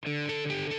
Rising.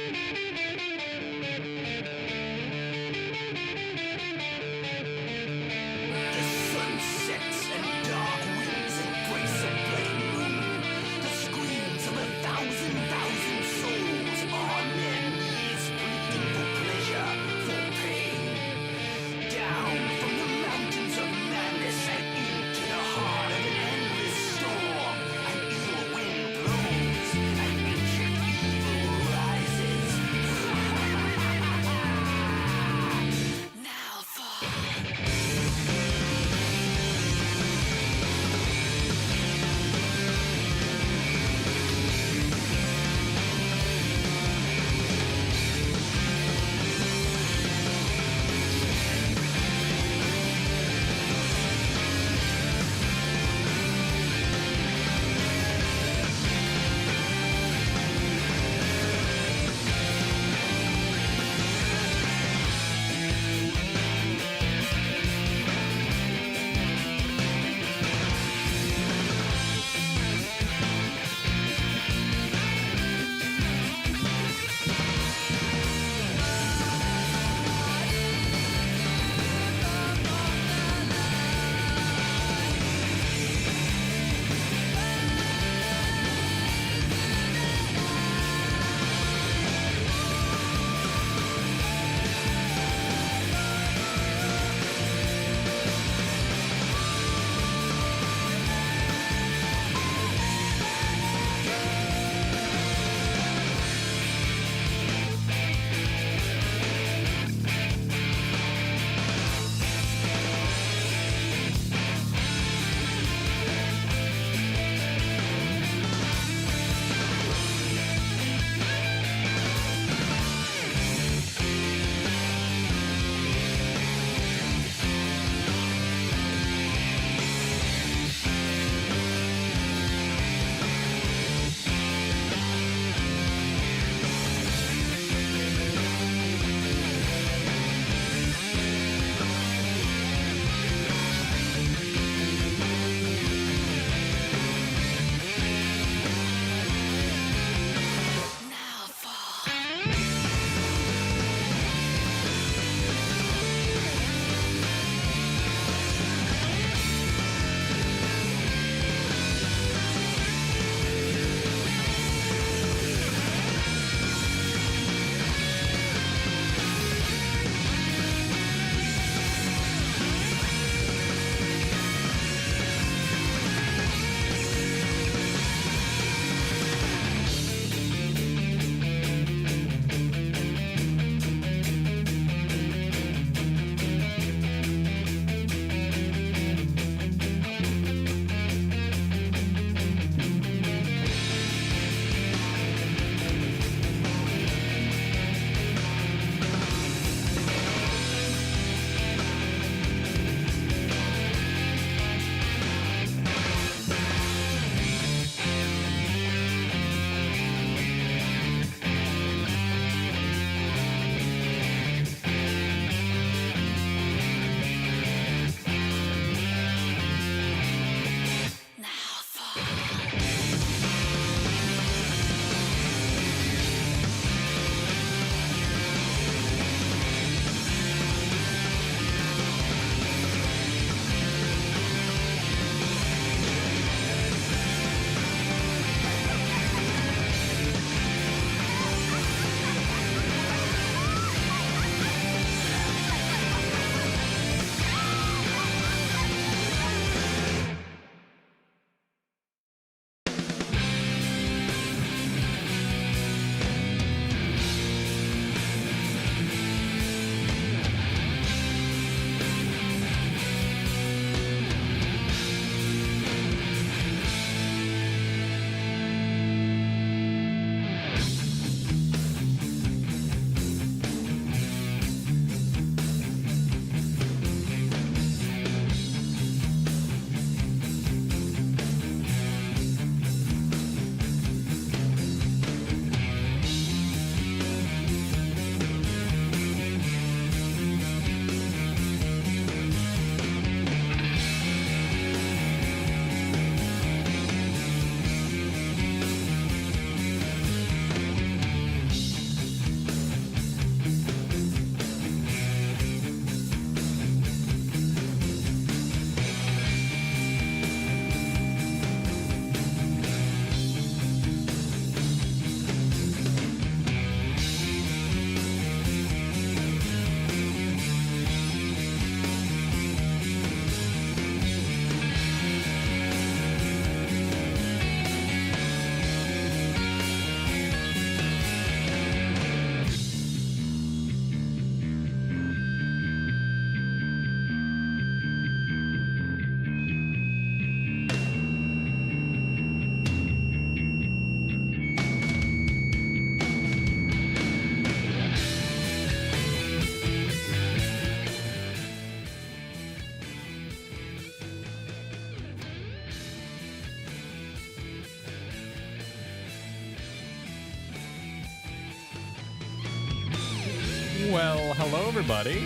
Well, hello everybody.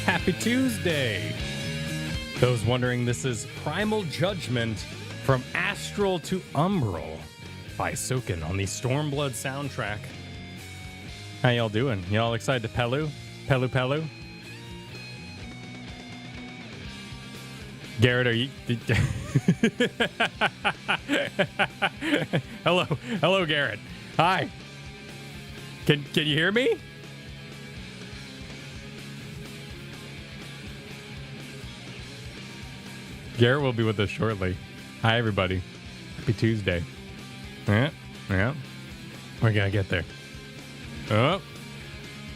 Happy Tuesday. Those wondering, this is Primal Judgment from Astral to Umbral by Soken on the Stormblood soundtrack. How y'all doing? Y'all excited to Pelu? Pelu? Garrett, are you... Hello, Garrett. Hi. Can you hear me? Garrett will be with us shortly. Hi, everybody. Happy Tuesday. Yeah. We're gonna get there. Oh.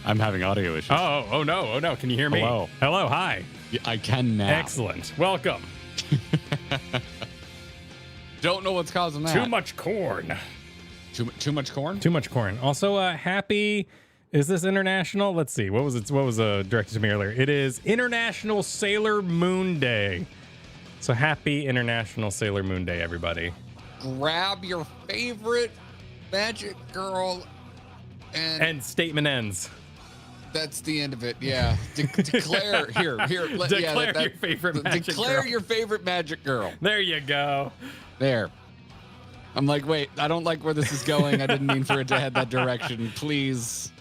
I'm having audio issues. Oh no. Can you hear me? Hello, hi. Yeah, I can now. Excellent. Welcome. Don't know what's causing that. Too much corn. Too much corn? Too much corn. Also, happy... Is this international? Let's see. What was directed to me earlier? It is International Sailor Moon Day. So happy International Sailor Moon Day, everybody. Grab your favorite magic girl and statement ends. That's the end of it. Yeah. Declare your favorite magic Declare girl. your favorite magic girl. There you go. There. I'm like, wait, I don't like where this is going. I didn't mean for it to head that direction. Please,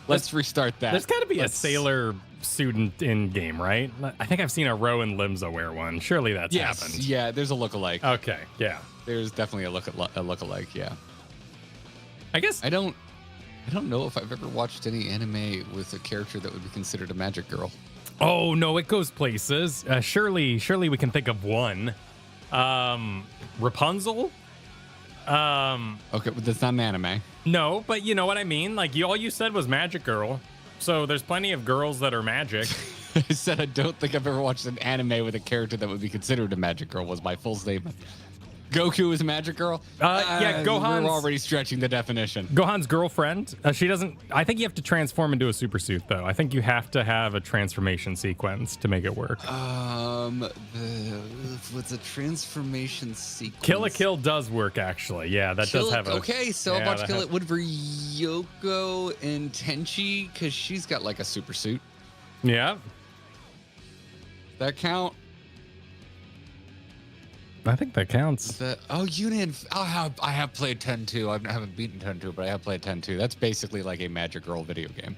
let's restart that. There's got to be a sailor suit in game, right? I think I've seen a Rowan Limsa wear one. Surely that's happened. Yeah, there's a lookalike. Okay, yeah. There's definitely a lookalike, yeah. I guess I don't know if I've ever watched any anime with a character that would be considered a magic girl. Oh no, it goes places. Surely we can think of one. Rapunzel. Okay, but that's not an anime. No, but you know what I mean. Like all you said was magic girl. So there's plenty of girls that are magic. I said I don't think I've ever watched an anime with a character that would be considered a magic girl was my full statement. Goku is a magic girl? Yeah, Gohan's... We're already stretching the definition. Gohan's girlfriend, she doesn't... I think you have to transform into a super suit, though. I think you have to have a transformation sequence to make it work. What's a transformation sequence? Kill la Kill does work, actually. Yeah, that does have a... Okay, so I'll watch Kill It. Would Ryoko and Tenchi, because she's got like a super suit. Yeah. That count? I think that counts. Yuna. I have played 10-2. I haven't beaten 10-2, but I have played 10-2. That's basically like a magic girl video game.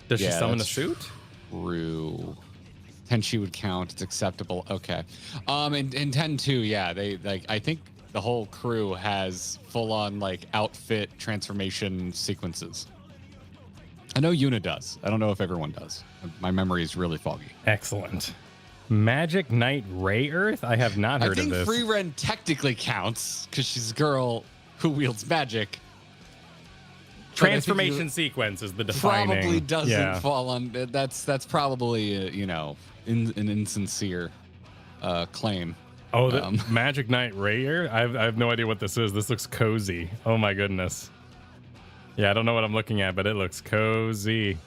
Does she summon a suit? True. Tenchi would count. It's acceptable. Okay. In 10-2, yeah, they like. I think the whole crew has full-on like outfit transformation sequences. I know Yuna does. I don't know if everyone does. My memory is really foggy. Excellent. Magic Knight Ray Earth? I have not heard of this. I think Free Ren technically counts because she's a girl who wields magic. Transformation sequence is the defining. Probably doesn't fall on. That's probably an insincere claim. Oh, the Magic Knight Ray Earth? I have no idea what this is. This looks cozy. Oh my goodness. Yeah, I don't know what I'm looking at, but it looks cozy.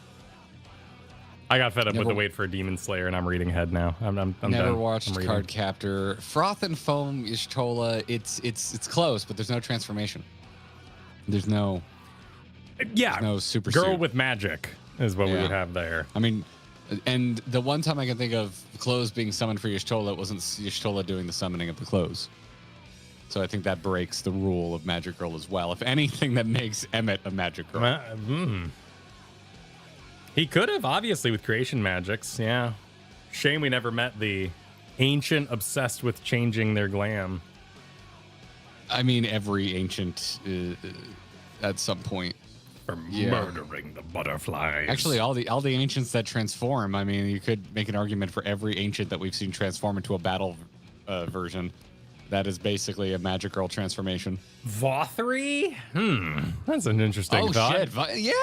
I got fed up with the wait for a Demon Slayer, and I'm reading ahead now. I'm never done. watched Card Captor. Froth and Foam Y'shtola. It's close, but there's no transformation. There's no. Yeah, there's no super girl suit. with magic is what we would have there. I mean, and the one time I can think of clothes being summoned for Y'shtola, it wasn't Y'shtola doing the summoning of the clothes. So I think that breaks the rule of Magic Girl as well. If anything, that makes Emmett a Magic Girl. He could have, obviously, with creation magics. Yeah. Shame we never met the ancient obsessed with changing their glam. I mean, every ancient at some point. For murdering the butterflies. Actually, all the ancients that transform, I mean, you could make an argument for every ancient that we've seen transform into a battle version. That is basically a Magic Girl transformation. Vothry? That's an interesting thought. Oh, shit.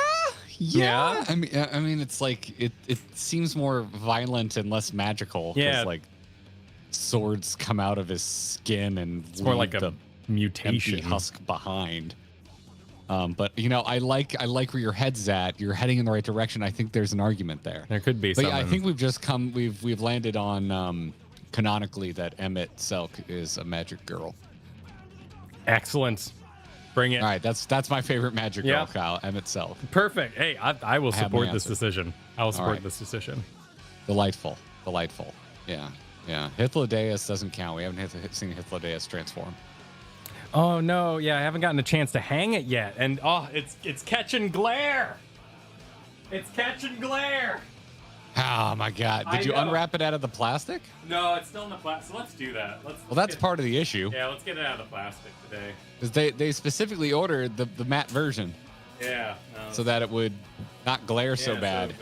Yeah. I mean, it's like it seems more violent and less magical. Yeah. Like swords come out of his skin and it's more like a mutation empty husk behind. But I like where your head's at. You're heading in the right direction. I think there's an argument there. There could be. But yeah, I think we've landed on canonically that Emmett Selk is a magic girl. Excellent. Bring it. All right, that's my favorite Magic Girl, Yeah. Kyle, M itself. Perfect. Hey, I will have my support this answer. decision. I will support right. this decision. Delightful. Yeah. Hythlodaeus doesn't count. We haven't seen Hythlodaeus transform. Oh no, yeah, I haven't gotten a chance to hang it yet, and it's catching glare. It's catching glare. Oh my God! Did you unwrap it out of the plastic? No, it's still in the plastic. So let's do that. Well, that's part of the issue. Yeah, let's get it out of the plastic today. Because they specifically ordered the matte version. Yeah. No, so that it would not glare so bad.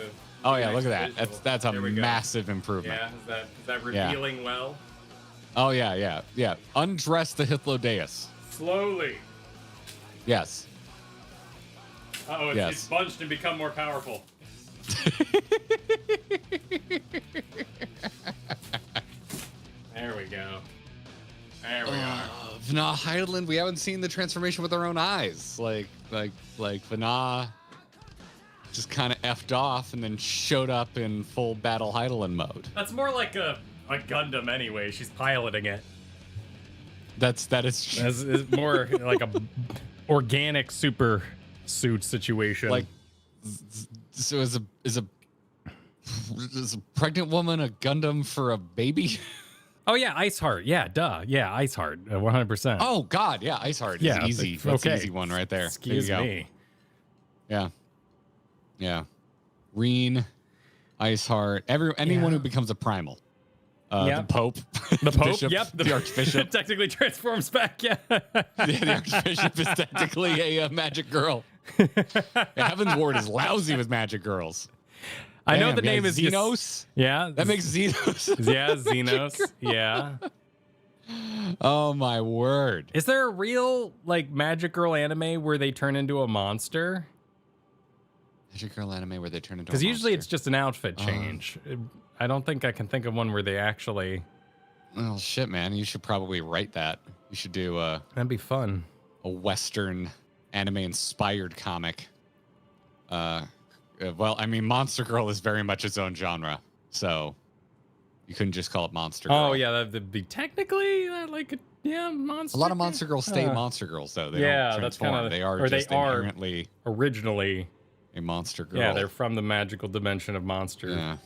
Oh yeah, look at that. That's a massive improvement. Yeah, is that revealing well? Oh yeah. Undress the Hythlodaeus. Slowly. Yes. Oh, it's bunched and become more powerful. There we go. There we are. Vna Heideland, we haven't seen the transformation with our own eyes. Like Vna just kind of effed off and then showed up in full battle Heideland mode. That's more like a Gundam anyway. She's piloting it. That is more like a organic super suit situation. Like, so is a pregnant woman a Gundam for a baby? Oh yeah, Ice Heart. Yeah, duh. Yeah, Ice Heart. 100%. Oh God, yeah, Ice Heart. Yeah, is easy. That's an easy one right there. Excuse me. Yeah. Reen, Ice Heart. Anyone who becomes a primal. The Pope. The Pope. Bishop, Yep. The Archbishop. Technically transforms back. Yeah. The Archbishop is technically a magic girl. Heaven's Ward is lousy with magic girls. I know the name is Xenos. Yeah. That makes Xenos. Yeah, Xenos. Yeah. Oh my word. Is there a real like magic girl anime where they turn into a monster? Magic girl anime where they turn into a monster? Because usually it's just an outfit change. I don't think I can think of one where they actually... Oh, shit, man. You should probably write that. You should do that'd be fun. A Western anime-inspired comic. Well, I mean, Monster Girl is very much its own genre, so you couldn't just call it Monster Girl. Oh, yeah, that'd be technically Monster. A lot of Monster Girls stay Monster Girls, though. They don't transform. That's kind of... They are inherently... Originally... a Monster Girl. Yeah, they're from the magical dimension of Monster. Yeah.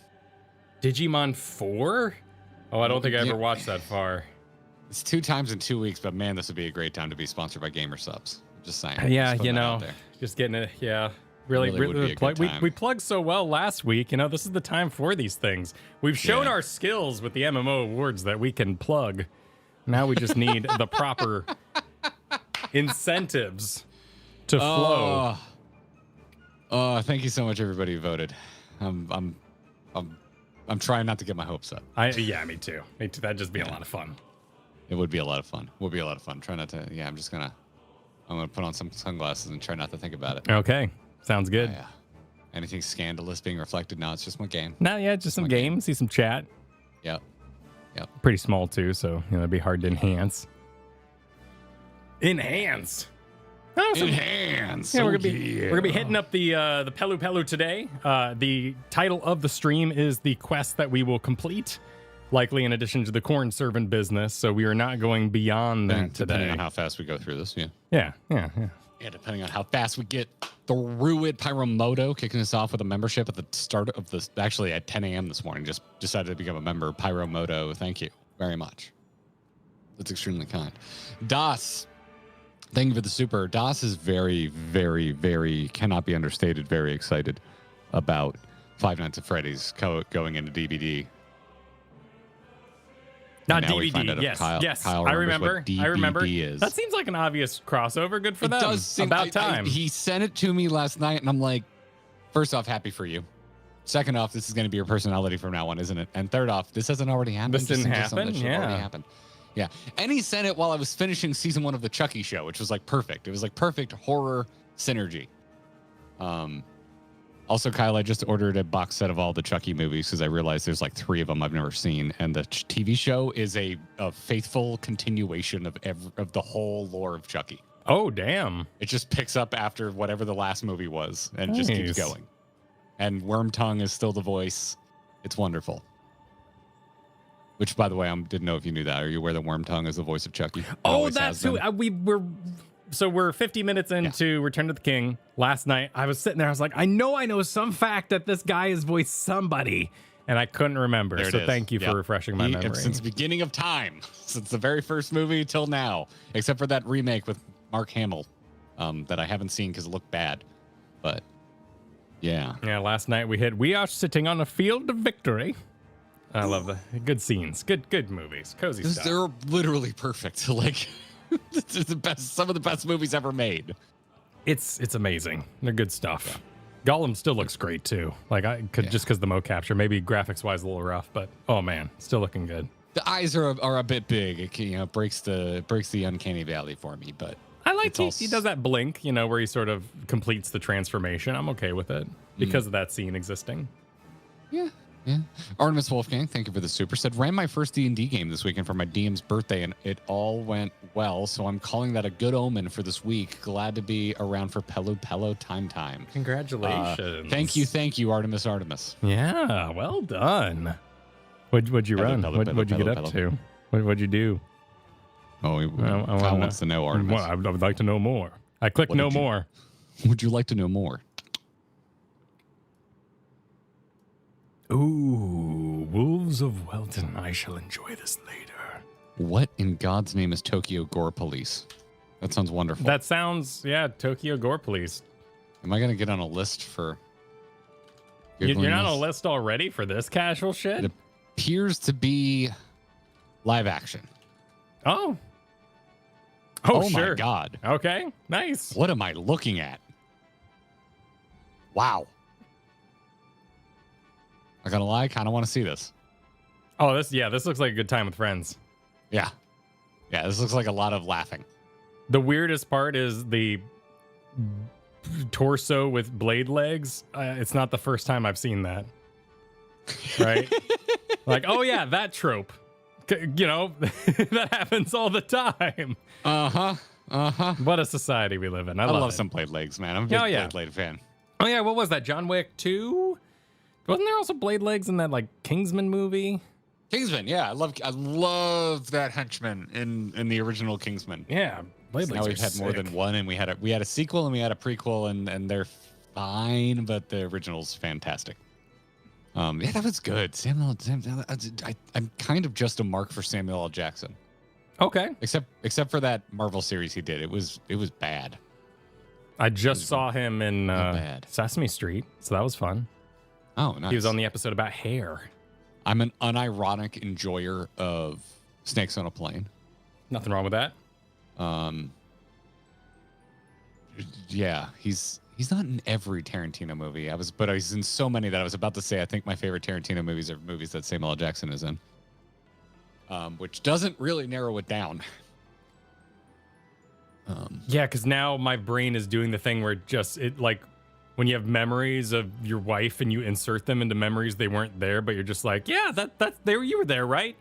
Digimon 4? Oh, I don't think I ever watched that far. It's 2 times in 2 weeks, but man, this would be a great time to be sponsored by Gamer Subs. Just saying. Yeah, just getting it. Yeah, really would be a good time. We plugged so well last week. This is the time for these things. We've shown our skills with the MMO awards that we can plug. Now we just need the proper incentives to flow. Oh, thank you so much, everybody who voted. I'm trying not to get my hopes up. Me too. That'd just be a lot of fun. It would be a lot of fun. Try not to. Yeah, I'm gonna put on some sunglasses and try not to think about it. Okay, sounds good. Yeah. Anything scandalous being reflected? No, it's just my game. No, yeah, just some games. See some chat. Yep. Pretty small too, so it'd be hard to enhance. Oh, Enhance. Yeah, we're gonna be hitting up the Pelu Pelu today. The title of the stream is the quest that we will complete, likely in addition to the corn servant business. So we are not going beyond that today. Depending on how fast we go through this, Yeah, depending on how fast we get the Ruid Pyromoto kicking us off with a membership at the start of this. Actually, at 10 a.m. this morning, just decided to become a member. Pyromoto, thank you very much. That's extremely kind. Das. Thank you for the super. Das is very, very, very, cannot be understated, very excited about Five Nights at Freddy's going into DVD. Not DVD, yes. Kyle I remember. Is. That seems like an obvious crossover. Good for them. It does seem about time. He sent it to me last night, and I'm like, first off, happy for you. Second off, this is going to be your personality from now on, isn't it? And third off, this hasn't already happened. This didn't happen? Already happened. Yeah. And he sent it while I was finishing season 1 of the Chucky show, which was like perfect. It was like perfect horror synergy. Also, Kyle, I just ordered a box set of all the Chucky movies because I realized there's like 3 of them I've never seen. And the TV show is a faithful continuation of the whole lore of Chucky. Oh, damn. It just picks up after whatever the last movie was and just keeps going. And Wormtongue is still the voice. It's wonderful. Which, by the way, I didn't know if you knew that. Are you aware that Wormtongue is the voice of Chucky? Oh, that's who we were so we're 50 minutes into Return of the King. Last night, I was sitting there. I was like, I know some fact that this guy has voiced somebody, and I couldn't remember. There So thank you for refreshing my memory. Since the beginning of time, since the very first movie till now, except for that remake with Mark Hamill that I haven't seen because it looked bad. But yeah. Yeah, last night we are sitting on a field of victory. I love the good scenes, good movies, cozy stuff. They're literally perfect. Like, it's the best, some of the best movies ever made. It's amazing. They're good stuff. Yeah. Gollum still looks great too. Like I could just because the mocap, maybe graphics wise a little rough, but oh man, still looking good. The eyes are a bit big. It breaks the uncanny valley for me, but I like he does that blink, where he sort of completes the transformation. I'm okay with it because of that scene existing. Yeah. Yeah. Artemis Wolfgang, thank you for the super. Said, ran my first D&D game this weekend for my DM's birthday, and it all went well, so I'm calling that a good omen for this week. Glad to be around for Pello time. Congratulations. Thank you, Artemis. Yeah, well done. What'd you run? What'd you get up to? What'd you do? Oh, Kyle wants to know, Artemis. Well, I would like to know more. I clicked no more. Would you like to know more? Ooh, Wolves of Welton. I shall enjoy this later. What in God's name is Tokyo Gore Police? That sounds wonderful. That sounds, Tokyo Gore Police. Am I going to get on a list for... You're not on a list already for this casual shit? It appears to be live action. Oh, sure. My God. Okay, nice. What am I looking at? Wow. I gotta lie, I kind of want to see this. Oh, this looks like a good time with friends. Yeah, this looks like a lot of laughing. The weirdest part is the torso with blade legs. It's not the first time I've seen that. Right? Like, oh yeah, that trope. That happens all the time. What a society we live in. I love some blade legs, man. I'm a big blade fan. Oh yeah, what was that? John Wick 2? Wasn't there also blade legs in that like Kingsman movie? Kingsman, yeah. I love that henchman in the original Kingsman. Yeah. Blade legs. Now we've had more than one, and we had a sequel and we had a prequel, and they're fine, but the original's fantastic. That was good. I'm kind of just a mark for Samuel L. Jackson. Okay. Except for that Marvel series he did. It was bad. I just saw him in Sesame Street, so that was fun. Oh, nice. He was on the episode about hair. I'm an unironic enjoyer of Snakes on a Plane. Nothing wrong with that. Yeah, he's not in every Tarantino movie. But he's in so many that I was about to say I think my favorite Tarantino movies are movies that Samuel L. Jackson is in. Which doesn't really narrow it down. Yeah, because now my brain is doing the thing where when you have memories of your wife and you insert them into memories they weren't there, but you're just like, yeah, you were there, right?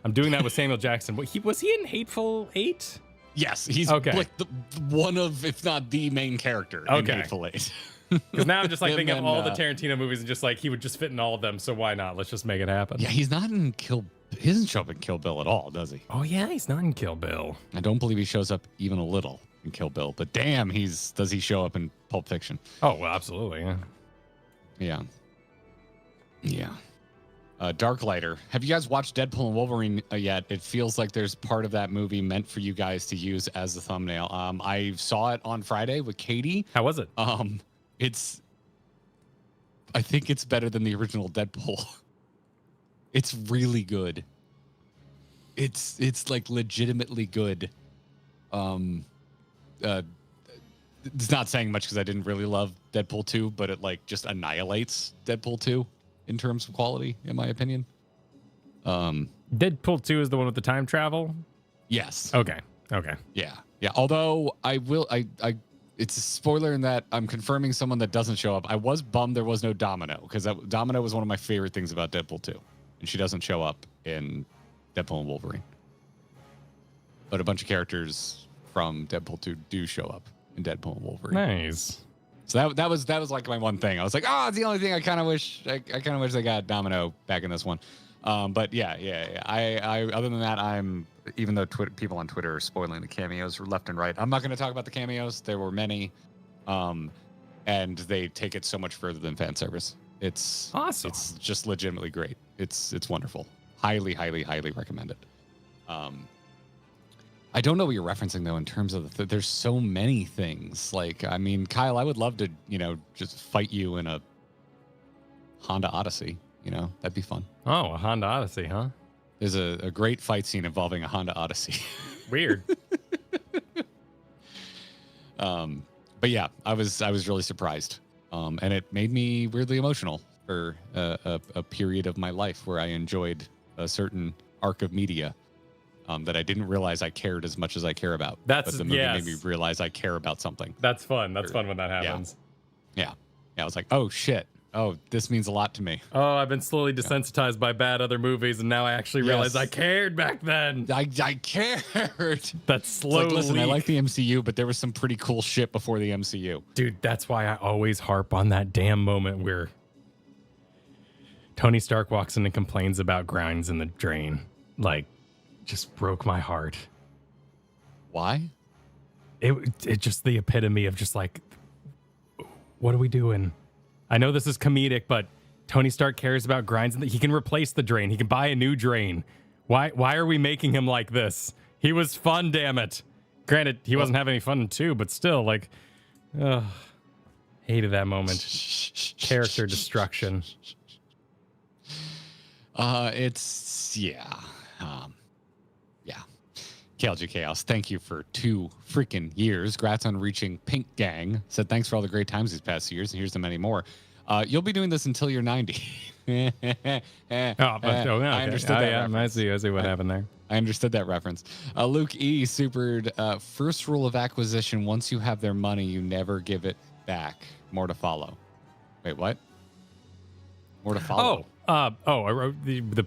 I'm doing that with Samuel Jackson. Was he in Hateful Eight? Yes, he's like one of, if not the main character in Hateful Eight. Because now I'm just like thinking of all the Tarantino movies and just like he would just fit in all of them, so why not? Let's just make it happen. Yeah, he's not in he doesn't show up in Kill Bill at all, does he? Oh yeah, he's not in Kill Bill. I don't believe he shows up even a little in Kill Bill, but damn, does he show up in Pulp Fiction? Oh well, absolutely, yeah. Darklighter. Have you guys watched Deadpool and Wolverine yet? It feels like there's part of that movie meant for you guys to use as the thumbnail. I saw it on Friday with Katie. How was it? I think it's better than the original Deadpool. It's really good. It's like legitimately good. It's not saying much because I didn't really love Deadpool 2, but it like just annihilates Deadpool 2 in terms of quality, in my opinion. Deadpool 2 is the one with the time travel? Yes. Okay. Yeah. Although it's a spoiler in that I'm confirming someone that doesn't show up. I was bummed there was no Domino, because Domino was one of my favorite things about Deadpool 2, and she doesn't show up in Deadpool and Wolverine. But a bunch of characters from Deadpool 2 do show up in Deadpool and Wolverine. Nice. So that was like my one thing. I was like, it's the only thing I kind of wish they got Domino back in this one. But yeah. I other than that, even though people on Twitter are spoiling the cameos left and right, I'm not going to talk about the cameos. There were many, and they take it so much further than fan service. It's awesome. It's just legitimately great. It's wonderful. Highly, highly, highly recommend it. I don't know what you're referencing though in terms of there's so many things. Like, I mean, Kyle, I would love to, just fight you in a Honda Odyssey. That'd be fun. Oh, a Honda Odyssey, huh? There's a great fight scene involving a Honda Odyssey. Weird. But yeah, I was really surprised. And it made me weirdly emotional for a period of my life where I enjoyed a certain arc of media that I didn't realize I cared as much as I care about. But the movie made me realize I care about something. That's fun. That's fun when that happens. Yeah. I was like, oh shit. Oh, this means a lot to me. Oh, I've been slowly desensitized by bad other movies, and now I actually realize I cared back then. I cared. That's slowly. Like, listen, I like the MCU, but there was some pretty cool shit before the MCU. Dude, that's why I always harp on that damn moment where Tony Stark walks in and complains about grinds in the drain. Like, just broke my heart. Why? It just the epitome of just like, what are we doing? I know this is comedic, but Tony Stark cares about grinds. He can replace the drain. He can buy a new drain. Why are we making him like this? He was fun, damn it. Granted, he wasn't having any fun too, but still, like, hated that moment. Character destruction. Yeah. KLG Chaos, thank you for 2 freaking years. Grats on reaching Pink Gang. Said thanks for all the great times these past years, and here's to many more. You'll be doing this until you're 90. I understood that reference. I see what happened there. I understood that reference. Luke E. supered, first rule of acquisition, once you have their money, you never give it back. More to follow. Wait, what? More to follow. The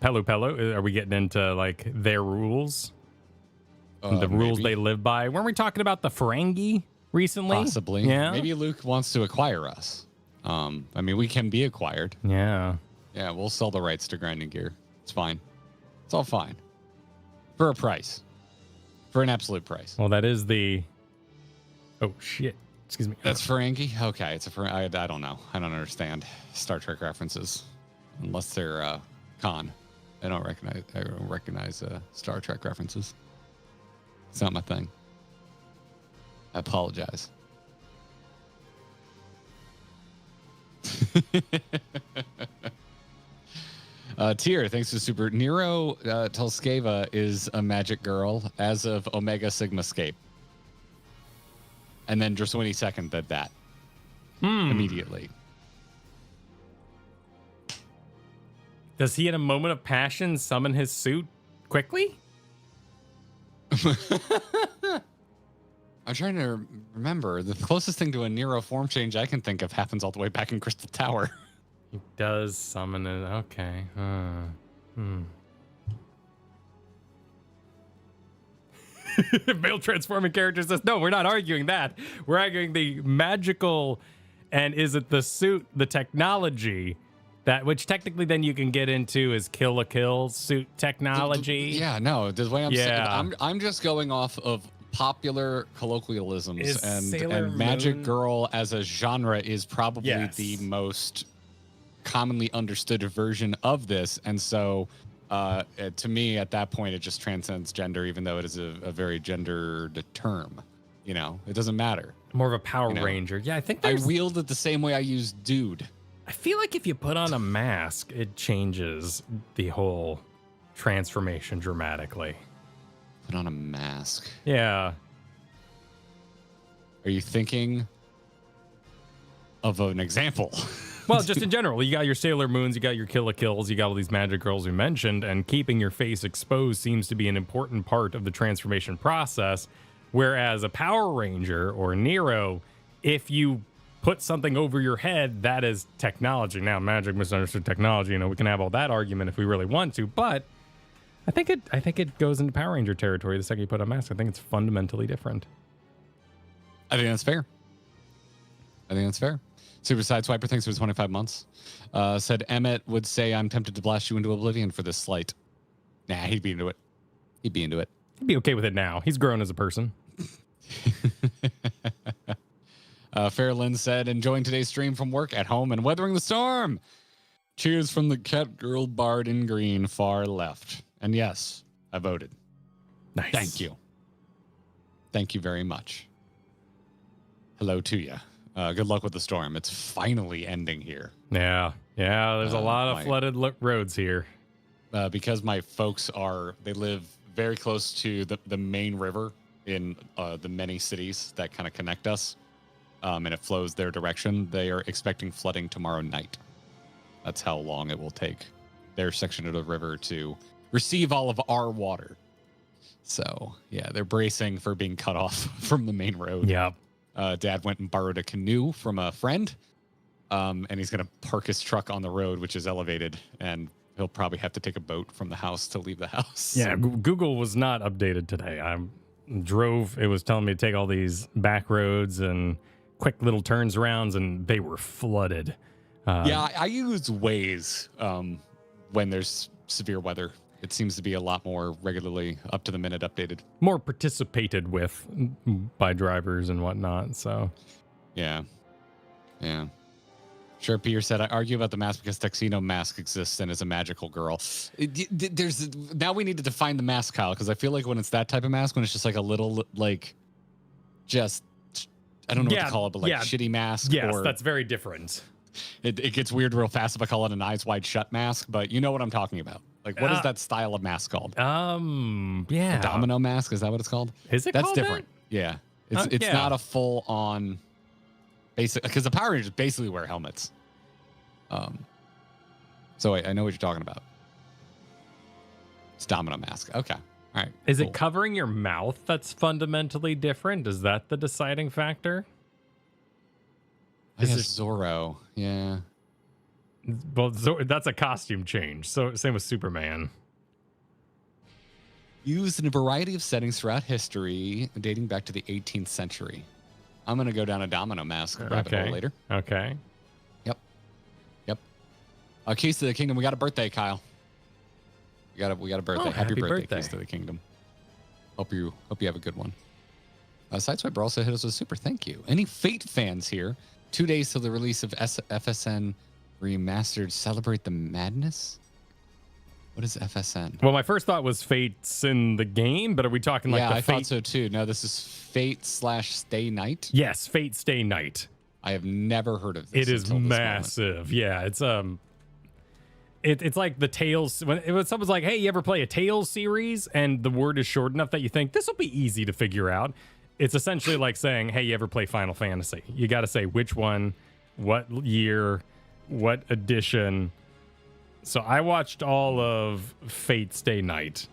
Pelu Pelu, are we getting into, like, their rules? The rules they live by. Weren't we talking about the Ferengi recently? Possibly. Yeah. Maybe Luke wants to acquire us. I mean, we can be acquired. Yeah. Yeah, we'll sell the rights to grinding gear. It's fine. It's all fine. For a price. For an absolute price. Well, that is the... Oh, shit. Excuse me. That's Ferengi? Okay, it's a Ferengi. I don't know. I don't understand Star Trek references. Unless they're Khan. I don't recognize Star Trek references. It's not my thing. I apologize. Tier, thanks to Super. Nero Telskeva is a magic girl as of Omega Sigma Scape. And then Draswini seconded that immediately. Does he, in a moment of passion, summon his suit quickly? I'm trying to remember. The closest thing to a Nero form change I can think of happens all the way back in Crystal Tower. He does summon it. Okay. Male transforming character says, no, we're not arguing that. We're arguing the magical, and is it the suit, the technology, that which technically then you can get into is Kill la Kill suit technology. Yeah, no, the way I'm saying, I'm just going off of popular colloquialisms, and Magic Girl as a genre is probably the most commonly understood version of this, and so to me at that point it just transcends gender, even though it is a very gendered term. It doesn't matter. More of a Power Ranger. Yeah, I think I wield it the same way I use dude. I feel like if you put on a mask, it changes the whole transformation dramatically. Put on a mask. Yeah. Are you thinking of an example? Well, just in general, you got your Sailor Moons, you got your Kill la Kills, you got all these magic girls we mentioned, and keeping your face exposed seems to be an important part of the transformation process. Whereas a Power Ranger or Nero, if you put something over your head, that is technology. Now, magic misunderstood technology. We can have all that argument if we really want to, but I think it goes into Power Ranger territory the second you put on a mask. I think it's fundamentally different. I think that's fair. Super Sideswiper, thanks for the 25 months. Said Emmett would say, I'm tempted to blast you into oblivion for this slight. Nah, he'd be into it. He'd be okay with it now. He's grown as a person. Fairlyn said, enjoying today's stream from work, at home, and weathering the storm. Cheers from the cat girl bard in green, far left. And yes, I voted. Nice. Thank you. Thank you very much. Hello to you. Good luck with the storm. It's finally ending here. Yeah. There's a lot of flooded roads here. Because my folks they live very close to the main river in the many cities that kind of connect us, and it flows their direction. They are expecting flooding tomorrow night. That's how long it will take their section of the river to receive all of our water. So, yeah, they're bracing for being cut off from the main road. Yeah. Dad went and borrowed a canoe from a friend, and he's going to park his truck on the road, which is elevated, and he'll probably have to take a boat from the house to leave the house. Yeah, Google was not updated today. It was telling me to take all these back roads and quick little turns arounds, and they were flooded. I use Waze when there's severe weather. It seems to be a lot more regularly up to the minute updated. More participated with by drivers and whatnot. So, yeah. Sure, Peter said, I argue about the mask because Tuxedo Mask exists and is a magical girl. Now we need to define the mask, Kyle, because I feel like when it's that type of mask, when it's just like a little, like, just, I don't know what to call it, but like shitty mask. Yes, that's very different. It gets weird real fast if I call it an eyes wide shut mask, but you know what I'm talking about. Like, what is that style of mask called? A domino mask, is that what it's called? Is it? That's called different. That? Yeah, it's not a full on basic, because the Power Rangers basically wear helmets. So I know what you're talking about. It's domino mask. Okay, all right. Is it covering your mouth that's fundamentally different? Is that the deciding factor? I guess Zorro. Yeah. Well, that's a costume change. So same with Superman. Used in a variety of settings throughout history, dating back to the 18th century. I'm gonna go down a domino mask rabbit hole later. Okay. Yep. Keys to the Kingdom. We got a birthday, Kyle. We got a birthday. Happy birthday, Keys to the Kingdom. Hope you have a good one. Sideswiper also hit us with super thank you. Any Fate fans here? 2 days till the release of FSN Remastered. Celebrate the madness? What is FSN? Well, my first thought was Fate's in the game, but are we talking like the I Fate? thought so too. No, this is Fate/Stay Night. Yes, Fate Stay Night. I have never heard of this. It is massive. Yeah, it's it's like the Tales. When someone's like, "Hey, you ever play a Tales series?" and the word is short enough that you think this will be easy to figure out. It's essentially like saying, "Hey, you ever play Final Fantasy?" You got to say which one, what year, what edition. So I watched all of Fate Stay Night,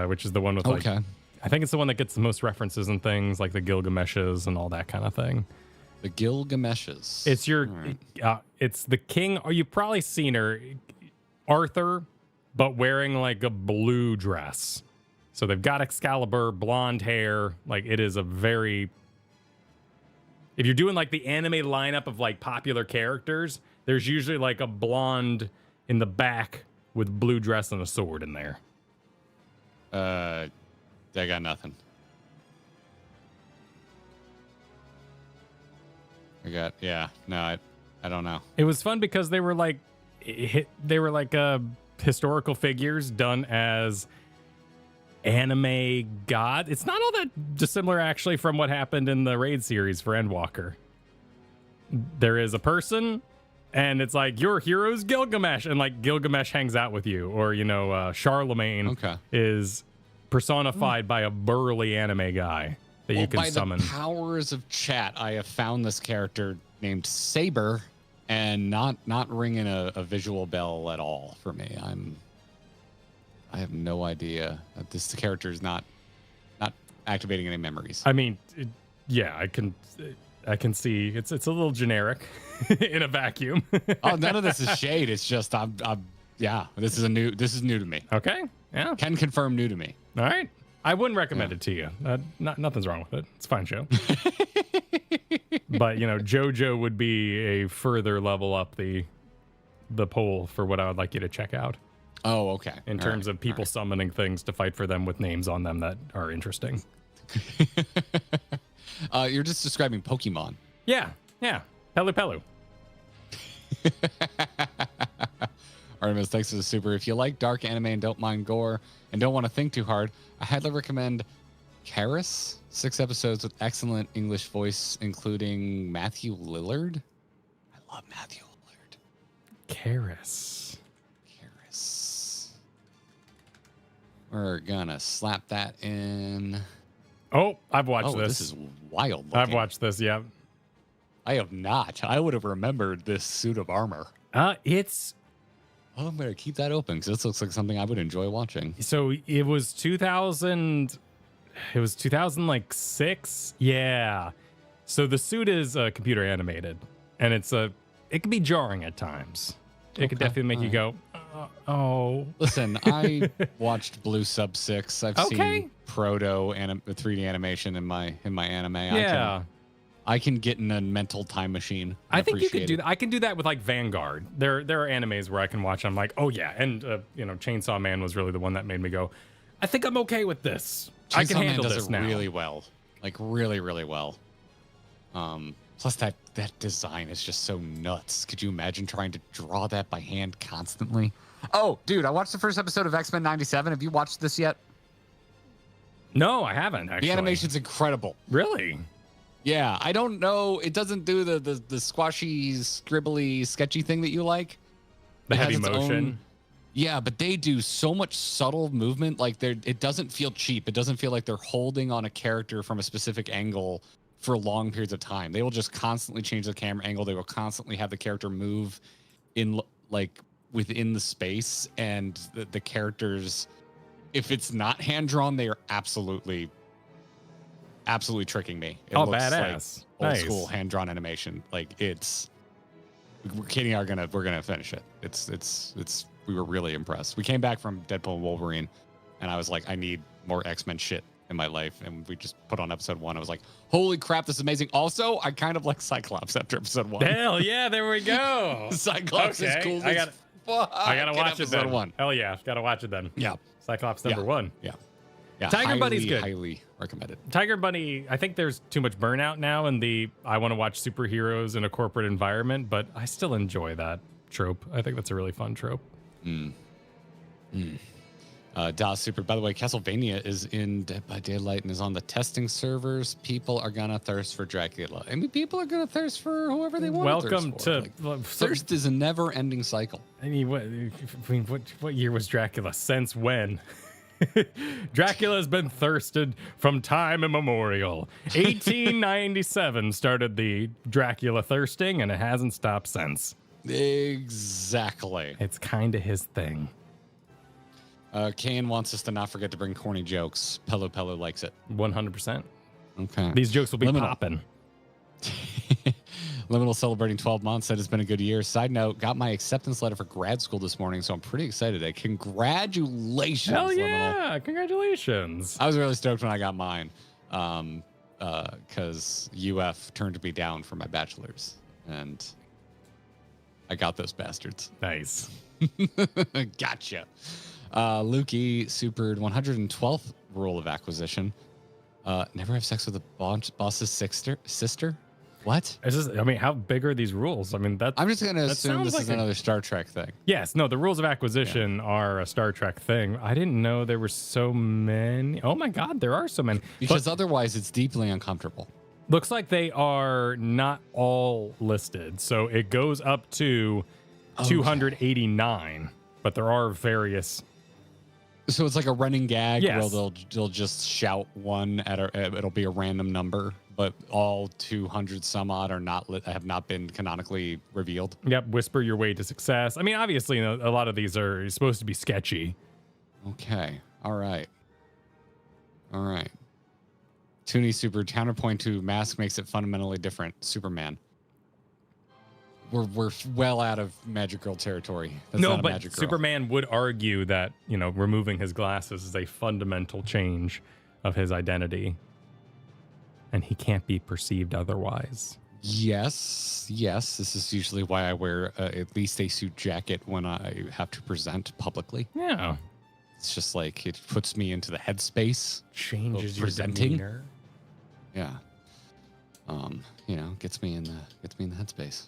which is the one with like, I think it's the one that gets the most references and things like the Gilgameshes and all that kind of thing. The Gilgameshes. It's it's the king. Or you've probably seen her, Arthur, but wearing like a blue dress. So they've got Excalibur, blonde hair. Like it is a very. If you're doing like the anime lineup of like popular characters, there's usually like a blonde in the back with blue dress and a sword in there. I got nothing. I don't know. It was fun because they were like historical figures done as anime god. It's not all that dissimilar actually from what happened in the Raid series for Endwalker. There is a person and it's like your hero's Gilgamesh, and like Gilgamesh hangs out with you, or Charlemagne is personified by a burly anime guy that you can summon. By the powers of chat, I have found this character named Saber, and not ringing a visual bell at all for me. I have no idea. This character is not activating any memories. I mean, I can see it's a little generic in a vacuum. Oh, none of this is shade. It's just this is new to me. Okay. Yeah. Can confirm new to me. All right. I wouldn't recommend it to you. Nothing's wrong with it. It's a fine show. But, JoJo would be a further level up the poll for what I would like you to check out. Oh, okay. In terms of people summoning things to fight for them with names on them that are interesting. You're just describing Pokemon. Yeah. Pelu Pelu. Artemis, thanks for the super. If you like dark anime and don't mind gore and don't want to think too hard, I highly recommend Karis. 6 episodes with excellent English voice, including Matthew Lillard. I love Matthew Lillard. Karis. We're gonna slap that in. Oh, I've watched this. This is wild looking. I've watched this, yeah. I have not. I would have remembered this suit of armor. It's... Oh, I'm going to keep that open because this looks like something I would enjoy watching. So it was 2000... It was 2006? Yeah. So the suit is computer animated, and it can be jarring at times. It could definitely make you go, oh. Listen, I watched Blue Sub 6. I've seen proto 3D animation in my anime. Yeah. I can get in a mental time machine. I think you could do that. I can do that with like Vanguard. There are animes where I can watch. I'm like, oh yeah, and Chainsaw Man was really the one that made me go, I think I'm okay with this. I can handle this now. Really well, like really, really well. Plus that design is just so nuts. Could you imagine trying to draw that by hand constantly? Oh, dude, I watched the first episode of X-Men 97. Have you watched this yet? No, I haven't, actually. The animation's incredible. Really? Yeah, I don't know. It doesn't do the squashy, scribbly, sketchy thing that you like. The heavy motion. Yeah, but they do so much subtle movement. Like it doesn't feel cheap. It doesn't feel like they're holding on a character from a specific angle for long periods of time. They will just constantly change the camera angle. They will constantly have the character move in like within the space, and the characters, if it's not hand drawn, they are absolutely tricking me. It looks badass. Like old school hand drawn animation. Like Katie and I we're gonna finish it. It's we were really impressed. We came back from Deadpool and Wolverine, and I was like, I need more X-Men shit in my life, and we just put on episode 1. I was like, holy crap, this is amazing. Also, I kind of like Cyclops after episode 1. Hell yeah, there we go. Cyclops is cool. I gotta watch it then. 1. Hell yeah, gotta watch it then. Yeah. Cyclops number 1. Yeah. Tiger Bunny's good. Highly recommended. Tiger Bunny, I think there's too much burnout now in the I want to watch superheroes in a corporate environment, but I still enjoy that trope. I think that's a really fun trope. Das Super, by the way, Castlevania is in Dead by Daylight and is on the testing servers. People are gonna thirst for Dracula. I mean, people are gonna thirst for whoever they want. Welcome to thirst is a never-ending cycle. I mean, what year was Dracula? Since when? Dracula's been thirsted from time immemorial. 1897 started the Dracula thirsting, and it hasn't stopped since. Exactly. It's kind of his thing. Kane wants us to not forget to bring corny jokes. Pelu Pelu likes it. 100%. Okay. These jokes will be popping. Liminal celebrating 12 months. Said it's been a good year. Side note, got my acceptance letter for grad school this morning, so I'm pretty excited. Congratulations, Hell yeah. Liminal. Congratulations. I was really stoked when I got mine because UF turned me down for my bachelor's, and I got those bastards. Nice. Gotcha. Lukey supered 112th rule of acquisition. Never have sex with a boss's sister. What? It's just, I mean, how big are these rules? I mean, I'm just gonna assume this is another Star Trek thing. Yes, no, the rules of acquisition are a Star Trek thing. I didn't know there were so many. Oh my God, there are so many. Because otherwise, it's deeply uncomfortable. Looks like they are not all listed, so it goes up to 289, but there are various. So it's like a running gag where Yes. they'll just shout one it'll be a random number, but all 200 some odd are have not been canonically revealed. Yep, whisper your way to success. I mean, obviously, a lot of these are supposed to be sketchy. Okay, all right. Toonie super counterpoint to Mask makes it fundamentally different. Superman. We're well out of Magic Girl territory. That's No, not a but Magic Girl. Superman would argue that, removing his glasses is a fundamental change of his identity. And he can't be perceived otherwise. Yes. This is usually why I wear at least a suit jacket when I have to present publicly. Yeah. It's just like it puts me into the headspace. Changes your presenting. demeanor. Yeah. Gets me in the headspace.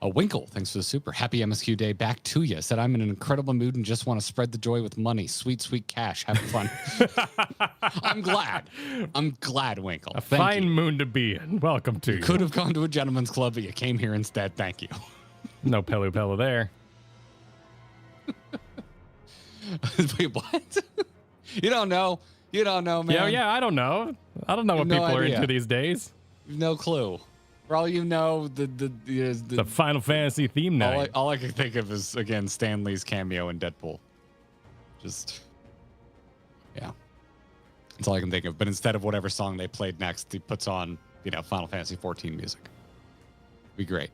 A Winkle, thanks for the super. Happy MSQ day back to you. Said I'm in an incredible mood and just want to spread the joy with money. Sweet, sweet cash. Have fun. I'm glad, Winkle. A fine moon to be in. Welcome to you. Could have gone to a gentleman's club, but you came here instead. Thank you. No pelu there. Wait, what? You don't know, man. Yeah, I don't know. I don't know what people are into these days. No clue. For all you know, the Final Fantasy theme night. All I can think of is, again, Stan Lee's cameo in Deadpool. Just, yeah. That's all I can think of. But instead of whatever song they played next, he puts on, Final Fantasy XIV music. Be great.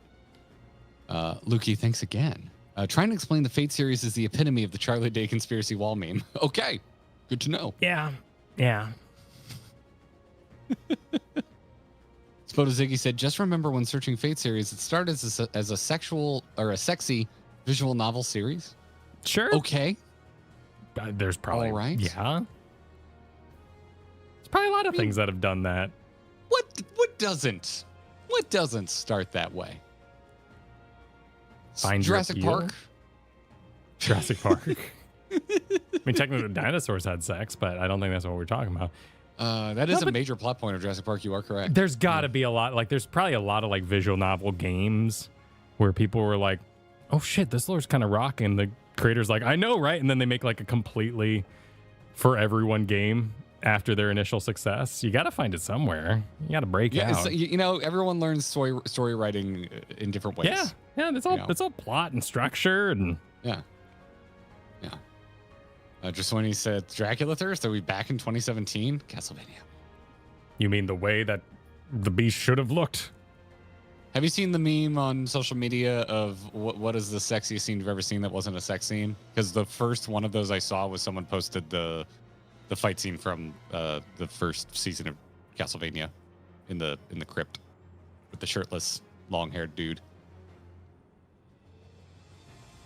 Lukey, thanks again. Trying to explain the Fate series is the epitome of the Charlie Day conspiracy wall meme. Okay. Good to know. Yeah. Spoda Ziggy said, just remember when searching Fate series, it started as a sexual or a sexy visual novel series. Sure. Okay. There's probably. All right. Yeah. There's probably a lot of things that have done that. What doesn't start that way? Find Jurassic Park. Jurassic Park. I mean, technically, the dinosaurs had sex, but I don't think that's what we're talking about. That is a major plot point of Jurassic Park. You are correct. There's got to be a lot. Like, there's probably a lot of like visual novel games where people were like, "Oh shit, this lore's kind of rocking." The creator's like, "I know, right?" And then they make like a completely for everyone game after their initial success. You got to find it somewhere. You got to break out. Everyone learns story writing in different ways. Yeah. It's all plot and structure and yeah. Just when he said Dracula Thirst, are we back in 2017? Castlevania. You mean the way that the beast should have looked? Have you seen the meme on social media of what is the sexiest scene you've ever seen that wasn't a sex scene? Because the first one of those I saw was someone posted the fight scene from the first season of Castlevania in the crypt with the shirtless, long-haired dude.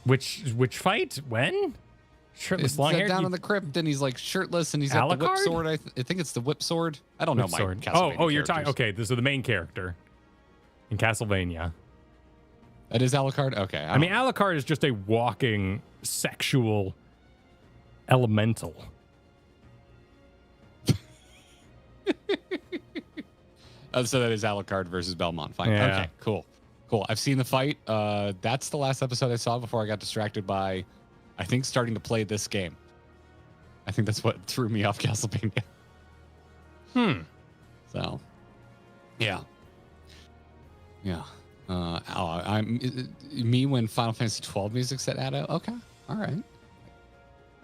Which fight? When? Shirtless, long hair down in the crypt, and he's like shirtless, and he's got the whip sword. I think it's the whip sword. I don't know my Castlevania Oh, you're talking. Okay, this is the main character in Castlevania. That is Alucard. Okay, I mean Alucard is just a walking sexual elemental. So that is Alucard versus Belmont. Fine. Yeah. Okay, cool. I've seen the fight. That's the last episode I saw before I got distracted by, I think, starting to play this game. I think that's what threw me off Castlevania. So, yeah. Me when Final Fantasy XII music set out. Okay, all right.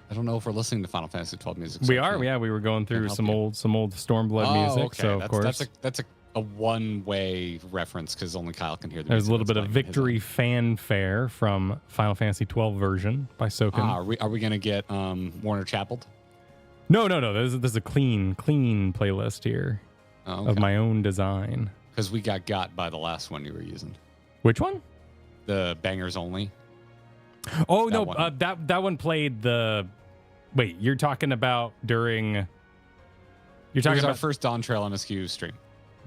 I don't know if we're listening to Final Fantasy XII music. We are. Yeah, we were going through some old Stormblood music. Okay. So of course, that's a one-way reference because only Kyle can hear the There's music. a little bit of victory fanfare from Final Fantasy XII version by Soken. Are we going to get Warner Chapeled? No. This is a clean playlist here of my own design. Because we got by the last one you were using. Which one? The Bangers Only. Oh, that no. That one played the... Wait, you're talking about during... You're talking about our first Dawn Trail MSQ stream.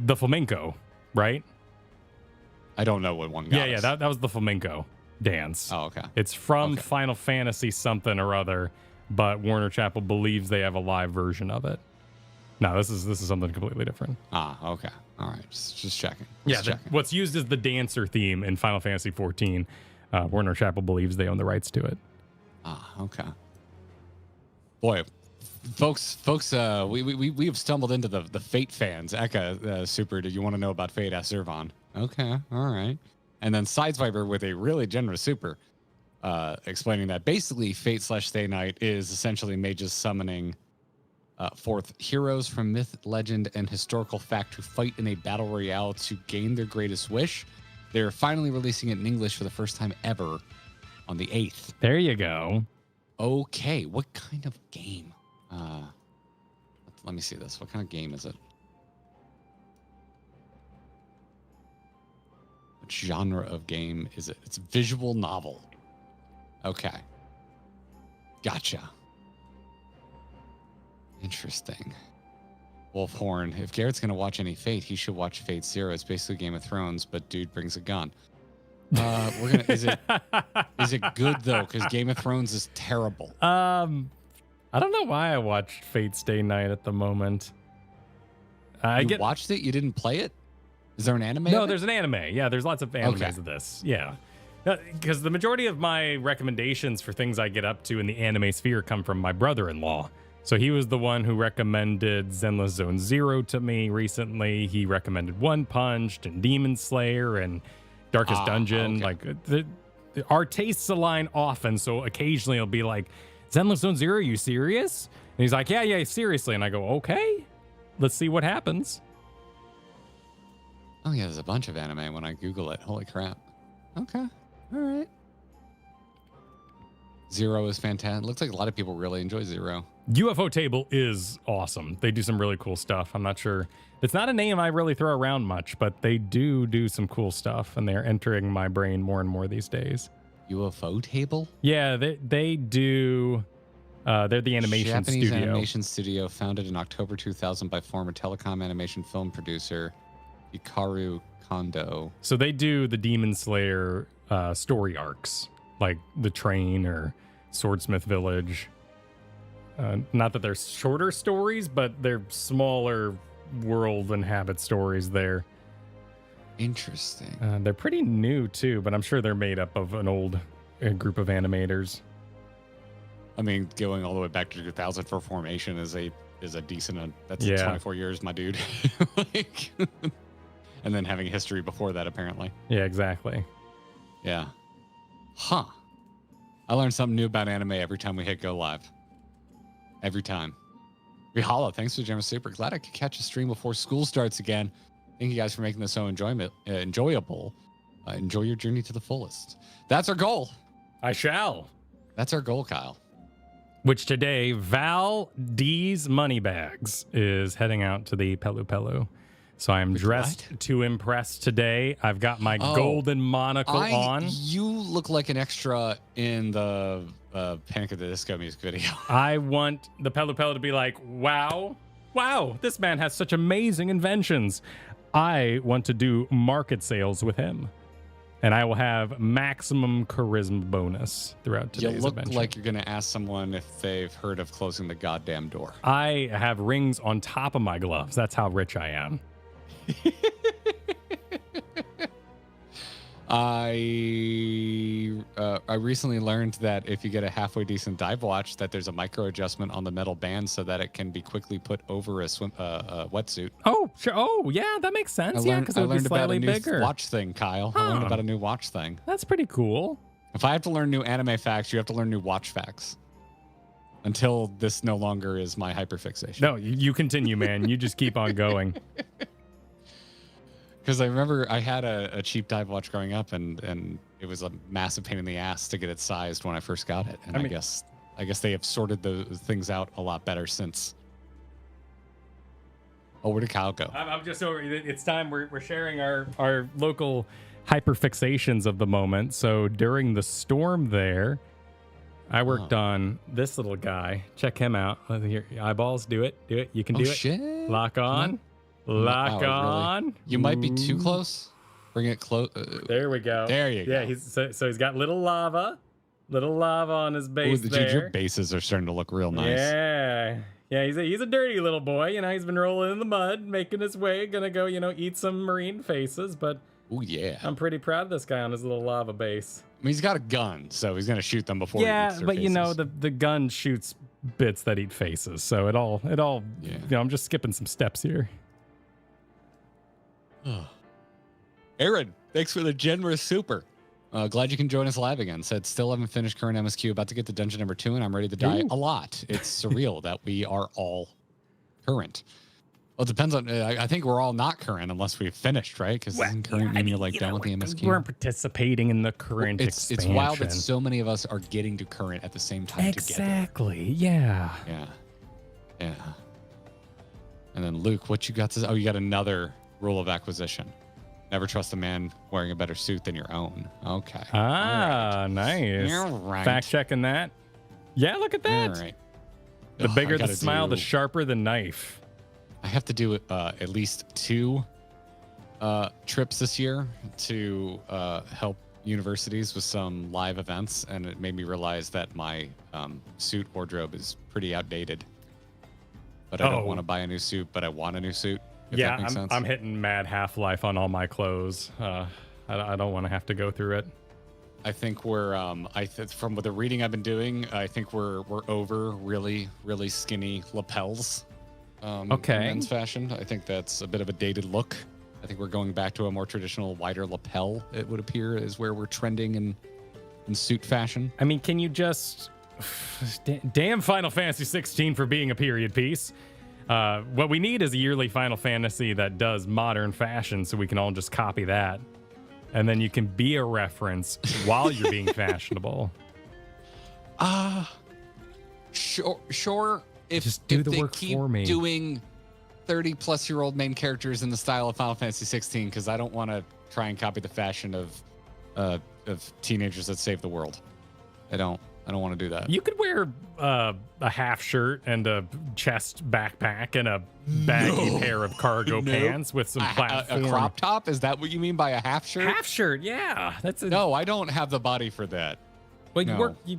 The flamenco, right? I don't know what one got us. That was the flamenco dance. Oh, okay. It's from Final Fantasy something or other, but Warner Chappell believes they have a live version of it. No, this is something completely different. Okay. All right. Just checking. What's used as the dancer theme in Final Fantasy XIV. Warner Chappell believes they own the rights to it. Okay. Boy, folks, we have stumbled into the Fate fans. Eka, super. Do you want to know about Fate? Ask Zervon. Okay, all right. And then Sideswiper with a really generous super, explaining that basically Fate/Stay Night is essentially mages summoning forth heroes from myth, legend, and historical fact who fight in a battle royale to gain their greatest wish. They're finally releasing it in English for the first time ever on the 8th. There you go. Okay, what kind of game? Let me see this. What kind of game is it? What genre of game is it? It's a visual novel. Okay. Gotcha. Interesting. Wolfhorn. If Garrett's going to watch any Fate, he should watch Fate Zero. It's basically Game of Thrones, but dude brings a gun. Is it good though? Because Game of Thrones is terrible. I don't know why I watched Fate Stay Night at the moment. You watched it? You didn't play it? Is there an anime? No, there's an anime. Yeah, there's lots of animes of this. Yeah. Because the majority of my recommendations for things I get up to in the anime sphere come from my brother-in-law. So he was the one who recommended Zenless Zone Zero to me recently. He recommended One Punch and Demon Slayer and Darkest Dungeon. Okay. Like our tastes align often, so occasionally it'll be like, Zenless Zone Zero, are you serious? And he's like, yeah, seriously. And I go, okay, let's see what happens. Oh yeah, there's a bunch of anime when I Google it. Holy crap. Okay. All right. Zero is fantastic. Looks like a lot of people really enjoy Zero. UFO Table is awesome. They do some really cool stuff. I'm not sure. It's not a name I really throw around much, but they do some cool stuff, and they're entering my brain more and more these days. UFO Table? Yeah, they do. They're the animation Japanese studio. animation studio founded in October 2000 by former telecom animation film producer Hikaru Kondo. So they do the Demon Slayer story arcs, like The Train or Swordsmith Village. Not that they're shorter stories, but they're smaller world and habit stories there. Interesting. They're pretty new too, but I'm sure they're made up of an old group of animators. I mean, going all the way back to 2000 for Formation is a decent. That's 24 years, my dude. Like, and then having a history before that, apparently. Yeah, exactly. Yeah. Huh. I learn something new about anime every time we hit go live. Every time. Rihala, thanks for the generous super. Glad I could catch a stream before school starts again. Thank you guys for making this so enjoyable. Enjoy your journey to the fullest. That's our goal. I shall. That's our goal, Kyle. Which today, Val D's Moneybags is heading out to the Pelu Pelu. So I'm dressed to impress today. I've got my golden monocle on. You look like an extra in the Panic at the Disco music video. I want the Pelu Pelu to be like, wow, this man has such amazing inventions. I want to do market sales with him. And I will have maximum charisma bonus throughout today's adventure. You look like you're going to ask someone if they've heard of closing the goddamn door. I have rings on top of my gloves. That's how rich I am. I recently learned that if you get a halfway decent dive watch, that there's a micro adjustment on the metal band so that it can be quickly put over a wetsuit. Oh, sure. Oh, yeah, that makes sense. Because it would be slightly bigger. Watch thing, Kyle. I learned about a new watch thing. That's pretty cool. If I have to learn new anime facts, you have to learn new watch facts. Until this no longer is my hyperfixation. No, you continue, man. You just keep on going. Because I remember I had a cheap dive watch growing up, and it was a massive pain in the ass to get it sized when I first got it. And I guess they have sorted those things out a lot better since. Oh, where did Kyle go? I'm just over. It's time. We're sharing our local hyperfixations of the moment. So during the storm there, I worked on this little guy. Check him out. Here, eyeballs. Do it. You can do it. Shit. Lock on. Lock on. Really? You might be too close. Bring it close. There we go. There you go. Yeah, he's got little lava on his base. Dude, your bases are starting to look real nice. Yeah. He's a dirty little boy. You know, he's been rolling in the mud, making his way. Gonna go, eat some marine faces. But yeah, I'm pretty proud of this guy on his little lava base. I mean, he's got a gun, so he's gonna shoot them before. Yeah, he eats their but faces. the gun shoots bits that eat faces. So it all. Yeah. I'm just skipping some steps here. Aaron, thanks for the generous super. Glad you can join us live again. Said still haven't finished current MSQ. About to get to dungeon number 2, and I'm ready to die a lot. It's surreal that we are all current. Well, it depends on. I think we're all not current unless we've finished, right? Because isn't current mean you're like done with the MSQ? We're participating in the current expansion. It's wild that so many of us are getting to current at the same time together. Exactly. Yeah. And then Luke, what you got to? Oh, you got another rule of acquisition. Never trust a man wearing a better suit than your own. Okay. Ah, nice. All right. Fact checking that. Yeah, look at that. All right. The Ugh, bigger I the gotta smile, the do- sharper the knife. I have to do at least 2 trips this year to help universities with some live events, and it made me realize that my suit wardrobe is pretty outdated. But I don't want to buy a new suit, but I want a new suit. If that makes sense. I'm hitting mad Half-Life on all my clothes. I don't want to have to go through it. I think we're from the reading I've been doing, I think we're over really skinny lapels. Okay. In men's fashion. I think that's a bit of a dated look. I think we're going back to a more traditional, wider lapel. It would appear is where we're trending in suit fashion. I mean, can you just damn Final Fantasy 16 for being a period piece? What we need is a yearly Final Fantasy that does modern fashion, so we can all just copy that. And then you can be a reference while you're being fashionable. Sure. If Just do if the they work keep for me. doing 30-plus-year-old main characters in the style of Final Fantasy 16, because I don't want to try and copy the fashion of teenagers that save the world. I don't want to do that. You could wear a half shirt and a chest backpack and a baggy pair of cargo pants with some platform. A crop top? Is that what you mean by a half shirt? Half shirt, yeah. That's a No, I don't have the body for that. Well, you no. work. You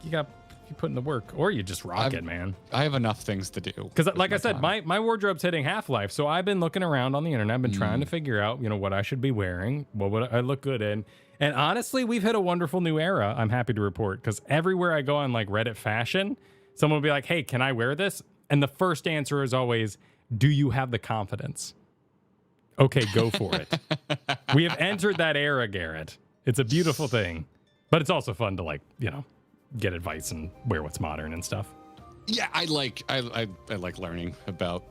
got you put in the work, or you just rock it, man. I have enough things to do. Because, like I said, my wardrobe's hitting Half-Life, so I've been looking around on the internet. I've been trying to figure out, what I should be wearing, what would I look good in. And honestly, we've hit a wonderful new era. I'm happy to report, because everywhere I go on like Reddit fashion, someone will be like, "Hey, can I wear this?" And the first answer is always, "Do you have the confidence?" Okay, go for it. We have entered that era, Garrett. It's a beautiful thing, but it's also fun to get advice and wear what's modern and stuff. Yeah, I like learning about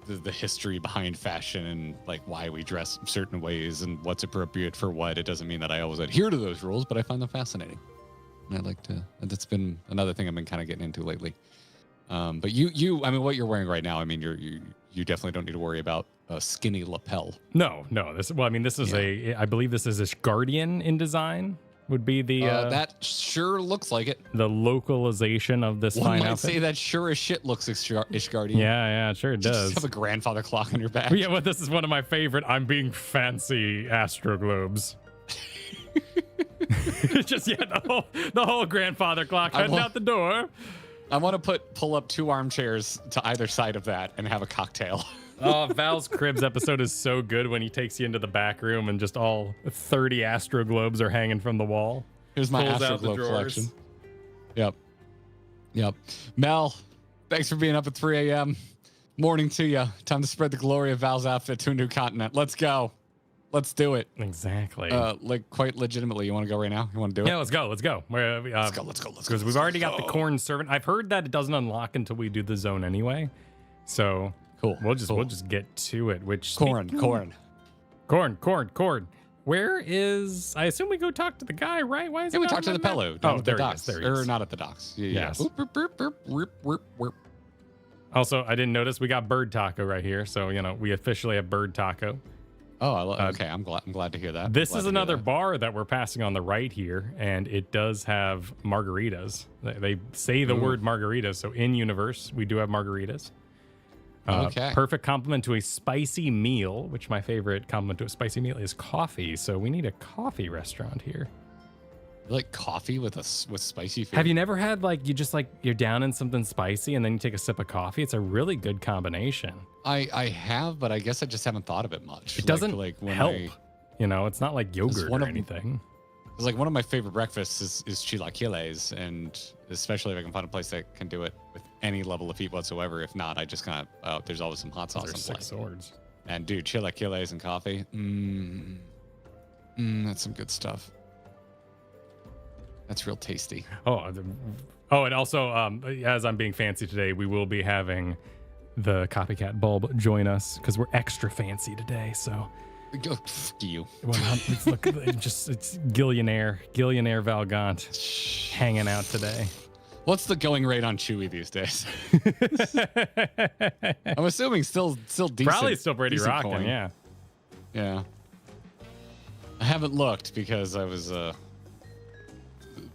the history behind fashion and like why we dress certain ways and what's appropriate for what. It doesn't mean that I always adhere to those rules, but I find them fascinating. And I like to. That's been another thing I've been kind of getting into lately. But you, I mean, what you're wearing right now, I mean, you definitely don't need to worry about a skinny lapel. No. This is I believe this is Ishgardian in design. Would be the that sure looks like it. The localization of this One fine might outfit. say that sure as shit looks Ishgardian. Yeah, sure it does. Just have a grandfather clock on your back. But yeah, well, this is one of my favorite. I'm being fancy Astro Globes. Just the whole grandfather clock heading out the door. I want to pull up 2 armchairs to either side of that and have a cocktail. Oh, Val's Cribs episode is so good when he takes you into the back room and just all 30 Astro Globes are hanging from the wall. Here's my Astro Globe collection. Yep. Mel, thanks for being up at 3 a.m. Morning to you. Time to spread the glory of Val's outfit to a new continent. Let's go. Let's do it. Exactly. Quite legitimately. You want to go right now? You want to do it? Yeah, let's go. Let's go. Because we've already got the corn servant. I've heard that it doesn't unlock until we do the zone anyway. So cool. We'll just get to it. Which corn. Where is? I assume we go talk to the guy, right? Why is he? We talk to the Pello. Oh, there he is. Or not at the docks. Yeah. Yes. Also, I didn't notice we got bird taco right here, so we officially have bird taco. Oh, okay. I'm glad to hear that. This is another bar that we're passing on the right here, and it does have margaritas. They say the word margaritas, so in universe we do have margaritas. Okay. Perfect complement to a spicy meal, which my favorite complement to a spicy meal is coffee. So we need a coffee restaurant here. You like coffee with spicy food? Have you never had you're down in something spicy and then you take a sip of coffee? It's a really good combination. I have, but I guess I just haven't thought of it much. It doesn't help. It's not like yogurt or anything. It's like one of my favorite breakfasts is chilaquiles, and especially if I can find a place that can do it with any level of heat whatsoever. If not, I just kind of there's always some hot sauce. There's 6 swords. And dude, chilaquiles and coffee, that's some good stuff. That's real tasty. And also, as I'm being fancy today, we will be having the Copycat Bulb join us because we're extra fancy today. So. Fuck you. It's Gillionaire Valgaunt hanging out today. What's the going rate on Chewy these days? I'm assuming still decent. Probably still pretty rocking, coin. yeah. Yeah. I haven't looked because I was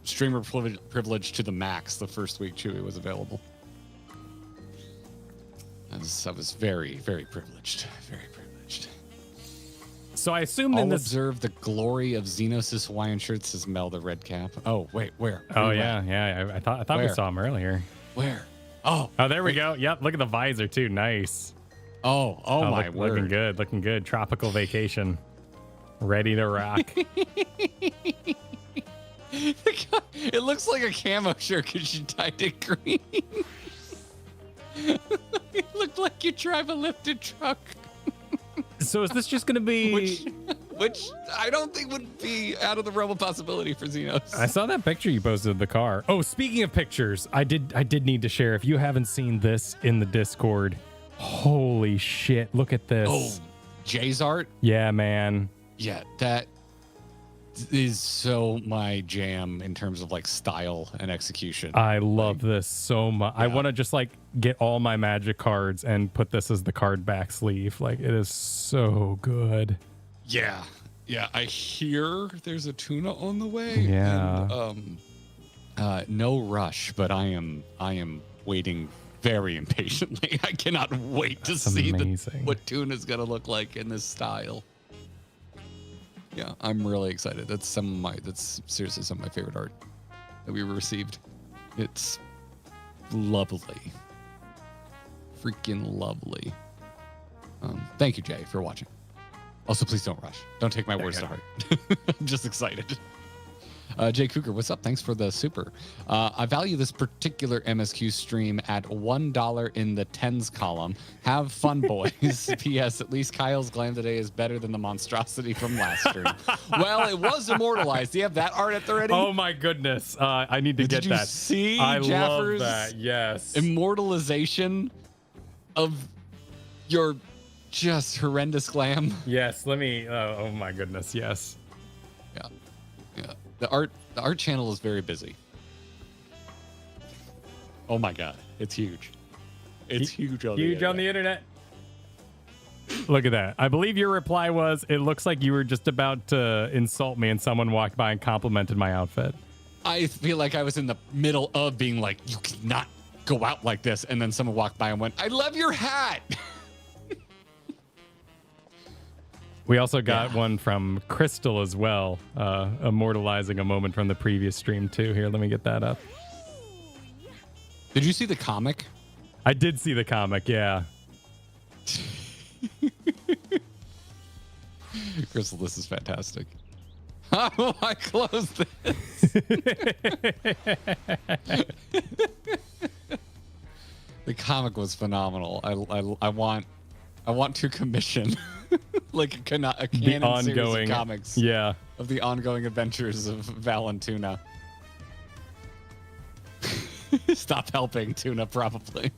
streamer privilege to the max the first week Chewy was available. I was very, very privileged. Very privileged. So I assume I'll in this. observe the glory of Xenos' Hawaiian shirt, says Mel the Red Cap. Oh, wait, where? Oh, yeah. I thought we Where? saw him earlier. Where? Oh, there we go. Yep, look at the visor, too. Nice. Oh, my word. Looking good. Tropical vacation. Ready to rock. It looks like a camo shirt because she dyed it green. It looked like you drive a lifted truck. So is this just going to be... Which I don't think would be out of the realm of possibility for Xenos. I saw that picture you posted of the car. Oh, speaking of pictures, I did need to share. If you haven't seen this in the Discord, holy shit, look at this. Oh, Jay's art? Yeah, man. Yeah, that is so my jam in terms of like style and execution. I love this so much. Yeah. I want to just like get all my Magic cards and put this as the card back sleeve. Like it is so good. Yeah. Yeah. I hear there's a tuna on the way. Yeah. And, no rush, but I am waiting very impatiently. I cannot wait to see what tuna's going to look like in this style. Yeah, I'm really excited. That's seriously some of my favorite art that we received. It's lovely. Freaking lovely. Thank you, Jay, for watching. Also, please don't rush. Don't take my words to heart. I'm just excited. Jay Cougar, what's up? Thanks for the super. I value this particular MSQ stream at $1 in the tens column. Have fun, boys. P.S. At least Kyle's glam today is better than the monstrosity from last stream. Well, it was immortalized. Do you have that art at the ready? Oh my goodness. I need to get that. Did you see Jaffer's love that. Yes. Immortalization of your just horrendous glam? Yes. Let me. Oh my goodness. Yes. Yeah. Yeah. The art channel is very busy. Oh my god, it's huge. It's huge on the internet. Look at that. I believe your reply was, it looks like you were just about to insult me and someone walked by and complimented my outfit. I feel like I was in the middle of being like, you cannot go out like this. And then someone walked by and went, I love your hat. We also got one from Crystal as well, immortalizing a moment from the previous stream too. Here, let me get that up. Did you see the comic? I did see the comic, yeah. Crystal, this is fantastic. How do I close this? The comic was phenomenal. I want to commission like a canon ongoing series of comics. Yeah. Of the ongoing adventures of Val and Tuna. Stop helping Tuna, probably.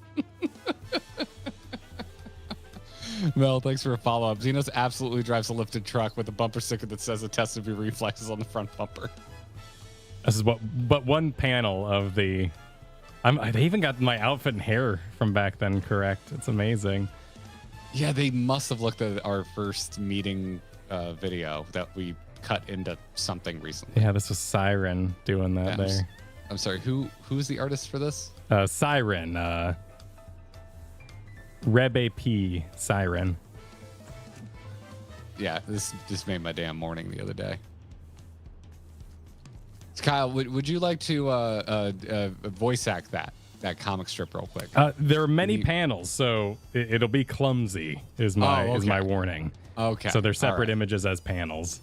Mel, thanks for a follow-up. Xenos absolutely drives a lifted truck with a bumper sticker that says a test of your reflexes on the front bumper. This is but one panel of the... they even got my outfit and hair from back then correct. It's amazing. Yeah, they must have looked at our first meeting video that we cut into something recently. Yeah, this was Siren doing that there. I'm sorry, who's the artist for this? Siren. Reb AP Siren. Yeah, this just made my damn morning the other day. Kyle, would you like to voice act that comic strip real quick? There are many panels, so it'll be clumsy is my warning. Okay. So they're separate images as panels.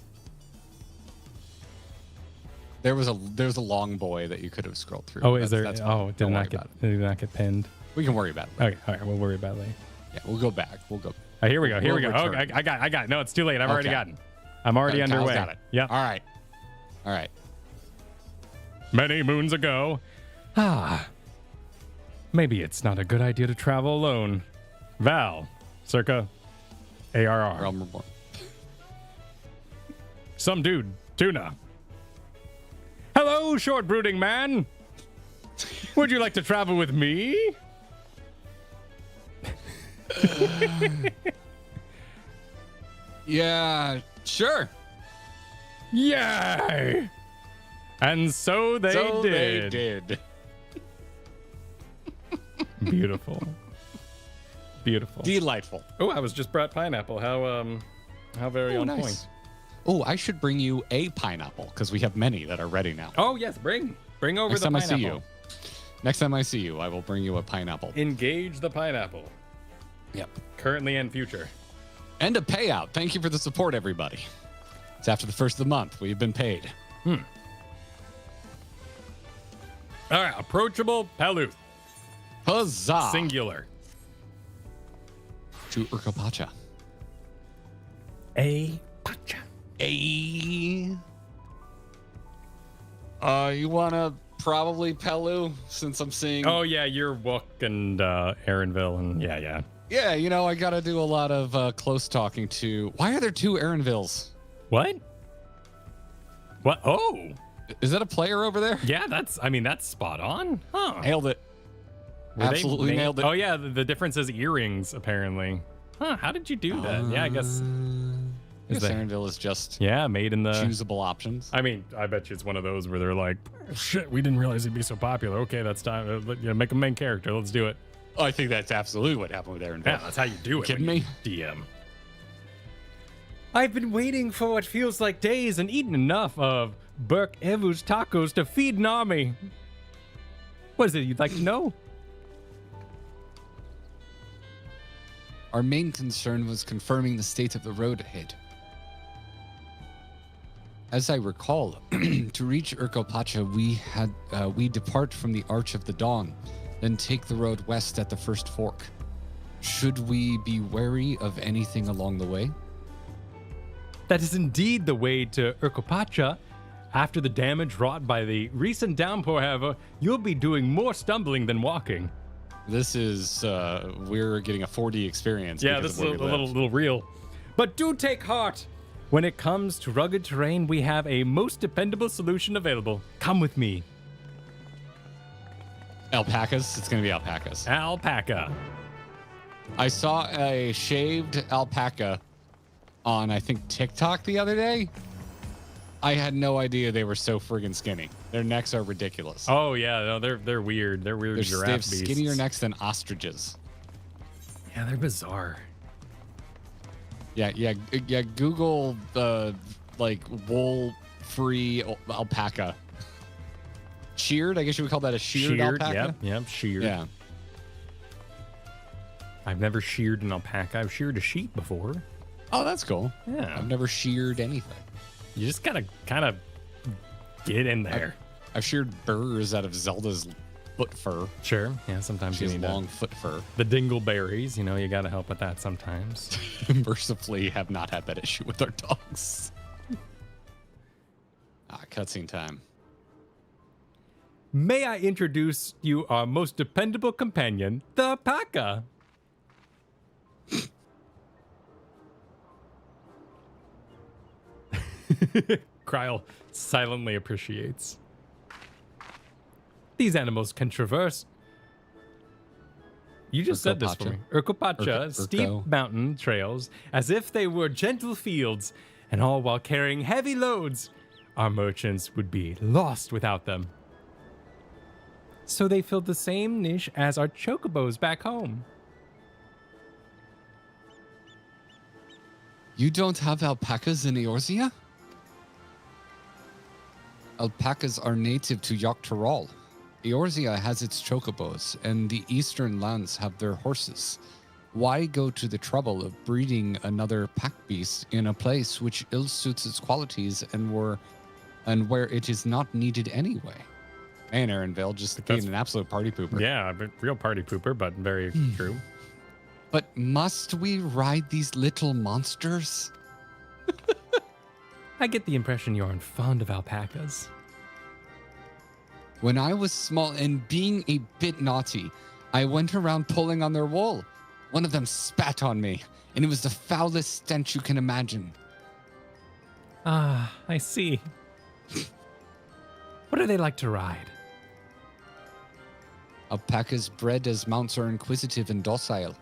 There was a long boy that you could have scrolled through. Oh, is there? Oh, did not get pinned. We can worry about it later. Okay, all right, we'll worry about it later. Yeah, we'll go back. Here we go. Oh, I got it. No, it's too late. I've already gotten. I'm already underway. Got it. Yep. All right. Many moons ago. Maybe it's not a good idea to travel alone. Val, circa ARR. Realm Reborn. Some dude, Tuna. Hello, short brooding man. Would you like to travel with me? Yeah, sure. Yay! And so they did. They did. Beautiful. Beautiful. Delightful. Oh, I was just brought pineapple. How very on nice. point. Oh, I should bring you a pineapple because we have many that are ready now. Oh, yes, bring over Next the time pineapple. I see you. Next time I see you, I will bring you a pineapple. Engage the pineapple. Yep. Currently and future. And a payout. Thank you for the support, everybody. It's after the first of the month. We've been paid. All right, approachable Paluth. Huzzah! Singular. To Urqopacha. A pacha. You wanna probably Pelu since I'm seeing. Oh yeah, you're Wook and Aaronville and yeah. Yeah, I gotta do a lot of close talking to. Why are there two Aaronvilles? What? What? Oh, Is that a player over there? yeah. That's spot on. Huh? Nailed it. Were they Absolutely nailed it. Oh yeah, the difference is earrings apparently. Huh? How did you do that? Yeah, I guess. I guess Aaronville is just Made in the choosable options. I mean, I bet you it's one of those where they're like, oh, shit, we didn't realize it'd be so popular. Okay, that's time. Make a main character. Let's do it. Oh, I think that's absolutely what happened with Aaronville. Yeah, that's how you do it. Kidding when me? you DM. I've been waiting for what feels like days and eaten enough of Burke Evu's tacos to feed an army. What is it you'd like to know? Our main concern was confirming the state of the road ahead. As I recall, to reach Urqopacha, we depart from the Arch of the Dawn, then take the road west at the first fork. Should we be wary of anything along the way? That is indeed the way to Urqopacha. After the damage wrought by the recent downpour, however, you'll be doing more stumbling than walking. This is, we're getting a 4D experience. Yeah, because this of is a where we live. little real. But do take heart. When it comes to rugged terrain, we have a most dependable solution available. Come with me. Alpacas? It's going to be alpacas. Alpaca. I saw a shaved alpaca on, I think, TikTok the other day. I had no idea they were so friggin' skinny. Their necks are ridiculous. Oh yeah, no, they're weird. They're weird They giraffe have beasts. skinnier necks than ostriches. Yeah, they're bizarre. Yeah. Google the wool-free alpaca. Sheared? I guess you would call that a sheared alpaca. Yep, sheared. Yeah. I've never sheared an alpaca. I've sheared a sheep before. Oh, that's cool. Yeah. I've never sheared anything. You just gotta kind of get in there. I've sheared burrs out of Zelda's foot fur. Sure. Yeah, sometimes She you has need long foot fur. the dingleberries. You gotta help with that sometimes. Mercifully have not had that issue with our dogs. Cutscene time. May I introduce you our most dependable companion, the alpaca. Kryle silently appreciates. These animals can traverse. You just said this for me. Urqopacha, steep mountain trails, as if they were gentle fields, and all while carrying heavy loads. Our merchants would be lost without them. So they filled the same niche as our chocobos back home. You don't have alpacas in Eorzea? Alpacas are native to Yogg-Toroil. Eorzea has its chocobos, and the eastern lands have their horses. Why go to the trouble of breeding another pack beast in a place which ill suits its qualities and where it is not needed anyway? Man, Aaronville, just being an absolute party pooper. Yeah, a real party pooper, but very true. But must we ride these little monsters? I get the impression you aren't fond of alpacas. When I was small and being a bit naughty, I went around pulling on their wool. One of them spat on me, and it was the foulest stench you can imagine. Ah, I see. What do they like to ride? Alpacas bred as mounts are inquisitive and docile.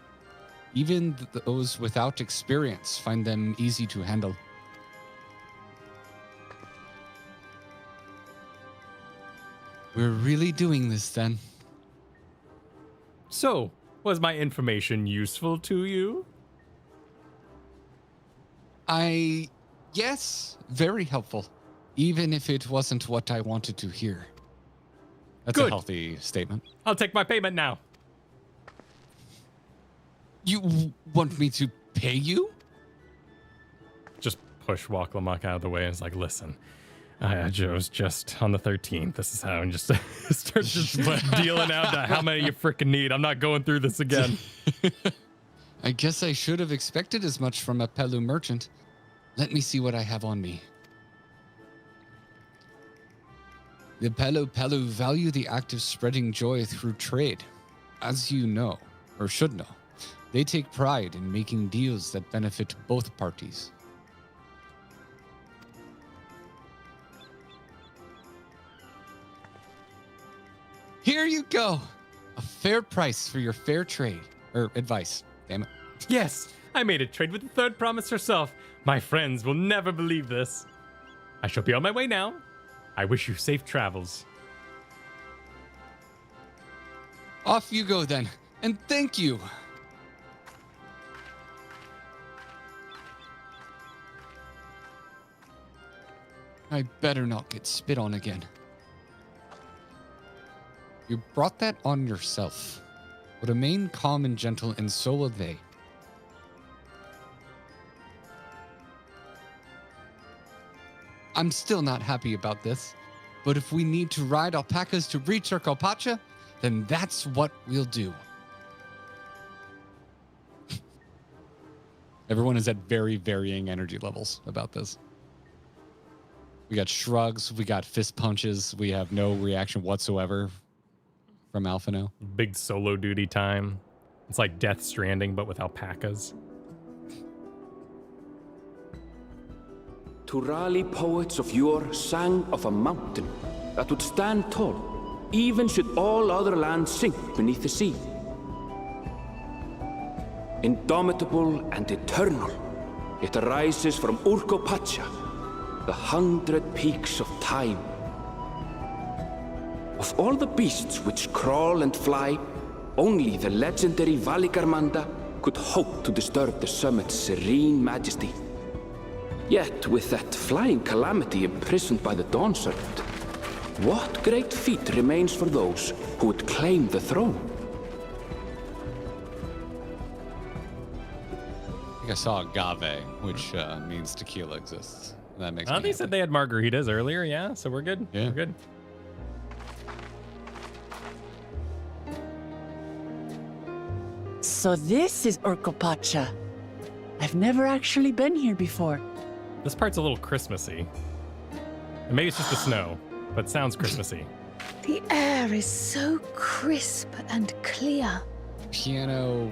Even those without experience find them easy to handle. We're really doing this then. So, was my information useful to you? Yes, very helpful. Even if it wasn't what I wanted to hear. That's Good. a healthy statement. I'll take my payment now. You want me to pay you? Just push Urqopacha out of the way and it's like, listen, I was just on the 13th. This is how I'm just start just dealing out how many you freaking need. I'm not going through this again. I guess I should have expected as much from a Pelu merchant. Let me see what I have on me. The Pelu value the act of spreading joy through trade. As you know, or should know, they take pride in making deals that benefit both parties. Here you go. A fair price for your fair trade. Or advice, damn it. Yes, I made a trade with the third promise herself. My friends will never believe this. I shall be on my way now. I wish you safe travels. Off you go then, and thank you. I better not get spit on again. You brought that on yourself. But remain calm and gentle, and so will they. I'm still not happy about this, but if we need to ride alpacas to reach Urqopacha, then that's what we'll do. Everyone is at very varying energy levels about this. We got shrugs, we got fist punches, we have no reaction whatsoever from Alpha now. Big solo duty time. It's like Death Stranding, but with alpacas. Turali poets of yore sang of a mountain that would stand tall, even should all other lands sink beneath the sea. Indomitable and eternal, it arises from Urqopacha, the 100 peaks of time. Of all the beasts which crawl and fly, only the legendary Valigarmanda could hope to disturb the summit's serene majesty. Yet, with that flying calamity imprisoned by the Dawn Serpent, what great feat remains for those who would claim the throne? I think I saw agave, which means tequila exists. That makes me They said they had margaritas earlier, yeah, so we're good. Yeah. We're good. So this is Urqopacha. I've never actually been here before. This part's a little Christmassy. And maybe it's just the snow, but it sounds Christmassy. The air is so crisp and clear. Piano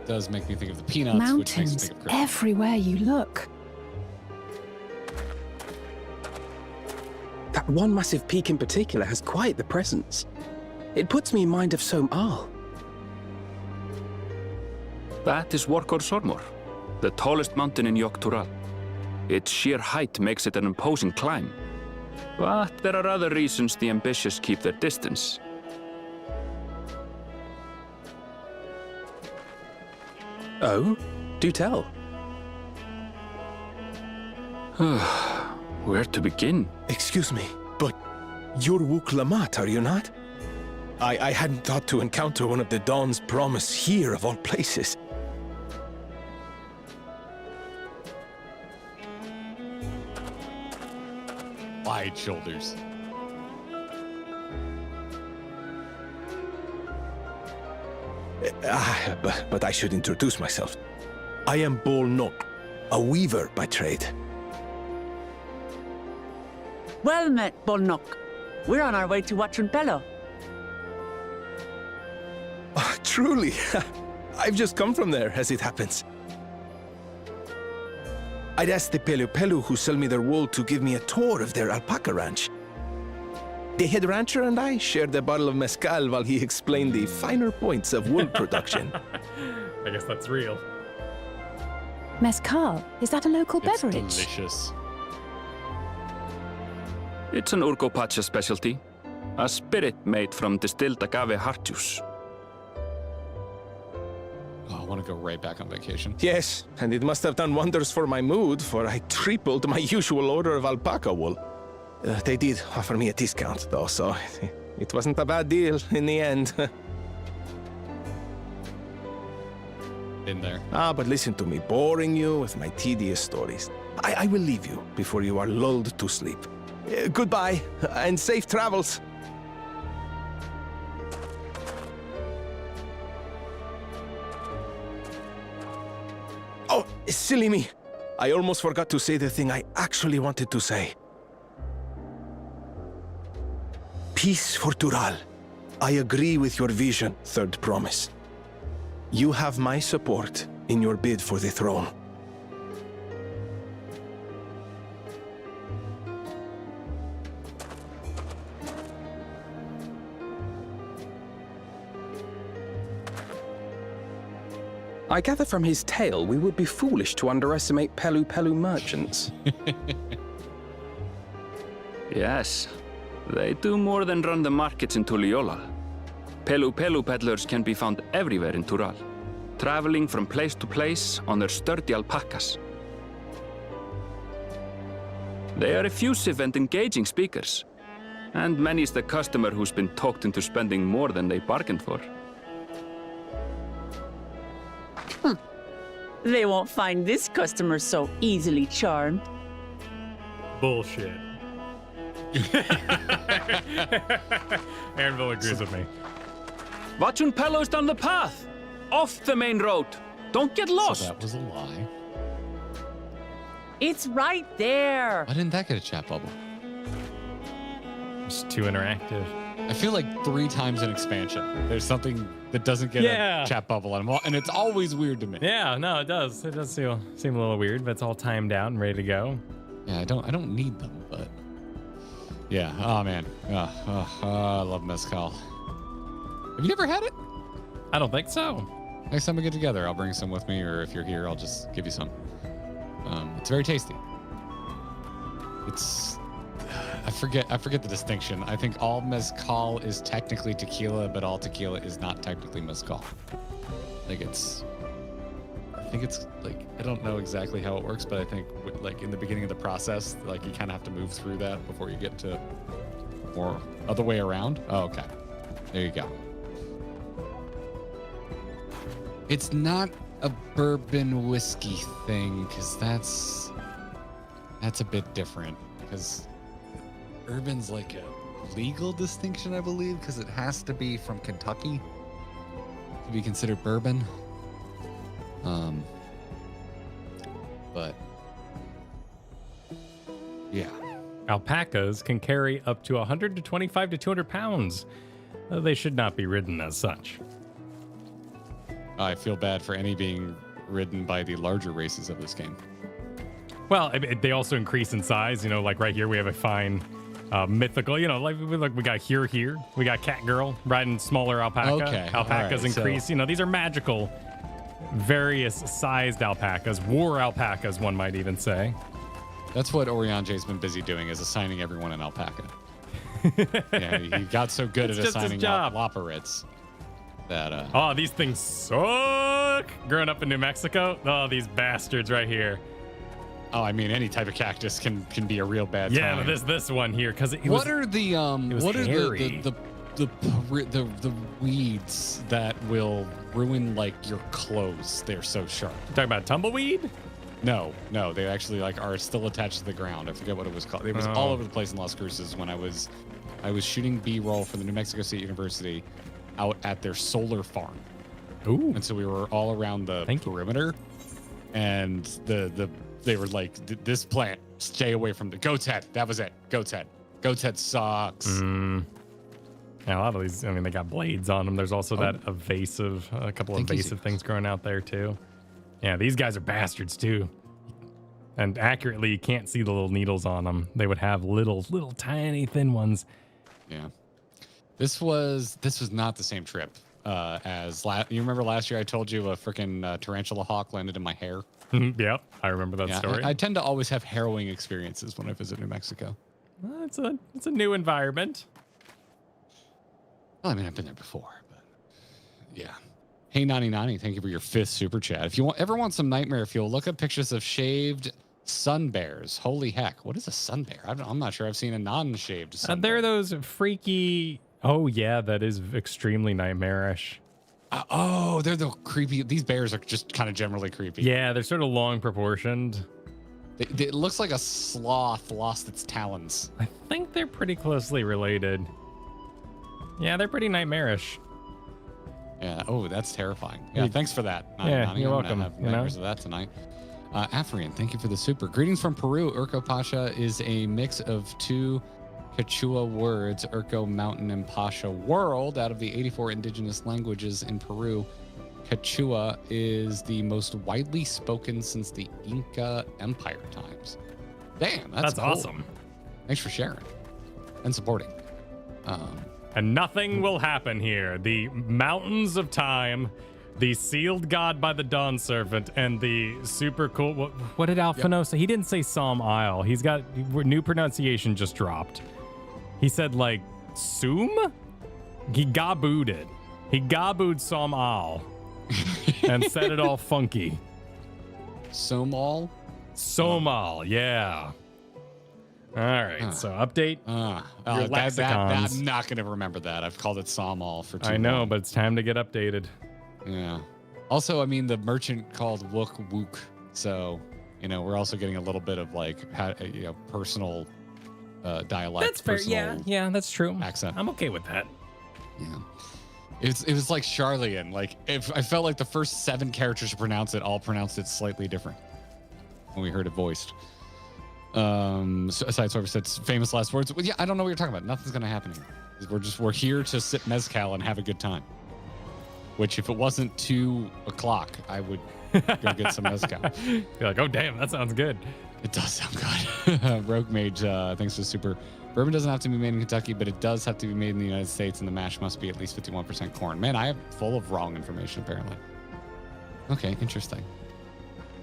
does make me think of the Peanuts, which makes me Mountains think of Christmas. everywhere you look. That one massive peak in particular has quite the presence. It puts me in mind of Som-Al. That is Urqopacha, the tallest mountain in Yogg-Tural. Its sheer height makes it an imposing climb. But there are other reasons the ambitious keep their distance. Oh? Do tell. Where to begin? Excuse me, but you're Urqopacha, are you not? I hadn't thought to encounter one of the Dawn's promise here, of all places. Wide shoulders. But I should introduce myself. I am Bolnok, a weaver by trade. Well met, Bolnok. We're on our way to Watranpelo. Oh, truly, I've just come from there, as it happens. I'd asked the Pelu who sell me their wool to give me a tour of their alpaca ranch. The head rancher and I shared a bottle of mezcal while he explained the finer points of wool production. I guess that's real. Mezcal, is that a local It's beverage? delicious. It's an Urqopacha specialty. A spirit made from distilled agave heart juice. Oh, I want to go right back on vacation. Yes, and it must have done wonders for my mood, for I tripled my usual order of alpaca wool. They did offer me a discount, though, so it wasn't a bad deal in the end. In there. But listen to me, boring you with my tedious stories. I will leave you before you are lulled to sleep. Goodbye, and safe travels. Oh, silly me. I almost forgot to say the thing I actually wanted to say. Peace for Tural. I agree with your vision, Third Promise. You have my support in your bid for the throne. I gather from his tale we would be foolish to underestimate Pelu Pelu merchants. Yes, they do more than run the markets in Tuliyola. Pelu Pelu peddlers can be found everywhere in Tural, traveling from place to place on their sturdy alpacas. They are effusive and engaging speakers, and many's the customer who's been talked into spending more than they bargained for. They won't find this customer so easily charmed. Bullshit. Aaronville agrees with me. Watchun Pelo's down the path, off the main road. Don't get lost. So that was a lie. It's right there. Why didn't that get a chat bubble? It's too interactive. I feel like 3 times in expansion, there's something that doesn't get a chat bubble on them, and it's always weird to me. Yeah, no, it does. It does seem a little weird, but it's all timed out and ready to go. Yeah, I don't need them, but yeah. Oh man, I love mezcal. Have you never had it? I don't think so. Next time we get together, I'll bring some with me, or if you're here, I'll just give you some. It's very tasty. It's I forget the distinction. I think all mezcal is technically tequila, but all tequila is not technically mezcal. I think it's like, I don't know exactly how it works, but I think like in the beginning of the process, like you kind of have to move through that before you get to more other way around. Oh, okay. There you go. It's not a bourbon whiskey thing, because that's a bit different, because bourbon's like a legal distinction, I believe, because it has to be from Kentucky to be considered bourbon. But yeah, Alpacas can carry up to 125 to 200 pounds. They should not be ridden as such. I feel bad for any being ridden by the larger races of this game. Well, they also increase in size. You know, like right here, we have a fine mythical, you know, like we got here. We got Cat Girl riding smaller alpaca. Okay. Alpacas right, increase. So... You know, these are magical, various sized alpacas, war alpacas, one might even say. That's what Orianje's been busy doing, is assigning everyone an alpaca. Yeah, he got so good at assigning Loporits that. Oh, these things suck. Growing up in New Mexico, oh, these bastards right here. Oh, I mean, any type of cactus can be a real bad time. Yeah, but this one here, because what are the hairy. the weeds that will ruin like your clothes? They're so sharp. You talking about tumbleweed? No, they actually like are still attached to the ground. I forget what it was called. It was all over the place in Las Cruces when I was shooting B-roll for the New Mexico State University out at their solar farm. Ooh. And so we were all around the perimeter, and they were like, this plant, stay away from the goat's head. That was it. Goat's head. Goat's head sucks. Yeah, a lot of these, I mean, they got blades on them. There's also that a couple of evasive things growing out there too. Yeah, these guys are bastards too. And accurately, you can't see the little needles on them. They would have little tiny thin ones. Yeah. This was not the same trip as you remember last year I told you a freaking tarantula hawk landed in my hair? Yep, I remember that story. I tend to always have harrowing experiences when I visit New Mexico. Well, it's a new environment. Well, I mean, I've been there before, but yeah. Hey, Nani Nani, thank you for your 5th super chat. If you ever want some nightmare fuel, look up pictures of shaved sun bears. Holy heck, what is a sun bear? I'm not sure I've seen a non-shaved sun bear. They're those freaky... Oh, yeah, that is extremely nightmarish. They're the creepy... These bears are just kind of generally creepy. Yeah, they're sort of long proportioned. It looks like a sloth lost its talons. I think they're pretty closely related. Yeah, they're pretty nightmarish. Yeah. Oh, that's terrifying. Yeah. Thanks for that. Yeah, you're welcome. I'm gonna have nightmares of that tonight. Afrian, thank you for the super. Greetings from Peru. Urqopacha is a mix of 2 Quechua words, Urqo, mountain, and Pacha, world. Out of the 84 indigenous languages in Peru, Quechua is the most widely spoken since the Inca Empire times. Damn, that's cool. Awesome. Thanks for sharing and supporting. And nothing will happen here. The mountains of time, the sealed god by the Dawn Servant, and the super cool... What did Alphino say? He didn't say Psalm Isle. He's got... New pronunciation just dropped. He said, like, Soom? He gabooed it. He gabooed Psalm Isle and said it all funky. Somal? Somal, yeah. All right, so update your lexicons. I'm not going to remember that. I've called it Somal for too long. I know, but it's time to get updated. Yeah. Also, I mean, the merchant called Wook Wook. So, we're also getting a little bit of like, personal dialect. That's fair. Yeah, that's true. Accent. I'm okay with that. Yeah. It was like Charlian. Like, if I felt like the first 7 characters to pronounce it all pronounced it slightly different when we heard it voiced. Sideswiper said famous last words. Well, yeah, I don't know what you're talking about. Nothing's gonna happen here. We're here to sip mezcal and have a good time. Which, if it wasn't 2 o'clock, I would go get some mezcal. You're like, oh damn, that sounds good. It does sound good. Rogue Mage, thanks for the super. Bourbon doesn't have to be made in Kentucky, but it does have to be made in the United States, and the mash must be at least 51% corn. Man, I am full of wrong information apparently. Okay, interesting.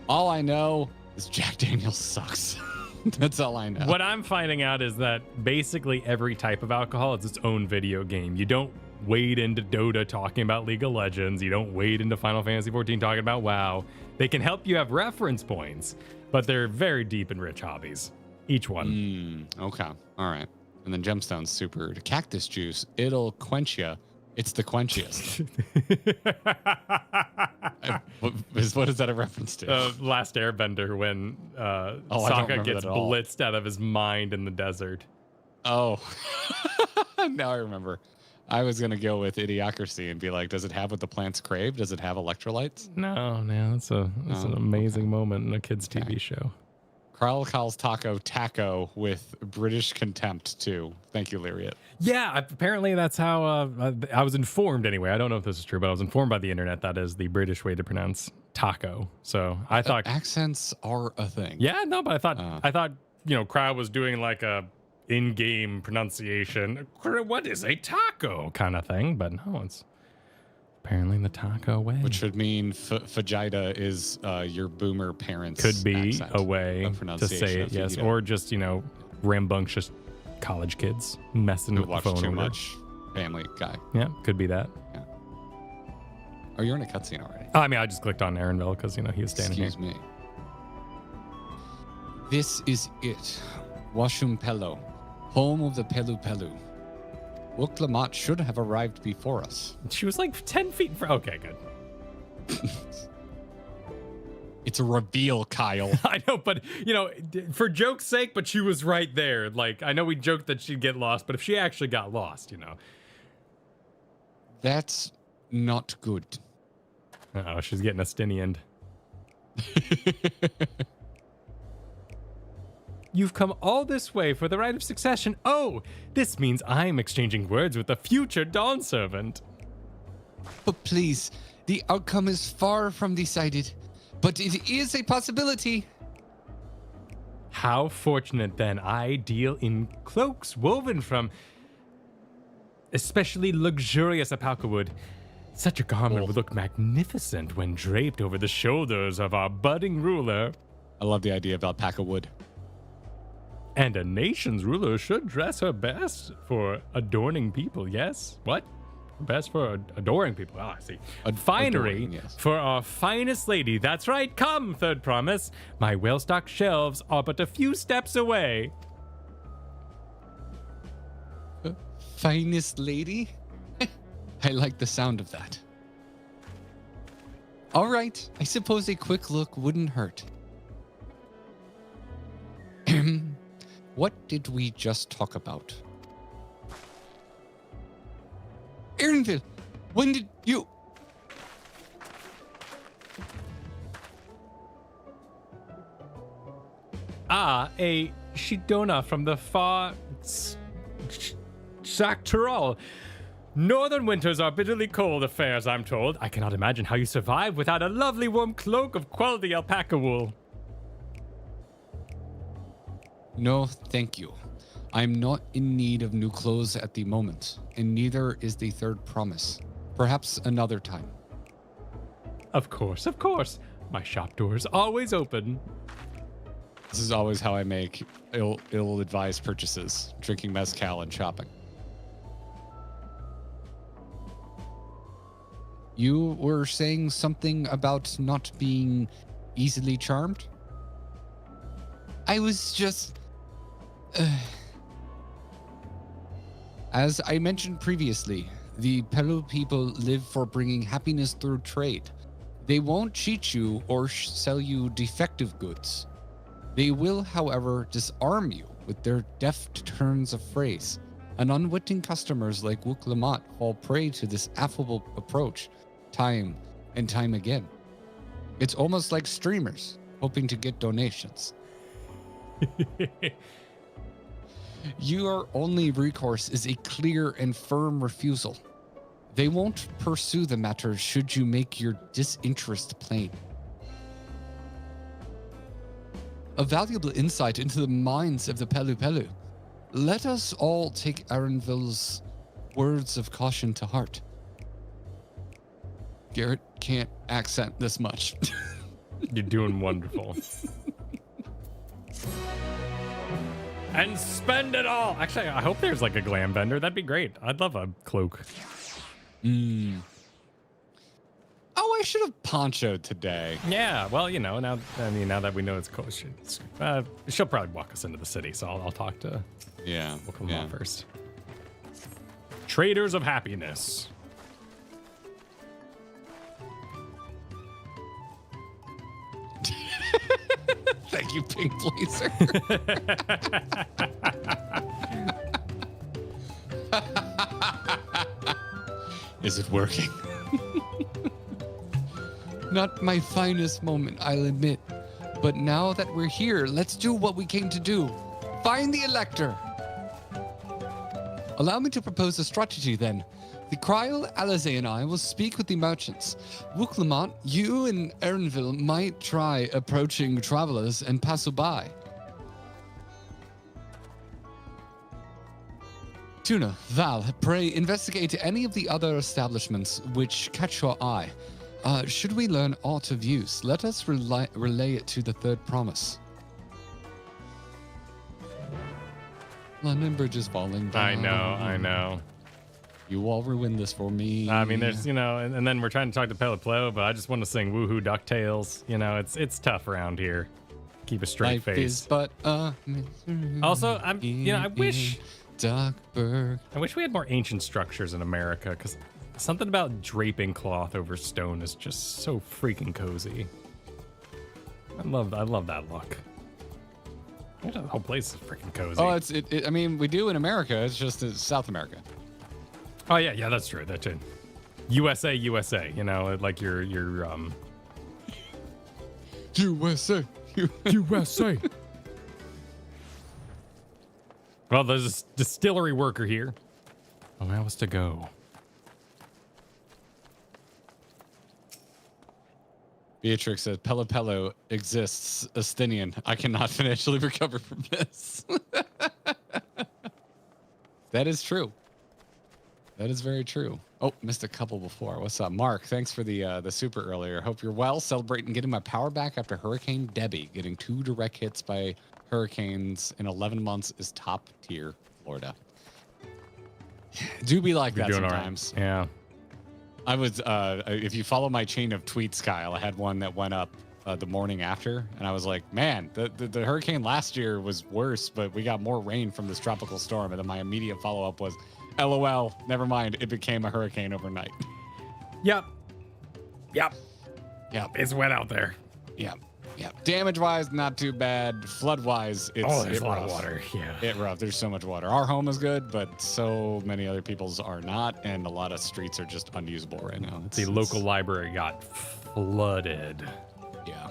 All I know is Jack Daniels sucks. That's all I know. What I'm finding out is that basically every type of alcohol is its own video game. You don't wade into Dota talking about League of Legends. You don't wade into Final Fantasy XIV talking about WoW. They can help you have reference points, but they're very deep and rich hobbies. Each one. Okay. All right. And then Gemstone's super. The cactus juice, it'll quench ya. It's the quenchiest. What is that a reference to? Last Airbender, when Sokka gets blitzed out of his mind in the desert. Oh, now I remember. I was going to go with Idiocracy and be like, does it have what the plants crave? Does it have electrolytes? No, that's an amazing moment in a kid's TV show. Carl calls taco with British contempt too. Thank you, Lyriot. Yeah, apparently that's how I was informed anyway. I don't know if this is true, but I was informed by the internet that is the British way to pronounce taco. So I thought accents are a thing. Yeah, no, but I thought Crowd was doing like a in-game pronunciation. What is a taco kind of thing? But no, it's apparently the taco way. Which would mean fajita is your boomer parents' could be a way to say it, yes, or just rambunctious college kids messing with the phone too order. Much Family Guy. Yeah, could be that. Yeah. Oh, you're in a cutscene already. I mean, I just clicked on Aaronville because he was standing here. Excuse me. This is it, Washum Pello, home of the Pelu Pelu. Urqopacha should have arrived before us. She was like 10 feet from... Okay, good. It's a reveal, Kyle. I know, but, for joke's sake, but she was right there. Like, I know we joked that she'd get lost, but if she actually got lost, That's not good. Uh-oh, she's getting a Stinian. You've come all this way for the right of succession. Oh, this means I'm exchanging words with the future Dawn Servant. But please, the outcome is far from decided, but it is a possibility. How fortunate then. I deal in cloaks woven from especially luxurious alpaca wood. Such a garment Cool. would look magnificent when draped over the shoulders of our budding ruler. I love the idea of alpaca wood. And a nation's ruler should dress her best for adorning people, yes? What? Best for adoring people. Ah, I see. Finery Adoring, yes. for our finest lady. That's right. Come, third promise. My well-stocked shelves are but a few steps away. Finest lady? I like the sound of that. All right, I suppose a quick look wouldn't hurt. What did we just talk about? Aaronville, when did you... Ah, a Shidona from the far Saktaral. Northern winters are bitterly cold affairs, I'm told. I cannot imagine how you survive without a lovely warm cloak of quality alpaca wool. No, thank you. I'm not in need of new clothes at the moment, and neither is the third promise. Perhaps another time. Of course, of course. My shop door is always open. This is always how I make ill-advised purchases, drinking mezcal and shopping. You were saying something about not being easily charmed? I was just... As I mentioned previously, the Pelu people live for bringing happiness through trade. They won't cheat you or sell you defective goods. They will, however, disarm you with their deft turns of phrase, and unwitting customers like Urqopacha fall prey to this affable approach time and time again. It's almost like streamers hoping to get donations. Your only recourse is a clear and firm refusal. They won't pursue the matter should you make your disinterest plain. A valuable insight into the minds of the Pelu Pelu. Let us all take Aaronville's words of caution to heart. Garrett can't accent this much. You're doing wonderful. And spend it all. Actually, I hope there's like a glam vendor. That'd be great. I'd love a cloak. Oh, I should have ponchoed today. Yeah, well, you know, now that we know it's cool, she'll probably walk us into the city, so I'll talk to Urqopacha first. Traders of happiness. Thank you, Pink Blazer. Is it working? Not my finest moment, I'll admit. But now that we're here, let's do what we came to do. Find the Elector. Allow me to propose a strategy then. The Kryl, Alize, and I will speak with the merchants. Urqopacha, you and Aaronville might try approaching travelers and passerby. Tuna, Val, pray investigate any of the other establishments which catch your eye. Should we learn aught of use, let us relay it to the third promise. London Bridge is falling down. I know. You all ruined this for me. I mean, there's, and then we're trying to talk to Peliplo, but I just want to sing Woohoo DuckTales. It's tough around here. Keep a straight Life face. is but a misery. Also, I wish Duckburg. I wish we had more ancient structures in America, because something about draping cloth over stone is just so freaking cozy. I love that look. The whole place is freaking cozy. Oh, I mean, we do in America. It's just South America. Oh yeah, that's true. That's it. USA. Like your USA. USA. Well, there's a distillery worker here. Allow us to go. Beatrix says, Pelopello exists, Astinian. I cannot financially recover from this. That is true. That is very true. Oh, missed a couple before. What's up, Mark? Thanks for the super earlier. Hope you're well. Celebrating getting my power back after Hurricane Debbie. Getting 2 direct hits by hurricanes in 11 months is top tier, Florida. Do be like You're that doing sometimes. All right. Yeah. I was, if you follow my chain of tweets, Kyle, I had one that went up the morning after, and I was like, man, the hurricane last year was worse, but we got more rain from this tropical storm. And then my immediate follow-up was, LOL, never mind, it became a hurricane overnight. Yep. It's wet out there. Yep. Damage-wise, not too bad. Flood-wise, there's a lot of water. Yeah. It's rough. There's so much water. Our home is good, but so many other people's are not, and a lot of streets are just unusable right now. The local library got flooded. Yeah.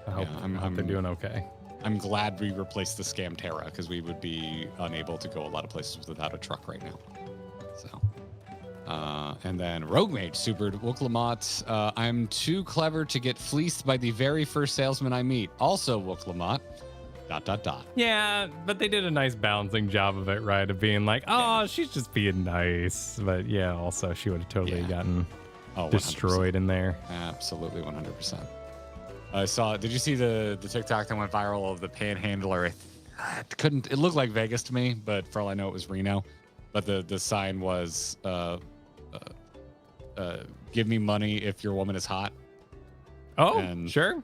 I hope they're doing okay. I'm glad we replaced the Scam Terra, because we would be unable to go a lot of places without a truck right now. So, and then Rogue Mage supered Urqopacha. I'm too clever to get fleeced by the very first salesman I meet. Also Urqopacha. ... Yeah, but they did a nice balancing job of it, right? Of being like, oh, she's just being nice. But yeah, also she would have totally gotten destroyed 100%. in there. Absolutely 100%. I saw. Did you see the TikTok that went viral of the panhandler? It looked like Vegas to me, but for all I know, it was Reno. But the sign was, "Give me money if your woman is hot." Oh, And sure.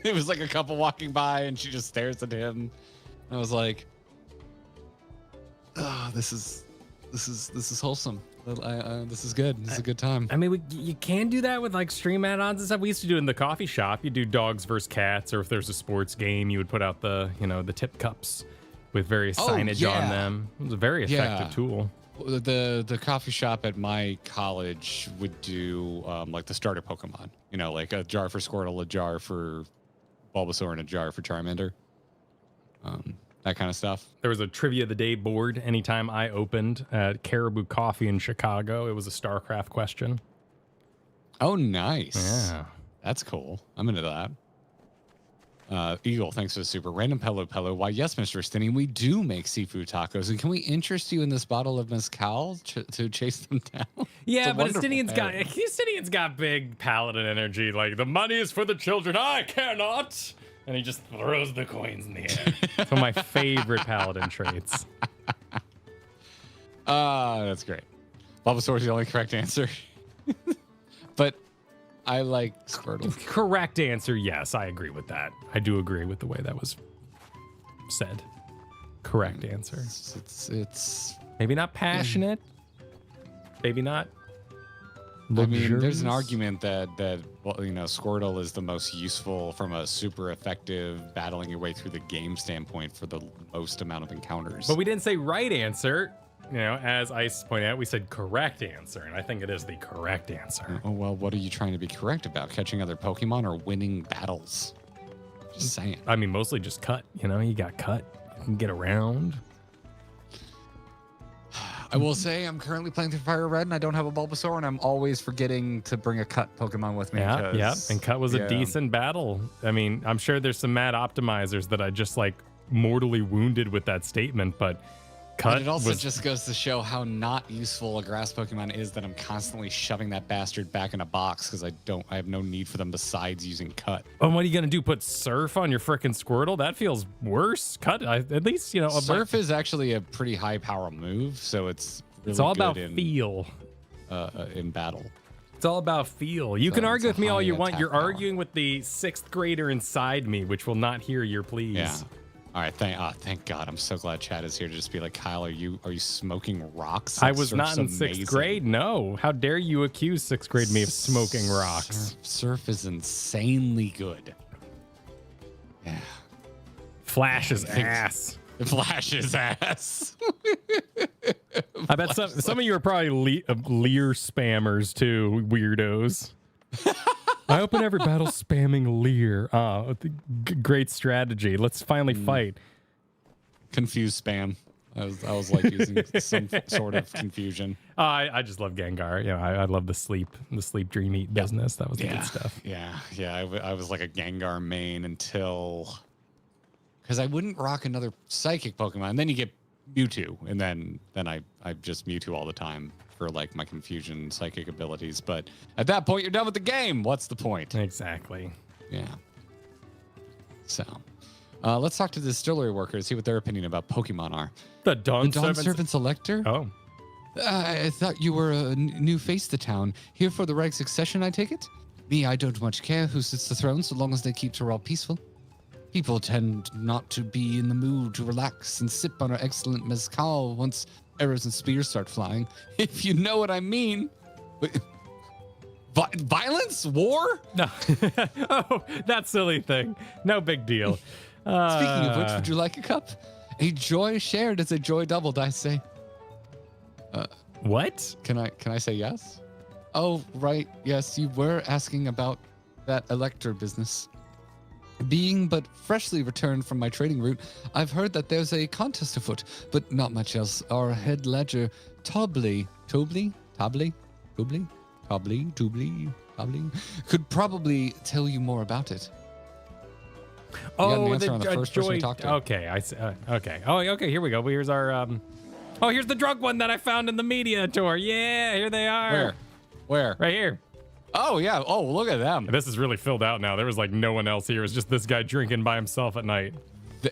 it was like a couple walking by, and she just stares at him. And I was like, "Oh, this is wholesome. This is good. This is a good time." I mean, you can do that with like stream add-ons and stuff. We used to do it in the coffee shop. You do dogs versus cats, or if there's a sports game, you would put out the tip cups with various signage on them. It was a very effective tool. The coffee shop at my college would do like the starter Pokemon. Like a jar for Squirtle, a jar for Bulbasaur, and a jar for Charmander. That kind of stuff. There was a trivia of the day board anytime I opened at Caribou Coffee in Chicago. It was a StarCraft question. Oh, nice. Yeah. That's cool. I'm into that. Eagle, thanks for the super. Random Pello. Why, yes, Mr. Stinney, we do make seafood tacos. And can we interest you in this bottle of mezcal to chase them down? Yeah, but Stinian's got big paladin energy. Like, the money is for the children. I cannot. And he just throws the coins in the air. It's one of my favorite paladin traits. That's great. Bulbasaur is the only correct answer. But I like Squirtle. Correct answer, yes. I agree with that. I do agree with the way that was said. Correct answer. It's maybe not passionate. Maybe not. I mean, there's an argument that Squirtle is the most useful from a super effective battling your way through the game standpoint for the most amount of encounters. But we didn't say right answer. As Ice pointed out, we said correct answer, and I think it is the correct answer. Oh, well, what are you trying to be correct about? Catching other Pokemon or winning battles? Just saying. I mean, mostly just cut. You got cut. You can get around. I will say I'm currently playing through Fire Red, and I don't have a Bulbasaur, and I'm always forgetting to bring a cut Pokemon with me. Yeah. And cut was a decent battle. I mean, I'm sure there's some mad optimizers that I just mortally wounded with that statement, but cut. But it also just goes to show how not useful a grass Pokemon is that I'm constantly shoving that bastard back in a box because I have no need for them besides using cut. Oh, what are you gonna do? Put Surf on your frickin' Squirtle? That feels worse. Cut. At least Surf is actually a pretty high power move, so it's really it's all good about feel in battle. It's all about feel. You can argue with me all you want. You're power. arguing with the 6th grader inside me, which will not hear your pleas. Yeah. All right, thank God. I'm so glad Chad is here to just be like, Kyle, are you smoking rocks? I was not in 6th grade. No. How dare you accuse 6th grade me of smoking rocks? Surf is insanely good. Yeah. Flashes ass. Flashes ass. I bet some of you are probably Lear spammers too, weirdos. I open every battle spamming Lear. Great strategy. Let's finally fight. Confused spam. I was like using some sort of confusion. I just love Gengar. I love the sleep dream eat business. That was the good stuff. Yeah. I was like a Gengar main until because I wouldn't rock another psychic Pokemon. And then you get Mewtwo, and then I just Mewtwo all the time for like my confusion psychic abilities. But at that point, you're done with the game. What's the point? Exactly. Yeah. So, let's talk to the distillery workers, see what their opinion about Pokemon are. The Dawn Servant Selector? Oh. I thought you were a new face to town. Here for the right succession, I take it? Me, I don't much care who sits the throne so long as they keep Torral peaceful. People tend not to be in the mood to relax and sip on our excellent mezcal once arrows and spears start flying. If you know what I mean. Violence? War? No. Oh, that silly thing. No big deal. Speaking of which, would you like a cup? A joy shared is a joy doubled, I say. What? Can I say yes? Oh, right. Yes, you were asking about that Elector business. Being but freshly returned from my trading route, I've heard that there's a contest afoot, but not much else. Our head ledger, Tobly, could probably tell you more about it. Oh, the first person we talked to. Okay, okay. Oh, okay. Here we go. Here's our. Oh, here's the drunk one that I found in the media tour. Yeah, here they are. Where? Right here. Oh yeah. Oh, look at them. This is really filled out now. There was like no one else here. It was just this guy drinking by himself at night.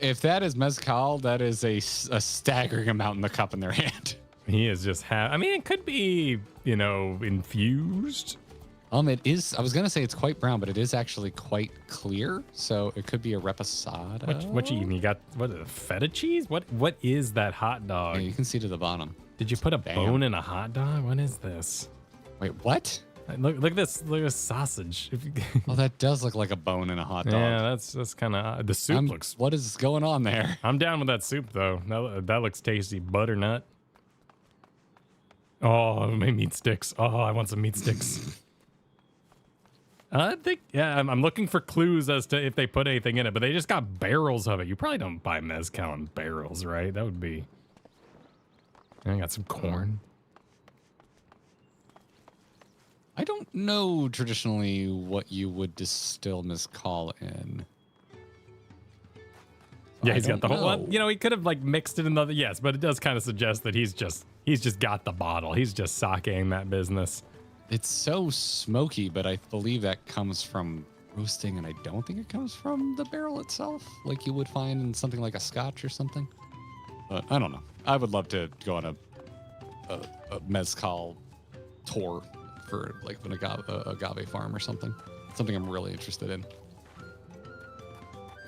If that is mezcal, that is a staggering amount in the cup in their hand. He is just I mean, it could be, infused. It is. I was gonna say it's quite brown, but it is actually quite clear. So it could be a reposado. What you eating? You got feta cheese? What is that hot dog? Yeah, you can see to the bottom. Did you put a bone in a hot dog? What is this? Wait, what? Look at this. Look at this sausage. Oh, that does look like a bone in a hot dog. Yeah, that's kind of the soup looks. What is going on there? I'm down with that soup though. That looks tasty. Butternut. Oh, my meat sticks. Oh, I want some meat sticks. I think, yeah, I'm looking for clues as to if they put anything in it, but they just got barrels of it. You probably don't buy mezcal in barrels, right? That would be. I got some corn. I don't know traditionally what you would distill mezcal in. Yeah, he's got the whole one. He could have like mixed it in the yes, but it does kind of suggest that he's just got the bottle. He's just sakeing that business. It's so smoky, but I believe that comes from roasting, and I don't think it comes from the barrel itself, like you would find in something like a scotch or something. But I don't know. I would love to go on a mezcal tour for like an agave farm or something. Something I'm really interested in.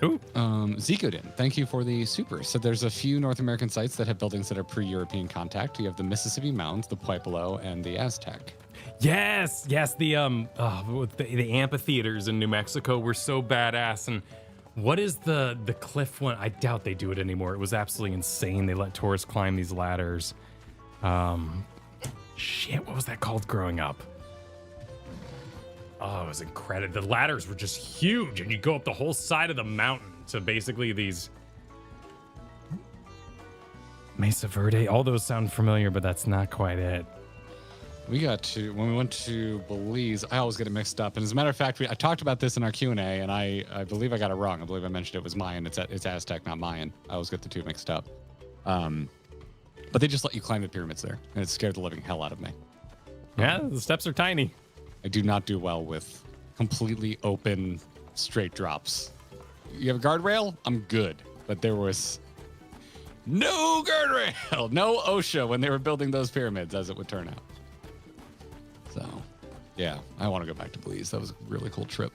Ooh. Zikodin, thank you for the super. So there's a few North American sites that have buildings that are pre-European contact. You have the Mississippi Mounds, the Pueblo, and the Aztec. Yes, the amphitheaters in New Mexico were so badass. And what is the cliff one? I doubt they do it anymore. It was absolutely insane. They let tourists climb these ladders. Shit, what was that called growing up? Oh, it was incredible. The ladders were just huge, and you go up the whole side of the mountain to basically these Mesa Verde. All those sound familiar, but that's not quite it. When we went to Belize, I always get it mixed up. And as a matter of fact, I talked about this in our Q&A, and I believe I got it wrong. I believe I mentioned it was Mayan. It's Aztec, not Mayan. I always get the two mixed up. But they just let you climb the pyramids there, and it scared the living hell out of me. Yeah, the steps are tiny. I do not do well with completely open, straight drops. You have a guardrail? I'm good. But there was no guardrail, no OSHA when they were building those pyramids, as it would turn out. So, yeah, I want to go back to Belize. That was a really cool trip.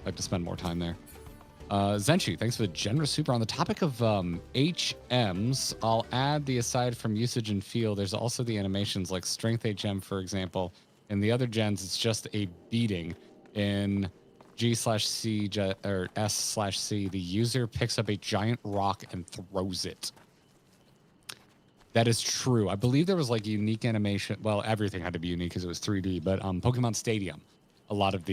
I have to spend more time there. Zenchi, thanks for the generous super. On the topic of HMs, I'll add the aside from usage and feel. There's also the animations like Strength HM, for example. In the other gens, it's just a beating. In G/C or S/C, the user picks up a giant rock and throws it. That is true. I believe there was like unique animation. Well, everything had to be unique because it was 3D, but Pokemon Stadium, a lot of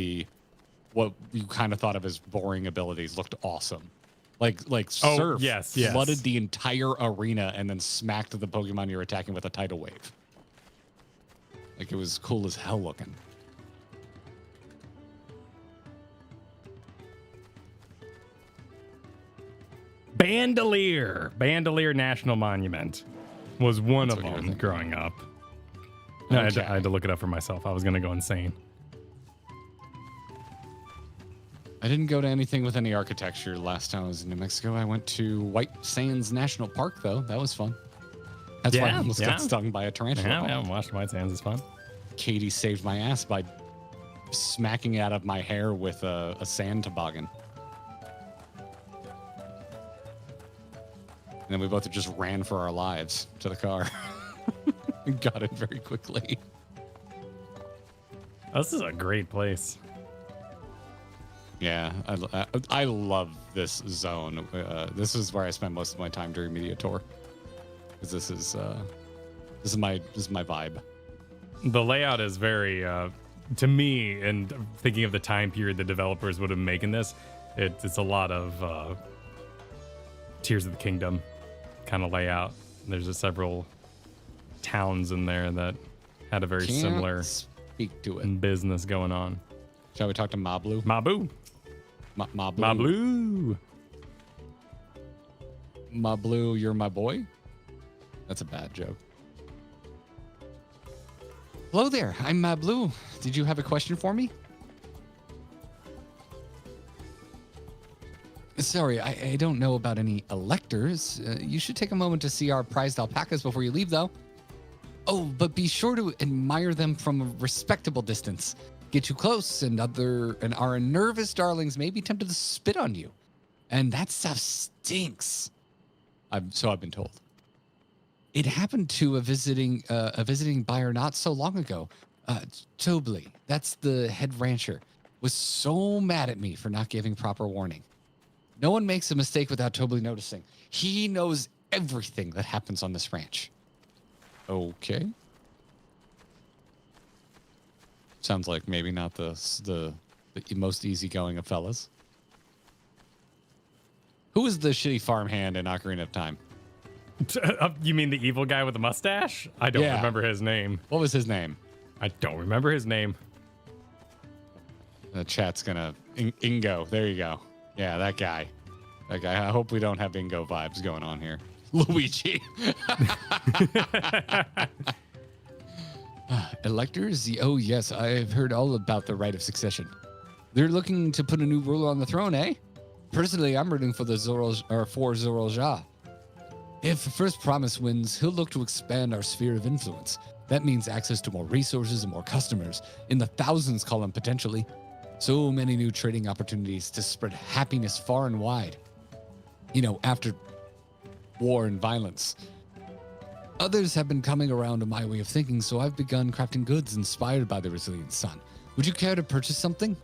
what you kind of thought of as boring abilities looked awesome. Like Surf flooded the entire arena and then smacked the Pokemon you're attacking with a tidal wave. Like, it was cool as hell looking. Bandolier National Monument was one of them growing up. No, Okay. I had to look it up for myself. I was going to go insane. I didn't go to anything with any architecture last time I was in New Mexico. I went to White Sands National Park, though. That was fun. That's why I almost got stung by a tarantula. Yeah, watching White Sands is fun. Katie saved my ass by smacking it out of my hair with a sand toboggan. And then we both just ran for our lives to the car. And got it very quickly. This is a great place. Yeah, I love this zone. This is where I spend most of my time during media tour. Because this is my vibe. The layout is very, to me, and thinking of the time period the developers would have making this, it's a lot of Tears of the Kingdom kind of layout. There's several towns in there that had a very similar speak to it business going on. Shall we talk to Mablu? Mablu. Mablu. Mablu, you're my boy? That's a bad joke. Hello there, I'm Mablu. Did you have a question for me? Sorry, I don't know about any electors. You should take a moment to see our prized alpacas before you leave, though. Oh, but be sure to admire them from a respectable distance. Get too close, and our nervous darlings may be tempted to spit on you. And that stuff stinks. So I've been told. It happened to a visiting buyer not so long ago. Tobley, that's the head rancher, was so mad at me for not giving proper warning. No one makes a mistake without Tobley noticing. He knows everything that happens on this ranch. Okay. Sounds like maybe not the most easygoing of fellas. Who is the shitty farmhand in Ocarina of Time? You mean the evil guy with the mustache? I don't remember his name. What was his name? I don't remember his name. The chat's gonna... Ingo. There you go. Yeah, that guy. That guy. I hope we don't have Ingo vibes going on here. Luigi. Electors? Oh, yes. I've heard all about the right of succession. They're looking to put a new ruler on the throne, eh? Personally, I'm rooting for Zoral Ja. If First Promise wins, he'll look to expand our sphere of influence. That means access to more resources and more customers. In the thousands, column potentially. So many new trading opportunities to spread happiness far and wide. You know, after war and violence. Others have been coming around to my way of thinking, so I've begun crafting goods inspired by the resilient sun. Would you care to purchase something?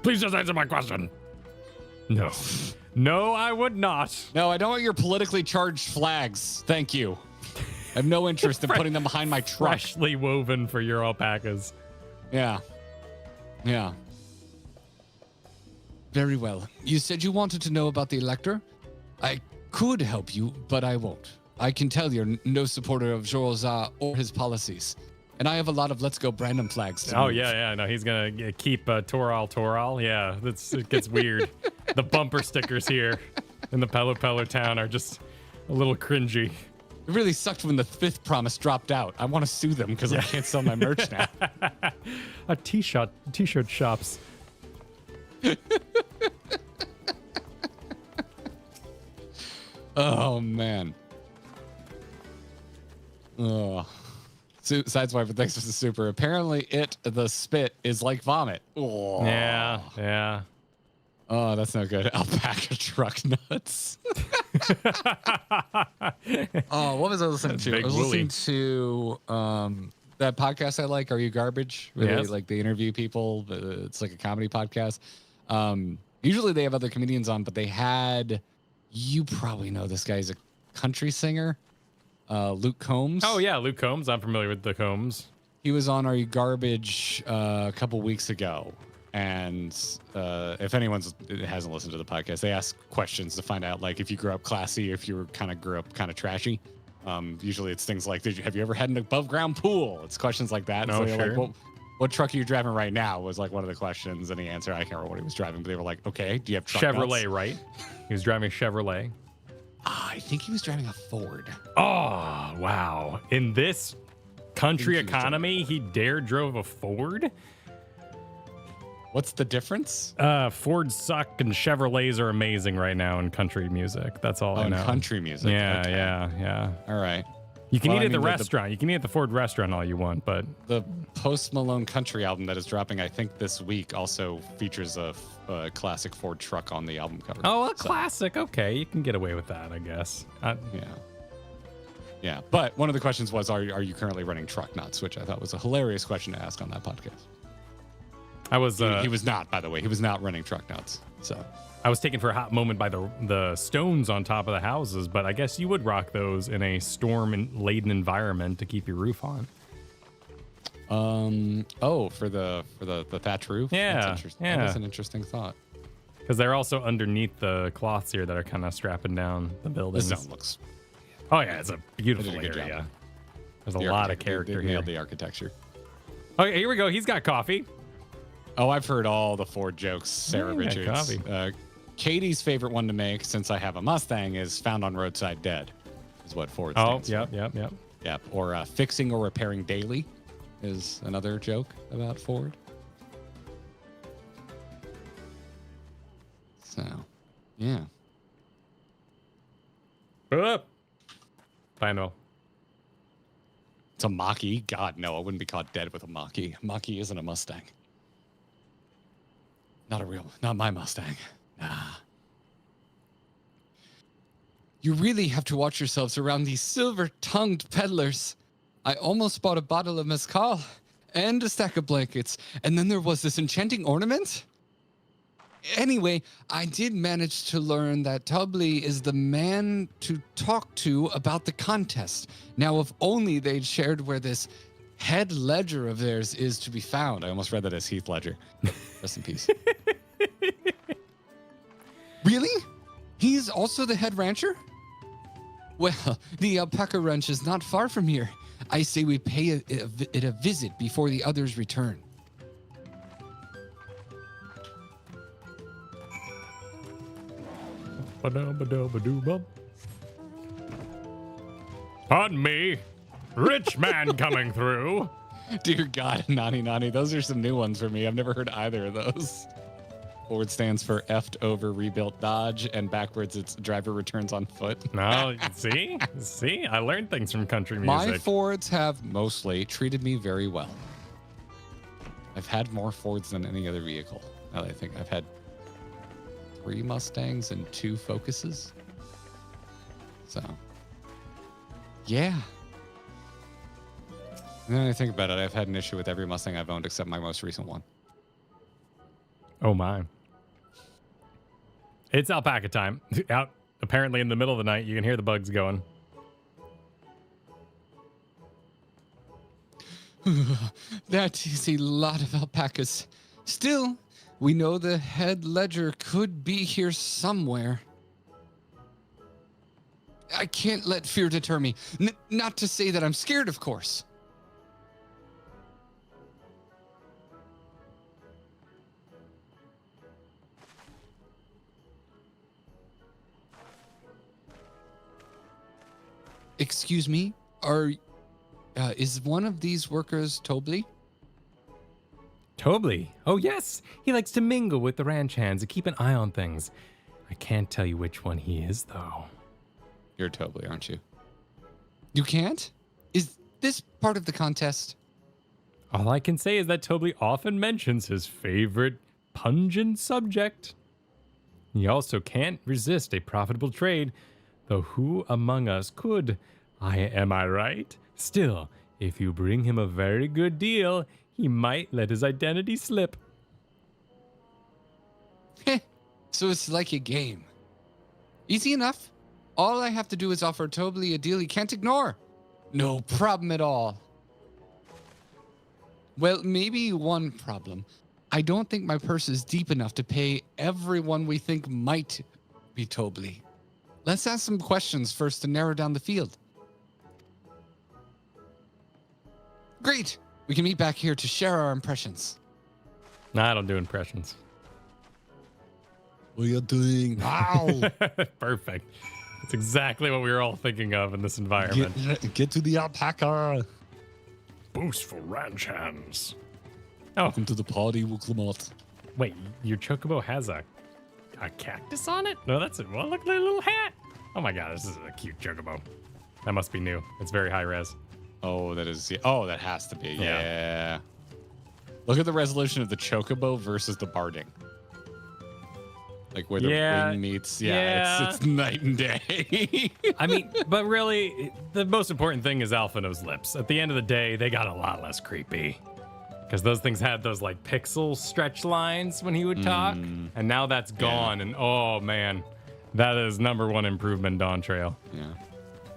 Please just answer my question. No. No, I would not. No, I don't want your politically charged flags. Thank you. I have no interest in putting them behind my truck. Freshly woven for your alpacas. Yeah. Yeah. Very well. You said you wanted to know about the elector? I could help you, but I won't. I can tell you're no supporter of Jorza or his policies. And I have a lot of Let's Go Brandon flags to move. Yeah. No, he's going to keep Toral. Yeah, it gets weird. The bumper stickers here in the Pello town are just a little cringy. It really sucked when the fifth promise dropped out. I want to sue them because I can't sell my merch now. T-shirt shops. Oh, man. Oh. Sideswiper, thanks for the super. Apparently the spit is like vomit. Oh. Yeah. Oh, that's no good. Alpaca truck nuts. Oh, what was I listening to? I was listening to that podcast I like, Are You Garbage? Where they, they interview people. It's like a comedy podcast. Usually they have other comedians on, but they had, you probably know this guy. He's a country singer. Luke Combs. Oh, yeah, Luke Combs. I'm familiar with the Combs. He was on Are You Garbage a couple weeks ago. And if anyone hasn't listened to the podcast, they ask questions to find out, like, if you grew up classy, if you grew up kind of trashy. Usually it's things like, have you ever had an above ground pool? It's questions like that. No, so sure. like, well, what truck are you driving right now was like one of the questions. And he answered, I can't remember what he was driving, but they were like, okay, do you have truck Chevrolet, nuts? right? He was driving a Chevrolet. I think he was driving a Ford. Oh, wow. In this country economy, he dare drove a Ford. What's the difference? Fords suck and Chevrolets are amazing right now in country music. That's all I know. Country music. Yeah, okay. yeah. All right. You can eat at the restaurant. You can eat at the Ford restaurant all you want, but the Post Malone country album that is dropping, I think this week, also features a classic Ford truck on the album cover. oh, a classic. Okay, you can get away with that, I guess. Yeah. But one of the questions was, are you currently running truck nuts? Which I thought was a hilarious question to ask on that podcast. I was. He was not, by the way. He was not running truck nuts. So I was taken for a hot moment by the stones on top of the houses, but I guess you would rock those in a storm-laden environment to keep your roof on. For the thatch roof. Yeah, that's interesting. yeah. That's an interesting thought. Because they're also underneath the cloths here that are kind of strapping down the buildings. This zone looks. Oh yeah, it's a beautiful They did a good area. job. There's a lot of character they here. nailed the architecture. Okay, here we go. He's got coffee. Oh, I've heard all the Ford jokes, Sarah Yeah, Richards. coffee. Katie's favorite one to make, since I have a Mustang, is found on roadside dead, is what Ford stands for. Yep. Yep. Or fixing or repairing daily is another joke about Ford. So, yeah. I know. It's a Mach-E. God, no, I wouldn't be caught dead with a Mach-E. Mach-E isn't a Mustang. Not my Mustang. Nah. You really have to watch yourselves around these silver-tongued peddlers. I almost bought a bottle of mezcal and a stack of blankets, and then there was this enchanting ornament. Anyway, I did manage to learn that Tubley is the man to talk to about the contest. Now, if only they'd shared where this head ledger of theirs is to be found. I almost read that as Heath Ledger. Rest in peace. Really? He's also the head rancher? Well, the alpaca ranch is not far from here. I say we pay it a visit before the others return. Pardon me, rich man coming through. Dear God, Nani, those are some new ones for me. I've never heard either of those. Forward stands for effed over rebuilt Dodge, and backwards it's driver returns on foot. No, see, I learned things from country music. My Fords have mostly treated me very well. I've had more Fords than any other vehicle. Now that I think I've had 3 Mustangs and 2 Focuses. So, yeah. And then I think about it, I've had an issue with every Mustang I've owned except my most recent one. Oh my. It's alpaca time. Out apparently in the middle of the night, you can hear the bugs going. That is a lot of alpacas. Still, we know the head ledger could be here somewhere. I can't let fear deter me. Not to say that I'm scared, of course. Excuse me? Is one of these workers Tobley? Tobley? Oh yes, he likes to mingle with the ranch hands and keep an eye on things. I can't tell you which one he is, though. You're Tobley, aren't you? You can't? Is this part of the contest? All I can say is that Tobley often mentions his favorite pungent subject. He also can't resist a profitable trade, though who among us could? Am I right? Still, if you bring him a very good deal, he might let his identity slip. Heh, so it's like a game. Easy enough. All I have to do is offer Tobley a deal he can't ignore. No problem at all. Well, maybe one problem. I don't think my purse is deep enough to pay everyone we think might be Tobley. Let's ask some questions first to narrow down the field. Great. We can meet back here to share our impressions. Nah, I don't do impressions. What are you doing now? Perfect. That's exactly what we were all thinking of in this environment. Get to the alpaca. boastful ranch hands. Welcome to the party, Urqopacha. Wait, your chocobo has a cactus on it? No, that's it. Well, look at that little hat. Oh my god, this is a cute chocobo. That must be new. It's very high res. Oh, that is. Oh, that has to be. Yeah. Yeah. Look at the resolution of the chocobo versus the barding. Like where the wing meets. Yeah. It's night and day. I mean, but really, the most important thing is Alphino's lips. At the end of the day, they got a lot less creepy. Because those things had those like pixel stretch lines when he would talk. And now that's gone. And oh man, that is #1 improvement, Dawn Trail. Yeah.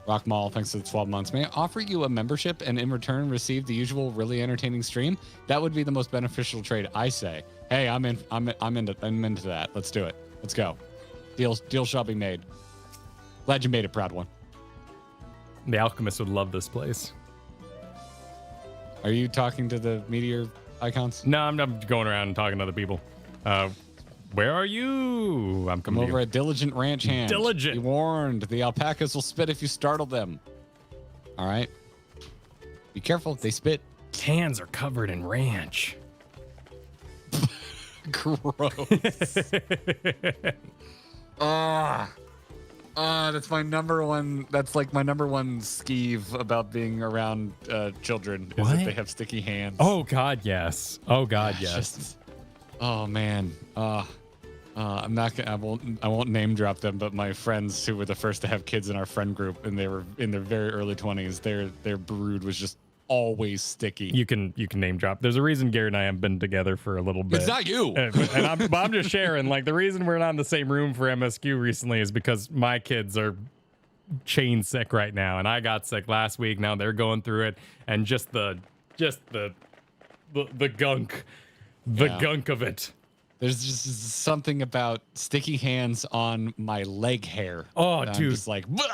Rock Mall, thanks for the 12 months. May I offer you a membership and in return receive the usual really entertaining stream? That would be the most beneficial trade, I say. Hey, I'm into that. Let's do it. Let's go. Deal shall be made. Glad you made it, proud one. The Alchemist would love this place. Are you talking to the meteor icons? No, I'm going around and talking to other people. Where are you? I'm coming over at Diligent Ranch Hand. Diligent. Be warned, the alpacas will spit if you startle them. All right. Be careful, they spit. Hands are covered in ranch. Gross. That's my #1. That's like my #1 skeeve about being around children. Is that they have sticky hands. Oh God, yes. Oh God, yes. Just, oh man. I'm not gonna. I won't name drop them, but my friends who were the first to have kids in our friend group, and they were in their very early 20s. Their brood was just always sticky. You can name drop. There's a reason Garrett and I have been together for a little bit. It's not you. And I'm just sharing. Like the reason we're not in the same room for MSQ recently is because my kids are chain sick right now, and I got sick last week. Now they're going through it, and just the gunk, gunk of it. There's just something about sticky hands on my leg hair. Oh, dude. I'm just like, "Blah!"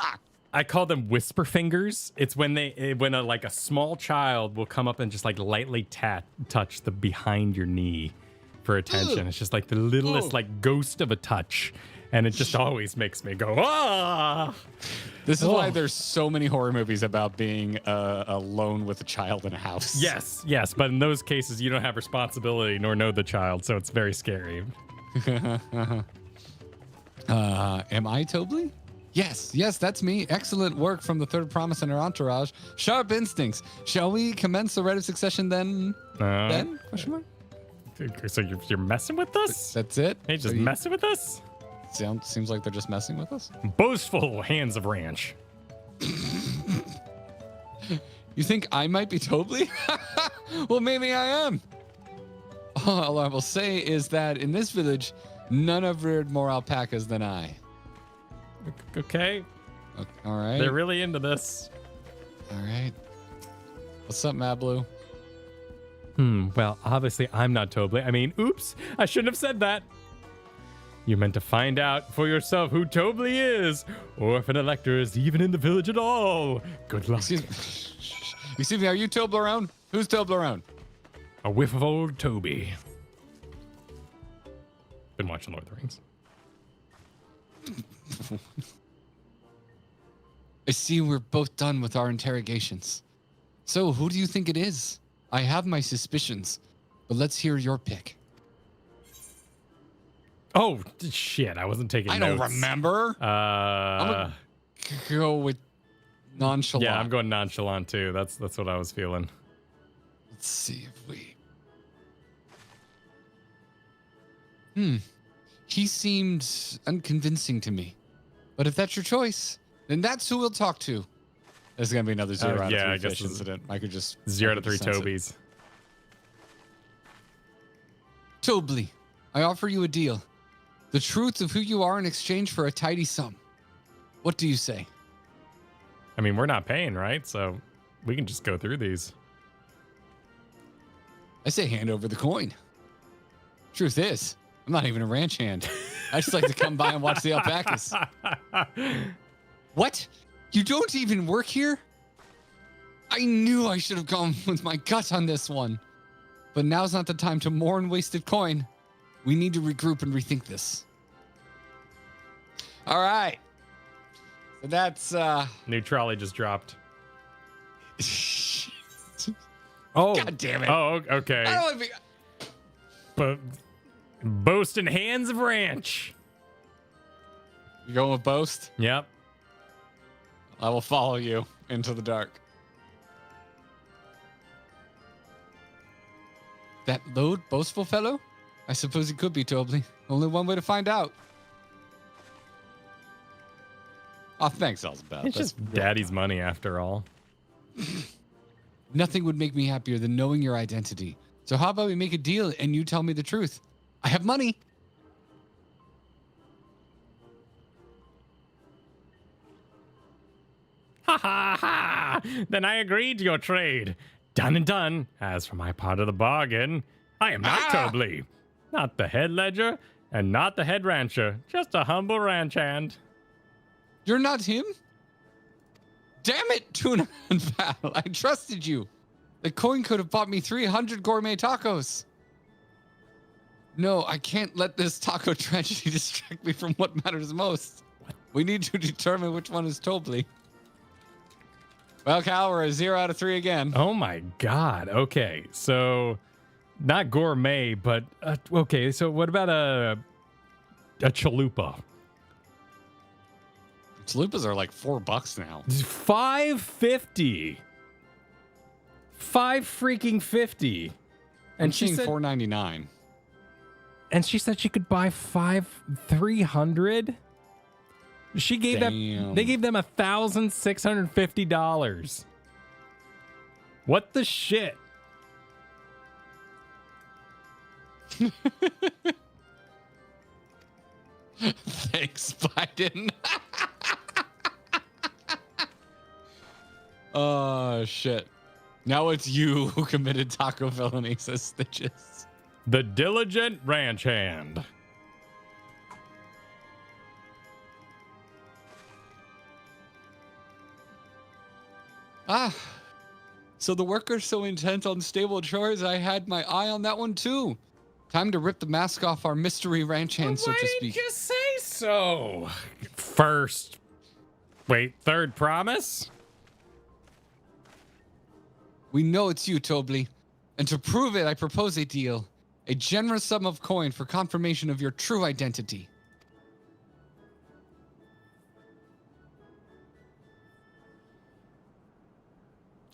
I call them whisper fingers. It's when a small child will come up and just like lightly touch the behind your knee for attention. Ugh. It's just like the littlest like ghost of a touch. And it just always makes me go, ah! This is why there's so many horror movies about being alone with a child in a house. Yes. But in those cases, you don't have responsibility nor know the child. So it's very scary. Am I Tobley? Yes, that's me. Excellent work from the Third Promise and her entourage. Sharp instincts. Shall we commence the rite of succession then? Then? Question mark? So you're messing with us? That's it? Hey, just messing with us? Seems like they're just messing with us. Boastful hands of ranch. You think I might be Tobley? Well, maybe I am. All I will say is that in this village, none have reared more alpacas than I. Okay. All right. They're really into this. All right. What's up, Mablu? Well, obviously I'm not Tobley. I mean, oops, I shouldn't have said that. You meant to find out for yourself who Tobley is, or if an elector is even in the village at all. Good luck. Excuse me, are you Toblerone? Who's Toblerone? A whiff of old Toby. Been watching Lord of the Rings. I see we're both done with our interrogations. So, who do you think it is? I have my suspicions, but let's hear your pick. Oh, shit, I wasn't taking notes. I don't remember. I'm gonna go with nonchalant. Yeah, I'm going nonchalant too. That's what I was feeling. Let's see if we... He seemed unconvincing to me. But if that's your choice, then that's who we'll talk to. There's going to be another 0 out of 3 fish incident. I could just... 0 to 3 Tobys. Tobley, I offer you a deal. The truth of who you are in exchange for a tidy sum. What do you say? I mean, we're not paying, right? So we can just go through these. I say hand over the coin. Truth is, I'm not even a ranch hand. I just like to come by and watch the alpacas. What? You don't even work here? I knew I should have gone with my gut on this one. But now's not the time to mourn wasted coin. We need to regroup and rethink this. All right. So that's... New trolley just dropped. Oh, God damn it. Oh, okay. I don't want to be... But boast and hands of ranch. You going with boast? Yep. I will follow you into the dark. That load, boastful fellow? I suppose he could be, Tobley. Only one way to find out. Oh, thanks, Elspeth. It's just daddy's money after all. Nothing would make me happier than knowing your identity. So how about we make a deal and you tell me the truth? I have money. Ha ha ha! Then I agreed to your trade. Done and done. As for my part of the bargain, I am not Tobley. Not the head ledger and not the head rancher. Just a humble ranch hand. You're not him? Damn it, Tuna and Pal. I trusted you. The coin could have bought me 300 gourmet tacos. No, I can't let this taco tragedy distract me from what matters most. We need to determine which one is Tobley. Well, Cal, we're a 0 out of 3 again. Oh my god. Okay, so not gourmet, but okay. So what about a chalupa? Chalupas are like $4 now. $5.50. $5.50. And she's $4.99. And she said she could buy 300. She gave them. They gave them $1,650. What the shit? Thanks, Biden. Oh shit! Now it's you who committed taco felony, says Stitches. The diligent ranch hand. So the worker's so intent on stable chores, I had my eye on that one too. Time to rip the mask off our mystery ranch hand, so to speak. Why didn't you say so? Third promise? We know it's you, Tobley. And to prove it, I propose a deal. A generous sum of coin for confirmation of your true identity.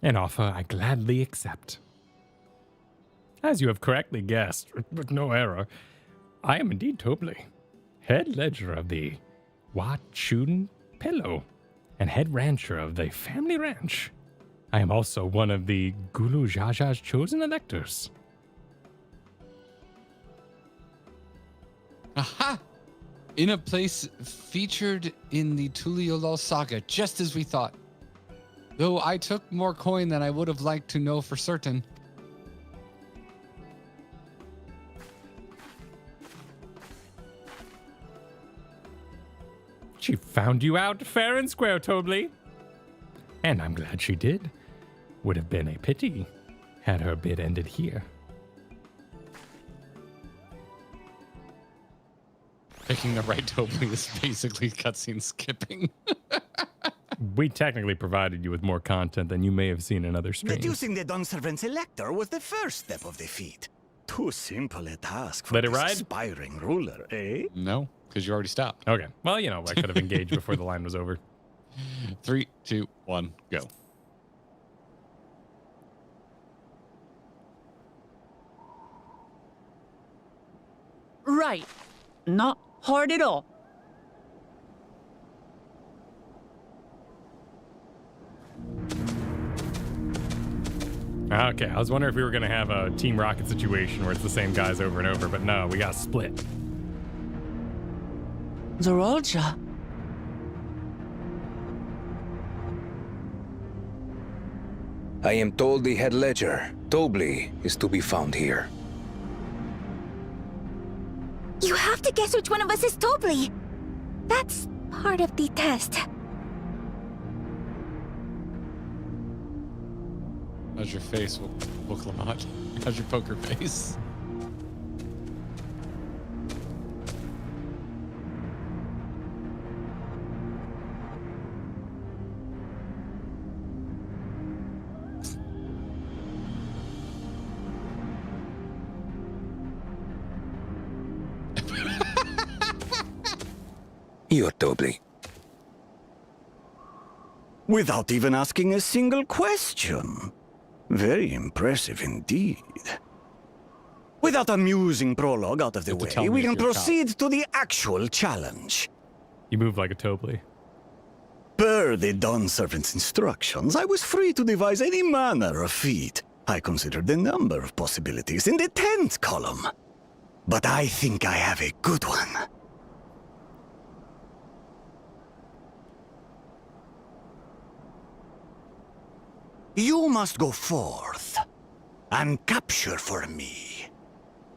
An offer I gladly accept. As you have correctly guessed, with no error, I am indeed Tobley, head ledger of the Wachun Pillow and head rancher of the family ranch. I am also one of the Gulu Jaja's chosen electors. Aha! In a place featured in the Tuliolol saga, just as we thought. Though I took more coin than I would have liked to know for certain. She found you out fair and square, Tobley. And I'm glad she did. Would have been a pity had her bid ended here. Picking the right Tobley is basically cutscene skipping. We technically provided you with more content than you may have seen in other streams. Reducing the Dunservant's elector was the first step of the feat. Too simple a task for Let it this ride? aspiring ruler, eh? No, because you already stopped. Okay. Well, you know, I could have engaged before the line was over. 3, 2, 1, go. Right. Not hard at all. Okay, I was wondering if we were going to have a Team Rocket situation where it's the same guys over and over, but no, we got split. Zorolja. I am told the head ledger, Tobley, is to be found here. You have to guess which one of us is Tobley. That's part of the test. How's your face, Wuklamot? How's your poker face? You're Tobley. Without even asking a single question. Very impressive indeed. With that amusing prologue out of the way, we can proceed to the actual challenge. You move like a Tobley. Per the Dawn Servant's instructions, I was free to devise any manner of feat. I considered the number of possibilities in the 10th column. But I think I have a good one. You must go forth and capture for me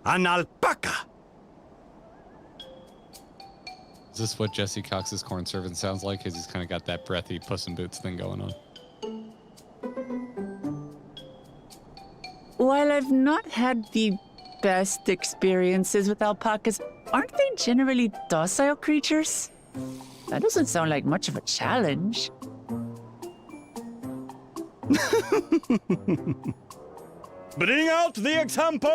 an alpaca. Is this what Jesse Cox's corn servant sounds like? Because he's kind of got that breathy Puss in Boots thing going on. While I've not had the best experiences with alpacas, aren't they generally docile creatures? That doesn't sound like much of a challenge. Bring out the example!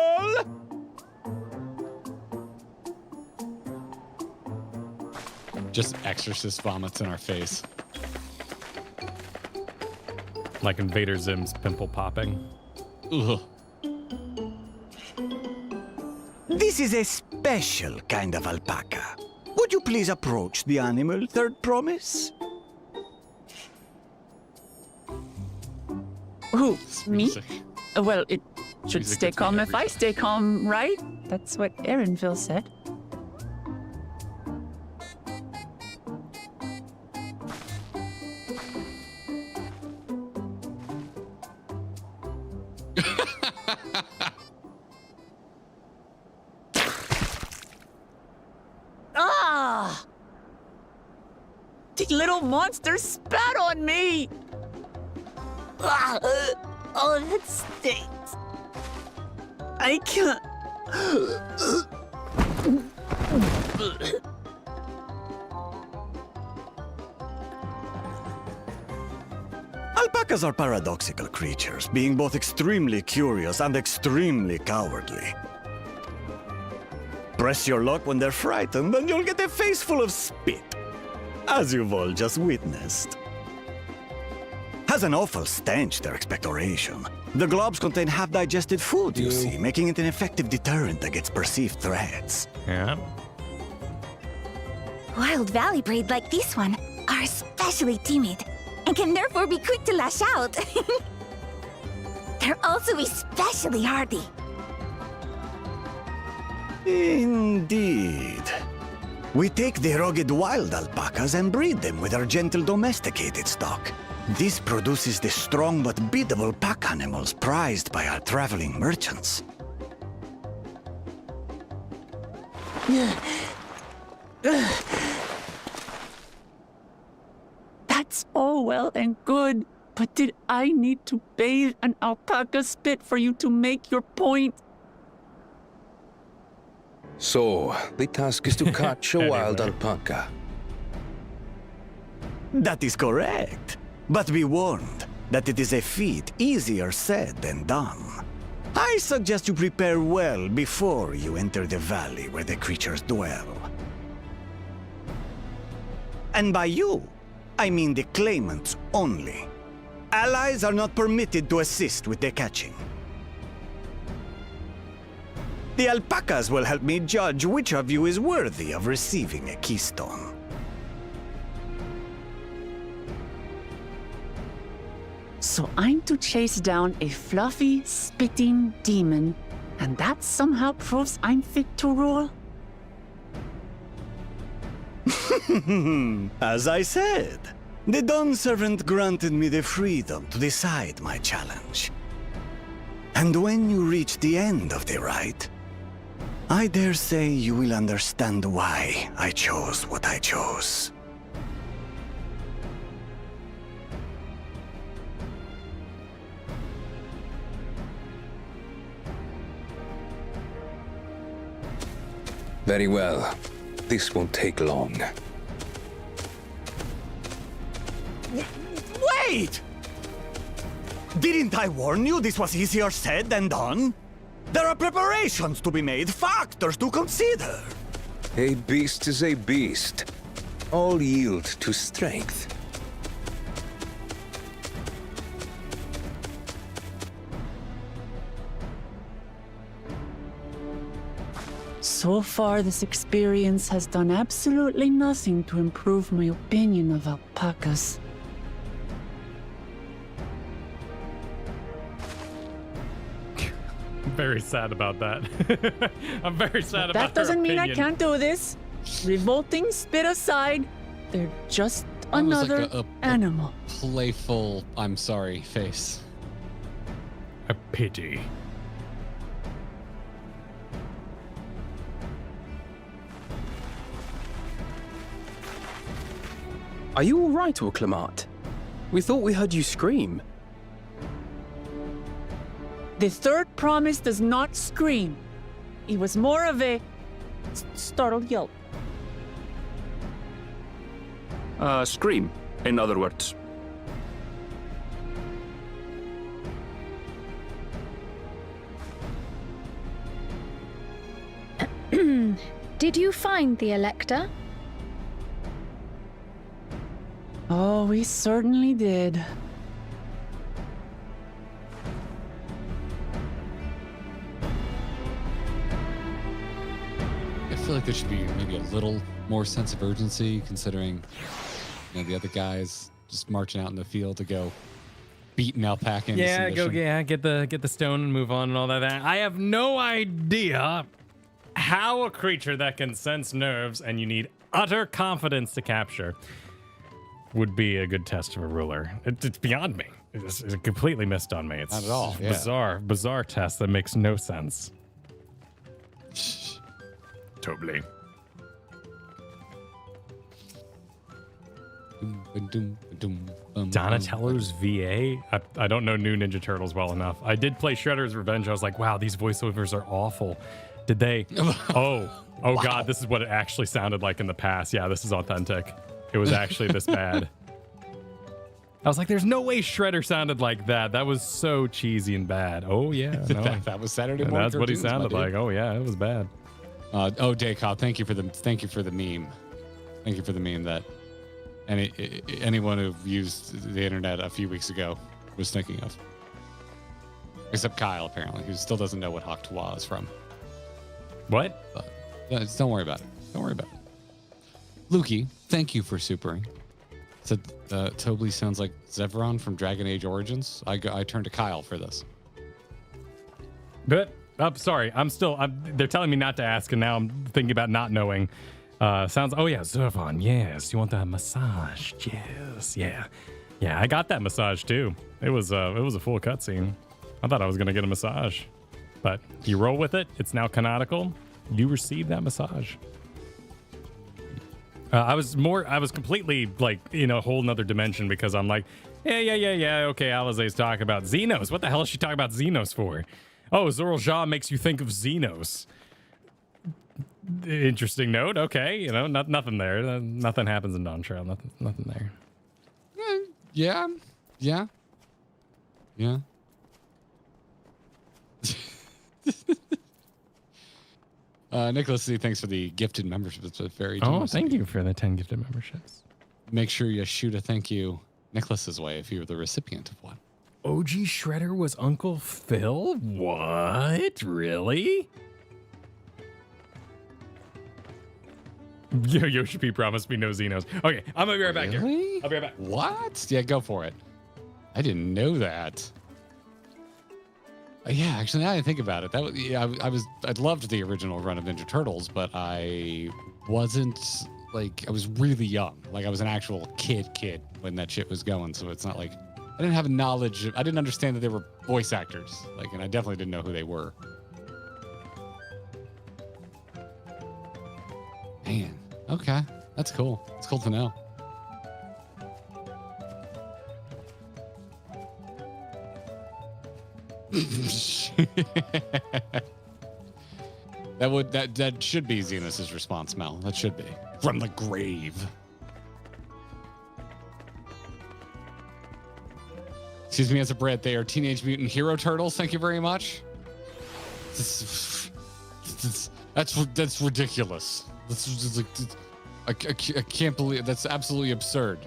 Just exorcist vomits in our face. Like Invader Zim's pimple popping. Ugh. This is a special kind of alpaca. Would you please approach the animal, Third Promise? Who? Me? Music. Well, it should Music stay gets me calm every if I time. stay calm, right? That's what Erinville said. Ah! The little monster spat on me! Ah, oh, that stinks. I can't. Alpacas are paradoxical creatures, being both extremely curious and extremely cowardly. Press your luck when they're frightened, and you'll get a face full of spit, as you've all just witnessed. Has an awful stench, their expectoration. The globs contain half-digested food, you see, making it an effective deterrent against perceived threats. Yeah. Wild valley breed like this one are especially timid and can therefore be quick to lash out. They're also especially hardy. Indeed. We take the rugged wild alpacas and breed them with our gentle domesticated stock. This produces the strong but biddable pack animals prized by our traveling merchants. That's all well and good, but did I need to bathe an alpaca spit for you to make your point? So, the task is to catch a wild alpaca. That is correct. But be warned that it is a feat easier said than done. I suggest you prepare well before you enter the valley where the creatures dwell. And by you, I mean the claimants only. Allies are not permitted to assist with the catching. The alpacas will help me judge which of you is worthy of receiving a keystone. So I'm to chase down a fluffy, spitting demon, and that somehow proves I'm fit to rule? As I said, the Dawn Servant granted me the freedom to decide my challenge. And when you reach the end of the rite, I dare say you will understand why I chose what I chose. Very well. This won't take long. Wait! Didn't I warn you this was easier said than done? There are preparations to be made, factors to consider. A beast is a beast. all yield to strength. So far, this experience has done absolutely nothing to improve my opinion of alpacas. I'm very sad about that. I'm very sad about That doesn't her mean I opinion. can't do this. Revolting spit aside, they're just That was like another animal. Playful, I'm sorry face. A pity. Are you all right, Urqopacha? We thought we heard you scream. The third promise does not scream. It was more of a startled yelp. Scream, in other words. Did you find the Elector? Oh, we certainly did. I feel like there should be maybe a little more sense of urgency, considering the other guys just marching out in the field to go beat an alpaca into submission. get the stone and move on and all that. I have no idea how a creature that can sense nerves and you need utter confidence to capture would be a good test of a ruler. It's beyond me. It's completely missed on me. It's Not at all, yeah. Bizarre test that makes no sense. Totally. Donatello's VA? I don't know new Ninja Turtles well enough. I did play Shredder's Revenge. I was like, wow, these voiceovers are awful. Did they? Oh wow. God, this is what it actually sounded like in the past. Yeah, this is authentic. It was actually this bad. I was like, there's no way Shredder sounded like that. That was so cheesy and bad. Oh, yeah. No. that was Saturday morning. That's what he cartoons, sounded like. Oh, yeah, it was bad. Daycop, thank you for the meme. Thank you for the meme that anyone who used the internet a few weeks ago was thinking of. Except Kyle, apparently, who still doesn't know what Haktua is from. What? Don't worry about it. Don't worry about it. Lukey, thank you for supering. Said Tobley sounds like Zevron from Dragon Age Origins. I turned to Kyle for this. But sorry, they're telling me not to ask, and now I'm thinking about not knowing. Sounds. Oh yeah, Zervon. Yes, you want that massage? Yes, yeah. I got that massage too. It was a full cutscene. I thought I was gonna get a massage, but you roll with it. It's now canonical. You receive that massage. I was completely like in a whole nother dimension because I'm like, yeah. Okay, Alizé's talking about Xenos. What the hell is she talking about Xenos for? Oh, Zoral Ja makes you think of Xenos. Interesting note. Okay, nothing there. Nothing happens in Dawn Trail. Nothing there. Yeah. Nicholas C, thanks for the gifted membership. It's very generous. Oh, thank you for the 10 gifted memberships. Make sure you shoot a thank you Nicholas's way if you're the recipient of one. OG Shredder was Uncle Phil? What? Really? Yoshi P promised me no Xenos. Okay, I'm gonna be right back here. I'll be right back. What? Yeah, go for it. I didn't know that. Yeah, actually, now I think about it, I loved the original run of Ninja Turtles, but I wasn't like, I was really young. Like I was an actual kid when that shit was going. So it's not like I didn't have knowledge. I didn't understand that they were voice actors. Like, and I definitely didn't know who they were. Man, okay, that's cool. It's cool to know. that should be Xenos' response, Mel. That should be from the grave. Excuse me, as a Brit, they are Teenage Mutant Hero Turtles. Thank you very much. That's ridiculous. I can't believe that's absolutely absurd.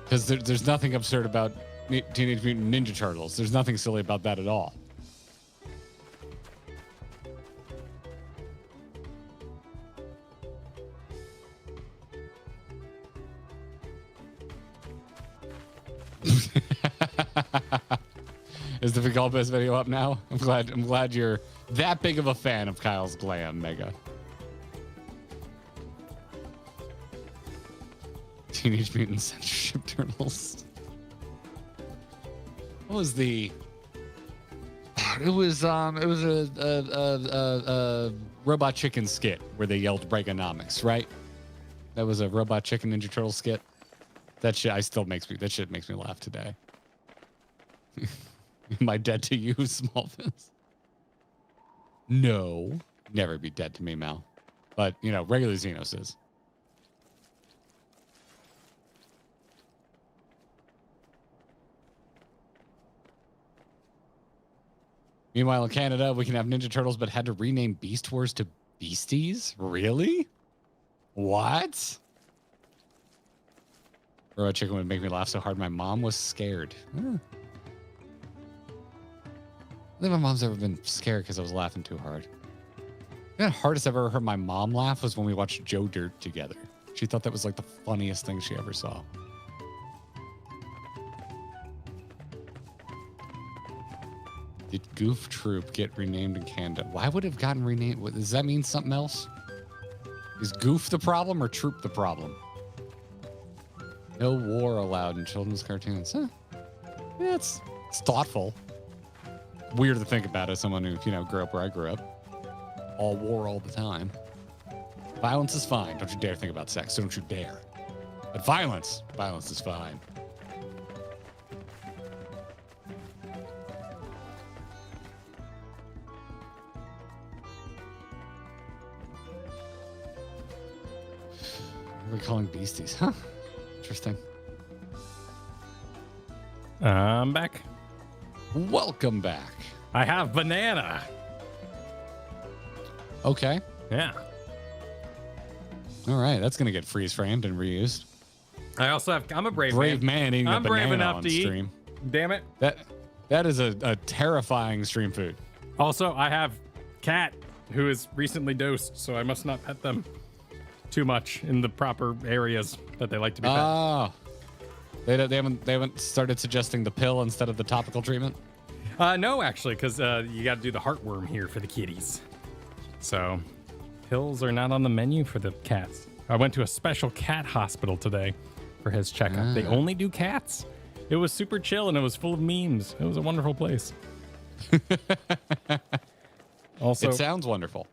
Because there's nothing absurd about Teenage Mutant Ninja Turtles. There's nothing silly about that at all. Is the Vigalbez video up now? I'm glad you're that big of a fan of Kyle's glam, Mega. Teenage Mutant Censorship Turtles. What was the? It was a Robot Chicken skit where they yelled Reaganomics, right? That was a Robot Chicken Ninja Turtle skit. That shit that shit makes me laugh today. Am I dead to you, Smallfist? No, never be dead to me, Mal. But you know, regular Xenos is. Meanwhile, in Canada, we can have Ninja Turtles, but had to rename Beast Wars to Beasties? Really? What? Robot Chicken would make me laugh so hard my mom was scared. I don't think my mom's ever been scared because I was laughing too hard. The hardest I've ever heard my mom laugh was when we watched Joe Dirt together. She thought that was like the funniest thing she ever saw. Did Goof Troop get renamed in Canada? Why would it have gotten renamed? Does that mean something else? Is Goof the problem or Troop the problem? No war allowed in children's cartoons. Huh? Yeah, it's thoughtful. Weird to think about as someone who, grew up where I grew up. All war all the time. Violence is fine. Don't you dare think about sex. Don't you dare. But violence is fine. What are we calling beasties? Huh? Interesting. I'm back. Welcome back. I have banana. Okay. Yeah. All right. That's going to get freeze framed and reused. I also have, I'm a brave man eating a banana on stream. Damn it. That is a terrifying stream food. Also, I have cat who is recently dosed, so I must not pet them too much in the proper areas that they like to be pet. Oh. They haven't started suggesting the pill instead of the topical treatment? No, actually, because you got to do the heartworm here for the kitties. So pills are not on the menu for the cats. I went to a special cat hospital today for his checkup. They only do cats. It was super chill and it was full of memes. It was a wonderful place. Also, it sounds wonderful.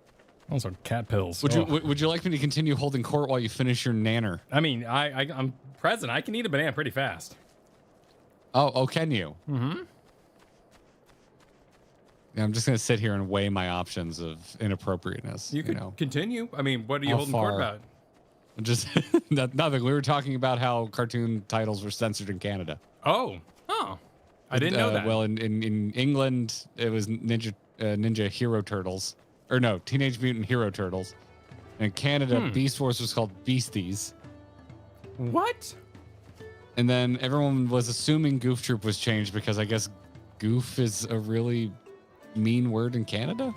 Also, cat pills. Would you like me to continue holding court while you finish your nanner? I mean, I'm present. I can eat a banana pretty fast. Oh, can you? Mm-hmm. Yeah, I'm just gonna sit here and weigh my options of inappropriateness. You can continue. I mean, what are you holding court about? Just nothing. We were talking about how cartoon titles were censored in Canada. Oh, I didn't know that. Well, in England, it was Ninja Hero Turtles. Or no, Teenage Mutant Hero Turtles. In Canada, Beast Wars was called Beasties. What? And then everyone was assuming Goof Troop was changed because I guess goof is a really mean word in Canada?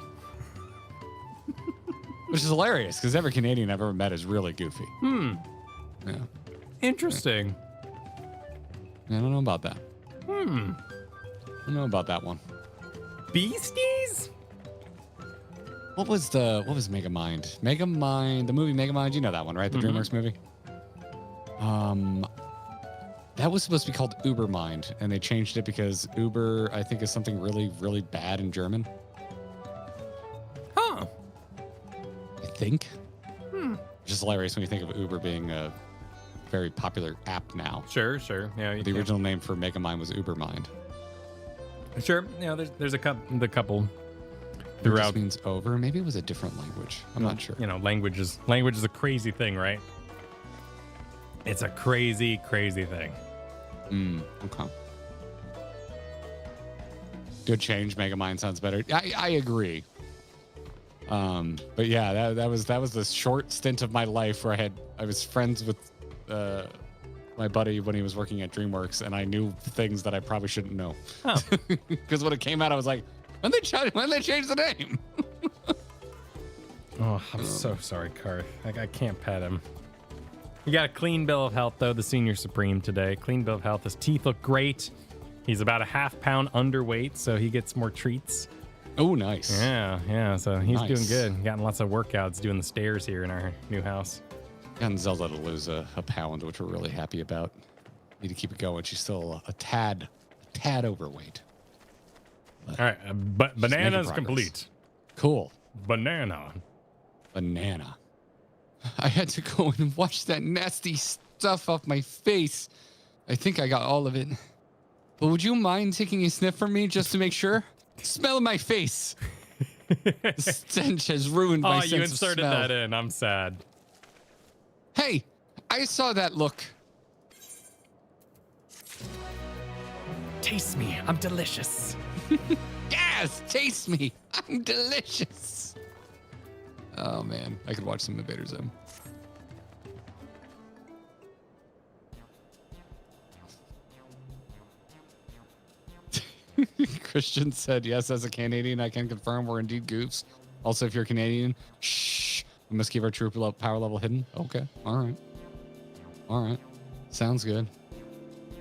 Which is hilarious because every Canadian I've ever met is really goofy. Yeah. Interesting. Yeah, I don't know about that. I don't know about that one. Beasties? What was Megamind? Megamind, the movie Megamind, you know that one, right? The DreamWorks movie? That was supposed to be called Ubermind, and they changed it because Uber, I think, is something really, really bad in German. Huh. I think. Which is hilarious when you think of Uber being a very popular app now. Sure. Yeah. The original name for Megamind was Ubermind. Sure. Yeah, there's a couple throughout. Just means over. Maybe it was a different language. I'm not sure. Language is a crazy thing, right? It's a crazy, crazy thing. Okay. Good change. Megamind sounds better. I agree. But yeah, that was the short stint of my life where I was friends with my buddy when he was working at DreamWorks, and I knew things that I probably shouldn't know. Because when it came out, I was like, when they change the name? Oh, I'm so sorry, Kurt. I can't pet him. He got a clean bill of health, though, the Senior Supreme today. Clean bill of health. His teeth look great. He's about a half pound underweight, so he gets more treats. Oh, nice. Yeah. So he's doing good. Gotten lots of workouts doing the stairs here in our new house. And Zelda to lose a pound, which we're really happy about. Need to keep it going. She's still a tad overweight. All right, but banana's complete. Cool. Banana. I had to go and wash that nasty stuff off my face. I think I got all of it. But would you mind taking a sniff from me just to make sure? Smell my face. The stench has ruined my sense of smell. Oh, you inserted that in. I'm sad. Hey, I saw that look. Taste me. I'm delicious. Yes, taste me. I'm delicious. Oh, man. I could watch some Invader Zim. Christian said, yes, as a Canadian, I can confirm we're indeed goofs. Also, if you're Canadian, shh, we must keep our troop power level hidden. Okay. All right. Sounds good.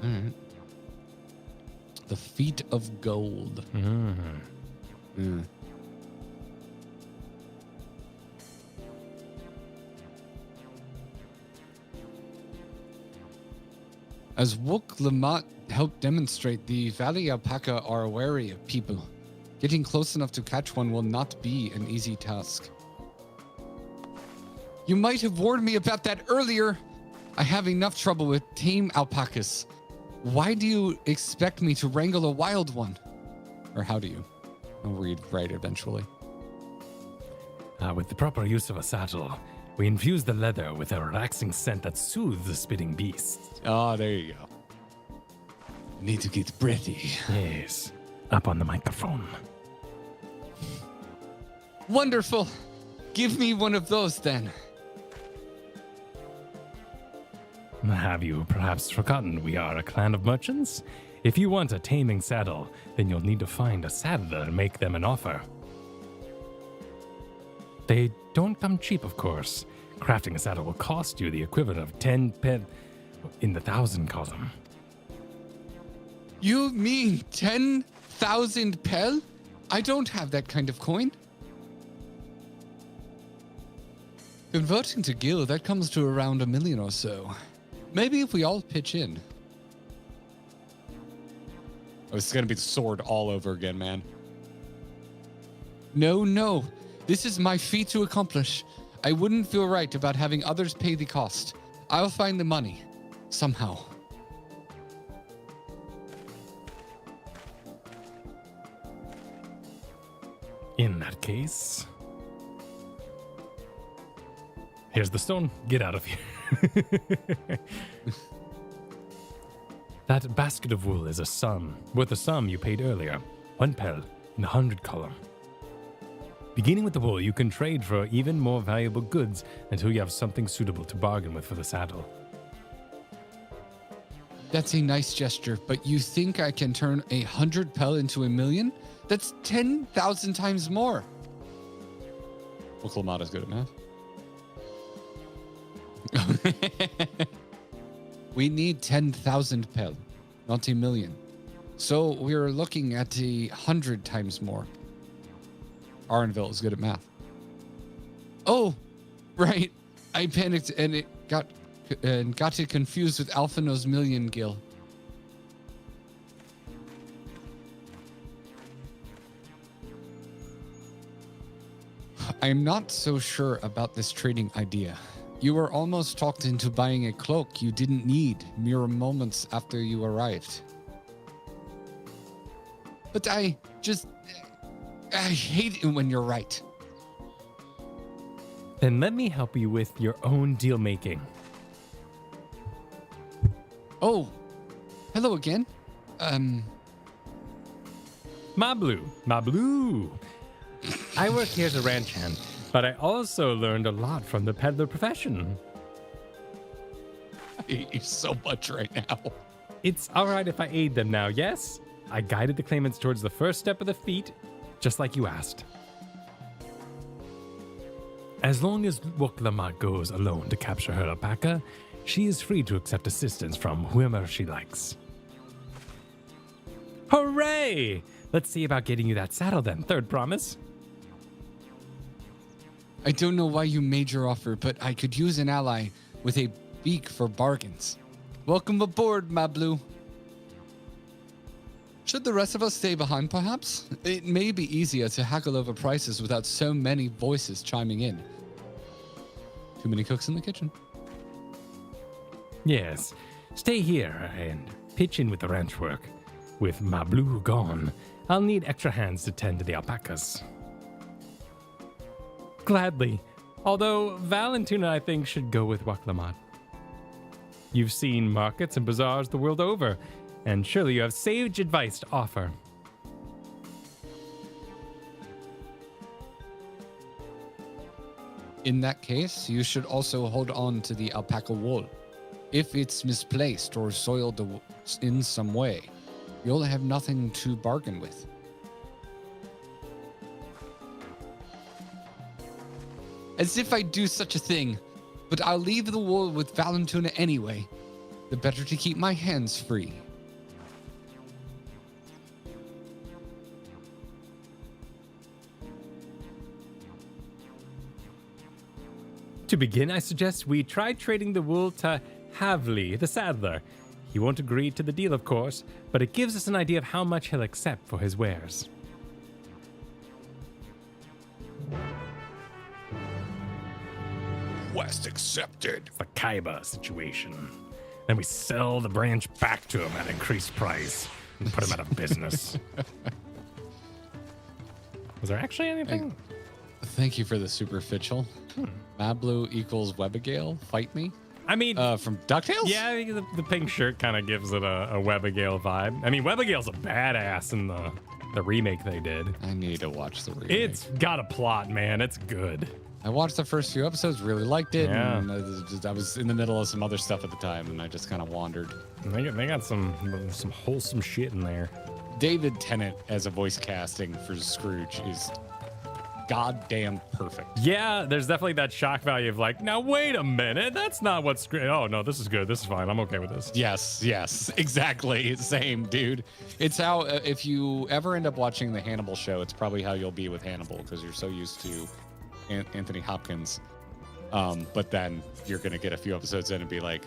All right. The Feet of Gold. Mm. As Urqopacha helped demonstrate, the Valley Alpaca are wary of people. Getting close enough to catch one will not be an easy task. You might have warned me about that earlier. I have enough trouble with tame alpacas. Why do you expect me to wrangle a wild one? Or how do you? I'll read right eventually. With the proper use of a saddle, we infuse the leather with a relaxing scent that soothes the spitting beast. Oh, there you go. Need to get breathy. Yes, up on the microphone. Wonderful. Give me one of those then. Have you perhaps forgotten we are a clan of merchants? If you want a taming saddle, then you'll need to find a saddler and make them an offer. They don't come cheap, of course. Crafting a saddle will cost you the equivalent of 10 pen in the 1,000 column. You mean 10,000 pel? I don't have that kind of coin. Converting to gil, that comes to around 1 million or so. Maybe if we all pitch in. Oh, it's gonna be the sword all over again, man. No. This is my feat to accomplish. I wouldn't feel right about having others pay the cost. I'll find the money. Somehow. In that case... Here's the stone. Get out of here. That basket of wool is worth a sum you paid earlier. 1 pel in the 100 column. Beginning with the wool, you can trade for even more valuable goods until you have something suitable to bargain with for the saddle. That's a nice gesture, but you think I can turn 100 pel into 1 million? That's 10,000 times more. Well, Clamata's good at math. We need 10,000 pel, not 1 million. So we're looking at 100 times more. Arnville is good at math. Oh, right. I panicked and it got it confused with Alphino's million gil. I'm not so sure about this trading idea. You were almost talked into buying a cloak you didn't need mere moments after you arrived. But I hate it when you're right. Then let me help you with your own deal making. Oh, hello again. My blue. I work here as a ranch hand, but I also learned a lot from the peddler profession. I hate you so much right now. It's all right if I aid them now, yes? I guided the claimants towards the first step of the feat, just like you asked. As long as Urqopacha goes alone to capture her alpaca, she is free to accept assistance from whomever she likes. Hooray! Let's see about getting you that saddle then, third promise. I don't know why you made your offer, but I could use an ally with a beak for bargains. Welcome aboard, my blue. Should the rest of us stay behind, perhaps? It may be easier to haggle over prices without so many voices chiming in. Too many cooks in the kitchen. Yes, stay here and pitch in with the ranch work. With my blue gone, I'll need extra hands to tend to the alpacas. Gladly, although Valentin I think should go with Urqopacha. You've seen markets and bazaars the world over, and surely you have sage advice to offer. In that case, you should also hold on to the alpaca wool. If it's misplaced or soiled in some way, you'll have nothing to bargain with. As if I'd do such a thing, but I'll leave the wool with Valentina anyway. The better to keep my hands free. To begin, I suggest we try trading the wool to Havli, the saddler. He won't agree to the deal, of course, but it gives us an idea of how much he'll accept for his wares. Request accepted. It's the Kaiba situation. Then we sell the branch back to him at increased price and put him out of business. Was there actually anything? Thank you for the superficial. Mablu equals Webigale. Fight me. I mean, from DuckTales? Yeah, the pink shirt kind of gives it a Webigale vibe. I mean, Webigale's a badass in the remake they did. I need to watch the remake. It's got a plot, man. It's good. I watched the first few episodes, really liked it. Yeah. And I was in the middle of some other stuff at the time, and I just kind of wandered. They got some wholesome shit in there. David Tennant as a voice casting for Scrooge is goddamn perfect. Yeah, there's definitely that shock value of like, now wait a minute, that's not what Scrooge. Oh no, this is good. This is fine. I'm okay with this. Yes, exactly. Same, dude. It's how if you ever end up watching the Hannibal show, it's probably how you'll be with Hannibal because you're so used to Anthony Hopkins. But then you're gonna get a few episodes in and be like,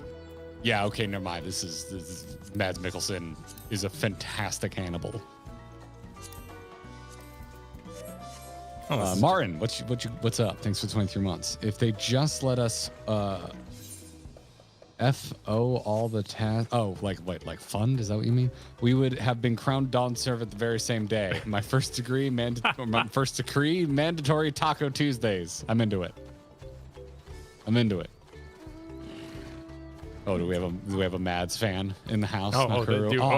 yeah, okay, never mind. This is Mads Mikkelsen is a fantastic Hannibal. Martin, what's up? Thanks for 23 months. If they just let us FO all the tasks. Oh, like fund? Is that what you mean? We would have been crowned Dawn Servant the very same day. My first decree, mandatory Taco Tuesdays. I'm into it. Oh, do we have a Mads fan in the house?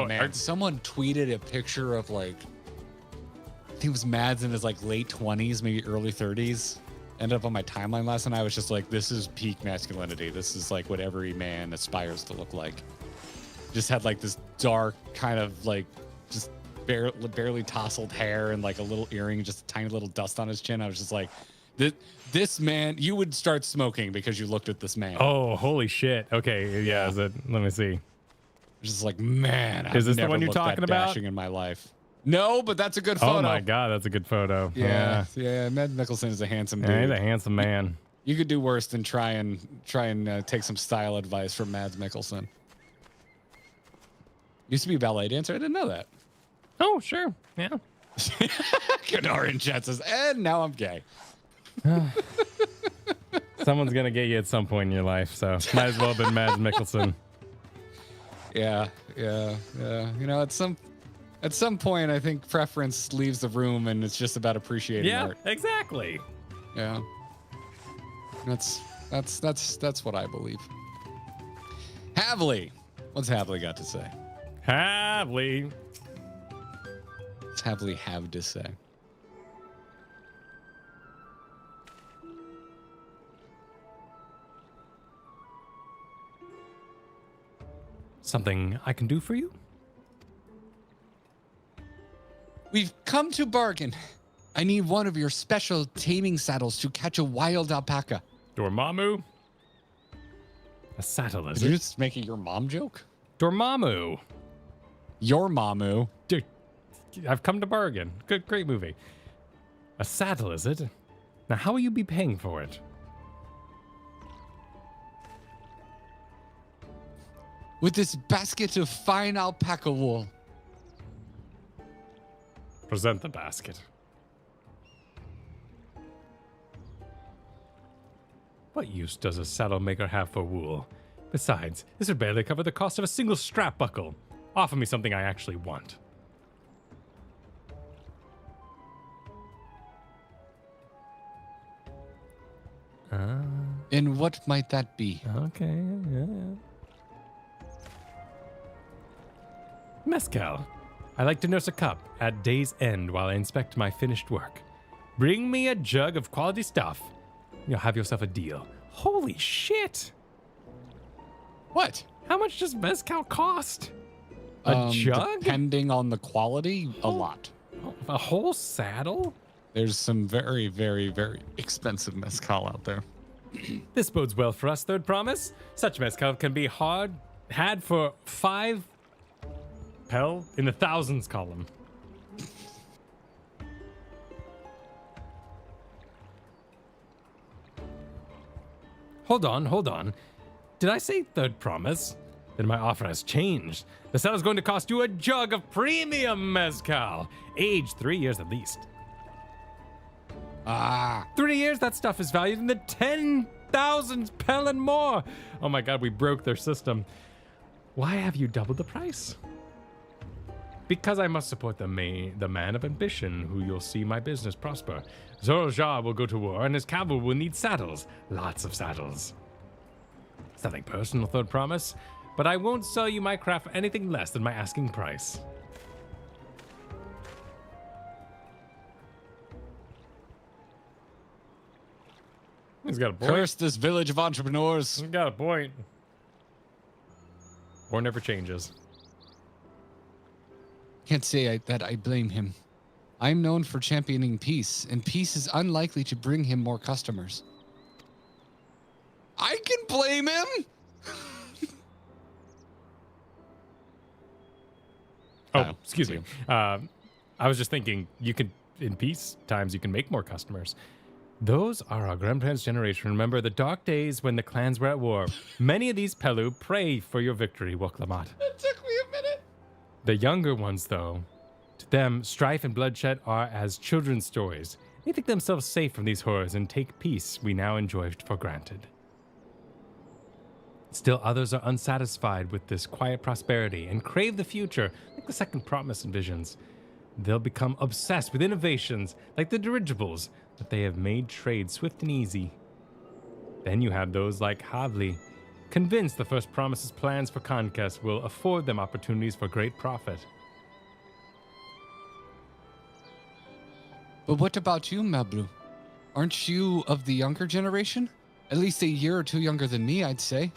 Man, someone tweeted a picture of like, I think it was Mads in his like late 20s, maybe early 30s. Ended up on my timeline last night. I was just like, this is peak masculinity. This is like what every man aspires to look like. Just had like this dark kind of like just barely tousled hair and like a little earring, just a tiny little dust on his chin. I was just like, this man, you would start smoking because you looked at this man. Oh, holy shit. Okay, yeah. Let me see. Just like, man, is this the one you're talking about? Dashing in my life. No, but that's a good photo. Oh my god, that's a good photo. Yeah. Mads Mikkelsen is a handsome dude. Yeah, he's a handsome man. You could do worse than try and take some style advice from Mads Mikkelsen. Used to be a ballet dancer. I didn't know that. Oh, sure. Yeah. Gadar in chat says, and now I'm gay. Someone's gonna get you at some point in your life, so might as well have been Mads Mikkelsen. Yeah. You know, at some point, I think preference leaves the room, and it's just about appreciating art. Yeah, exactly. Yeah, that's what I believe. Havli, what's Havli got to say? Havli. What's Havli have to say? Something I can do for you? We've come to bargain. I need one of your special taming saddles to catch a wild alpaca. Dormammu? A saddle, is Did you it? just make a your mom joke? Dormammu. Your mamu. Dude, I've come to bargain. Good, great movie. A saddle, is it? Now, how will you be paying for it? With this basket of fine alpaca wool. Present the basket. What use does a saddle maker have for wool? Besides, this would barely cover the cost of a single strap buckle. Offer me something I actually want. And what might that be? Okay, yeah. Mezcal. I like to nurse a cup at day's end while I inspect my finished work. Bring me a jug of quality stuff. You'll have yourself a deal. Holy shit! What? How much does mezcal cost? A jug? Depending on the quality, a lot. A whole saddle? There's some very, very, very expensive mezcal out there. This bodes well for us, Third Promise. Such mezcal can be had for 5 pel in the thousands column. Hold on. Did I say Third Promise? Then my offer has changed. The saddle's going to cost you a jug of premium mezcal, aged 3 years at least. 3 years, that stuff is valued in the 10,000 pel and more. Oh my god, we broke their system. Why have you doubled the price? Because I must support the man of ambition, who you'll see my business prosper. Zorja will go to war, and his cavalry will need saddles. Lots of saddles. It's nothing personal, Third Promise, but I won't sell you my craft for anything less than my asking price. He's got a point. Curse this village of entrepreneurs. He's got a point. War never changes. Can't say that I blame him. I'm known for championing peace, and peace is unlikely to bring him more customers. I can blame him? Excuse me. I was just thinking, in peace times, you can make more customers. Those are our grandparents' generation. Remember the dark days when the clans were at war. Many of these Pelu pray for your victory, Woklamat. It took me a minute. The younger ones, though, to them, strife and bloodshed are as children's stories. They think themselves safe from these horrors and take peace we now enjoy for granted. Still, others are unsatisfied with this quiet prosperity and crave the future, like the Second Promise envisions. They'll become obsessed with innovations, like the dirigibles, that they have made trade swift and easy. Then you have those like Havli, convinced the First Promise's plans for conquest will afford them opportunities for great profit. But what about you, Mablu? Aren't you of the younger generation? At least a year or two younger than me, I'd say.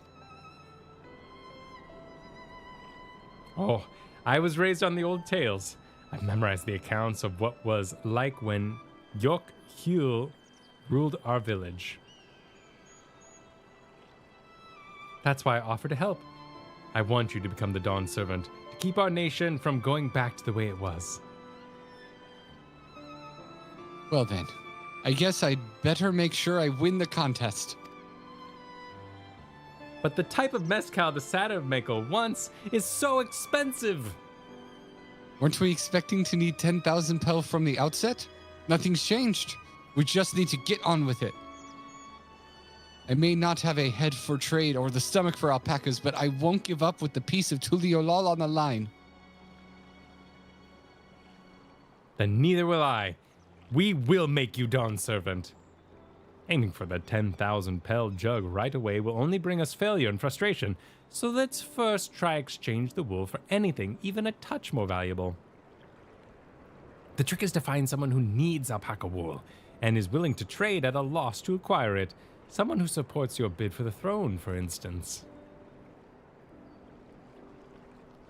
Oh, I was raised on the old tales. I've memorized the accounts of what was like when Yok Hul ruled our village. That's why I offer to help. I want you to become the Dawn Servant, to keep our nation from going back to the way it was. Well then, I guess I'd better make sure I win the contest. But the type of mezcal the saddle maker wants is so expensive. Weren't we expecting to need 10,000 pel from the outset? Nothing's changed. We just need to get on with it. I may not have a head for trade or the stomach for alpacas, but I won't give up with the piece of Tuliolol on the line. Then neither will I. We will make you Dawn Servant. Aiming for the 10,000 pel jug right away will only bring us failure and frustration, so let's first try exchange the wool for anything even a touch more valuable. The trick is to find someone who needs alpaca wool and is willing to trade at a loss to acquire it. Someone who supports your bid for the throne, for instance.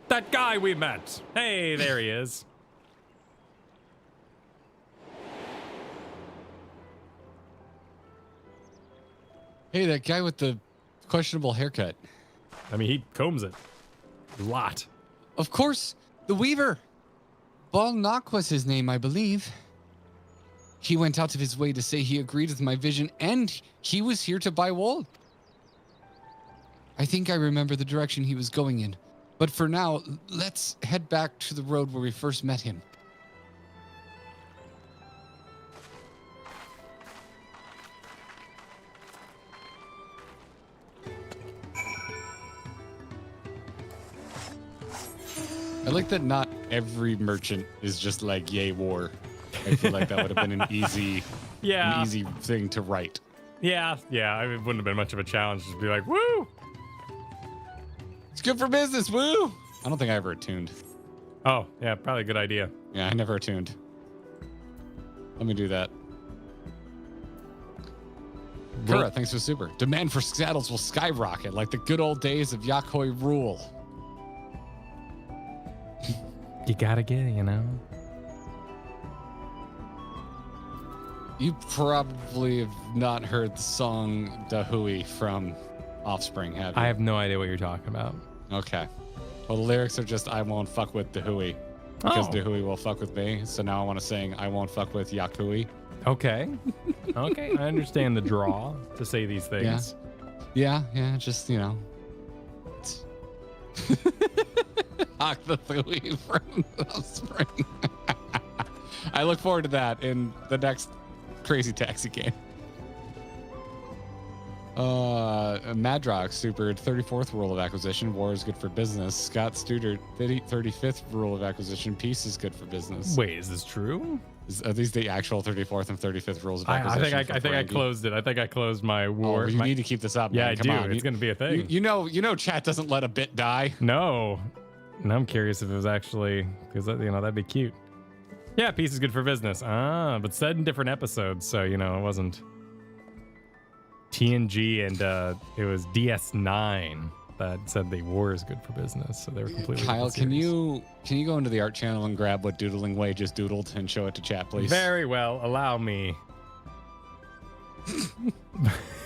That guy we met. Hey, there he is. Hey, that guy with the questionable haircut. I mean, he combs it a lot. Of course, the Weaver. Balnock was his name, I believe. He went out of his way to say he agreed with my vision, and he was here to buy wool. I think I remember the direction he was going in. But for now, let's head back to the road where we first met him. I like that not every merchant is just like, yay, war. I feel like that would have been an easy thing to write. Yeah, it wouldn't have been much of a challenge to be like, woo! It's good for business, woo! I don't think I ever attuned. Oh, yeah, probably a good idea. Yeah, I never attuned. Let me do that. Kura, thanks for super. Demand for saddles will skyrocket like the good old days of Yakoi rule. You gotta get it, you know? You probably have not heard the song Dahui from Offspring, have you? I have no idea what you're talking about. Okay. Well, the lyrics are just, I won't fuck with Dahui. Because Dahui will fuck with me. So now I want to sing, I won't fuck with Yakui. Okay. Okay, I understand the draw to say these things. Yeah, just, you know. Hawk the Thui from Offspring. I look forward to that in the next Crazy Taxi game. Madrox supered 34th rule of acquisition. War is good for business. Scott Studer 35th rule of acquisition. Peace is good for business. Wait, is this true? Are these the actual 34th and 35th rules of acquisition? I think I closed it. I think I closed my war. Oh, you need to keep this up. Yeah, man. Come on. It's going to be a thing. You know, chat doesn't let a bit die. No. And I'm curious if it was actually, because, you know, that'd be cute. Yeah, peace is good for business. But said in different episodes. So, you know, it wasn't TNG and it was DS9 that said the war is good for business. So they were completely Kyle, can you go into the art channel and grab what Doodling Way just doodled and show it to chat, please? Very well. Allow me.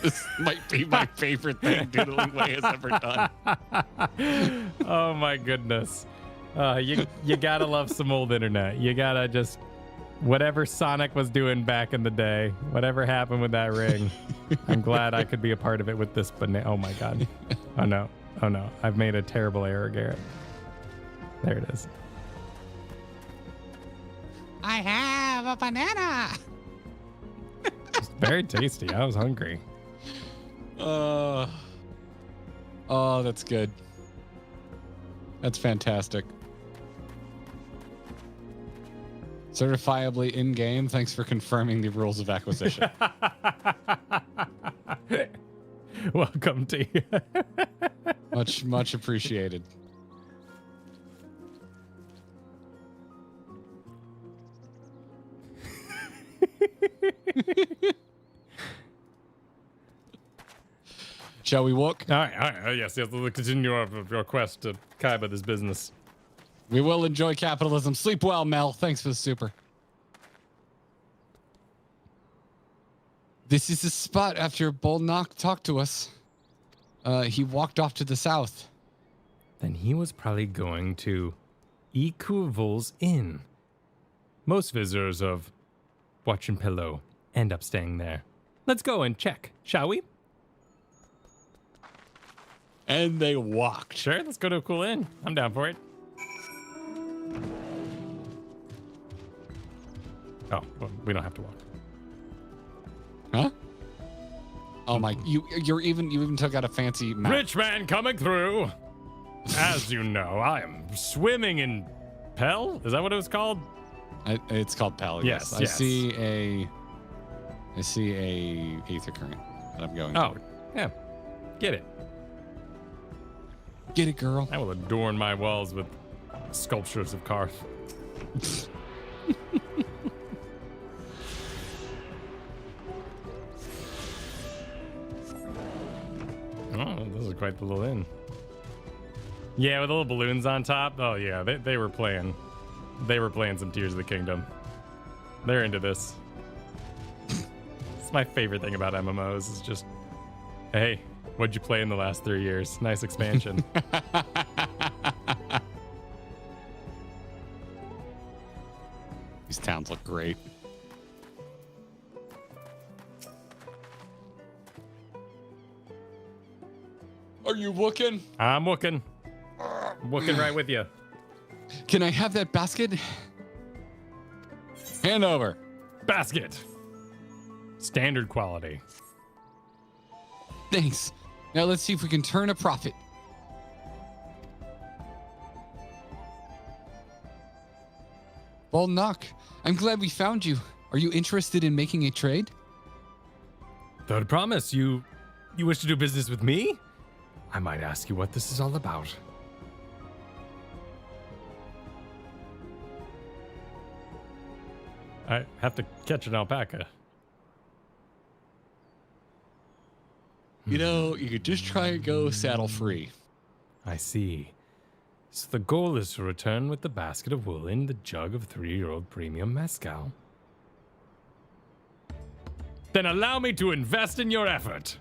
This might be my favorite thing Doodling Way has ever done. Oh my goodness. You gotta love some old internet. You gotta just, whatever Sonic was doing back in the day, whatever happened with that ring, I'm glad I could be a part of it with this banana. Oh my god. Oh no. I've made a terrible error, Garrett. There it is. I have a banana. It's very tasty. I was hungry. Oh, that's good. That's fantastic. Certifiably in-game. Thanks for confirming the rules of acquisition. Welcome to you. Much appreciated. Shall we walk? All right. Yes. We'll continue our quest to Kaiba this business. We will enjoy capitalism. Sleep well, Mel. Thanks for the super. This is the spot after Bolnock talked to us. He walked off to the south. Then he was probably going to Ikuvul's Inn. Most visitors of Watch and Pillow end up staying there. Let's go and check, shall we? And they walked. Sure, let's go to a cool inn. I'm down for it. Oh, well, we don't have to walk. Huh? Oh my! You even took out a fancy map. Rich man coming through. As you know, I am swimming in Pell. Is that what it was called? It's called Pell. Yes. I see a ether current that I'm going. Oh, yeah. Get it. Get it, girl. I will adorn my walls with sculptures of Karth. Oh, this is quite the little inn. Yeah, with the little balloons on top. Oh yeah, they were playing. They were playing some Tears of the Kingdom. They're into this. It's my favorite thing about MMOs is just, hey, what'd you play in the last 3 years? Nice expansion. These towns look great. Are you wooking? I'm wooking. Wooking right with you. Can I have that basket? Hand over. Basket. Standard quality. Thanks. Now let's see if we can turn a profit. Bald Knock, I'm glad we found you. Are you interested in making a trade? Third promise, you wish to do business with me? I might ask you what this is all about. I have to catch an alpaca. You know, you could just try and go saddle free. I see. So the goal is to return with the basket of wool in the jug of 3-year-old premium mezcal. Then allow me to invest in your effort.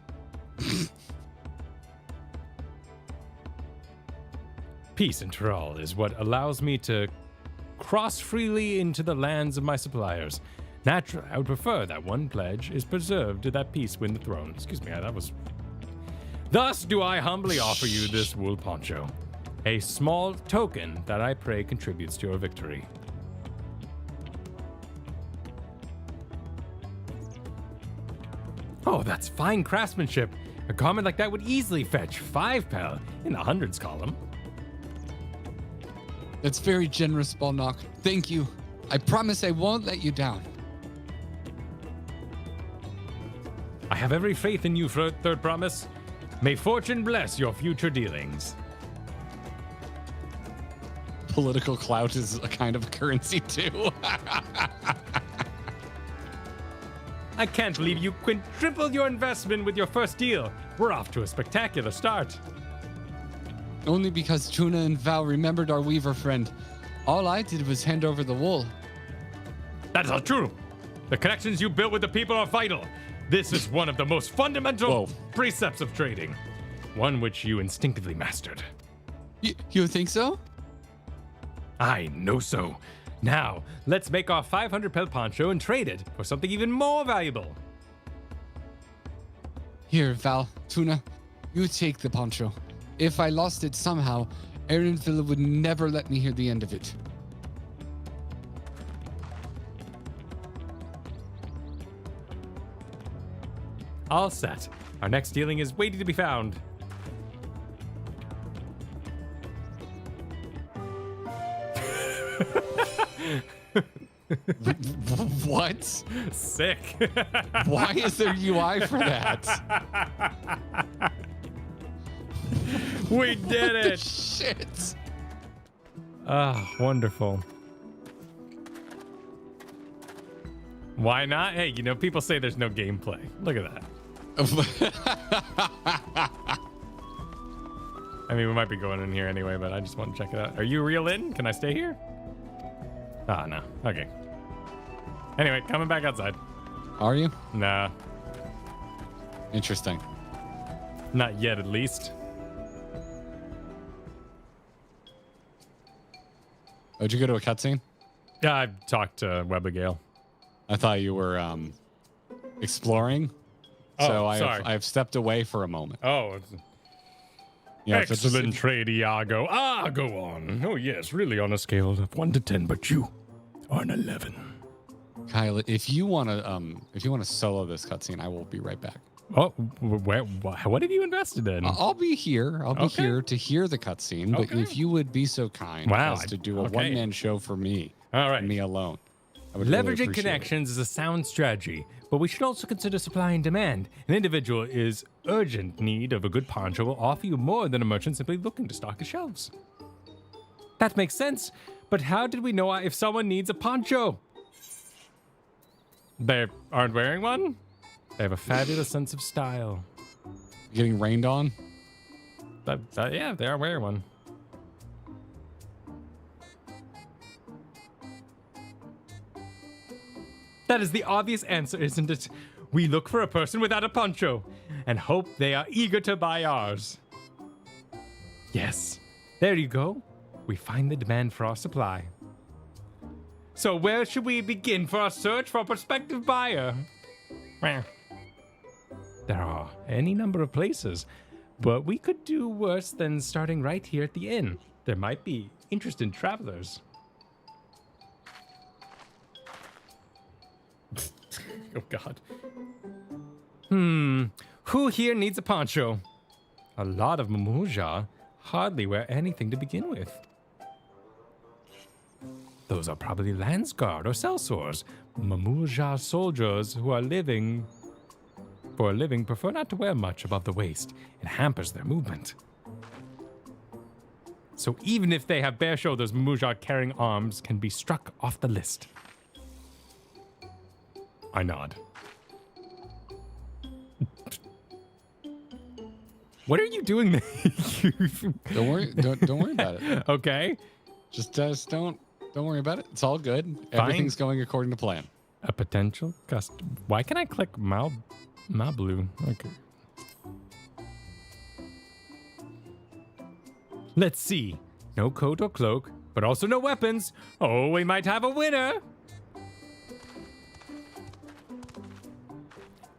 Peace and Thrall is what allows me to cross freely into the lands of my suppliers. Naturally, I would prefer that one pledge is preserved to that peace win the throne. Excuse me, that was... Thus do I humbly offer you this wool poncho, a small token that I pray contributes to your victory. Oh, that's fine craftsmanship. A garment like that would easily fetch 5 pel in the hundreds column. That's very generous, Balnock. Thank you. I promise I won't let you down. I have every faith in you, third promise. May fortune bless your future dealings. Political clout is a kind of currency too. I can't believe you quintupled your investment with your first deal. We're off to a spectacular start. Only because Tuna and Val remembered our weaver friend. All I did was hand over the wool. That's not true. The connections you built with the people are vital. This is one of the most fundamental precepts of trading. One which you instinctively mastered. You think so? I know so. Now, let's make our 500 pel poncho and trade it for something even more valuable. Here, Val, Tuna, you take the poncho. If I lost it somehow, Erinville would never let me hear the end of it. All set. Our next dealing is waiting to be found. What? Sick. Why is there UI for that? We did it. Shit. Ah, wonderful. Why not? Hey, you know, people say there's no gameplay. Look at that. I mean, we might be going in here anyway, but I just want to check it out. Are you real in? Can I stay here? Ah, no. Okay. Anyway, coming back outside. Are you? Nah. Interesting. Not yet, at least. Oh, did you go to a cutscene? Yeah, I've talked to Webligale. I thought you were exploring. Oh, so sorry. I've stepped away for a moment. Oh, Yeah, excellent trade, Iago. Ah, go on. Oh, yes, really on a scale of 1 to 10, but you are an 11. Kyle, if you want to solo this cutscene, I will be right back. Oh, what have you invested in? I'll be here. I'll be here to hear the cutscene. But if you would be so kind as to do a one-man show for me, all right, me alone. Leveraging connections is a sound strategy, but we should also consider supply and demand. An individual is urgent need of a good poncho will offer you more than a merchant simply looking to stock his shelves. That makes sense, but how did we know if someone needs a poncho? They aren't wearing one? They have a fabulous sense of style. Getting rained on? Yeah, they are wearing one. That is the obvious answer, isn't it? We look for a person without a poncho and hope they are eager to buy ours. Yes, there you go. We find the demand for our supply. So where should we begin for our search for a prospective buyer? Well, there are any number of places, but we could do worse than starting right here at the inn. There might be interested travelers. Oh, God. Who here needs a poncho? A lot of Mamuja hardly wear anything to begin with. Those are probably Landsguard or Sellswords. Mamuja soldiers who are living for a living prefer not to wear much above the waist. It hampers their movement. So even if they have bare shoulders, Mamuja carrying arms can be struck off the list. I nod. What are you doing there? Don't worry about it. Okay. Just don't worry about it. It's all good. Everything's going according to plan. A potential custom. Why can I click Mablu? Okay. Let's see. No coat or cloak, but also no weapons. Oh, we might have a winner.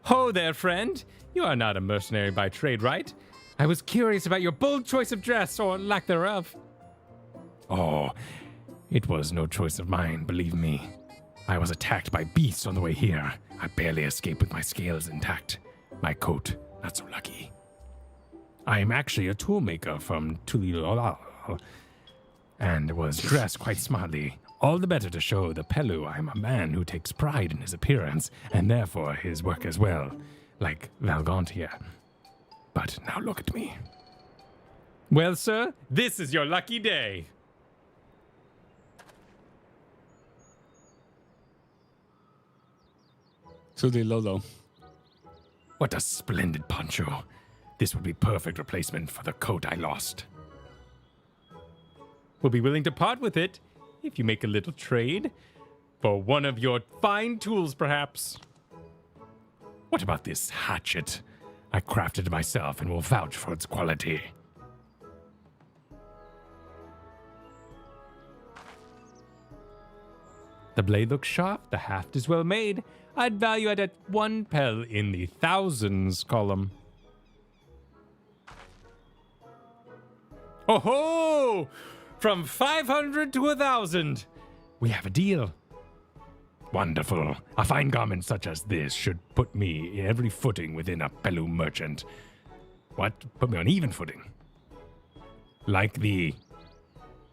Ho there, friend. You are not a mercenary by trade, right? I was curious about your bold choice of dress, or lack thereof. Oh, it was no choice of mine, believe me. I was attacked by beasts on the way here. I barely escaped with my scales intact. My coat, not so lucky. I am actually a toolmaker from Tulilolal, and was dressed quite smartly. All the better to show the Pelu I am a man who takes pride in his appearance, and therefore his work as well, like Valgaunt here. But now look at me. Well, sir, this is your lucky day. Tulilolo. What a splendid poncho. This would be perfect replacement for the coat I lost. We'll be willing to part with it if you make a little trade for one of your fine tools, perhaps. What about this hatchet? I crafted it myself and will vouch for its quality. The blade looks sharp, the haft is well made. I'd value it at 1 pel in the thousands column. Oh ho! From 500 to 1,000. We have a deal. Wonderful. A fine garment such as this should put me in every footing within a Pelu merchant. What? Put me on even footing. Like the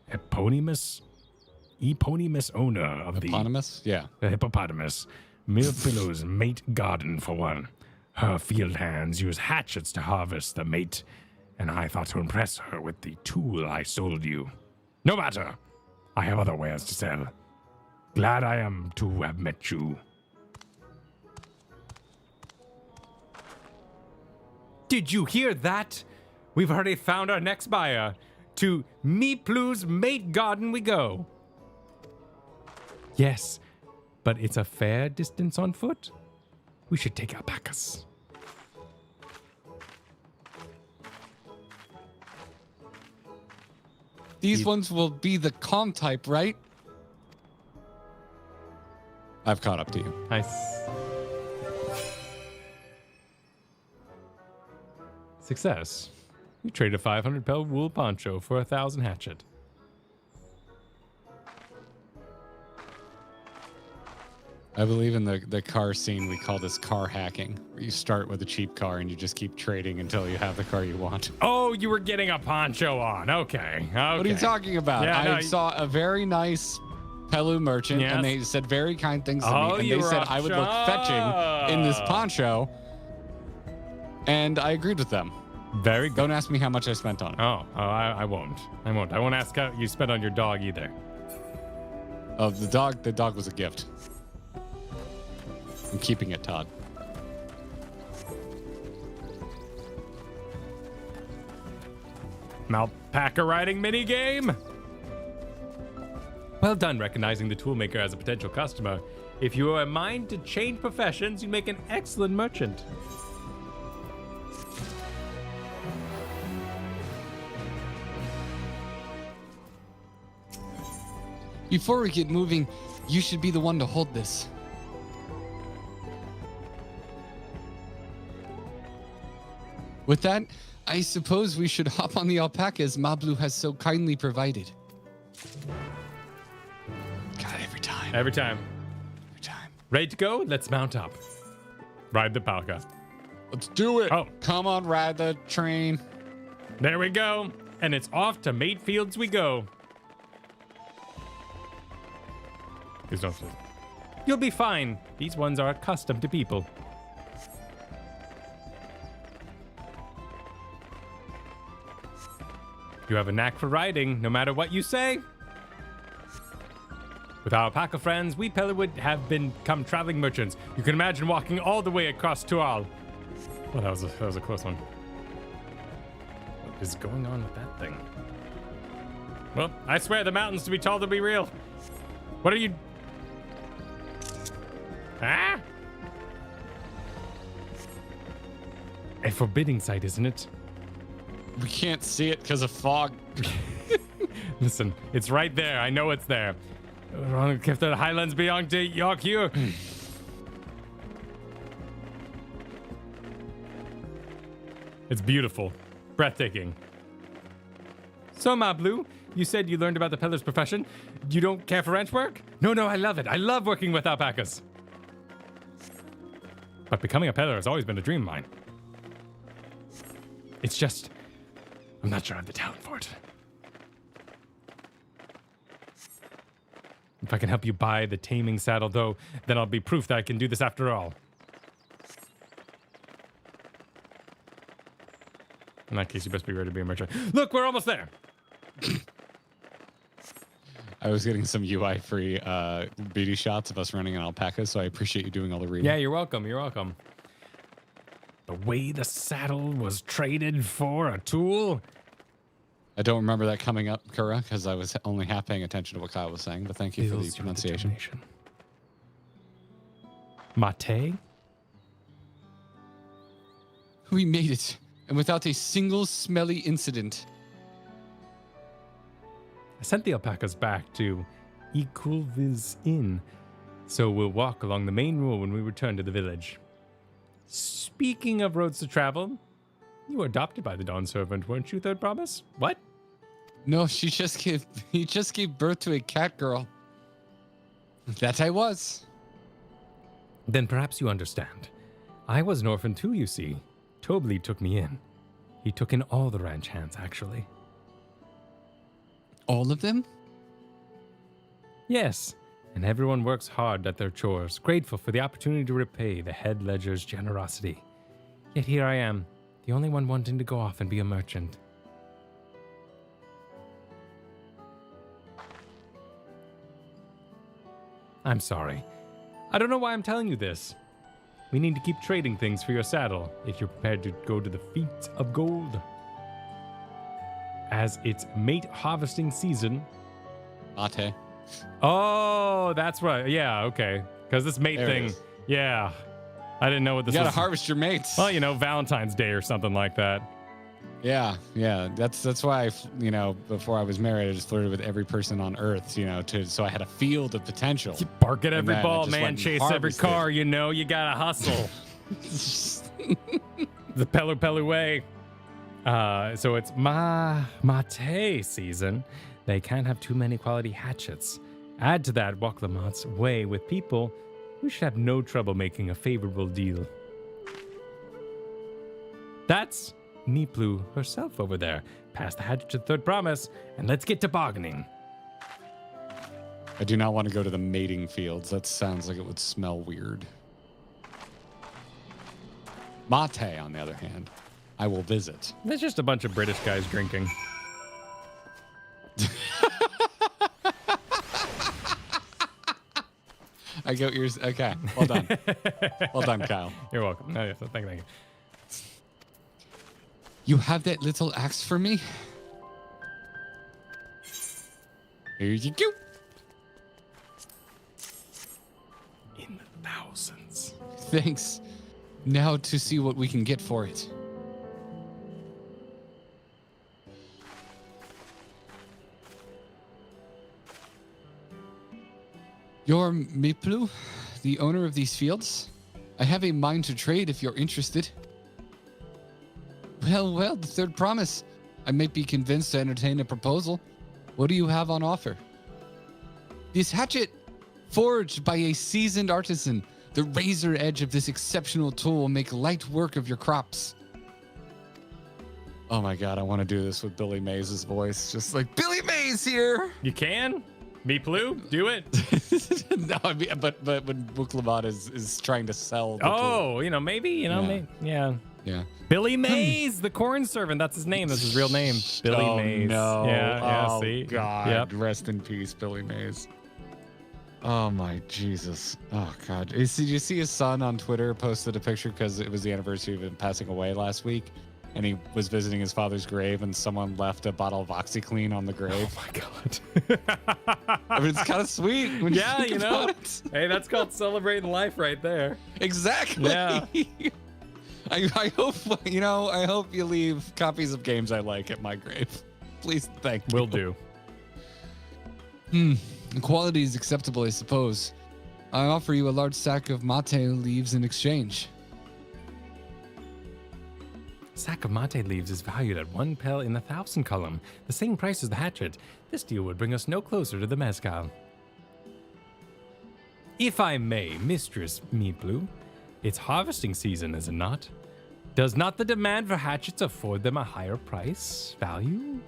eponymous owner of Eponymous? Yeah. the hippopotamus. Milpillow's mate garden, for one. Her field hands use hatchets to harvest the mate, and I thought to impress her with the tool I sold you. No matter. I have other wares to sell. Glad I am to have met you. Did you hear that? We've already found our next buyer. To Meeplu's mate garden we go. Yes, but it's a fair distance on foot. We should take alpacas. These ones will be the calm type, right? I've caught up to you. Nice. Success. You trade a 500 pel wool poncho for 1,000 hatchet. I believe in the car scene, we call this car hacking, where you start with a cheap car and you just keep trading until you have the car you want. Oh, you were getting a poncho on. Okay. What are you talking about? Yeah, I saw a very nice Pelu merchant, Yes. and they said very kind things to Oh, me, and you they were said a I would look fetching in this poncho, and I agreed with them. Very good. Don't ask me how much I spent on it. I won't. I won't. I won't ask how you spent on your dog either. Oh, the dog was a gift. I'm keeping it, Todd. An alpaca riding minigame? Well done recognizing the toolmaker as a potential customer. If you are a mind to change professions, you make an excellent merchant. Before we get moving, you should be the one to hold this. With that, I suppose we should hop on the alpacas Mablu has so kindly provided. God, every time. Every time. Every time. Ready to go? Let's mount up. Ride the palca. Let's do it. Oh. Come on, ride the train. There we go. And it's off to mate fields we go. Please don't. You'll be fine. These ones are accustomed to people. You have a knack for riding, no matter what you say. With our alpaca friends, we Peller would have become traveling merchants. You can imagine walking all the way across Tual. Well, that was a close one. What is going on with that thing? Well, I swear the mountains to be tall to be real. What are you... Ah? A forbidding sight, isn't it? We can't see it because of fog. Listen, it's right there. I know it's there. If the highlands beyond York here. It's beautiful. Breathtaking. So, Mablu, you said you learned about the Peller's profession. You don't care for ranch work? No, I love it. I love working with alpacas. But becoming a Peller has always been a dream of mine. It's just, I'm not sure I have the talent for it. If I can help you buy the taming saddle, though, then I'll be proof that I can do this after all. In that case, you best be ready to be a merchant. Look, we're almost there. I was getting some UI-free beauty shots of us running an alpaca, so I appreciate you doing all the reading. Yeah, you're welcome. You're welcome. The way the saddle was traded for a tool. I don't remember that coming up, Kura, because I was only half paying attention to what Kyle was saying, but thank you for the pronunciation. Mate? We made it, and without a single smelly incident. I sent the alpacas back to Equalviz Inn, so we'll walk along the main road when we return to the village. Speaking of roads to travel, you were adopted by the Dawn Servant, weren't you, Third Promise? What? No, he just gave birth to a cat girl. That I was. Then perhaps you understand. I was an orphan too, you see. Tobley took me in. He took in all the ranch hands, actually. All of them? Yes, and everyone works hard at their chores, grateful for the opportunity to repay the head ledger's generosity. Yet here I am, the only one wanting to go off and be a merchant. I'm sorry. I don't know why I'm telling you this. We need to keep trading things for your saddle if you're prepared to go to the Feet of Gold. As it's mate harvesting season. Mate. Oh, that's right. Yeah, okay. Because this mate thing, yeah. I didn't know what this was. You gotta harvest your mates. Well, you know, Valentine's Day or something like that. Yeah. That's why, before I was married, I just flirted with every person on Earth, so I had a field of potential. You bark at every ball, man. Chase every car, you gotta hustle. The Pellu way. So it's Mate season. They can't have too many quality hatchets. Add to that Walk Lamont's way with people who should have no trouble making a favorable deal. That's Niplu herself over there. Pass the hatchet to Third Promise, and let's get to bargaining. I do not want to go to the mating fields. That sounds like it would smell weird. Mate, on the other hand, I will visit. There's just a bunch of British guys drinking. I get yours. Okay, well done. Well done, Kyle. You're welcome. No, thank you. You have that little axe for me? Here you go. thousands. Thanks. Now to see what we can get for it. You're Miplu, the owner of these fields? I have a mine to trade if you're interested. Well, the third promise. I might be convinced to entertain a proposal. What do you have on offer? This hatchet, forged by a seasoned artisan. The razor edge of this exceptional tool will make light work of your crops. Oh my God, I want to do this with Billy Mays' voice. Just like, Billy Mays here! You can? Meeplu, do it. No, I mean, but when Urqopacha is trying to sell the tool. maybe, Yeah. yeah. Yeah. Billy Mays, the corn servant. That's his name. That's his real name. Billy Mays. No. Yeah, oh, see? God. Yep. Rest in peace, Billy Mays. Oh, my Jesus. Oh, God. Did you see his son on Twitter posted a picture because it was the anniversary of him passing away last week? And he was visiting his father's grave, and someone left a bottle of OxyClean on the grave. Oh, my God. I mean, it's kind of sweet. When Yeah, you think about it. Hey, that's called celebrating life right there. Exactly. Yeah. I hope, I hope you leave copies of games I like at my grave. Please, thank you. Will do. The quality is acceptable, I suppose. I offer you a large sack of mate leaves in exchange. Sack of mate leaves is valued at 1 pel in the 1,000 column, the same price as the hatchet. This deal would bring us no closer to the mezcal. If I may, Mistress Meeplu, it's harvesting season, is it not? Does not the demand for hatchets afford them a higher price value?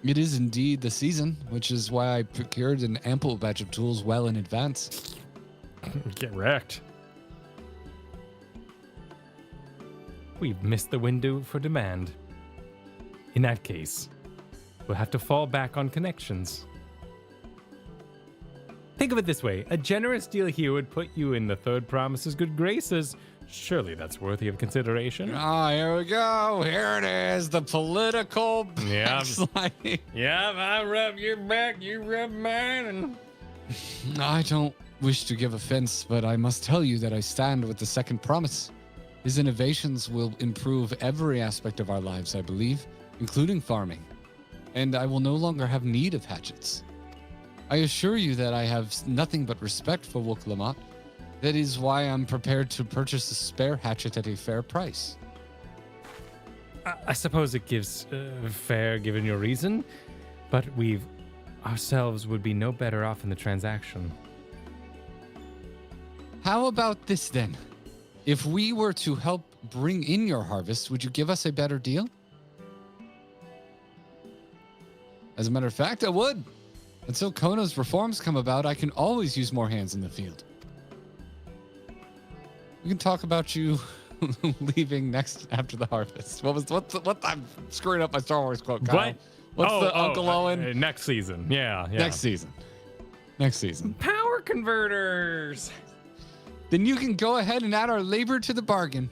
It is indeed the season, which is why I procured an ample batch of tools well in advance. Get wrecked. We've missed the window for demand. In that case, we'll have to fall back on connections. Think of it this way. A generous deal here would put you in the third promise's good graces. Surely that's worthy of consideration. Ah, here we go. Here it is. The political backsliding. Yeah, I rub your back, you rub mine, and... I don't wish to give offense, but I must tell you that I stand with the second promise. His innovations will improve every aspect of our lives, I believe, including farming. And I will no longer have need of hatchets. I assure you that I have nothing but respect for Urqopacha. That is why I'm prepared to purchase a spare hatchet at a fair price. I suppose it gives fair given your reason, but we ourselves would be no better off in the transaction. How about this then? If we were to help bring in your harvest, would you give us a better deal? As a matter of fact, I would. Until Kona's reforms come about, I can always use more hands in the field. We can talk about you leaving next after the harvest. What I'm screwing up my Star Wars quote, Kyle. What? What's the Uncle Owen? Next season. Yeah. Next season. Power converters. Then you can go ahead and add our labor to the bargain.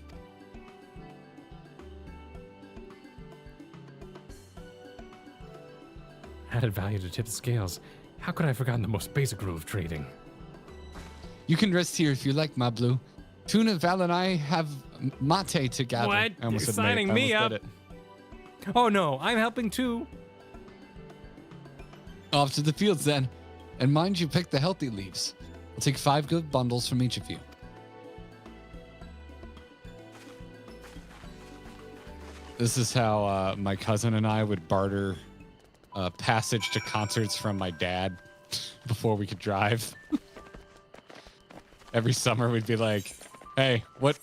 Added value to tip the scales. How could I have forgotten the most basic rule of trading? You can rest here if you like, my blue. Tuna, Val, and I have mate to gather. What? I almost You're said mate. signing I me almost up. did it. Oh no, I'm helping too. Off to the fields then. And mind you pick the healthy leaves. I'll take 5 good bundles from each of you. This is how my cousin and I would barter passage to concerts from my dad before we could drive. Every summer we'd be like, hey, what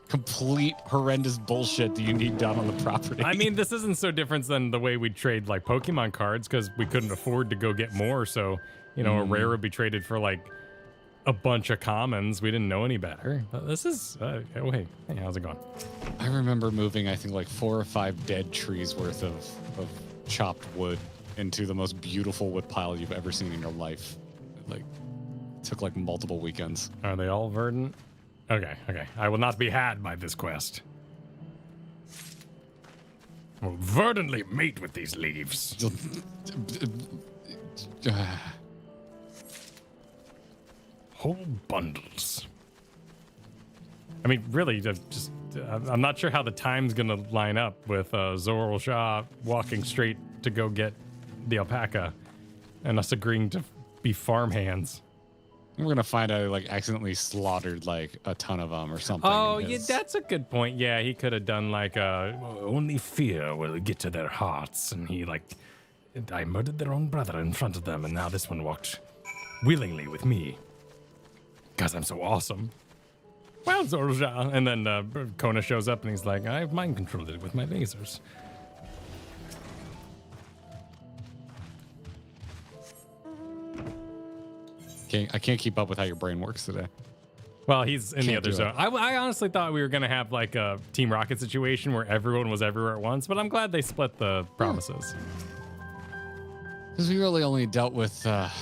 complete horrendous bullshit do you need done on the property? I mean, this isn't so different than the way we'd trade like Pokemon cards because we couldn't afford to go get more. So, a rare would be traded for like a bunch of commons. We didn't know any better. But this is, hey, how's it going? I remember moving, I think, like 4 or 5 dead trees worth of chopped wood into the most beautiful wood pile you've ever seen in your life. Like, it took like multiple weekends. Are they all verdant? Okay. I will not be had by this quest. We'll verdantly mate with these leaves. Whole bundles. I mean, really, I'm not sure how the time's gonna line up with Zoral Shah walking straight to go get the alpaca and us agreeing to be farmhands. We're gonna find out like accidentally slaughtered like a ton of them or something. Oh, yeah, that's a good point. Yeah, he could have done like only fear will get to their hearts, and he like, I murdered their own brother in front of them, and now this one walked willingly with me because I'm so awesome. Well, Zorja. And then Kona shows up and he's like, I've mind controlled it with my lasers. I can't keep up with how your brain works today. Well, he's in the other zone. I honestly thought we were going to have like a Team Rocket situation where everyone was everywhere at once, but I'm glad they split the promises. Because we really only dealt with the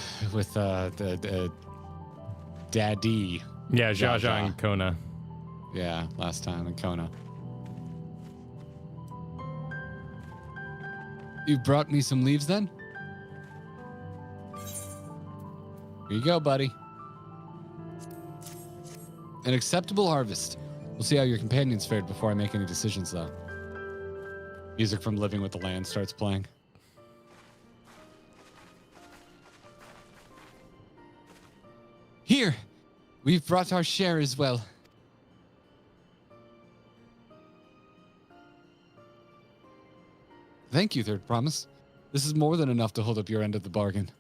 Daddy. Yeah, Jaja and Kona. Yeah, last time in Kona. You brought me some leaves then? Here you go, buddy. An acceptable harvest. We'll see how your companions fared before I make any decisions, though. Music from Living with the Land starts playing. Here! We've brought our share as well. Thank you, Third Promise. This is more than enough to hold up your end of the bargain.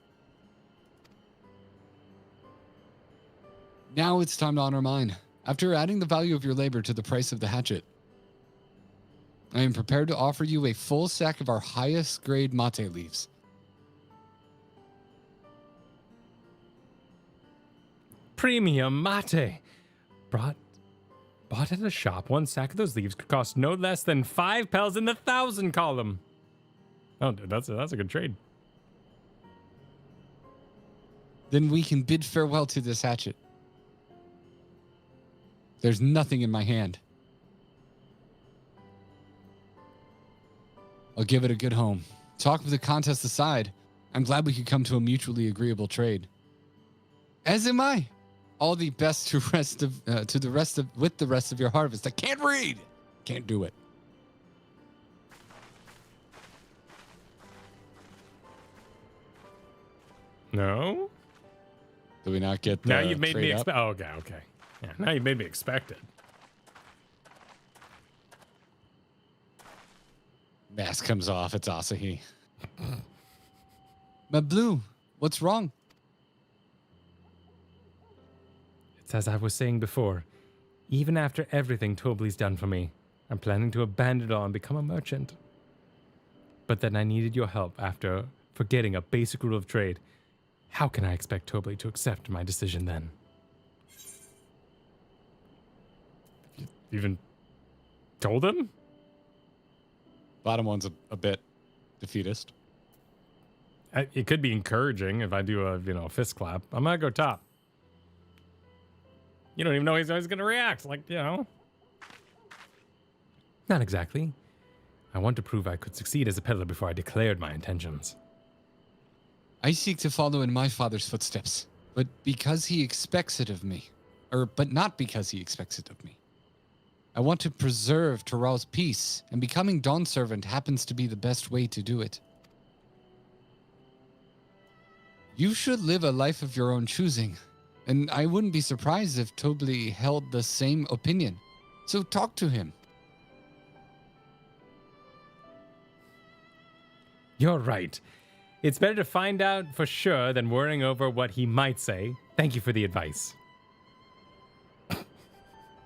Now it's time to honor mine. After adding the value of your labor to the price of the hatchet, I am prepared to offer you a full sack of our highest grade mate leaves. Premium mate. Bought at a shop, one sack of those leaves could cost no less than 5 pels in the 1,000 column. Oh, dude, that's a good trade. Then we can bid farewell to this hatchet. There's nothing in my hand. I'll give it a good home. Talk of the contest aside, I'm glad we could come to a mutually agreeable trade. As am I. All the best with the rest of your harvest. I can't read. Can't do it. No? Do we not get the now you've made trade me up? expect. Oh, okay. Yeah, now you've made me expect it. Mask comes off. It's Asahi. Mablu, what's wrong? It's as I was saying before. Even after everything Tobley's done for me, I'm planning to abandon it all and become a merchant. But then I needed your help after forgetting a basic rule of trade. How can I expect Tobley to accept my decision then? You even told him? Bottom one's a bit defeatist. It could be encouraging if I do a fist clap. I'm gonna go top. You don't even know he's always gonna react. Like, Not exactly. I want to prove I could succeed as a peddler before I declared my intentions. I seek to follow in my father's footsteps, but because he expects it of me. But not because he expects it of me. I want to preserve Terral's peace, and becoming Dawn Servant happens to be the best way to do it. You should live a life of your own choosing, and I wouldn't be surprised if Tobley held the same opinion. So talk to him. You're right. It's better to find out for sure than worrying over what he might say. Thank you for the advice.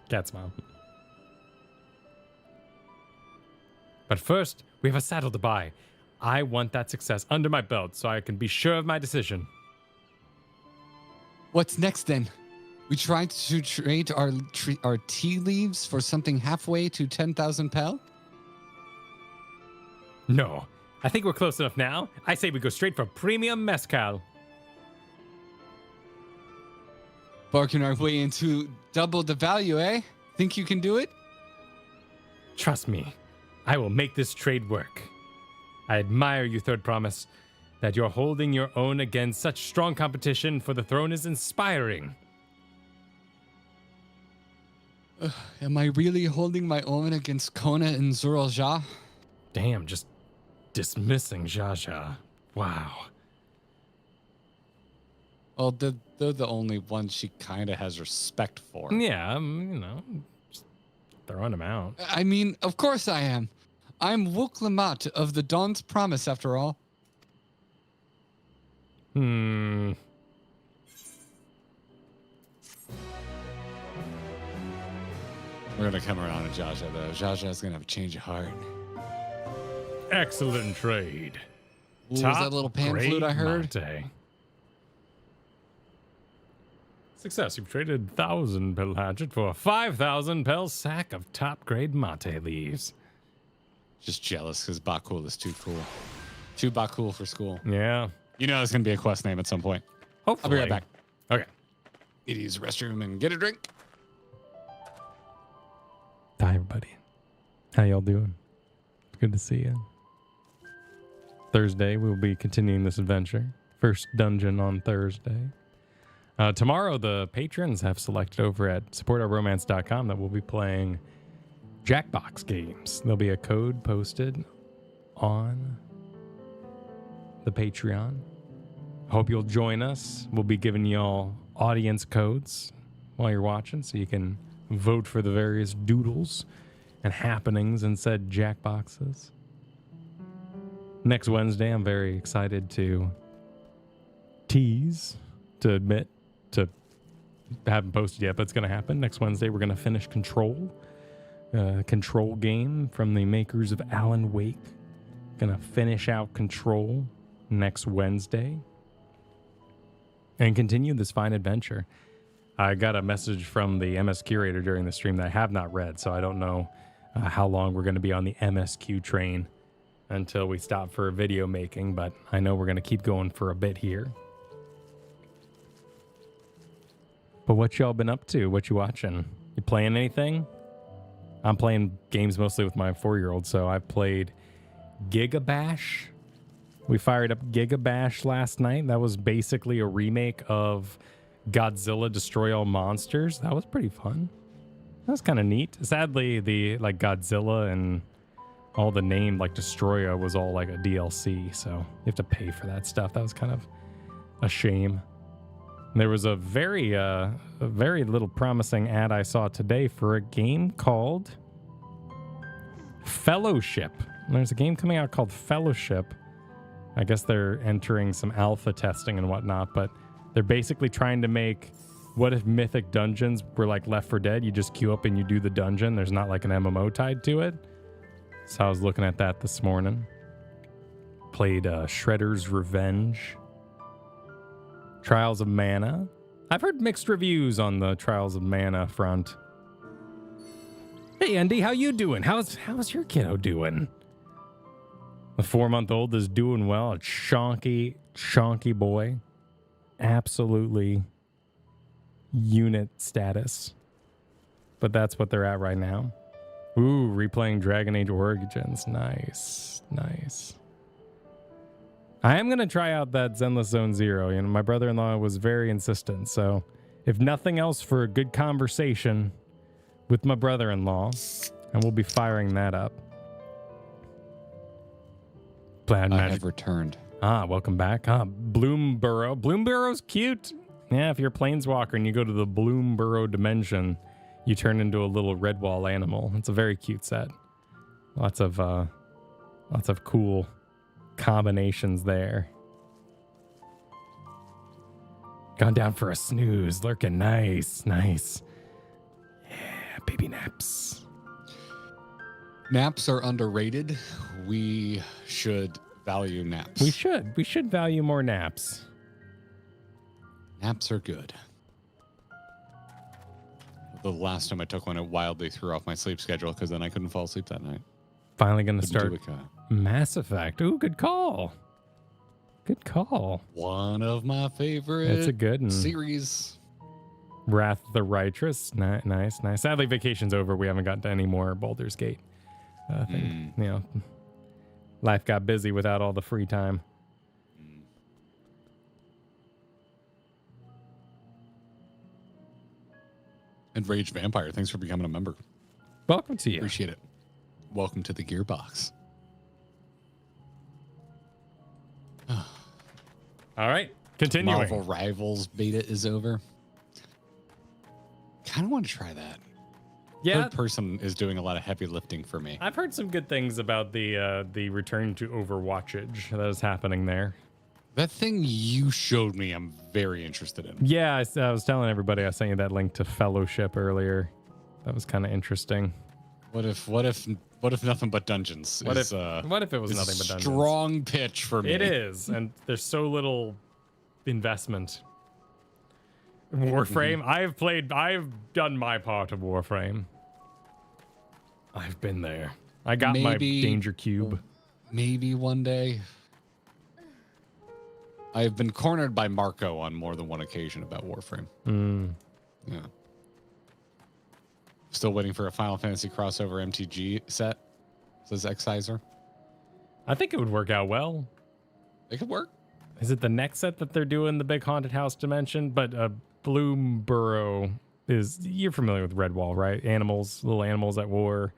Cat smile. But first, we have a saddle to buy. I want that success under my belt so I can be sure of my decision. What's next then? We tried to trade our tea leaves for something halfway to 10,000 pel? No. I think we're close enough now. I say we go straight for premium mezcal. Barking our way into double the value, eh? Think you can do it? Trust me. I will make this trade work. I admire you, Third Promise. That you're holding your own against such strong competition for the throne is inspiring. Am I really holding my own against Kona and Zuralja? Damn, just dismissing Jaja. Wow. Well, they're the only ones she kind of has respect for. Yeah, just throwing him out. I mean, of course I am. I'm Wuklamat of the Dawn's Promise, after all. Hmm. We're going to come around to Jaja, though. Jaja's going to have a change of heart. Excellent trade. Ooh, was that little pan flute I heard? Mate. Success. You've traded 1,000 pel hatchet for a 5,000 pel sack of top-grade mate leaves. Just jealous because Bakul is too cool. Too Bakul for school. Yeah. You know it's going to be a quest name at some point. Hopefully. I'll be right back. Okay. Need to use the restroom and get a drink. Hi, everybody. How y'all doing? Good to see you. Thursday, we'll be continuing this adventure. First dungeon on Thursday. Tomorrow, the patrons have selected over at supportourromance.com that we'll be playing Jackbox games. There'll be a code posted on the Patreon. Hope you'll join us. We'll be giving y'all audience codes while you're watching, so you can vote for the various doodles and happenings in said Jackboxes. Next Wednesday, I'm very excited to admit, haven't posted yet, but it's going to happen. Next Wednesday, we're going to finish Control. Control game from the makers of Alan Wake. Going to finish out Control next Wednesday. And continue this fine adventure. I got a message from the MS curator during the stream that I have not read, so I don't know how long we're going to be on the MSQ train until we stop for video making, but I know we're going to keep going for a bit here. But what y'all been up to? What you watching? You playing anything? I'm playing games mostly with my 4-year-old, so I've played Gigabash. We fired up Gigabash last night. That was basically a remake of Godzilla Destroy All Monsters. That was pretty fun. That was kind of neat. Sadly, the Godzilla and all the name Destroya was all like a DLC, so you have to pay for that stuff. That was kind of a shame. There was a very little promising ad I saw today for a game called Fellowship. There's a game coming out called Fellowship. I guess they're entering some alpha testing and whatnot, but they're basically trying to make, what if Mythic Dungeons were like Left 4 Dead? You just queue up and you do the dungeon. There's not like an MMO tied to it. So I was looking at that this morning. Played Shredder's Revenge. Trials of Mana. I've heard mixed reviews on the Trials of Mana front. Hey, Andy, how you doing? How's your kiddo doing? The 4-month-old is doing well. A chonky boy. Absolutely unit status. But that's what they're at right now. Ooh, replaying Dragon Age Origins. Nice. I am going to try out that Zenless Zone Zero. You know, my brother-in-law was very insistent. So if nothing else, for a good conversation with my brother-in-law, and we'll be firing that up. I have returned. Welcome back. Bloomburrow. Bloomburrow's cute. Yeah, if you're a planeswalker and you go to the Bloomburrow dimension, you turn into a little Redwall animal. It's a very cute set. Lots of cool combinations there. Gone down for a snooze. Lurking nice. Yeah, baby naps. Naps are underrated. We should value naps. We should value more naps. Naps are good. The last time I took one, it wildly threw off my sleep schedule because then I couldn't fall asleep that night. Finally going to start Mass Effect. Ooh, good call. One of my favorite It's a good one. series. Wrath of the Righteous. Nice. Sadly, vacation's over. We haven't gotten to any more Baldur's Gate. I think, life got busy without all the free time. And Rage Vampire, thanks for becoming a member. Welcome to you. Appreciate it. Welcome to the Gearbox. All right, continuing. Marvel Rivals beta is over. Kind of want to try that. Yeah, Third person is doing a lot of heavy lifting for me. I've heard some good things about the return to Overwatchage that is happening there. That thing you showed me, I'm very interested in. Yeah, I was telling everybody I sent you that link to Fellowship earlier. That was kind of interesting. What if nothing but dungeons? What if it was nothing but dungeons? Strong pitch for me. It is, and there's so little investment. Warframe. I've done my part of Warframe. I've been there. I got my Danger Cube. Maybe one day. I've been cornered by Marco on more than one occasion about Warframe. Yeah. Still waiting for a Final Fantasy crossover MTG set, says Exciser. I think it would work out well. It could work. Is it the next set that they're doing, the big haunted house dimension? But Bloomborough is, you're familiar with Redwall, right? Animals, little animals at war.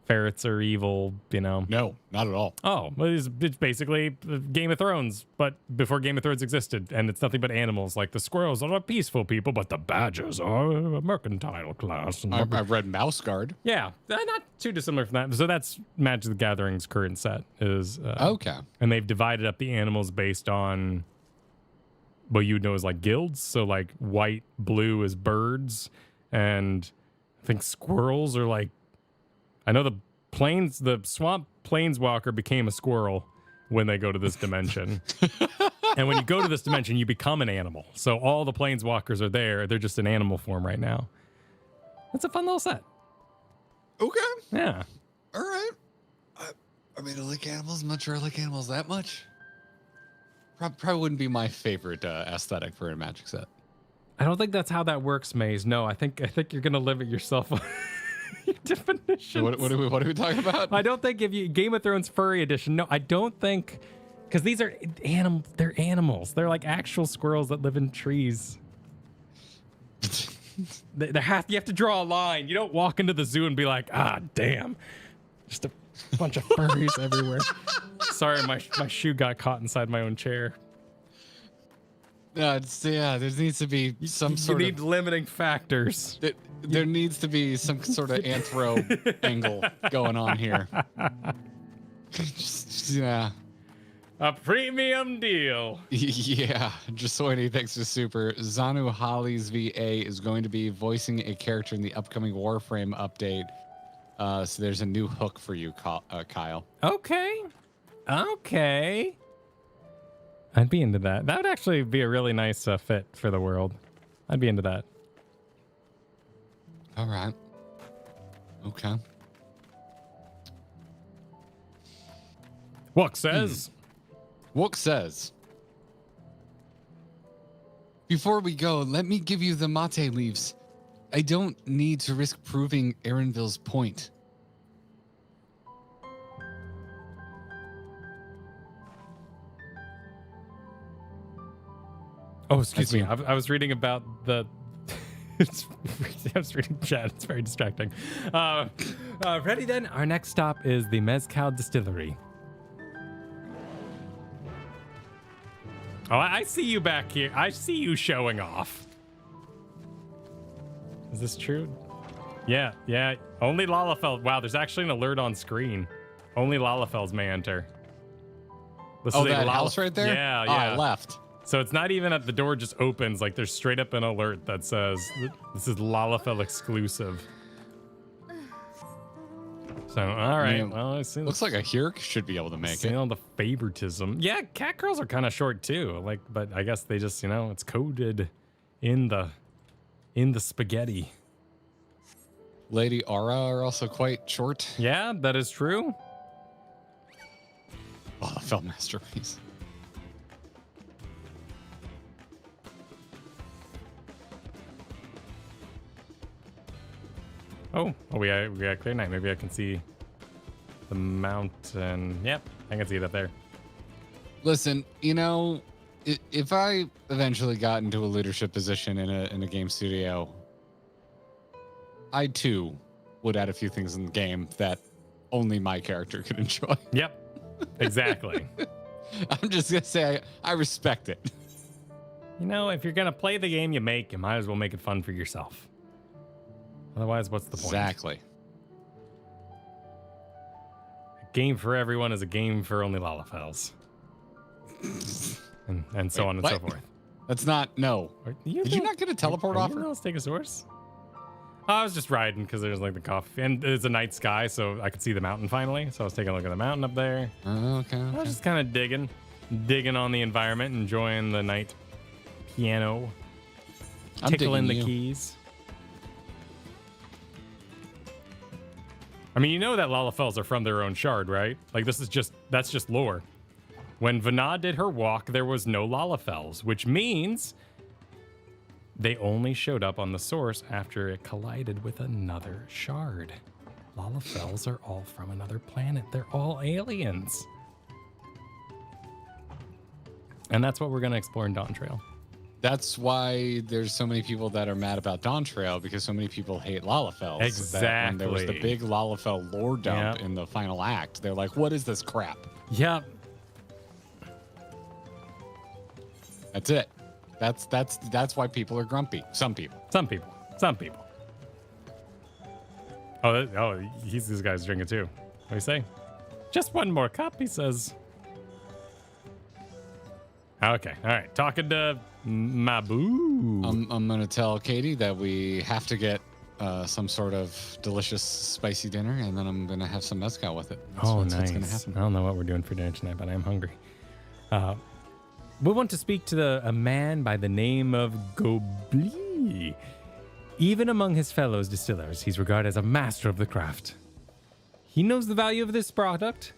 Ferrets are evil, you know. No, not at all. Oh, well, it's basically Game of Thrones, but before Game of Thrones existed, and it's nothing but animals. Like the squirrels are peaceful people, but the badgers are a mercantile class. I've read Mouse Guard. Yeah, not too dissimilar from that. So that's Magic the Gathering's current set is okay, and they've divided up the animals based on what you would know as like guilds. So like white, blue is birds, and I think squirrels are like. I know the swamp planeswalker became a squirrel when they go to this dimension. And when you go to this dimension, you become an animal. So all the planeswalkers are there. They're just in animal form right now. That's a fun little set. Okay. Yeah. All right. I mean, I like animals. I'm not sure I like animals that much. Probably wouldn't be my favorite aesthetic for a Magic set. I don't think that's how that works, Maze. No, I think you're going to limit yourself on your definitions. What are we talking about? I don't think if you Game of Thrones furry edition. No, I don't think, because these are they're animals. They're like actual squirrels that live in trees. You have to draw a line. You don't walk into the zoo and be like, damn, just a bunch of furries everywhere. Sorry, my shoe got caught inside my own chair. No, there needs to be some sort of... You need limiting factors. There needs to be some sort of anthro angle going on here. Yeah. A premium deal. Yeah. Jasoini, thanks to Super. Zanu Holly's VA is going to be voicing a character in the upcoming Warframe update. So there's a new hook for you, Kyle. Okay. I'd be into that. That would actually be a really nice fit for the world. I'd be into that. All right. Okay. Wook says. Wook says. Before we go, let me give you the mate leaves. I don't need to risk proving Erenville's point. Oh, excuse me. I was reading about the... I was reading chat. It's very distracting. Ready then? Our next stop is the Mezcal Distillery. Oh, I see you back here. I see you showing off. Is this true? Yeah. Only Lalafell. Wow, there's actually an alert on screen. Only Lalafells may enter. That house right there? Yeah. I left. So it's not even at the door just opens. Like there's straight up an alert that says this is Lalafell exclusive. So all right, well, I see. Looks like a Hirk should be able to make it. All the favoritism. Yeah, cat girls are kind of short too. Like, but I guess they just it's coded in the spaghetti. Lady Aura are also quite short. Yeah, that is true. Oh, that felt masterpiece. Oh, we got clear night. Maybe I can see the mountain. Yep, I can see it up there. Listen, if I eventually got into a leadership position in a game studio, I too would add a few things in the game that only my character could enjoy. Yep, exactly. I'm just gonna say I respect it. You know, if you're gonna play the game you make, you might as well make it fun for yourself. Otherwise, what's the point? Exactly. A game for everyone is a game for only Lalafels. and so Wait, on and what? so forth. That's not no. Did you not get a teleport offer? Let's take a source. Oh, I was just riding because there's like the coffee, and it's a night sky, so I could see the mountain finally. So I was taking a look at the mountain up there. Okay. I was just kind of digging on the environment, enjoying the night piano, I'm tickling the digging you. keys. I mean, you know that Lalafels are from their own shard, right? Like that's just lore. When Vana did her walk, there was no Lalafels, which means they only showed up on the source after it collided with another shard. Lalafels are all from another planet. They're all aliens. And that's what we're going to explore in Dawn Trail. That's why there's so many people that are mad about Dawn Trail, because so many people hate Lalafels. Exactly. That when there was the big Lalafell lore dump in the final act, they're like, what is this crap? Yep. That's it. That's why people are grumpy. Some people. Oh, this guy's drinking too. What do you say? Just one more cup, he says. Okay, all right. Talking to Mabu. I'm gonna tell Katie that we have to get some sort of delicious spicy dinner, and then I'm gonna have some mezcal with it. That's what's gonna nice. happen. I don't know what we're doing for dinner tonight, but I'm hungry. We want to speak to a man by the name of Gobli. Even among his fellows distillers, he's regarded as a master of the craft. He knows the value of this product,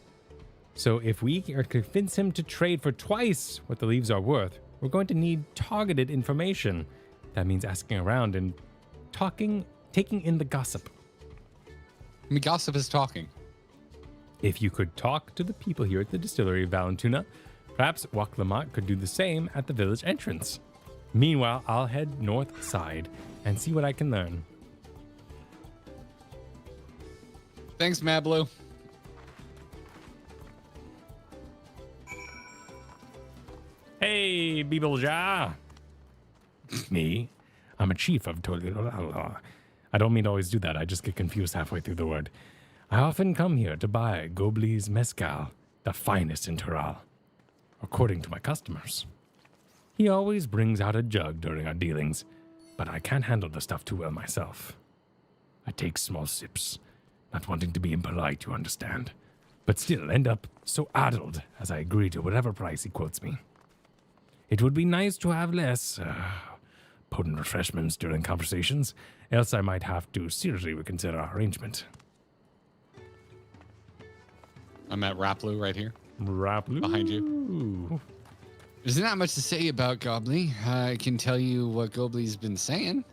so if we are to convince him to trade for twice what the leaves are worth, we're going to need targeted information. That means asking around and taking in the gossip. I mean, gossip is talking. If you could talk to the people here at the distillery of Valentuna, perhaps Waklamot could do the same at the village entrance. Meanwhile, I'll head north side and see what I can learn. Thanks, Mablu. Hey, Bibalja. Me? I'm a chief of Tolilala. I don't mean to always do that. I just get confused halfway through the word. I often come here to buy Gobli's mezcal, the finest in Tural, according to my customers. He always brings out a jug during our dealings, but I can't handle the stuff too well myself. I take small sips, not wanting to be impolite, you understand, but still end up so addled as I agree to whatever price he quotes me. It would be nice to have less potent refreshments during conversations, else I might have to seriously reconsider our arrangement. I'm at Raplu right here. Raplu? Behind you. There's not much to say about Gobli. I can tell you what Gobli's been saying.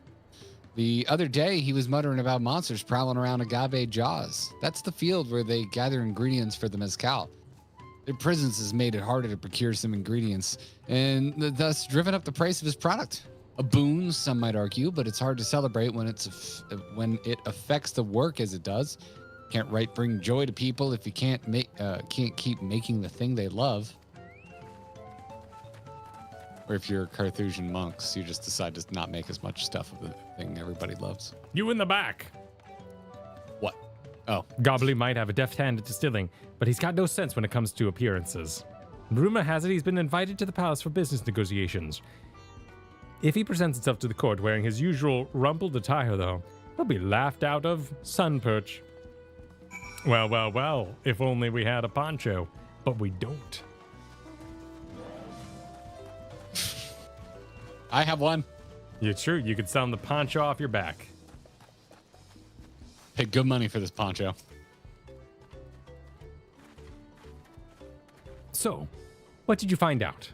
The other day, he was muttering about monsters prowling around Agabe Jaws. That's the field where they gather ingredients for the mezcal. Their presence has made it harder to procure some ingredients, and thus driven up the price of his product. A boon, some might argue, but it's hard to celebrate when it affects the work as it does. Can't bring joy to people if you can't keep making the thing they love. Or if you're Carthusian monks, you just decide to not make as much stuff of the thing everybody loves. You in the back. What? Oh. Gobli might have a deft hand at distilling, but he's got no sense when it comes to appearances. Rumor has it he's been invited to the palace for business negotiations. If he presents himself to the court wearing his usual rumpled attire, though, he'll be laughed out of sun perch. Well, if only we had a poncho, but we don't. I have one. It's true, you could sell the poncho off your back. Pay good money for this poncho. So, what did you find out?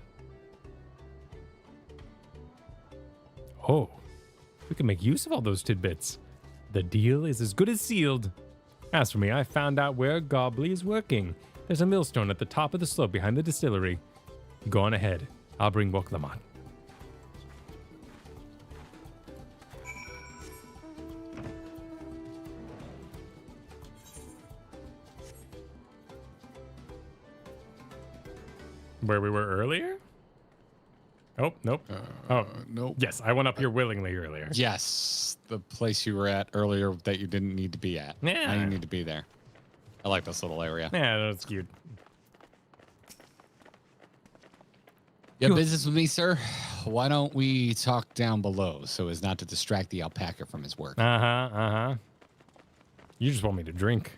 Oh, we can make use of all those tidbits. The deal is as good as sealed. As for me, I found out where Gobli is working. There's a millstone at the top of the slope behind the distillery. You go on ahead. I'll bring Boklamat. Where we were earlier? Oh, nope. Nope. Yes, I went up here willingly earlier. Yes, the place you were at earlier that you didn't need to be at. Yeah. Now you need to be there. I like this little area. Yeah, that's cute. You have business with me, sir? Why don't we talk down below so as not to distract the alpaca from his work? You just want me to drink.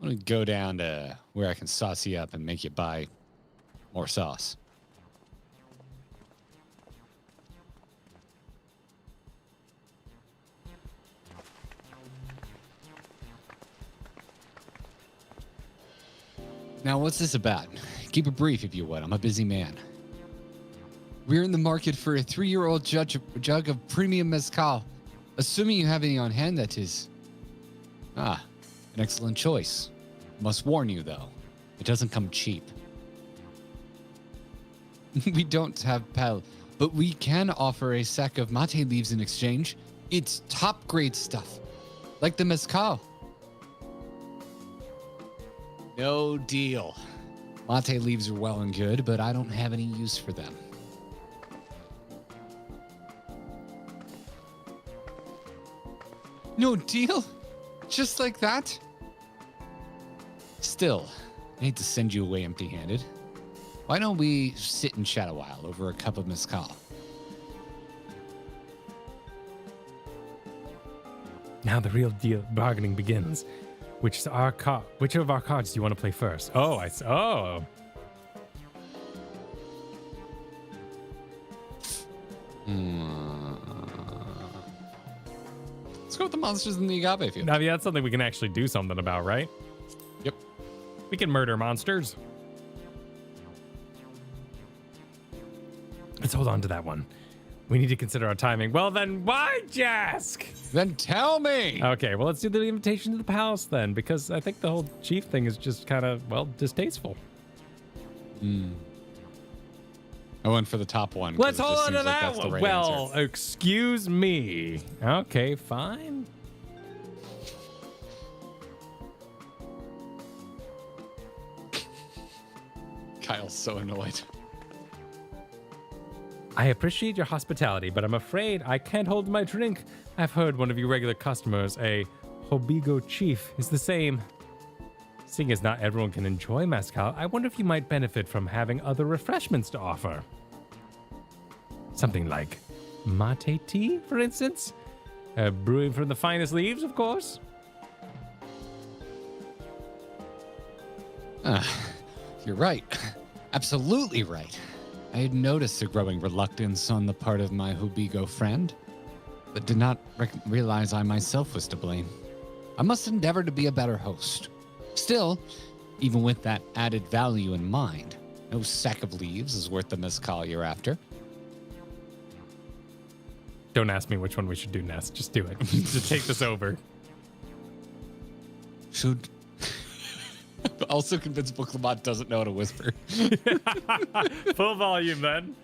I'm going to go down to where I can sauce you up and make you buy more sauce. Now, what's this about? Keep it brief, if you would. I'm a busy man. We're in the market for a 3-year-old jug of premium mezcal. Assuming you have any on hand, that is. Ah, an excellent choice. Must warn you, though, it doesn't come cheap. We don't have pal, but we can offer a sack of mate leaves in exchange. It's top-grade stuff, like the mezcal. No deal. Mate leaves are well and good, but I don't have any use for them. No deal? Just like that? Still, I hate to send you away empty-handed. Why don't we sit and chat a while over a cup of mezcal? Now the real deal bargaining begins. Which of our cards do you want to play first? Oh, oh. Let's go with the monsters in the agave field. Now, yeah, that's something we can actually do something about, right? Yep. We can murder monsters. Let's hold on to that one. We need to consider our timing. Well, then why'd you ask? Then tell me. Okay, well, let's do the invitation to the palace then, because I think the whole chief thing is just kind of, well, distasteful. I went for the top one. Let's it just hold on seems to like that that's the one. right Well, answer. excuse me. Okay, fine. Kyle's so annoyed. I appreciate your hospitality, but I'm afraid I can't hold my drink. I've heard one of your regular customers, a Hobigo chief, is the same. Seeing as not everyone can enjoy mezcal, I wonder if you might benefit from having other refreshments to offer. Something like mate tea, for instance? Brewing from the finest leaves, of course. You're right. Absolutely right. I had noticed a growing reluctance on the part of my Hobigo friend, but did not realize I myself was to blame. I must endeavor to be a better host. Still, even with that added value in mind, no sack of leaves is worth the mezcal you're after. Don't ask me which one we should do next. Just do it. Just take this over. Should... Also convinced Booklamont doesn't know how to whisper. Full volume, then.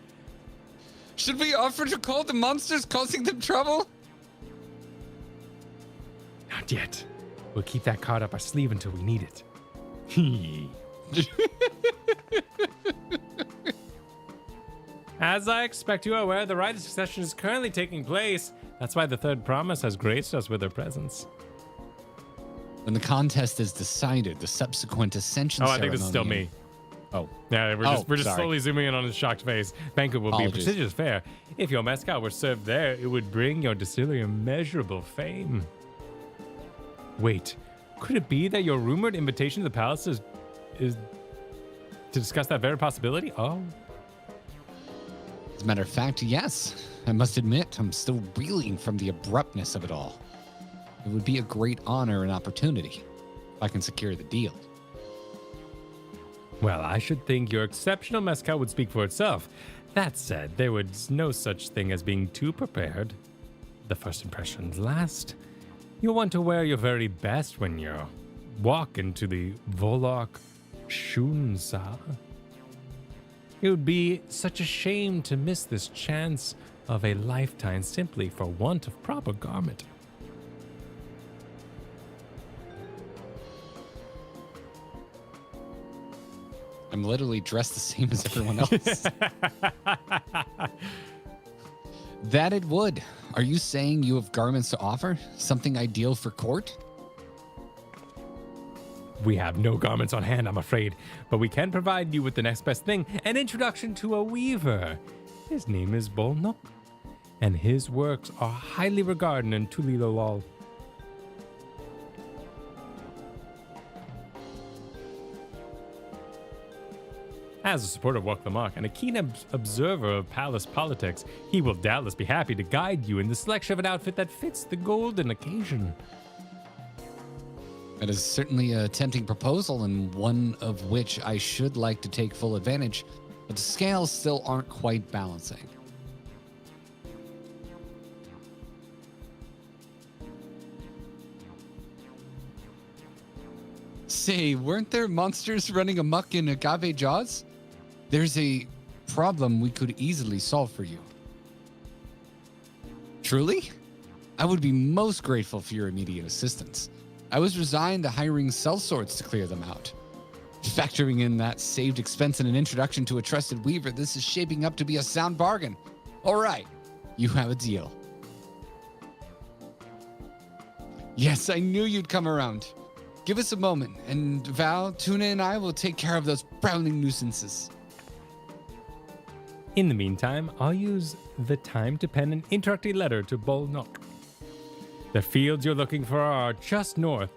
Should we offer to call the monsters causing them trouble? Not yet. We'll keep that card up our sleeve until we need it. As I expect you are aware, the rite of succession is currently taking place. That's why the third promise has graced us with her presence. When the contest is decided, the subsequent ascension Oh, I ceremony... think this is still me. Oh. Yeah, we're just sorry. slowly zooming in on his shocked face. Banquet will be a Apologies. prestigious affair. If your mezcal were served there, it would bring your distillery immeasurable fame. Wait, could it be that your rumored invitation to the palace is to discuss that very possibility? Oh. As a matter of fact, yes. I must admit, I'm still reeling from the abruptness of it all. It would be a great honor and opportunity if I can secure the deal. Well, I should think your exceptional mezcal would speak for itself. That said, there was no such thing as being too prepared. The first impressions last. You'll want to wear your very best when you walk into the Volok Shunza. It would be such a shame to miss this chance of a lifetime simply for want of proper garment. I'm literally dressed the same as everyone else. That it would. Are you saying you have garments to offer? Something ideal for court? We have no garments on hand, I'm afraid, but we can provide you with the next best thing, an introduction to a weaver. His name is Bolnok, and his works are highly regarded in Tulilolol. As a supporter of Urqopacha and a keen observer of palace politics, he will doubtless be happy to guide you in the selection of an outfit that fits the golden occasion. That is certainly a tempting proposal, and one of which I should like to take full advantage, but the scales still aren't quite balancing. Say, weren't there monsters running amok in Agave Jaws? There's a problem we could easily solve for you. Truly? I would be most grateful for your immediate assistance. I was resigned to hiring sellswords to clear them out. Factoring in that saved expense and an introduction to a trusted weaver, this is shaping up to be a sound bargain. All right, you have a deal. Yes, I knew you'd come around. Give us a moment, and Val, Tuna, and I will take care of those prowling nuisances. In the meantime, I'll use the time to pen an introductory letter to Bolnok. The fields you're looking for are just north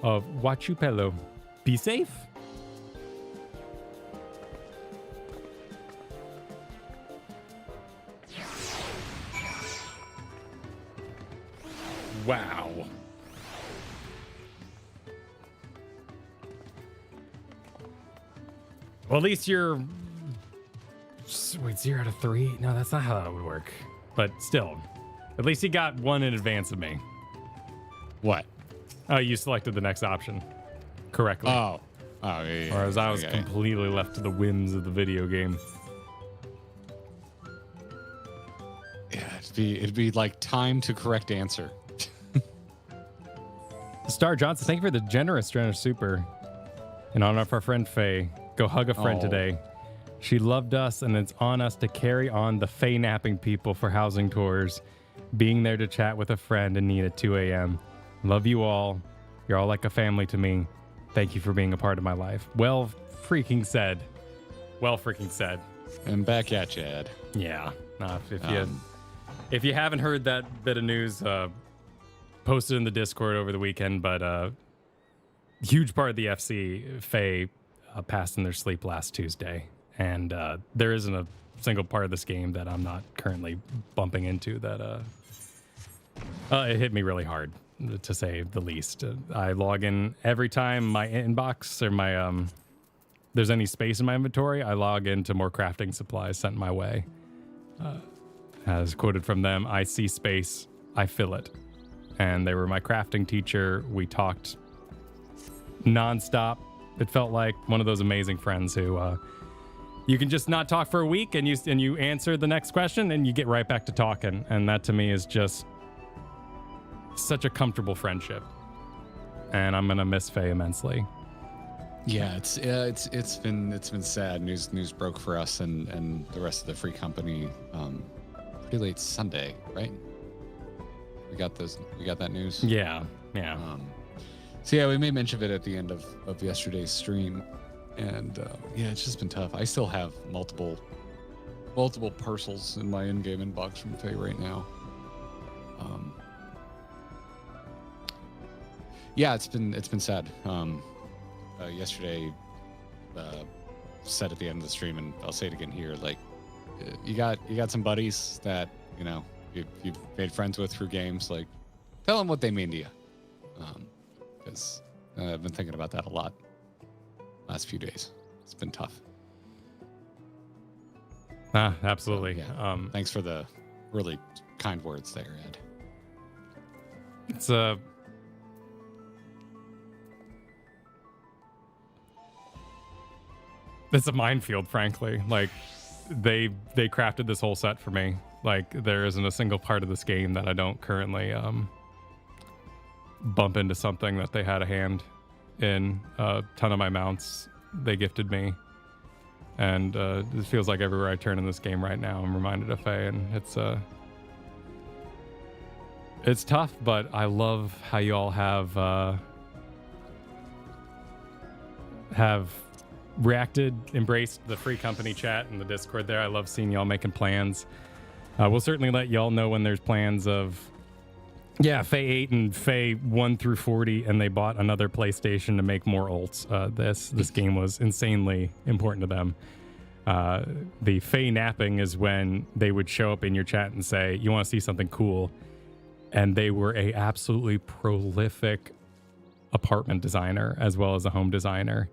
of Huachupelo. Be safe. Wow. Well, at least you're... Wait, 0 out of 3? No, that's not how that would work. But still, at least he got one in advance of me. What? Oh, you selected the next option correctly. Oh, yeah. Whereas I was completely left to the whims of the video game. Yeah, it'd be like time to correct answer. Star Johnson, thank you for the generous Strainer Super. In honor of our friend Faye, go hug a friend today. She loved us, and it's on us to carry on the Faye napping people for housing tours, being there to chat with a friend in need at 2 a.m. Love you all. You're all like a family to me. Thank you for being a part of my life. Well freaking said. Well freaking said. And back at you, Ed. Yeah. If you haven't heard that bit of news, posted in the Discord over the weekend, but huge part of the FC, Faye, passed in their sleep last Tuesday. And there isn't a single part of this game that I'm not currently bumping into that it hit me really hard, to say the least. I log in every time my inbox or my there's any space in my inventory, I log into more crafting supplies sent my way. As quoted from them, I see space, I fill it. And they were my crafting teacher. We talked nonstop. It felt like one of those amazing friends who you can just not talk for a week and you answer the next question and you get right back to talking. And that to me is just such a comfortable friendship. And I'm gonna miss Faye immensely. Yeah, it's been sad. News broke for us and the rest of the free company pretty late Sunday, right? We got that news. Yeah. So yeah, we made mention of it at the end of yesterday's stream, and yeah, it's just been tough. I still have multiple parcels in my in-game inbox from Faye right now. Yeah, it's been sad. Yesterday, said at the end of the stream, and I'll say it again here, like you got some buddies that you've made friends with through games. Like, tell them what they mean to you. Because I've been thinking about that a lot last few days. It's been tough. Absolutely. Yeah. Thanks for the really kind words there, Ed. It's a minefield, frankly. Like, they crafted this whole set for me. Like, there isn't a single part of this game that I don't currently bump into something that they had a hand in. A ton of my mounts they gifted me. And it feels like everywhere I turn in this game right now, I'm reminded of Faye, and it's tough, but I love how you all have reacted, embraced the free company chat and the Discord there. I love seeing y'all making plans. We'll certainly let y'all know when there's plans of, Faye 8 and Faye 1 through 40, and they bought another PlayStation to make more ults. This game was insanely important to them. The Faye napping is when they would show up in your chat and say, you want to see something cool? And they were a absolutely prolific apartment designer as well as a home designer.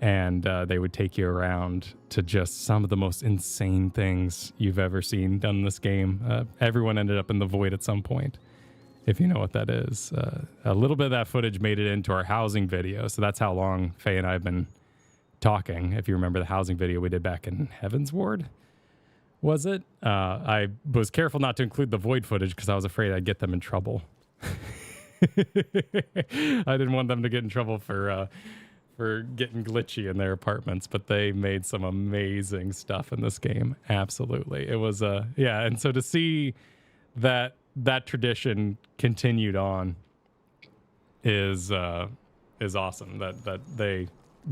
And they would take you around to just some of the most insane things you've ever seen done in this game. Everyone ended up in the void at some point, if you know what that is. A little bit of that footage made it into our housing video. So that's how long Faye and I have been talking. If you remember the housing video we did back in Heaven's Ward, was it? I was careful not to include the void footage because I was afraid I'd get them in trouble. I didn't want them to get in trouble for getting glitchy in their apartments, but they made some amazing stuff in this game. Absolutely. It was and so to see that tradition continued on is awesome. That they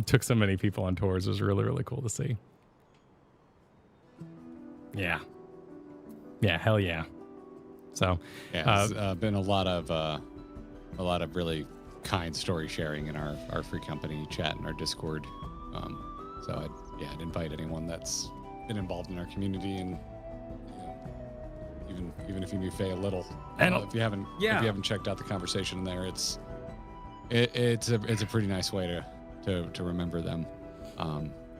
took so many people on tours was really, really cool to see. Yeah, hell yeah. So there's been a lot of really kind story sharing in our free company chat and our Discord. So I'd invite anyone that's been involved in our community, and even if you knew Faye a little, and if you haven't checked out the conversation in there, it's a pretty nice way to remember them.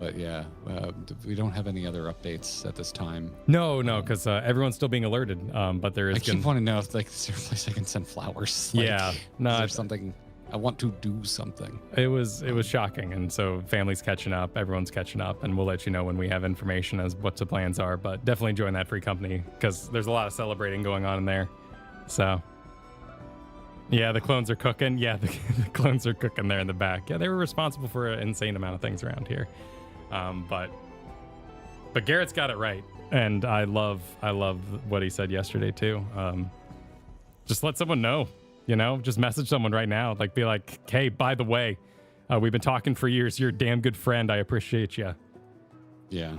But we don't have any other updates at this time. No, because everyone's still being alerted. But there is. I keep wanting to know if is there a place I can send flowers? No, is there something. I want to do something. It was shocking, and so family's catching up, everyone's catching up, and we'll let you know when we have information as what the plans are. But definitely join that free company because there's a lot of celebrating going on in there. So. Yeah, the clones are cooking. Yeah, the clones are cooking there in the back. Yeah, they were responsible for an insane amount of things around here. But Garrett's got it right, and I love what he said yesterday too. Just let someone know, just message someone right now, be like, hey, by the way, we've been talking for years. You're a damn good friend. I appreciate you. Yeah.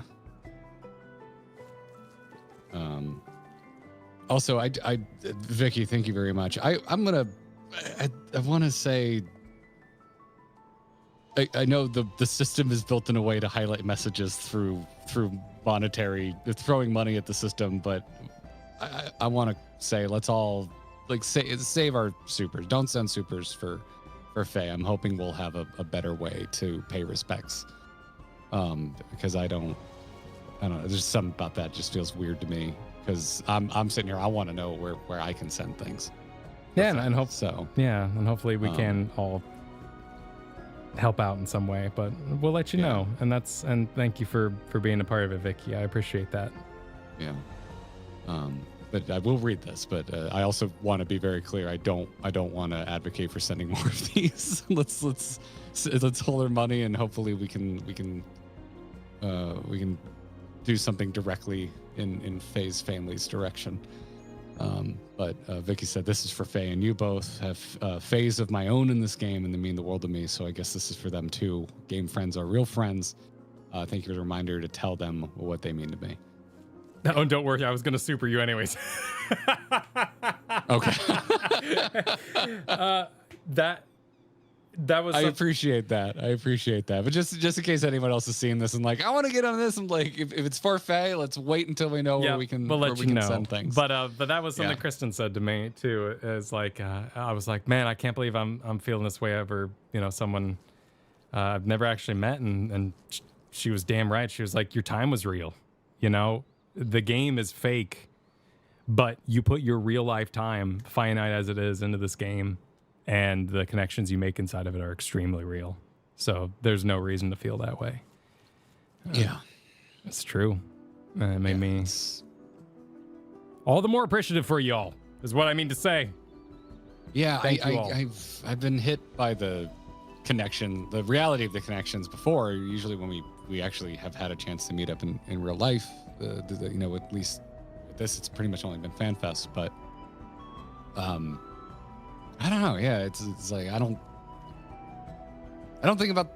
Also, Vicky, thank you very much. I want to say, I know the system is built in a way to highlight messages through monetary, throwing money at the system, but I want to say, let's all save our supers. Don't send supers for Faye. I'm hoping we'll have a better way to pay respects. Because I don't know. There's something about that just feels weird to me. Because I'm sitting here, I want to know where I can send things. Yeah, and hopefully we can all help out in some way. But we'll let you know. And thank you for being a part of it, Vicky. I appreciate that. Yeah. But I will read this. But I also want to be very clear. I don't want to advocate for sending more of these. let's hold our money, and hopefully we can do something directly in Faye's family's direction. But Vicky said, this is for Faye, and you both have Faye's of my own in this game, and they mean the world to me, so I guess this is for them too. Game friends are real friends. Thank you for the reminder to tell them what they mean to me. Oh, don't worry, I was going to super you anyways. Okay. That was. I appreciate that. But just in case anyone else is seeing this and I want to get on this, I'm like, if it's for Faye, let's wait until we know where we can send things. But that was something Kristen said to me too. Is I was like, man, I can't believe I'm feeling this way over someone I've never actually met, and she was damn right. She was like, your time was real. The game is fake, but you put your real life time, finite as it is, into this game. And the connections you make inside of it are extremely real. So there's no reason to feel that way. It's true. It made me all the more appreciative for y'all, is what I mean to say. Yeah, I've been hit by the reality of the connections before. Usually when we we actually have had a chance to meet up in real life. You know, at least with this, it's pretty much only been FanFest, but I don't know. Yeah, it's like I don't think about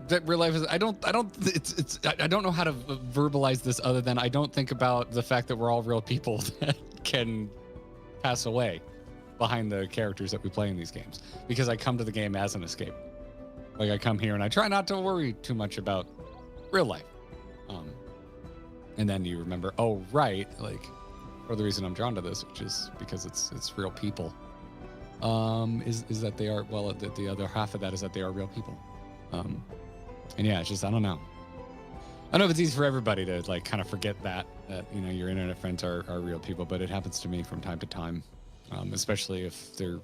that real life is. I don't know how to verbalize this other than I don't think about the fact that we're all real people that can pass away behind the characters that we play in these games, because I come to the game as an escape. Like I come here and I try not to worry too much about real life. And then you remember, oh right, like, or the reason I'm drawn to this, which is because it's real people. Is that they are, well, the other half of that is that they are real people. And yeah, it's just, I don't know if it's easy for everybody to like kind of forget that you know, your internet friends are real people, but it happens to me from time to time, especially if they're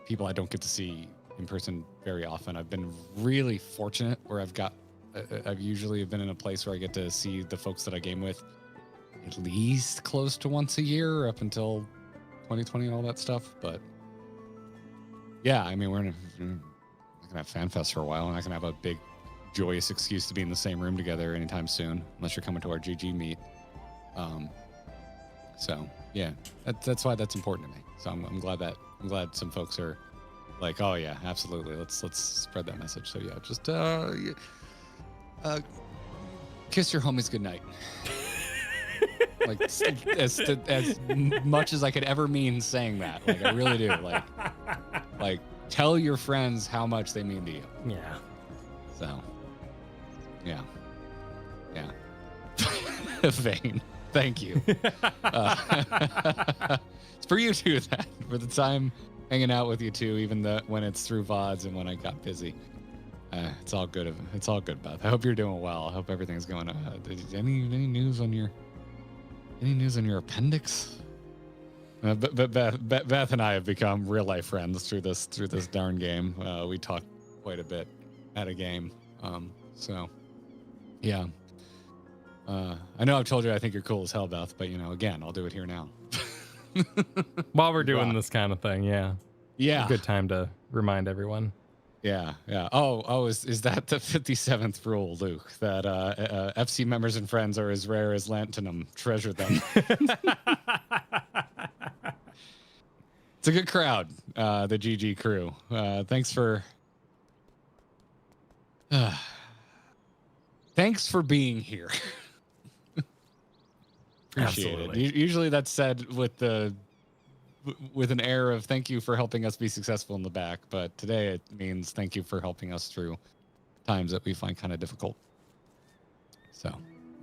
people I don't get to see in person very often. I've been really fortunate where I've usually been in a place where I get to see the folks that I game with at least close to once a year up until 2020 and all that stuff. But yeah, I mean, we're not gonna have FanFest for a while, and I can have a big joyous excuse to be in the same room together anytime soon, unless you're coming to our GG meet. So yeah, that's why that's important to me. So I'm glad some folks are like, oh yeah, absolutely, let's spread that message. So yeah, just kiss your homies goodnight. Like as much as I could ever mean saying that, like I really do. Like tell your friends how much they mean to you. Yeah. So yeah. Vane, thank you. It's for you too, that for the time hanging out with you too, even when it's through VODs and when I got busy. It's all good. It's all good, Beth. I hope you're doing well. I hope everything's going. Any news on your appendix? But Beth and I have become real life friends through this darn game. We talk quite a bit at a game. So yeah. I know I've told you I think you're cool as hell, Beth, but you know, again, I'll do it here now. While we're doing this kind of thing, yeah. Yeah. Good time to remind everyone. Yeah. Oh, is that the 57th rule, Luke? That FC members and friends are as rare as Lantinum. Treasure them. It's a good crowd, the GG crew. Thanks for being here. Appreciate Absolutely. it. Usually that's said with an air of thank you for helping us be successful in the back, but today it means thank you for helping us through times that we find kind of difficult. So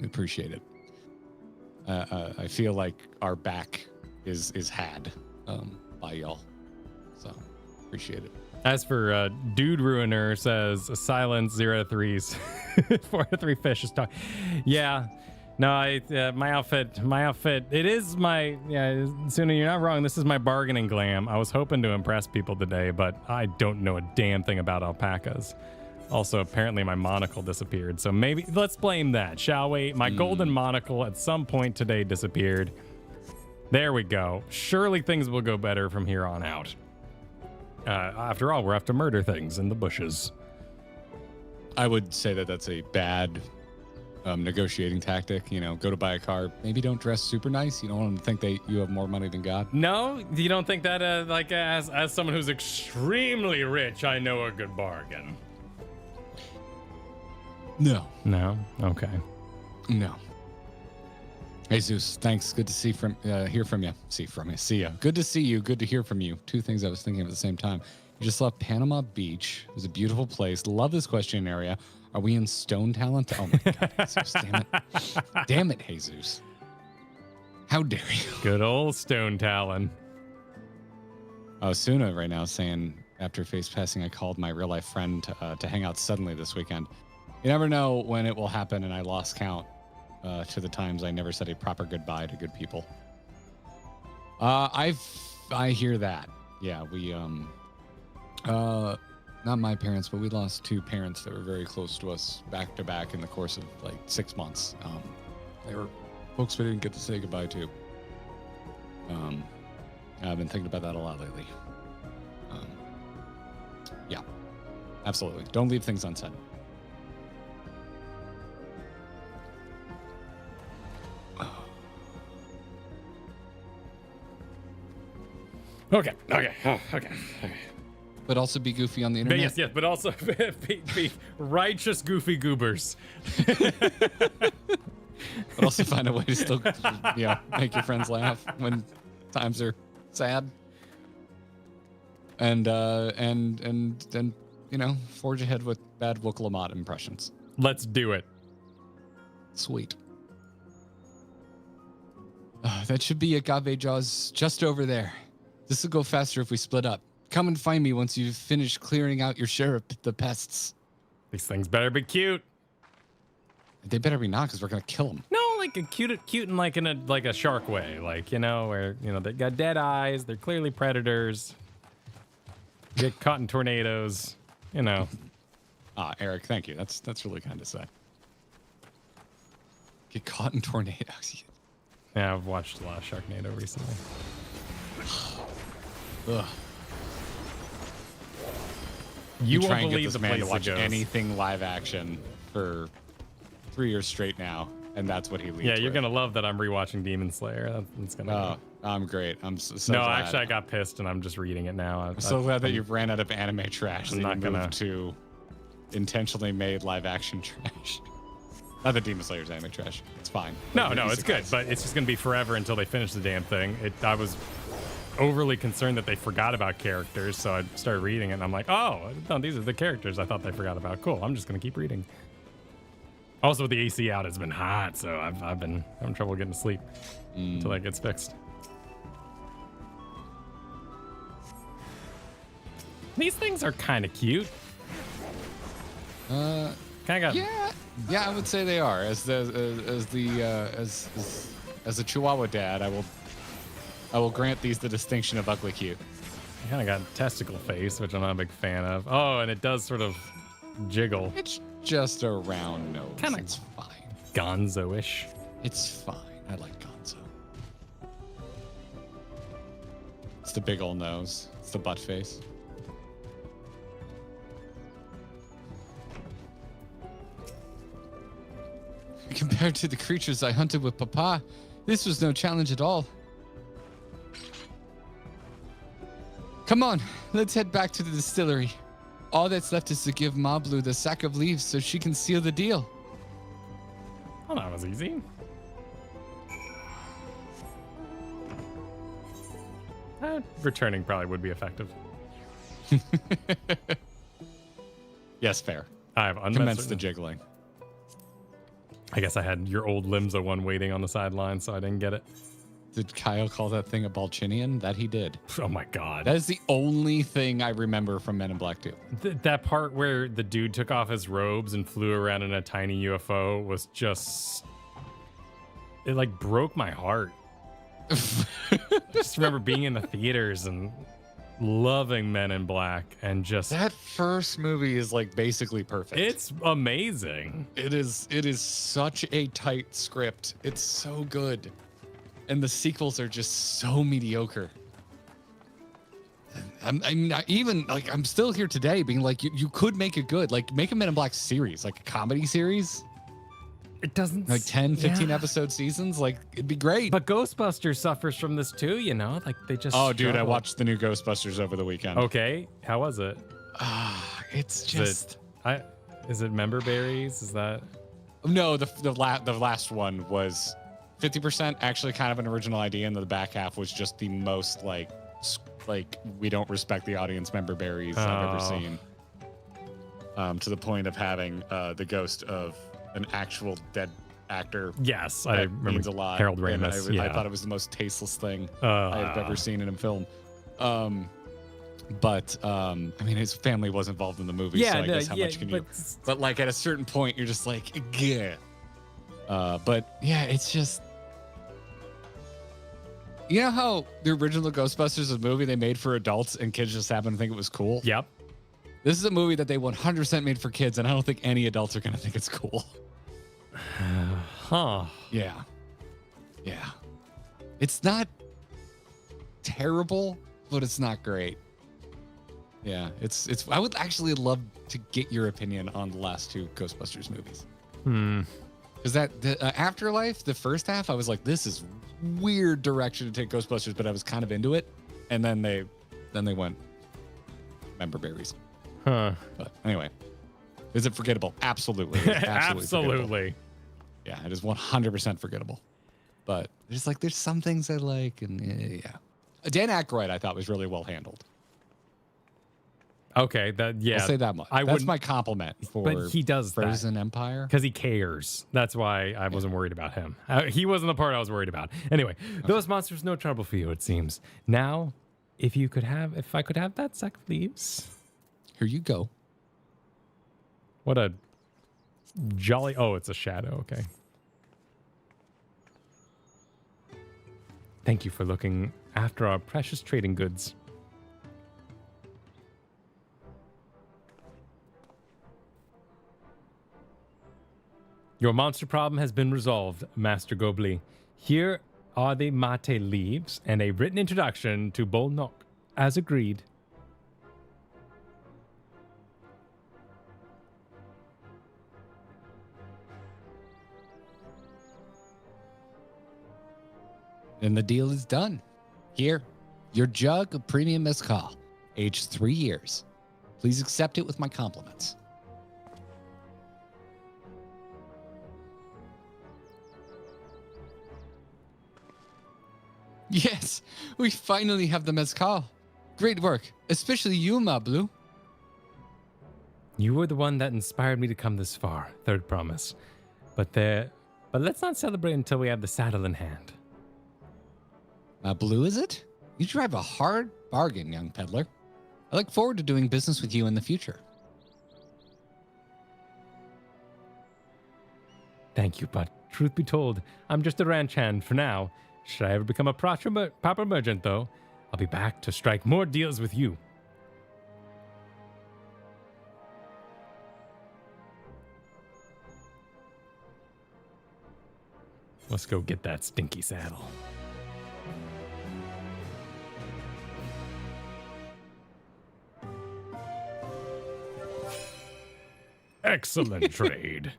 we appreciate it. I feel like our back is had by y'all, so appreciate it. As for Dude Ruiner says silence 03s 4-3 fish is talking. Yeah. No, my outfit, it is my, yeah, Suna, you're not wrong. This is my bargaining glam. I was hoping to impress people today, but I don't know a damn thing about alpacas. Also, apparently my monocle disappeared, so maybe let's blame that, shall we? My golden monocle at some point today disappeared. There we go. Surely things will go better from here on out. After all, we're have to murder things in the bushes. I would say that that's a bad negotiating tactic. You know, go to buy a car, maybe don't dress super nice. You don't want them to think that you have more money than God. No, you don't think that like as someone who's extremely rich, I know a good bargain. No. Okay. No. Jesus, thanks. Good to hear from you. See ya. Good to see you. Good to hear from you. Two things I was thinking of at the same time. You just left Panama Beach. It was a beautiful place. Love this question area. Are we in Stone Talent? Oh my God, Jesus, damn it. Damn it, Jesus. How dare you? Good old Stone Talon. Oh, Suna right now saying, after face passing, I called my real life friend to hang out suddenly this weekend. You never know when it will happen, and I lost count to the times I never said a proper goodbye to good people. I hear that. Yeah, we not my parents, but we lost two parents that were very close to us back to back in the course of like 6 months. They were folks we didn't get to say goodbye to. I've been thinking about that a lot lately. Yeah, absolutely. Don't leave things unsaid. Okay. But also be goofy on the But internet. yes, but also be righteous goofy goobers. But also find a way to still, make your friends laugh when times are sad. And forge ahead with bad Urqopacha impressions. Let's do it. Sweet. That should be Agave Jaws just over there. This will go faster if we split up. Come and find me once you've finished clearing out your share of the pests. These things better be cute. They better be not, because we're gonna kill them. No, like a cute in a shark way, where they got dead eyes. They're clearly predators. Get caught in tornadoes. Eric, thank you. That's really kind to say. Get caught in tornadoes. Yeah, I've watched a lot of Sharknado recently. Ugh. You try won't and get believe this the man place to it watch goes. anything live action for 3 years straight now, and that's what he leads. Yeah, you're with. gonna love that I'm rewatching Demon Slayer. That's gonna. I'm great. I'm so no, glad. actually, I got pissed and I'm just reading it now. I'm so glad that you've ran out of anime trash. I'm not gonna to intentionally made live action trash. Not the Demon Slayer's anime trash. It's fine. No, it's good, but it's just gonna be forever until they finish the damn thing. I was overly concerned that they forgot about characters, so I started reading it and I'm like, oh, no, these are the characters I thought they forgot about. Cool, I'm just gonna keep reading. Also, with the AC out, it's been hot, so I've been having trouble getting to sleep until that gets fixed. These things are kind of cute. Yeah, I would say they are. As a Chihuahua dad, I will grant these the distinction of ugly cute. I kind of got testicle face, which I'm not a big fan of. Oh, and it does sort of jiggle. It's just a round nose. Kind of it's fine. Gonzo-ish. It's fine. I like Gonzo. It's the big old nose. It's the butt face. Compared to the creatures I hunted with Papa, this was no challenge at all. Come on, let's head back to the distillery. All that's left is to give Mablu the sack of leaves so she can seal the deal. Oh, that was easy. Returning probably would be effective. Yes, fair. I have Commence the jiggling. I guess I had your old Limsa one waiting on the sideline, so I didn't get it. Did Kyle call that thing a Balchinian? That he did. Oh my god. That is the only thing I remember from Men in Black 2. That part where the dude took off his robes and flew around in a tiny UFO was just... It like broke my heart. Just remember being in the theaters and loving Men in Black and just... That first movie is like basically perfect. It's amazing. It is such a tight script. It's so good. And the sequels are just so mediocre. I'm still here today being like, you could make it good. Like, make a Men in Black series, like a comedy series. It doesn't... Like 10, 15 episode seasons. Like, it'd be great. But Ghostbusters suffers from this too, you know? Like, they just... Oh, dude, I struggle. watched the new Ghostbusters over the weekend. Okay. How was it? It's just... Is it member berries? Is that... No, the last one was 50% actually kind of an original idea, and the back half was just the most like we don't respect the audience member berries I've ever seen. To the point of having the ghost of an actual dead actor. Yes, I remember. Means a lot. Harold Ramis. I thought it was the most tasteless thing I have ever seen in a film. But I mean, his family was involved in the movie, so I guess how much can you? But like at a certain point, you're just like, yeah. But yeah, it's just, you know how the original Ghostbusters is a movie they made for adults and kids just happen to think it was cool? Yep. This is a movie that they 100% made for kids, and I don't think any adults are going to think it's cool. Huh. Yeah. Yeah. It's not terrible, but it's not great. Yeah, it's. I would actually love to get your opinion on the last two Ghostbusters movies. Because the Afterlife, the first half, I was like, this is weird direction to take Ghostbusters, but I was kind of into it. and then they went member berries. Huh. But anyway, is it forgettable? Absolutely. It is absolutely. Forgettable. Yeah, it is 100% forgettable. But there's some things I like, and yeah. Dan Aykroyd, I thought, was really well handled. Okay, I'll say that much. That's my compliment for but he does Frozen Empire. Because he cares. That's why I wasn't worried about him. He wasn't the part I was worried about. Anyway, those monsters, no trouble for you, it seems. Now, if I could have that sack of leaves. Here you go. What a jolly... Oh, it's a shadow. Okay. Thank you for looking after our precious trading goods. Your monster problem has been resolved, Master Gobli. Here are the mate leaves and a written introduction to Bolnok, as agreed. And the deal is done. Here, your jug of premium mezcal, aged 3 years. Please accept it with my compliments. Yes, we finally have the mezcal. Great work, especially you, Ma Blue. You were the one that inspired me to come this far, third promise. But let's not celebrate until we have the saddle in hand. Ma Blue, is it? You drive a hard bargain, young peddler. I look forward to doing business with you in the future. Thank you, but truth be told, I'm just a ranch hand for now. Should I ever become a proper merchant, though, I'll be back to strike more deals with you. Let's go get that stinky saddle. Excellent trade.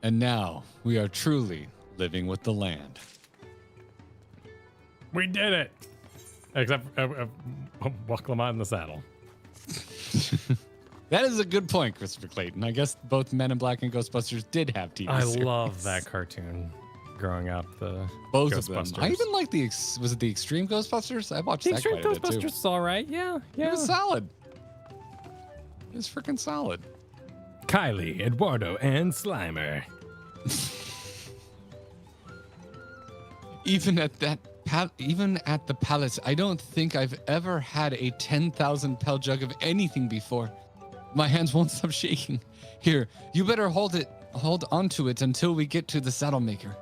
And now we are truly living with the land. We did it! Except buckle him on the saddle. That is a good point, Christopher Clayton. I guess both Men in Black and Ghostbusters did have TV I series. love that cartoon growing up. Both Ghostbusters. of them. I even like was it the Extreme Ghostbusters? I watched the that Extreme quite a bit, Ghostbusters too. is all right. Yeah. It was solid. It was freaking solid. Kylie, Eduardo, and Slimer. Even at the palace, I don't think I've ever had a 10,000 pel jug of anything before. My hands won't stop shaking. Here, you better hold onto it until we get to the saddle maker.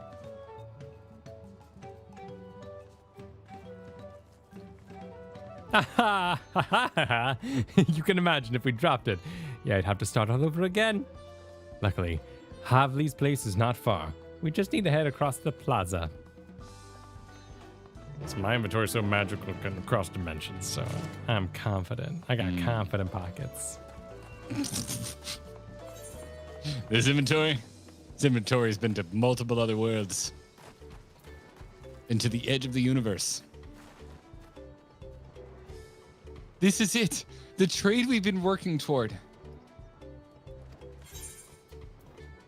You can imagine if we dropped it. Yeah, I'd have to start all over again. Luckily, Havli's place is not far. We just need to head across the plaza. My inventory's so magical across dimensions, so I'm confident. I got confident pockets. This inventory's been to multiple other worlds. Into the edge of the universe. This is it. The trade we've been working toward.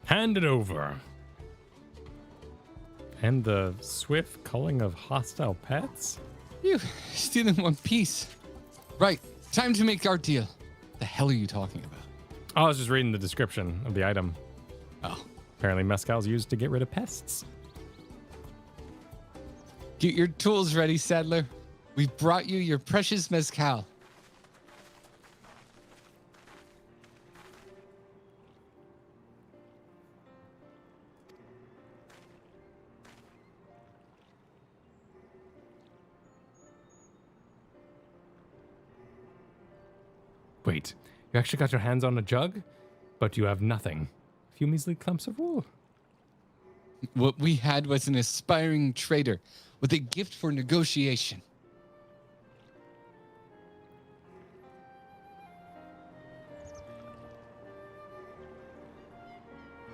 Hand it over. And the swift culling of hostile pets? You stealing one piece. Right. Time to make our deal. The hell are you talking about? I was just reading the description of the item. Oh. Apparently mezcal's used to get rid of pests. Get your tools ready, Saddler. We've brought you your precious mezcal. Wait, you actually got your hands on a jug? But you have nothing. A few measly clumps of wool. What we had was an aspiring trader with a gift for negotiation.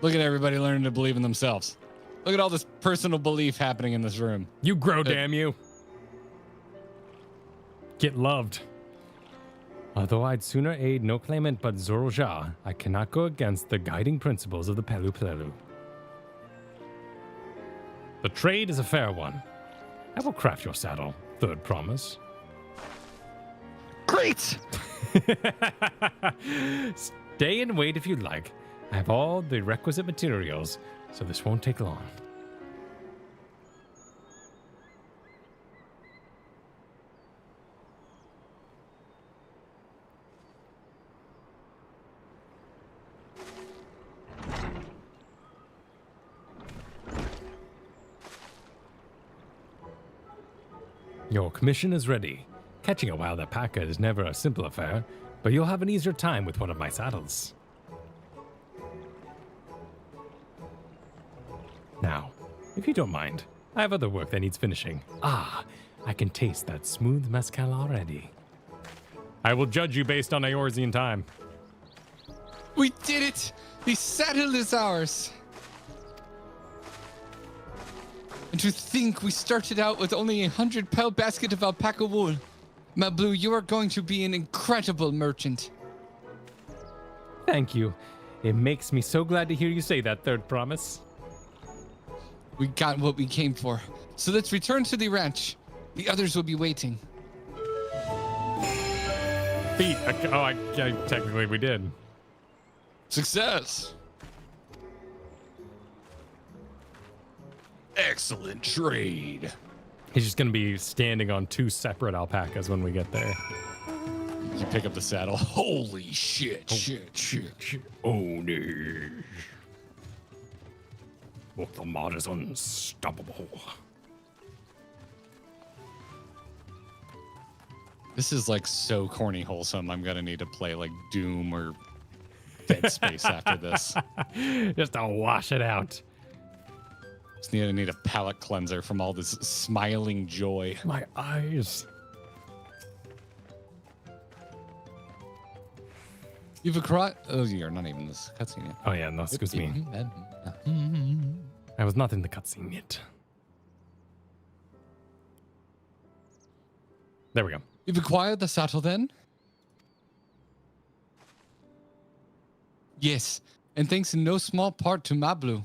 Look at everybody learning to believe in themselves. Look at all this personal belief happening in this room. You grow, damn you. Get loved. Although I'd sooner aid no claimant but Zoroja, I cannot go against the guiding principles of the Pelu Plelu. The trade is a fair one. I will craft your saddle, third promise. Great! Stay and wait if you'd like. I have all the requisite materials, so this won't take long. Your commission is ready. Catching a wild alpaca is never a simple affair, but you'll have an easier time with one of my saddles. Now, if you don't mind, I have other work that needs finishing. Ah, I can taste that smooth mezcal already. I will judge you based on Eorzean time. We did it! The saddle is ours! And to think we started out with only a 100-pound basket of alpaca wool. Mablu, you are going to be an incredible merchant. Thank you. It makes me so glad to hear you say that, third promise. We got what we came for. So let's return to the ranch. The others will be waiting. Feet. Technically we did. Success. Excellent trade. He's just going to be standing on 2 separate alpacas when we get there. You pick up the saddle. Holy shit, shit. Oh, no. Oh, the mod is unstoppable. This is like so corny wholesome. I'm going to need to play like Doom or Dead Space after this. Just to wash it out. Just need a palate cleanser from all this smiling joy. My eyes. You've acquired. Oh, you're not even this cutscene yet. Oh yeah, no, excuse me. I was not in the cutscene yet. There we go. You've acquired the saddle then? Yes, and thanks in no small part to Mablu.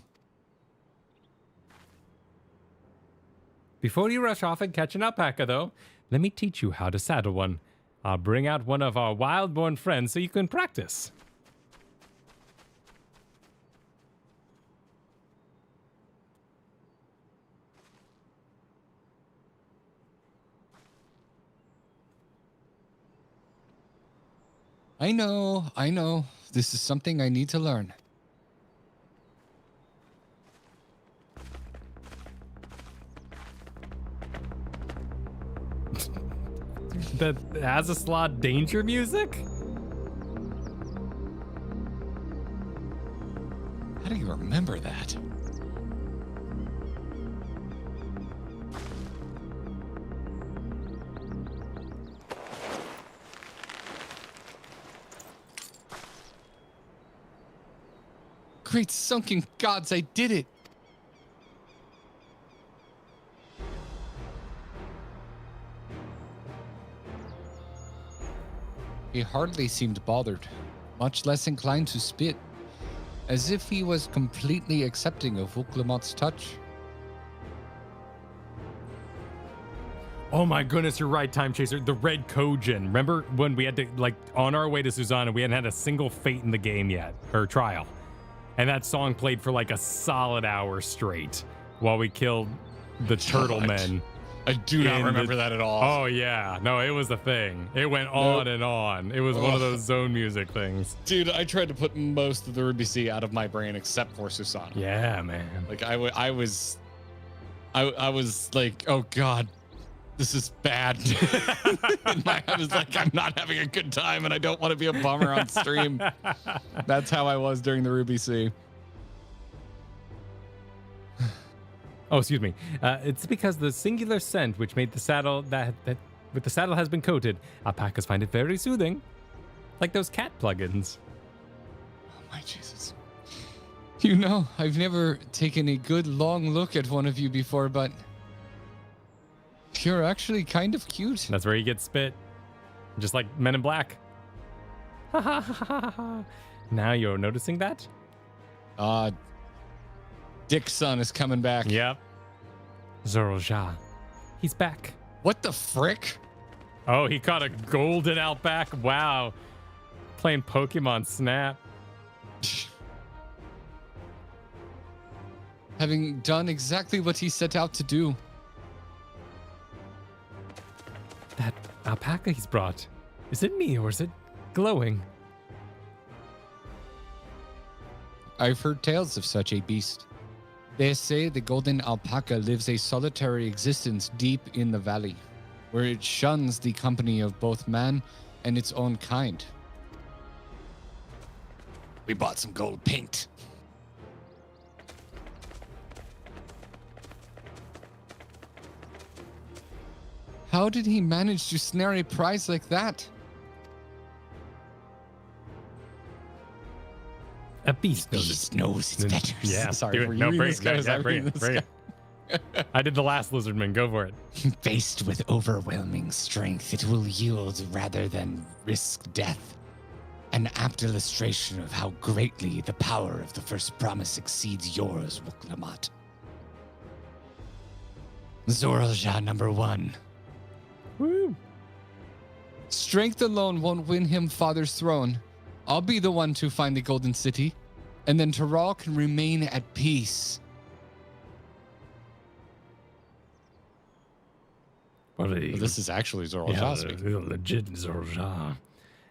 Before you rush off and catch an alpaca, though, let me teach you how to saddle one. I'll bring out one of our wild-born friends so you can practice. I know. This is something I need to learn. That has a slot danger music? How do you remember that? Great sunken gods, I did it! He hardly seemed bothered, much less inclined to spit, as if he was completely accepting of Urqopacha's touch. Oh my goodness, you're right, Time Chaser. The Red Kojin. Remember when we had to, like, on our way to Susanna, we hadn't had a single fate in the game yet, or trial. And that song played for like a solid hour straight while we killed the turtle men. I do not remember that at all. Oh yeah, no, it was a thing. It went on and on. It was one of those zone music things. Dude, I tried to put most of the Ruby Sea out of my brain except for Susanna. Yeah, man. Like I was like, oh god, this is bad. I was like, I'm not having a good time, and I don't want to be a bummer on stream. That's how I was during the Ruby Sea. Oh, excuse me. It's because the singular scent which made the saddle that with the saddle has been coated. Alpacas find it very soothing, like those cat plugins. Oh my Jesus! You know, I've never taken a good long look at one of you before, but think you're actually kind of cute. That's where he gets spit. Just like Men in Black. Ha ha ha ha ha. Now you're noticing that? Dick's son is coming back. Yep. Zorojah. He's back. What the frick? Oh, he caught a golden Outback. Wow. Playing Pokemon Snap. Having done exactly what he set out to do. That alpaca he's brought. Is it me or is it glowing? I've heard tales of such a beast. They say the golden alpaca lives a solitary existence deep in the valley, where it shuns the company of both man and its own kind. We bought some gold paint. How did he manage to snare a prize like that? A beast knows Beast knows its better. Yeah, Sorry, do it. were No, you bring this it. guy? Yeah, Was I bring reading it. this Bring guy? it. I did the last Lizardman. Go for it. Faced with overwhelming strength, it will yield rather than risk death. An apt illustration of how greatly the power of the first promise exceeds yours, Urqopacha. Zorojah number 1. Woo. Strength alone won't win him father's throne. I'll be the one to find the Golden City, and then Taral can remain at peace. Well, This is actually Zorojah speaking. Legit Zorojah.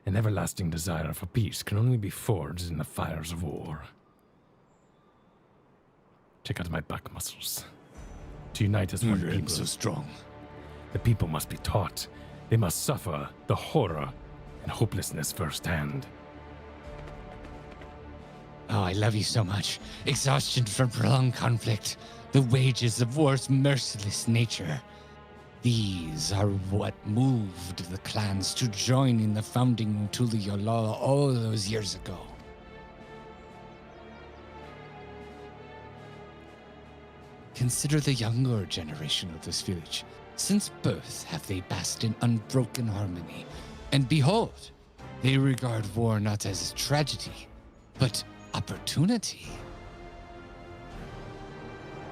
An everlasting desire for peace can only be forged in the fires of war. Check out my back muscles. To unite as one people. So strong. The people must be taught. They must suffer the horror and hopelessness firsthand. Oh, I love you so much. Exhaustion from prolonged conflict. The wages of war's merciless nature. These are what moved the clans to join in the founding Tuliyola all those years ago. Consider the younger generation of this village. Since birth have they basked in unbroken harmony. And behold, they regard war not as a tragedy, but opportunity.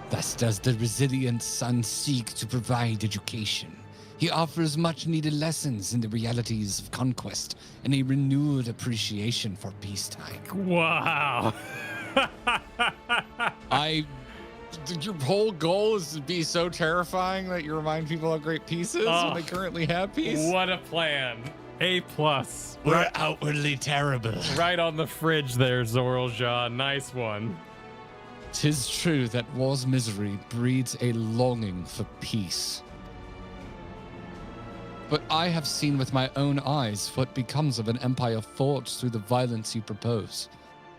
Thus does the resilient son seek to provide education. He offers much-needed lessons in the realities of conquest and a renewed appreciation for peacetime. Wow. Your whole goal is to be so terrifying that you remind people how great peace is when they currently have peace? What a plan. A+. We're outwardly terrible. Right on the fridge there, Zorojah. Nice one. 'Tis true that war's misery breeds a longing for peace. But I have seen with my own eyes what becomes of an empire forged through the violence you propose.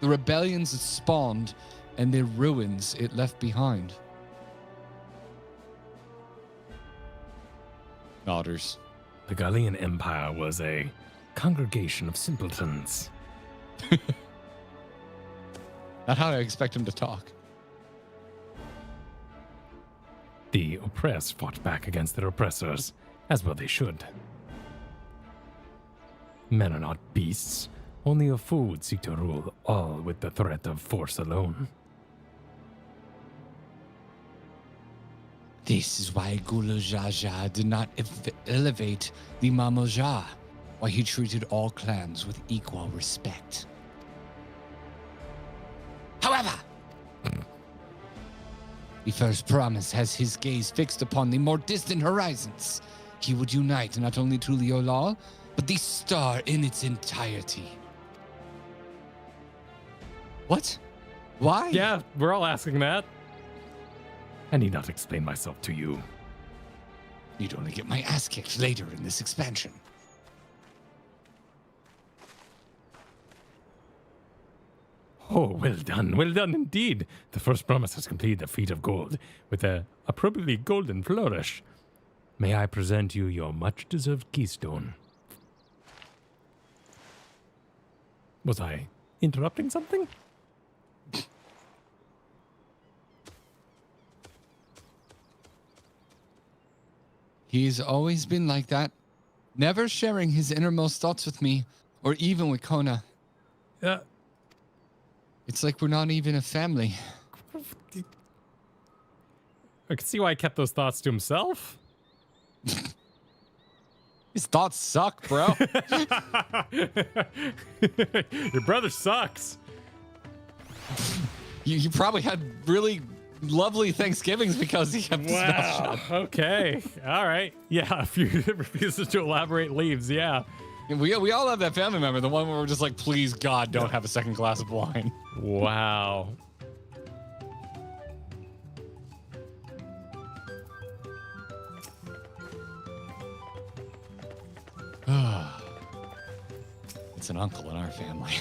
The rebellions it spawned and the ruins it left behind. Daughters. The Gallian Empire was a congregation of simpletons. Not how I expect him to talk. The oppressed fought back against their oppressors, as well they should. Men are not beasts. Only a fool would seek to rule all with the threat of force alone. This is why Gulajaja did not elevate the Mamoja, why he treated all clans with equal respect. However, the first promise has his gaze fixed upon the more distant horizons. He would unite not only Tuliyola, but the star in its entirety. What? Why? Yeah, we're all asking that. I need not explain myself to you. You'd only get my ass kicked later in this expansion. Oh, well done indeed. The first promise has completed the feat of gold with a appropriately golden flourish. May I present you your much-deserved keystone? Was I interrupting something? He's always been like that, never sharing his innermost thoughts with me, or even with Kona. It's like we're not even a family. I can see why he kept those thoughts to himself. His thoughts suck, bro. Your brother sucks. You probably had really lovely Thanksgivings because he kept his mouth shut. Okay. All right. Yeah. If you refuses to elaborate, leaves. Yeah. We all have that family member, the one where we're just like, please God, don't have a second glass of wine. Wow. It's an uncle in our family.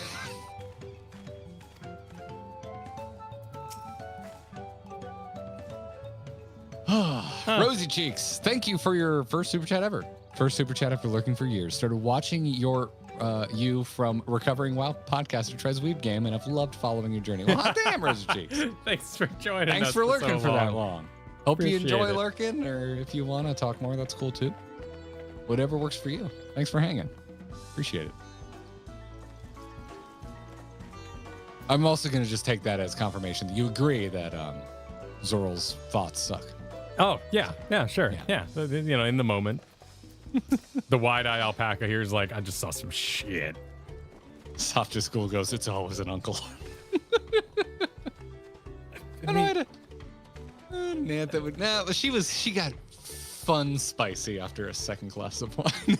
Rosy Cheeks, thank you for your first super chat ever. First super chat after lurking for years. Started watching you from Recovering Wow podcast or Trez Weeb game, and I've loved following your journey. Well, hot damn, Rosy Cheeks. Thanks for joining Thanks us for lurking so for that long. Hope you Appreciate enjoy it. lurking, or if you want to talk more, that's cool too. Whatever works for you. Thanks for hanging. Appreciate it. I'm also going to just take that as confirmation that you agree that Zorl's thoughts suck. Oh, yeah. Yeah, sure. Yeah. You know, in the moment. The wide-eye alpaca here is like, I just saw some shit. Soft as school goes, it's always an uncle. She got fun spicy after a second glass of wine.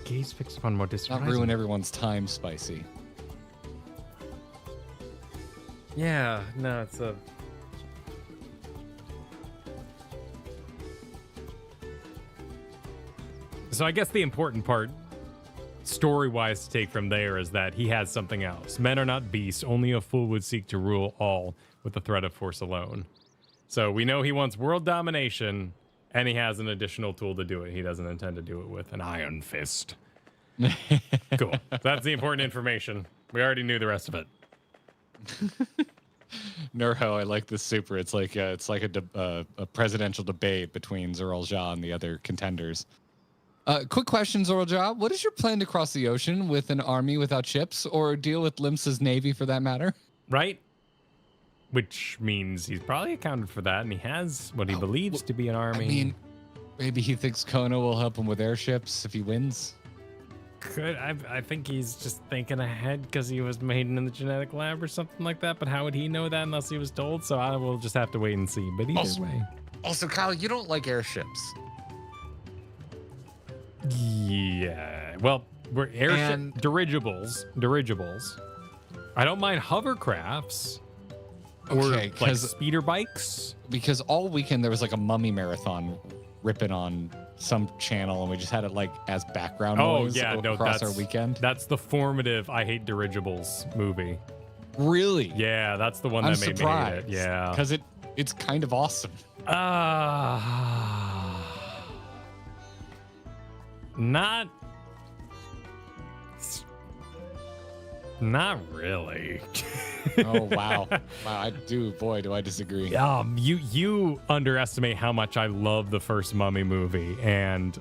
Gaze fixed upon more distant Not ruin everyone's time spicy. Yeah, no, it's a... So I guess the important part, story-wise, to take from there is that he has something else. Men are not beasts. Only a fool would seek to rule all with the threat of force alone. So we know he wants world domination, and he has an additional tool to do it. He doesn't intend to do it with an iron fist. Cool. That's the important information. We already knew the rest of it. Nurho, I like this super. It's like a presidential debate between Zoral Ja and the other contenders. Quick question, Zoral Ja. What is your plan to cross the ocean with an army without ships, or deal with Limsa's navy for that matter? Right? Which means he's probably accounted for that, and he has what he believes to be an army. I mean, maybe he thinks Kona will help him with airships if he wins. Could I think he's just thinking ahead because he was made in the genetic lab or something like that. But how would he know that unless he was told? So I will just have to wait and see. But either way. Also, Kyle, you don't like airships. Yeah. Well, we're airship dirigibles. I don't mind hovercrafts. Okay, or like speeder bikes. Because all weekend there was like a mummy marathon ripping on some channel, and we just had it like as background noise across our weekend. That's the formative I Hate Dirigibles movie. Really? Yeah, that's the one that made me hate it. Yeah. Because it's kind of awesome. Not really. Oh wow. Wow, do I disagree. You underestimate how much I love the first Mummy movie, and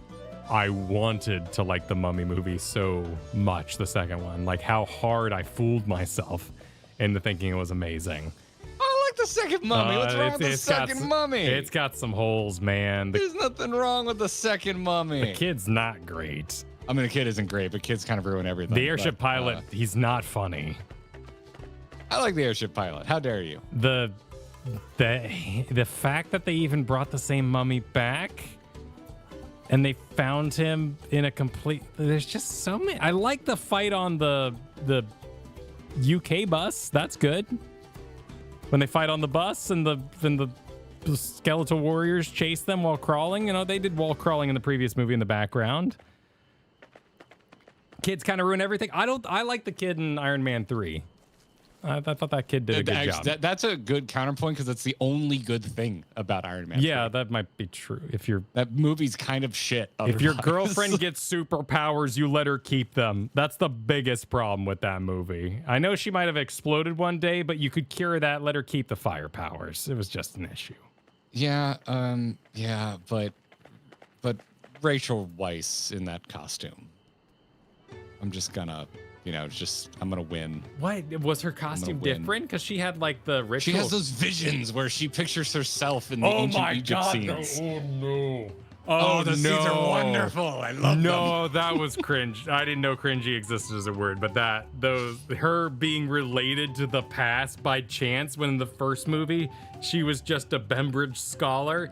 I wanted to like the Mummy movie so much, the second one. Like how hard I fooled myself into thinking it was amazing. I like the second Mummy. What's wrong with the second Mummy? It's got some holes, man. There's nothing wrong with the second Mummy. The kid's not great. I mean, the kid isn't great, but kids kind of ruin everything. The airship pilot, he's not funny. I like the airship pilot. How dare you? The fact that they even brought the same mummy back and they found him in a complete... There's just so many... I like the fight on the UK bus. That's good. When they fight on the bus and the skeletal warriors chase them while crawling. You know, they did wall crawling in the previous movie in the background. Kids kind of ruin everything. I like the kid in Iron Man 3. I thought that kid did a good job. That's a good counterpoint because that's the only good thing about Iron Man 3. Yeah, that might be true. That movie's kind of shit. Otherwise. If your girlfriend gets superpowers, you let her keep them. That's the biggest problem with that movie. I know she might have exploded one day, but you could cure that. Let her keep the fire powers. It was just an issue. Yeah, but but Rachel Weisz in that costume. I'm just gonna, I'm gonna win. What was her costume different? Because she had like the ritual. She has those visions where she pictures herself in the ancient Egypt scenes. Oh no! Oh, the scenes are wonderful. I love them. No, that was cringe. I didn't know cringy existed as a word, but her being related to the past by chance when in the first movie she was just a Bembridge scholar,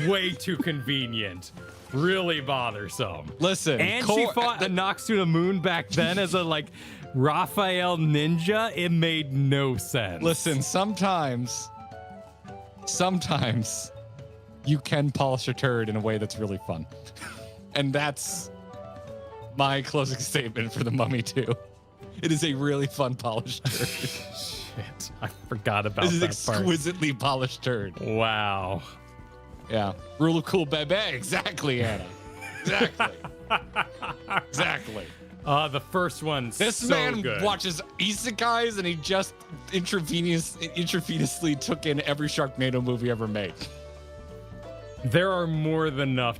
way too convenient. Really bothersome. Listen, and she fought the Nox to the Moon back then as a like Raphael ninja. It made no sense. Listen, sometimes you can polish a turd in a way that's really fun. And that's my closing statement for The Mummy 2. It is a really fun polished turd. Shit, I forgot about that part. This is exquisitely polished turd. Wow. Yeah. Rule of cool bebe. Exactly, Anna. Exactly. Exactly. The first one. This so man good. watches isekais and he just intravenously took in every Sharknado movie ever made. There are more than enough.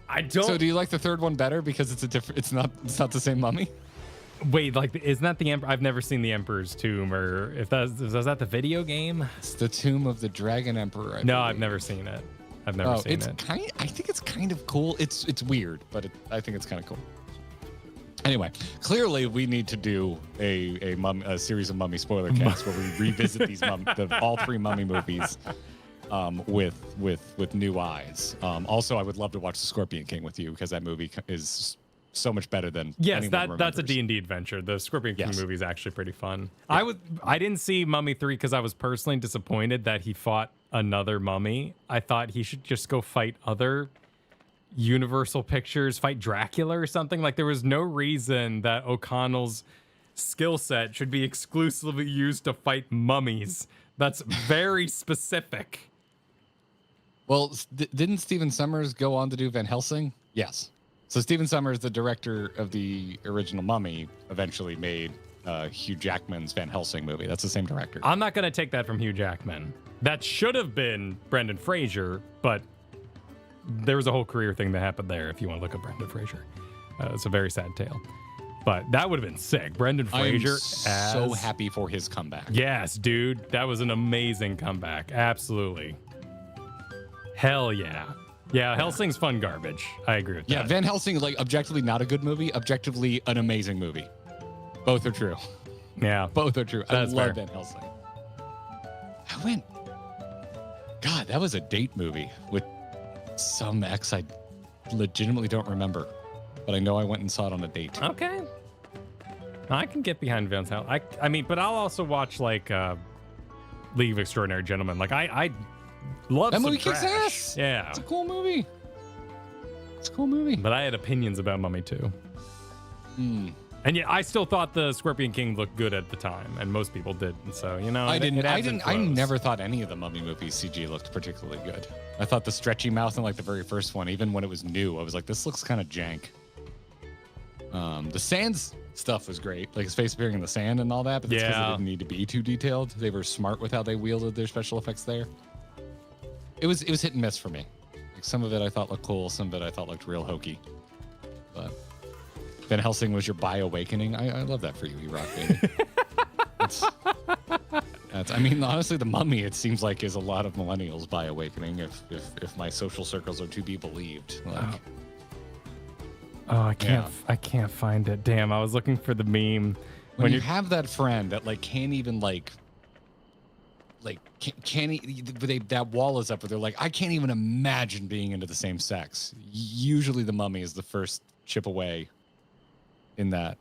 I don't. So do you like the third one better because it's a different? It's not the same mummy. Wait, like isn't that the Emperor? I've never seen the Emperor's Tomb, or is that the video game? It's the Tomb of the Dragon Emperor. No, I've never seen it. I've never seen it. I think it's kind of cool. It's weird, but I think it's kind of cool. Anyway, clearly we need to do a series of mummy spoiler casts where we revisit these all three mummy movies with new eyes. Also, I would love to watch The Scorpion King with you because that movie is so much better than that's a D&D adventure. The Scorpion King movie is actually pretty fun. Yeah. I didn't see Mummy 3 because I was personally disappointed that he fought another mummy. I thought he should just go fight other Universal Pictures, fight Dracula or something. Like there was no reason that O'Connell's skill set should be exclusively used to fight mummies. That's very specific. Well, didn't Stephen Sommers go on to do Van Helsing? Yes. So Stephen Sommers, the director of the original Mummy, eventually made Hugh Jackman's Van Helsing movie. That's the same director. I'm not going to take that from Hugh Jackman. That should have been Brendan Fraser, but there was a whole career thing that happened there if you want to look at Brendan Fraser. It's a very sad tale. But that would have been sick. Brendan Fraser. I'm so happy for his comeback. Yes, dude. That was an amazing comeback. Absolutely. Hell yeah. Yeah, Helsing's fun garbage. I agree with that. Yeah, Van Helsing, like, objectively not a good movie, objectively an amazing movie. Both are true. Yeah. Both are true. That's I love fair. Van Helsing. God, that was a date movie with some ex I legitimately don't remember. But I know I went and saw it on a date. Okay. I can get behind Van Helsing. I mean, but I'll also watch, like, League of Extraordinary Gentlemen. Like, I love that some movie trash. kicks ass. Yeah. It's a cool movie. It's a cool movie. But I had opinions about Mummy 2. Hmm. And yeah, I still thought the Scorpion King looked good at the time, and most people did. And so, you know, I never thought any of the Mummy movies CG looked particularly good. I thought the stretchy mouth in like the very first one, even when it was new, I was like, this looks kind of jank. The Sands stuff was great, like his face appearing in the sand and all that, but that's because they didn't need to be too detailed. They were smart with how they wielded their special effects there. It was hit and miss for me. Like some of it I thought looked cool, some of it I thought looked real hokey. But Van Helsing was your bi-awakening. I love that for you, E-Rock, baby. I mean, honestly, the Mummy, it seems like, is a lot of millennials bi-awakening, if my social circles are to be believed. Like, I can't find it. Damn, I was looking for the meme. When you have that friend that like can't even that wall is up where they're like, I can't even imagine being into the same sex. Usually the Mummy is the first chip away in that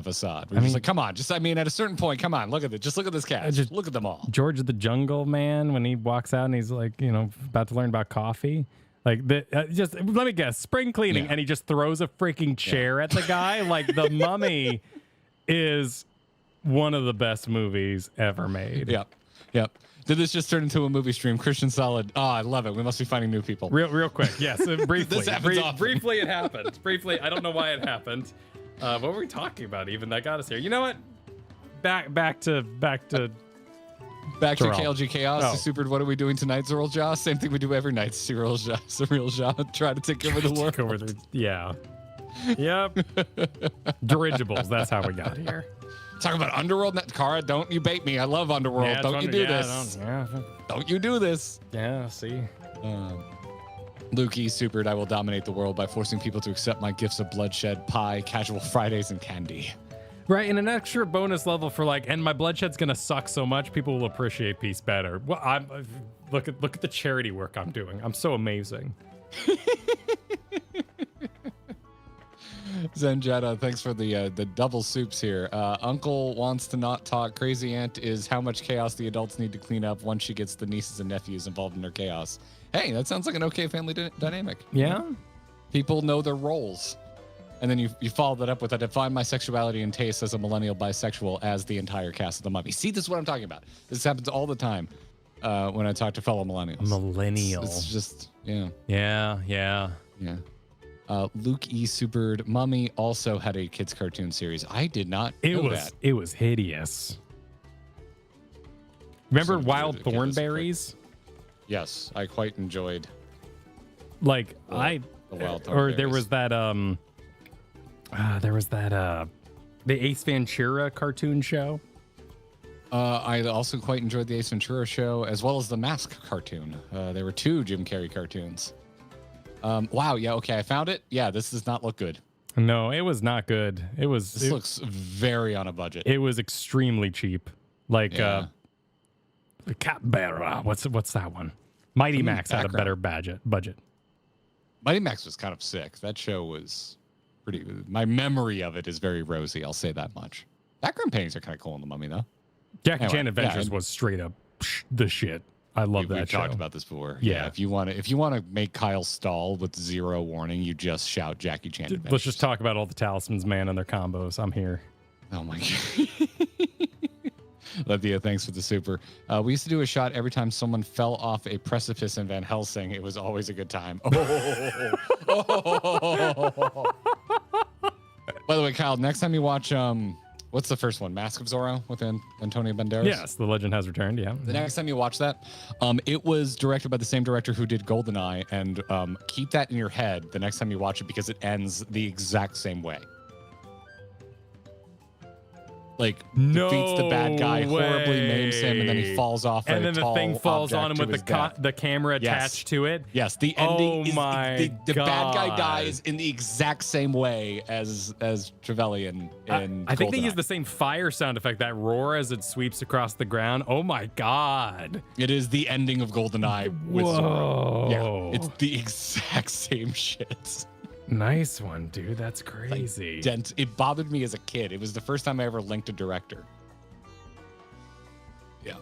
facade. We're just like, come on, at a certain point, come on, look at it. Just look at this cast. Just look at them all. George of the Jungle, man, when he walks out and he's like, about to learn about coffee. Like, just let me guess, spring cleaning, and he just throws a freaking chair at the guy. Like, The Mummy is one of the best movies ever made. Yep. Did this just turn into a movie stream? Christian Solid. Oh, I love it. We must be finding new people. Real quick. Yes, briefly. This happens often. Briefly, it happened. Briefly, I don't know why it happened. What were we talking about even that got us here? You know what? Back to KLG Chaos. Oh. Super, what are we doing tonight, Zeril Jaw? Same thing we do every night, Cyril Jaw. Try to take over the world. Yeah. Yep. Dirigibles. That's how we got here. Talk about Underworld. Kara, don't you bait me. I love Underworld. Yeah, don't you do this. Don't you do this. Yeah, see. Luke E. Supered, I will dominate the world by forcing people to accept my gifts of bloodshed, pie, casual Fridays, and candy. Right, and an extra bonus level for like, and my bloodshed's gonna suck so much, people will appreciate peace better. Well, look at the charity work I'm doing. I'm so amazing. Zenjetta, thanks for the double soups here. Uncle wants to not talk. Crazy Aunt is how much chaos the adults need to clean up once she gets the nieces and nephews involved in their chaos. Hey, that sounds like an okay family dynamic. Yeah? People know their roles. And then you follow that up with, I define my sexuality and taste as a millennial bisexual as the entire cast of The Mummy. See, this is what I'm talking about. This happens all the time when I talk to fellow millennials. Millennial. It's just, yeah. Yeah. Luke E. Supered, Mummy also had a kids cartoon series. I did not know that. It was hideous. Remember Wild Thornberries? Yes, I quite enjoyed. Like the Wild Thornberries. or there was that the Ace Ventura cartoon show. I also quite enjoyed the Ace Ventura show as well as the Mask cartoon. There were 2 Jim Carrey cartoons. Wow, yeah, okay, I found it. Yeah, this does not look good. No, it was not good. This looks very on a budget. It was extremely cheap. Like the Capybara. What's that one? Mighty Max had a better budget. Mighty Max was kind of sick. That show was pretty. My memory of it is very rosy. I'll say that much. Background paintings are kind of cool in The Mummy, though. Jackie Chan Adventures was straight up the shit. I love that show. We've talked about this before. Yeah. If you want to make Kyle stall with 0 warning, you just shout Jackie Chan Adventures. Let's just talk about all the talismans, man, and their combos. I'm here. Oh my god. Lethia, thanks for the super. We used to do a shot every time someone fell off a precipice in Van Helsing. It was always a good time. Oh. By the way, Kyle, next time you watch, what's the first one? Mask of Zorro with Antonio Banderas? Yes, The Legend Has Returned, yeah. The next time you watch that, it was directed by the same director who did GoldenEye, and keep that in your head the next time you watch it because it ends the exact same way. Like, defeats the bad guy, horribly maims him, and then he falls off and then the thing falls on him with the camera attached to it. Yes, the ending is the God. bad guy dies in the exact same way as Trevelyan in I think they GoldenEye. use the same fire sound effect, that roar as it sweeps across the ground. Oh my God. It is the ending of GoldenEye with Zorro. Yeah, it's the exact same shit. Nice one, dude. That's crazy. Like, it bothered me as a kid. It was the first time I ever linked a director. Yeah.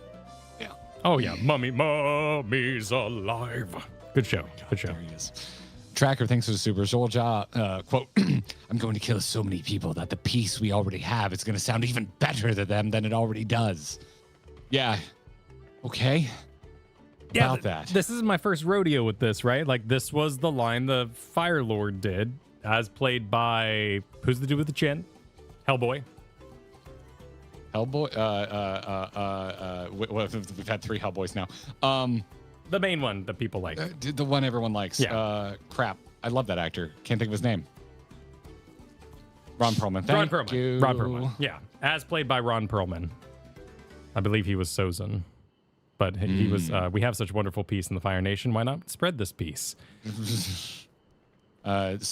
Oh yeah, Mummy's alive. Good show. Good show. There he is. Tracker, thanks for the super. Soldier, quote, I'm going to kill so many people that the peace we already have is going to sound even better to them than it already does. Yeah. Okay. About that. This is my first rodeo with this, right? Like, this was the line the Fire Lord did, as played by, who's the dude with the chin? Hellboy. We've had 3 Hellboys now. The main one that people like. The one everyone likes. Yeah. Crap. I love that actor. Can't think of his name. Ron Perlman. Ron Perlman. Yeah. As played by Ron Perlman. I believe he was Sozin. But he was, we have such wonderful peace in the Fire Nation. Why not spread this peace?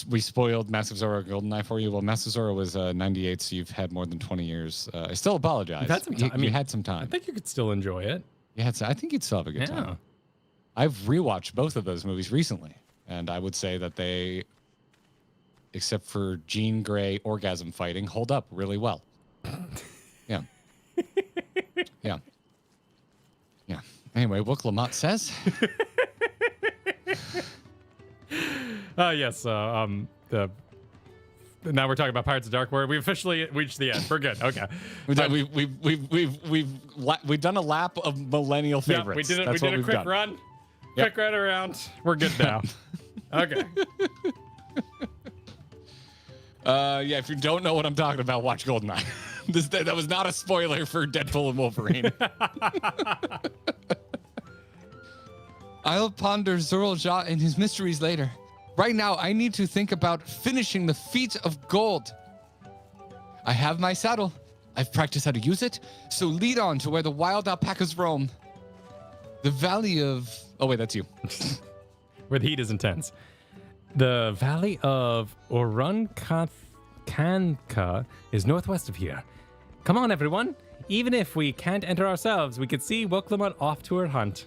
We spoiled Mask of Zorro GoldenEye for you. Well, Mask of Zorro was 98, so you've had more than 20 years. I still apologize. You've had some time. You had some time. I think you could still enjoy it. I think you'd still have a good time. I've rewatched both of those movies recently, and I would say that they, except for Jean Grey orgasm fighting, hold up really well. Yeah. Yeah. Yeah. Anyway, what Lamont says. Yes. Now we're talking about Pirates of Dark Water. We officially reached the end. We're good. Okay. We've done a lap of millennial favorites. Yeah, we did a quick run. Yep. Quick run around. We're good now. Okay. Yeah, if you don't know what I'm talking about, watch Goldeneye. That was not a spoiler for Deadpool and Wolverine. I'll ponder Zurl and his mysteries later. Right now, I need to think about finishing the feat of gold. I have my saddle. I've practiced how to use it, so lead on to where the wild alpacas roam. The valley of... Oh, wait, that's you. Where the heat is intense. The valley of Urqopacha is northwest of here. Come on, everyone. Even if we can't enter ourselves, we could see Urqopacha off to her hunt.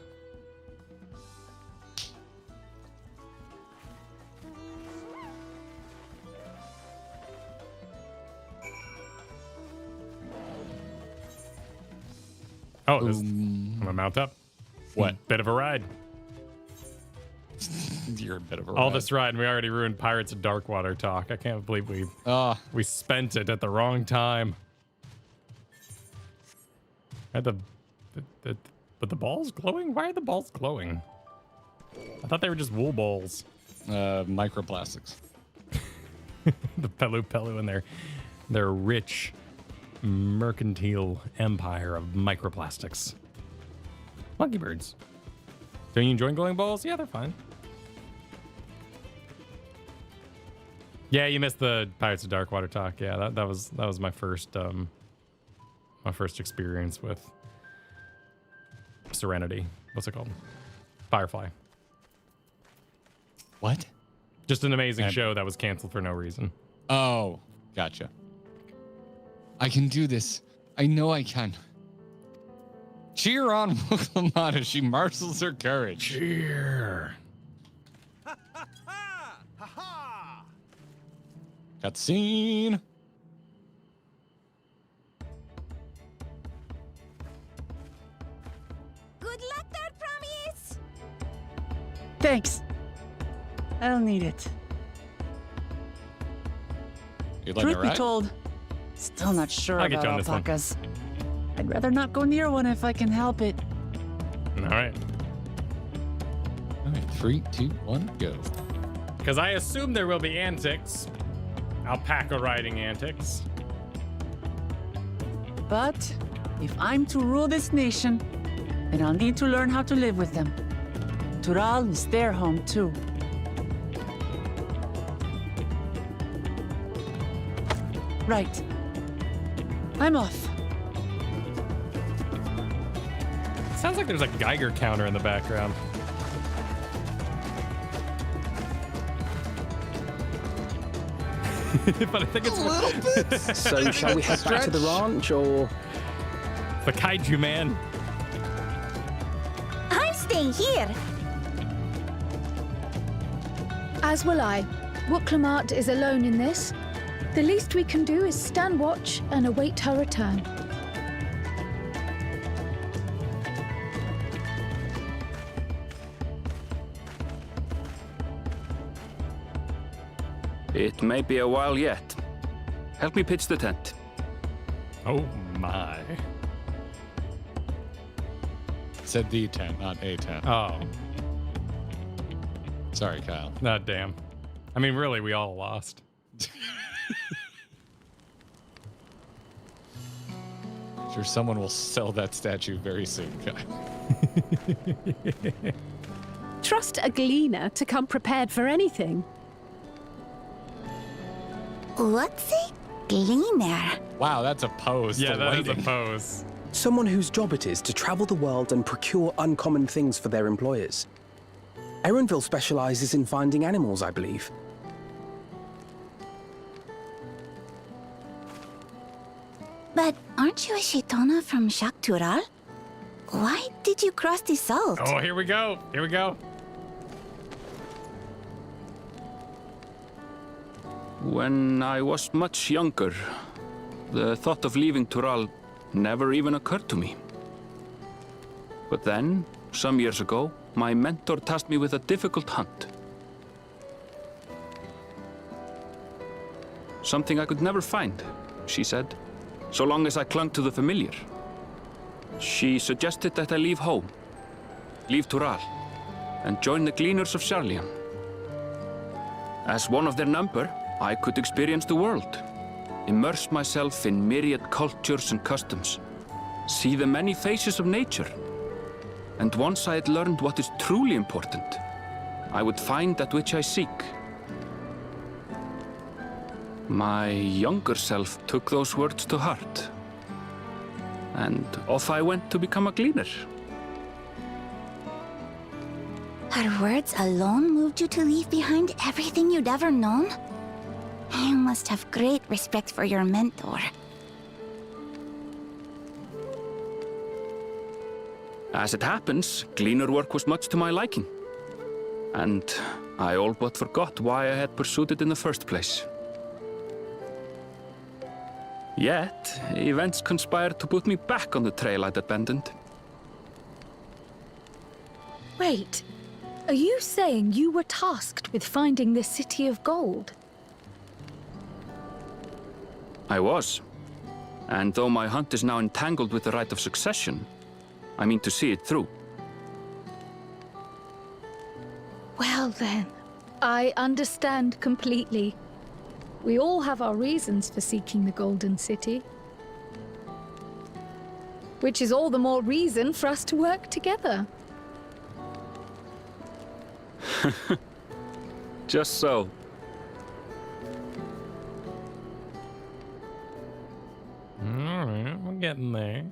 Oh, I'm gonna mount up. What? Bit of a ride. You're a bit of a All ride. this ride, and we already ruined Pirates of Darkwater talk. I can't believe we spent it at the wrong time. Are but the balls glowing? Why are the balls glowing? I thought they were just wool balls. Microplastics. The Pelu and their rich mercantile empire of microplastics. Monkey birds. Don't you enjoy glowing balls? Yeah, they're fine. Yeah, you missed the Pirates of Darkwater talk. Yeah, that was my first experience with Serenity. What's it called? Firefly. What? Just an amazing show that was canceled for no reason. Oh, gotcha. I can do this. I know I can. Cheer on Urqopacha as she marshals her courage. Cheer. Cutscene. Good luck there, Promise! Thanks. I'll need it. Truth be told, still not sure I'll get about you on this one. alpacas. I'd rather not go near one if I can help it. All right. 3, 2, 1, go. Because I assume there will be antics. Alpaca riding antics. But if I'm to rule this nation, then I'll need to learn how to live with them. Tural is their home too. Right. I'm off. Sounds like there's a Geiger counter in the background. But I think it's a little bit. So shall we head back to the ranch, or the kaiju man? I'm staying here. As will I. Urqopacha is alone in this. The least we can do is stand watch and await her return. It may be a while yet. Help me pitch the tent. Oh my. Said the tent, not a tent. Oh. Sorry, Kyle. Not damn. I mean, really, we all lost. Sure, someone will sell that statue very soon, Kyle. Trust a gleaner to come prepared for anything. What's a gleaner? Wow, that's a pose. Yeah, that is a waiting. pose. someone whose job it is to travel the world and procure uncommon things for their employers. Erenville specializes in finding animals, I believe. But aren't you a Shitona from Shak Tural? Why did you cross the salt? Oh, here we go. Here we go. When I was much younger, the thought of leaving Tural never even occurred to me. But then, some years ago, my mentor tasked me with a difficult hunt. Something I could never find, she said, so long as I clung to the familiar. She suggested that I leave home, leave Tural, and join the Gleaners of Sharlayan. As one of their number, I could experience the world, immerse myself in myriad cultures and customs, see the many faces of nature. And once I had learned what is truly important, I would find that which I seek. My younger self took those words to heart, and off I went to become a gleaner. Her words alone moved you to leave behind everything you'd ever known? You must have great respect for your mentor. As it happens, gleaner work was much to my liking, and I all but forgot why I had pursued it in the first place. Yet, events conspired to put me back on the trail I'd abandoned. Wait, are you saying you were tasked with finding the City of Gold? I was. And though my hunt is now entangled with the right of succession, I mean to see it through. Well then, I understand completely. We all have our reasons for seeking the Golden City. Which is all the more reason for us to work together. Just so. Alright, we're getting there.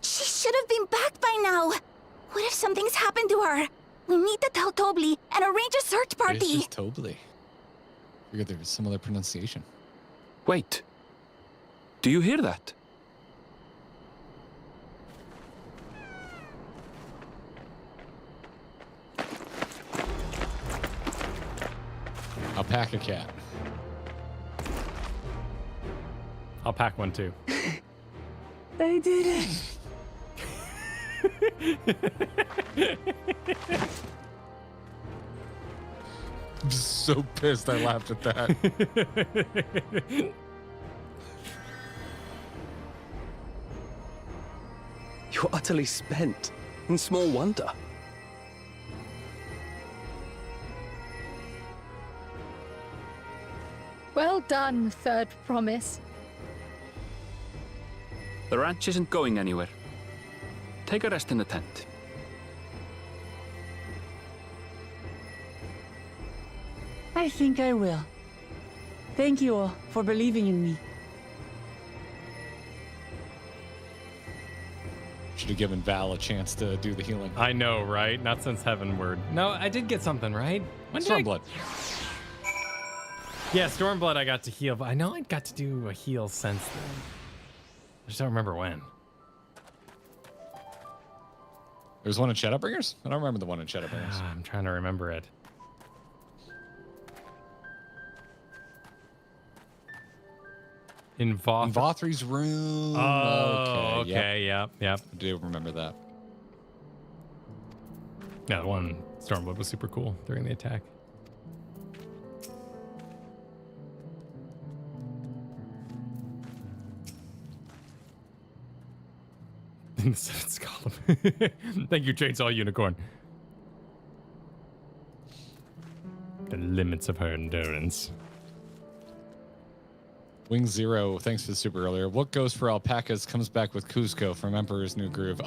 She should have been back by now. What if something's happened to her? We need to tell Tobli and arrange a search party. It's just Tobli. I figured there was some other pronunciation. Wait. Do you hear that? AlpacATTACK. I'll pack one too. They did it. I'm just so pissed I laughed at that. You're utterly spent, and small wonder. Well done, Third Promise. The ranch isn't going anywhere. Take a rest in the tent. I think I will. Thank you all for believing in me. Should have given Val a chance to do the healing. I know, right? Not since Heavenward. No, I did get something, right? When did Stormblood. Yeah, Stormblood I got to heal, but I know I got to do a heal since then. I just don't remember when. There was one in Shadowbringers? I don't remember the one in Shadowbringers. I'm trying to remember it. In Vothri's room. Oh, okay. Yep. I do remember that. Yeah, the one Stormblood was super cool during the attack. It's called. Thank you, Chainsaw Unicorn. The limits of her endurance. Wing Zero, thanks for the super earlier. What goes for alpacas comes back with Cusco from Emperor's New Groove.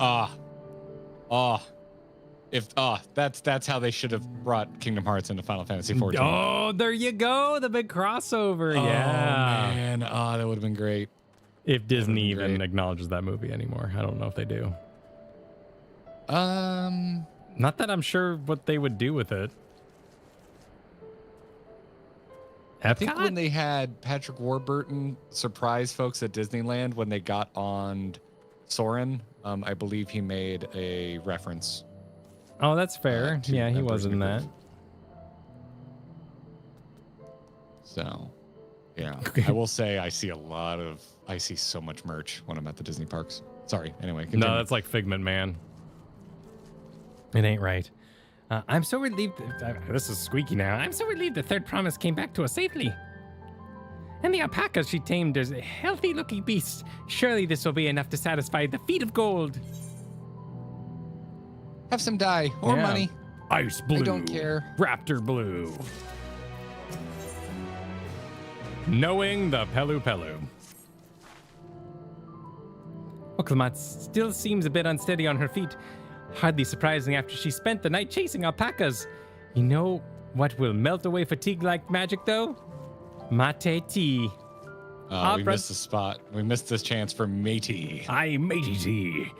That's how they should have brought Kingdom Hearts into Final Fantasy XIV. Oh, there you go, the big crossover. Yeah, man, that would have been great. If Disney even acknowledges that movie anymore. I don't know if they do. Not that I'm sure what they would do with it. I think when they had Patrick Warburton surprise folks at Disneyland when they got on Soren, I believe he made a reference. Oh, that's fair. Yeah, he was in that. So, yeah. I will say I see so much merch when I'm at the Disney parks. Sorry. Anyway. Continue. No, that's like Figment, man. It ain't right. I'm so relieved. This is squeaky now. I'm so relieved the Third Promise came back to us safely. And the alpacas she tamed are healthy-looking beasts. Surely this will be enough to satisfy the feet of gold. Have some dye or money. Ice blue. I don't care. Raptor blue. Knowing the Pelu Pelu. Urqopacha still seems a bit unsteady on her feet. Hardly surprising after she spent the night chasing alpacas. You know what will melt away fatigue like magic, though? Mate tea. Oh, we missed the spot. We missed this chance for matey. Aye, matey tea.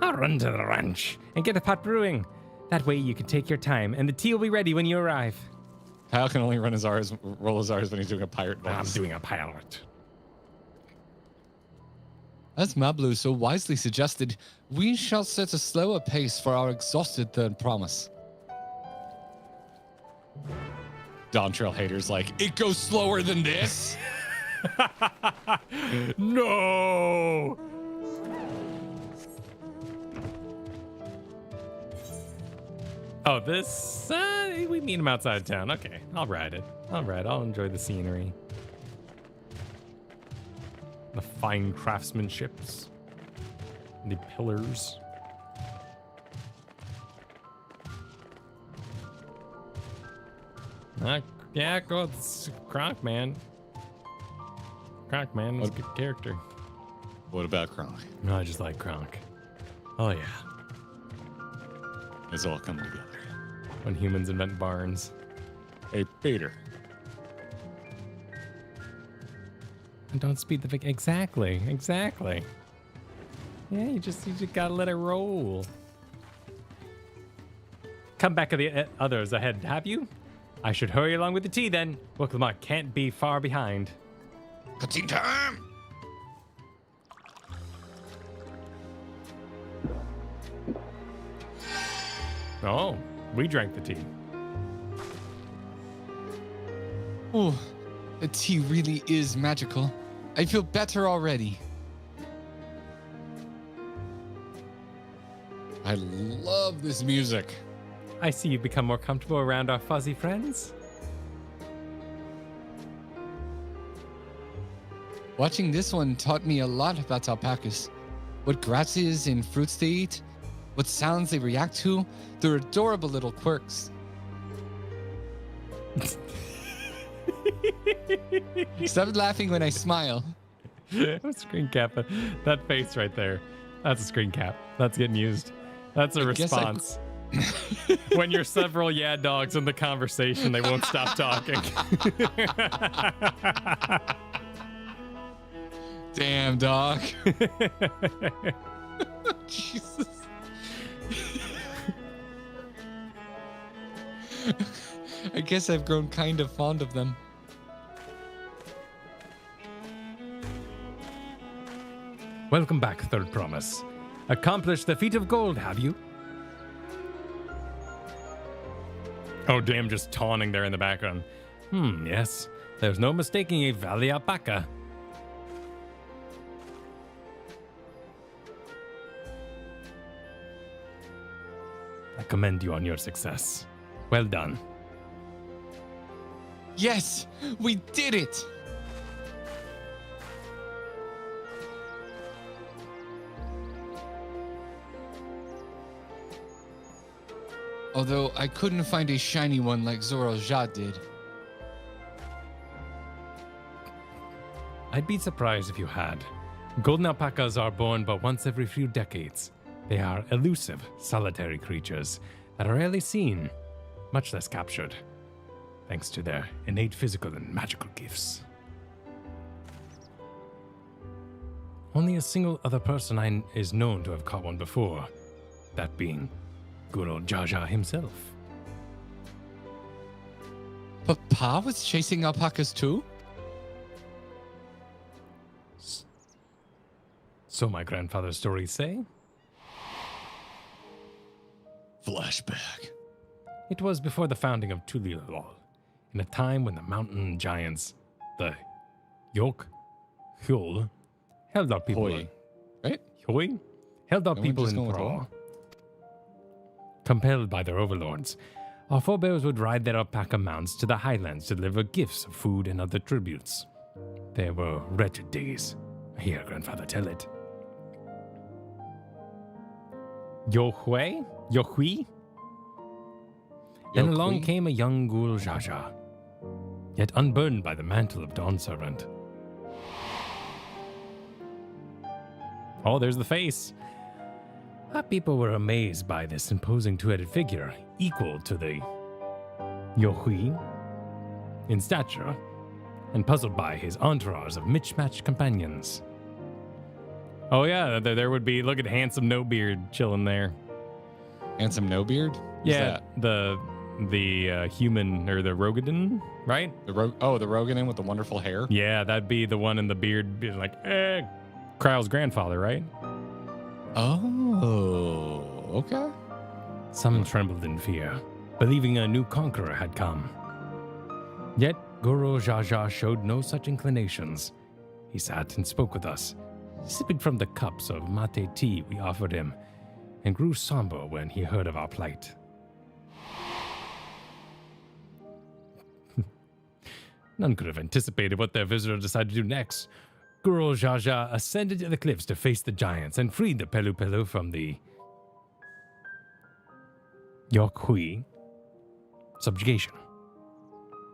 I'll run to the ranch and get the pot brewing. That way you can take your time, and the tea will be ready when you arrive. Kyle can only roll his R's when he's doing a pirate voice. I'm doing a pirate. As Mablu so wisely suggested, we shall set a slower pace for our exhausted third promise. Dawn Trail haters like, it goes slower than this? No! Oh, this, we meet him outside of town. Okay, I'll ride it. I'll enjoy the scenery. The fine craftsmanships. The pillars. Yeah, go with Kronk, man. Kronk, man, is a good character. What about Kronk? No, I just like Kronk. Oh, yeah. It's all coming together. When humans invent barns. Hey, Peter. And don't speed the exactly. Yeah, you just gotta let it roll. Come back to the others ahead, have you? I should hurry along with the tea then. Urqopacha can't be far behind. Cutscene time! Oh, we drank the tea. Oh, the tea really is magical. I feel better already. I love this music. I see you've become more comfortable around our fuzzy friends. Watching this one taught me a lot about alpacas. What grasses and fruits they eat, what sounds they react to, their adorable little quirks. Stop laughing when I smile. Screen cap. That face right there. That's a screen cap. That's getting used. That's a response. When you're several dogs in the conversation, they won't stop talking. Damn, dog. Jesus. I guess I've grown kind of fond of them. Welcome back, Third Promise. Accomplished the feat of gold, have you? Oh, damn, just taunting there in the background. Yes. There's no mistaking a valley alpaca. I commend you on your success. Well done. Yes, we did it! Although I couldn't find a shiny one like Zorojat did. I'd be surprised if you had. Golden alpacas are born but once every few decades. They are elusive, solitary creatures that are rarely seen, much less captured, thanks to their innate physical and magical gifts. Only a single other person is known to have caught one before, that being good old Jaja himself. Papa was chasing alpacas too? So my grandfather's stories say. Flashback. It was before the founding of Tulilol, in a time when the mountain giants, the Urqopacha, held our people. Hoi. Right? Hoi? Held our Don't we people just in go with thrall. Compelled by their overlords, our forebears would ride their alpaca mounts to the highlands to deliver gifts of food and other tributes. They were wretched days. I hear grandfather tell it. Yohui? Then along came a young ghoul Jaja, yet unburned by the mantle of Dawn Servant. Oh, there's the face. Our people were amazed by this imposing two-headed figure, equal to the Yohui in stature, and puzzled by his entourage of mismatched companions. Oh yeah, there would be, look at Handsome No Beard chilling there. Handsome No Beard? Yeah, the human, or the Rogadin, right? The Rogadin with the wonderful hair? Yeah, that'd be the one in the beard, being like, Kryle's grandfather, right? Oh, okay. Some trembled in fear, believing a new conqueror had come. Yet Goro Jaja showed no such inclinations. He sat and spoke with us, sipping from the cups of mate tea we offered him, and grew somber when he heard of our plight. None could have anticipated what their visitor decided to do next. Guru Jaja ascended to the cliffs to face the giants and freed the Pelu Pelu from the Yokhui subjugation.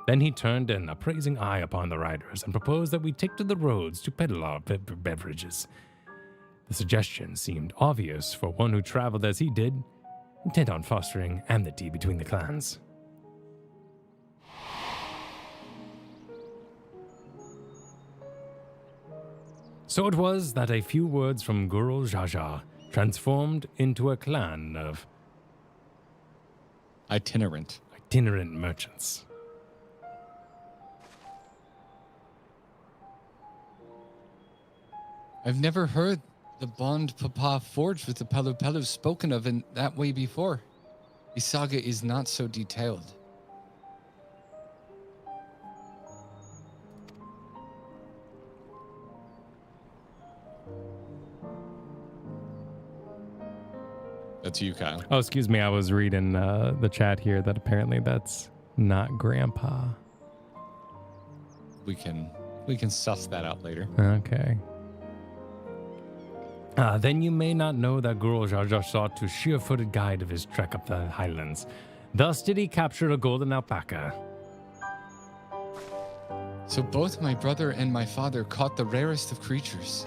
Then he turned an appraising eye upon the riders and proposed that we take to the roads to peddle our beverages. The suggestion seemed obvious for one who traveled as he did, intent on fostering amity between the clans. So it was that a few words from Guru Jaja transformed into a clan of itinerant merchants. I've never heard the bond Papa forged with the Pelu Pelu spoken of in that way before. The saga is not so detailed. That's you, Kyle. Oh, excuse me. I was reading the chat here that apparently that's not Grandpa. We can suss that out later. Okay. Then you may not know that Guru Jaja sought to sure-footed guide of his trek up the highlands. Thus did he capture a golden alpaca. So both my brother and my father caught the rarest of creatures,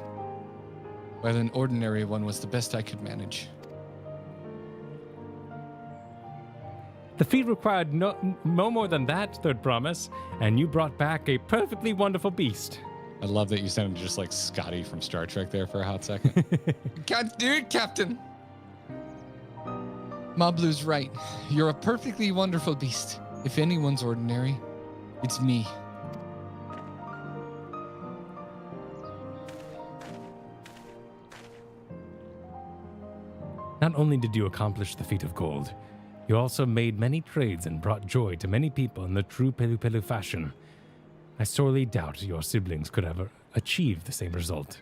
while an ordinary one was the best I could manage. The feat required no more than that, Third Promise, and you brought back a perfectly wonderful beast. I love that you sounded just like Scotty from Star Trek there for a hot second. Can't do it, Captain. Mablu's right. You're a perfectly wonderful beast. If anyone's ordinary, it's me. Not only did you accomplish the feat of gold, you also made many trades and brought joy to many people in the true Pelu Pelu fashion. I sorely doubt your siblings could ever achieve the same result.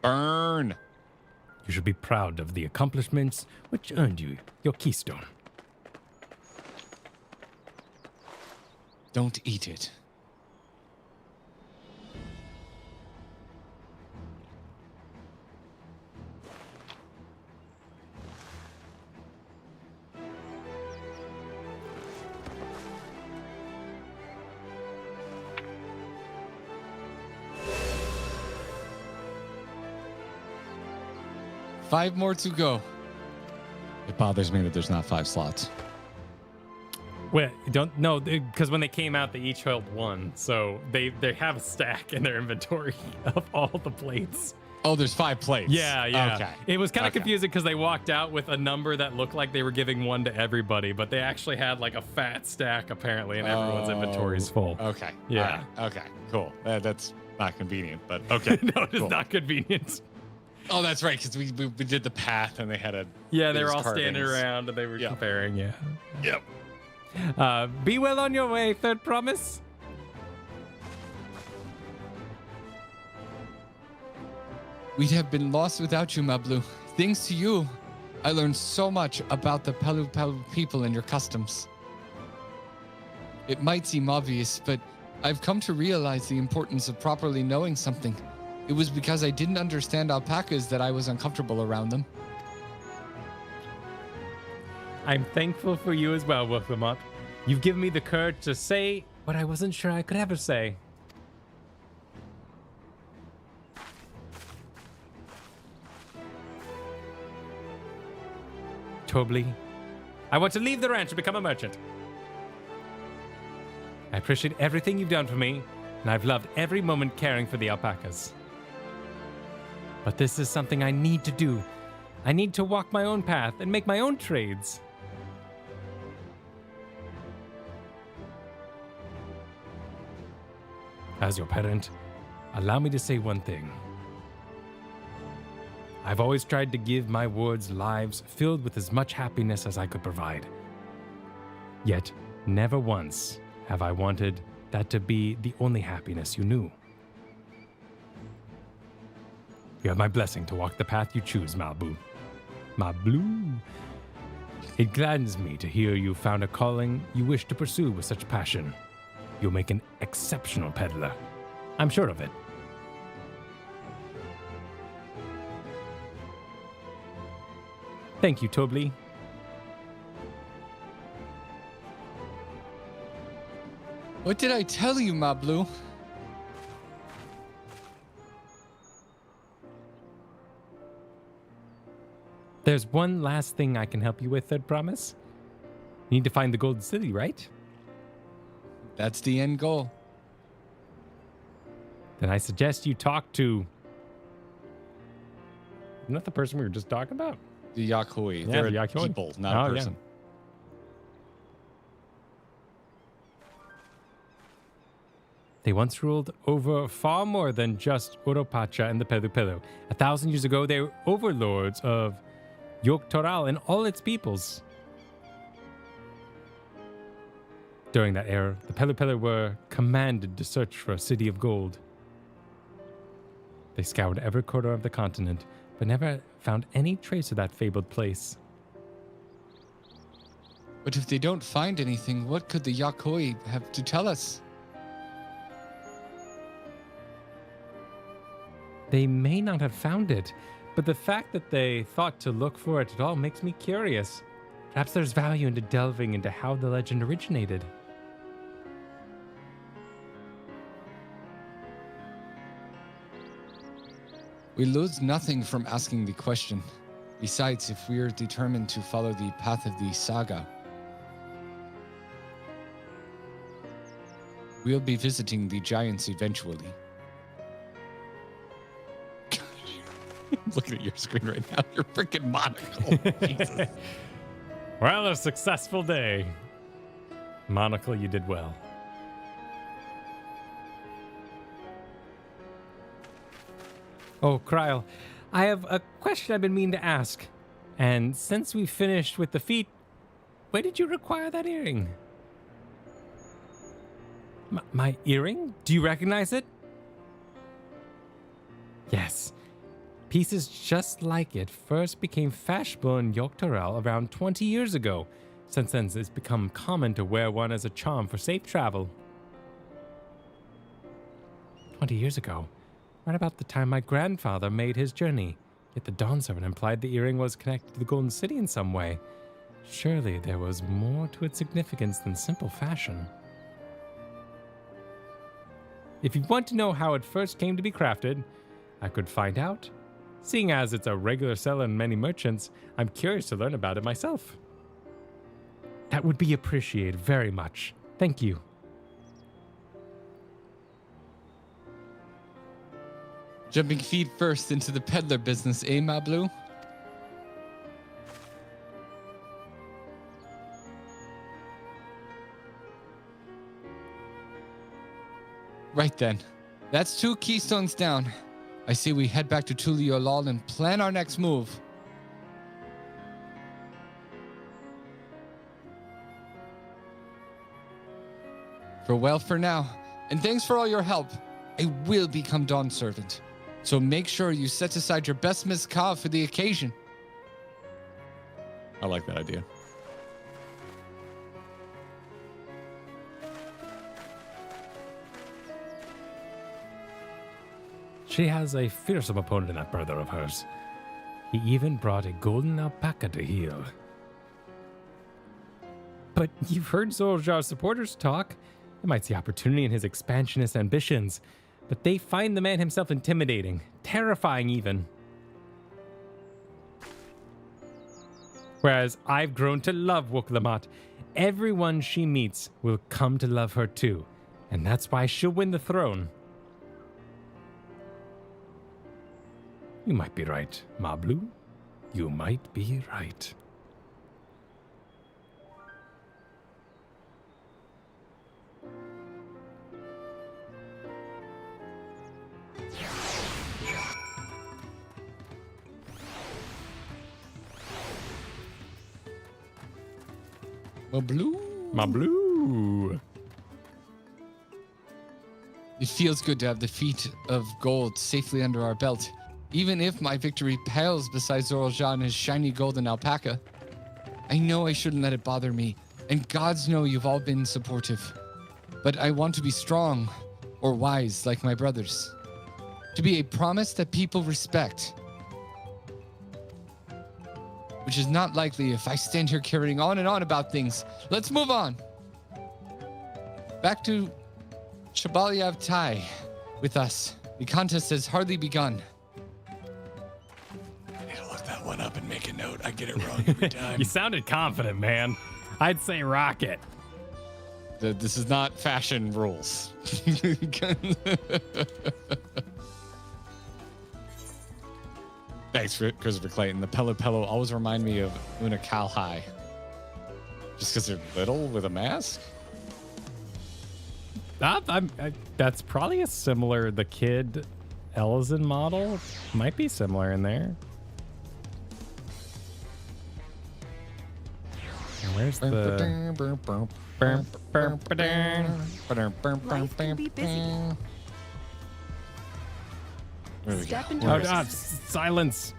Burn! You should be proud of the accomplishments which earned you your keystone. Don't eat it. Five more to go. It bothers me that there's not 5 slots. Well, because when they came out, they each held one, so they have a stack in their inventory of all the plates. Oh, there's 5 plates. Yeah. Okay. It was kind of confusing because they walked out with a number that looked like they were giving one to everybody, but they actually had like a fat stack apparently, and everyone's inventory is full. Okay. Yeah. All right. Okay. Cool. That's not convenient, but okay. No, it is not convenient. Oh, that's right, because we did the path and they had a... Yeah, they were all standing around and they were comparing, yeah. Yep. Be well on your way, Third Promise. We'd have been lost without you, Mablu. Thanks to you, I learned so much about the Pelu Pelu people and your customs. It might seem obvious, but I've come to realize the importance of properly knowing something. It was because I didn't understand alpacas that I was uncomfortable around them. I'm thankful for you as well, Urqopacha. You've given me the courage to say what I wasn't sure I could ever say. Tobli, I want to leave the ranch and become a merchant. I appreciate everything you've done for me, and I've loved every moment caring for the alpacas. But this is something I need to do. I need to walk my own path and make my own trades. As your parent, allow me to say one thing. I've always tried to give my wards lives filled with as much happiness as I could provide. Yet, never once have I wanted that to be the only happiness you knew. You have my blessing to walk the path you choose, Malbu. Mablu. It gladdens me to hear you found a calling you wish to pursue with such passion. You'll make an exceptional peddler. I'm sure of it. Thank you, Tobli. What did I tell you, Mablu? There's one last thing I can help you with, Third Promise. You need to find the Golden City, right? That's the end goal. Then I suggest you talk to... Isn't that the person we were just talking about? The Yakoi. Yeah, They're the Yakoi. people, not a person. Yeah. They once ruled over far more than just Urqopacha and the Pelu. 1,000 years ago, they were overlords of Yogg-Toral and all its peoples. During that era, the Pelu were commanded to search for a city of gold. They scoured every corner of the continent, but never found any trace of that fabled place. But if they don't find anything, what could the Yakoi have to tell us? They may not have found it, but the fact that they thought to look for it at all makes me curious. Perhaps there's value into delving into how the legend originated. We lose nothing from asking the question. Besides, if we are determined to follow the path of the saga, we'll be visiting the giants eventually. I'm looking at your screen right now. Your freaking monocle. Jesus. Well, a successful day. Monocle, you did well. Oh, Kryl, I have a question I've been meaning to ask. And since we finished with the feet, where did you require that earring? My earring? Do you recognize it? Yes. Pieces just like it first became fashionable in Yogg-Toral around 20 years ago. Since then, it's become common to wear one as a charm for safe travel. 20 years ago, right about the time my grandfather made his journey. Yet the Dawn Servant implied the earring was connected to the Golden City in some way. Surely there was more to its significance than simple fashion. If you want to know how it first came to be crafted, I could find out. Seeing as it's a regular seller in many merchants, I'm curious to learn about it myself. That would be appreciated very much. Thank you. Jumping feet first into the peddler business, eh, Mablu? Right then. That's 2 keystones down. I say we head back to Tuliolal and plan our next move. Farewell for now, and thanks for all your help. I will become Dawn Servant, so make sure you set aside your best mezcal for the occasion. I like that idea. She has a fearsome opponent in that brother of hers. He even brought a golden alpaca to heal. But you've heard Zorjal's supporters talk. They might see opportunity in his expansionist ambitions, but they find the man himself intimidating, terrifying even. Whereas I've grown to love Urqopacha. Everyone she meets will come to love her too, and that's why she'll win the throne. You might be right, Mablu. You might be right. Mablu. It feels good to have the feet of gold safely under our belt. Even if my victory pales beside Zoralja and his shiny golden alpaca, I know I shouldn't let it bother me, and gods know you've all been supportive. But I want to be strong, or wise like my brothers. To be a promise that people respect. Which is not likely if I stand here carrying on and on about things. Let's move on. Back to Chabalyav Tai with us. The contest has hardly begun. I need to look that one up and make a note. I get it wrong every time. You sounded confident, man. I'd say rocket. This is not fashion rules. Thanks, Christopher Clayton. The Pello always remind me of Una Kalhai. Just because they're little with a mask? That's probably a similar, the Kid Elzen model. Might be similar in there. And where's the... Life can be busy. Step into Oh, God, silence.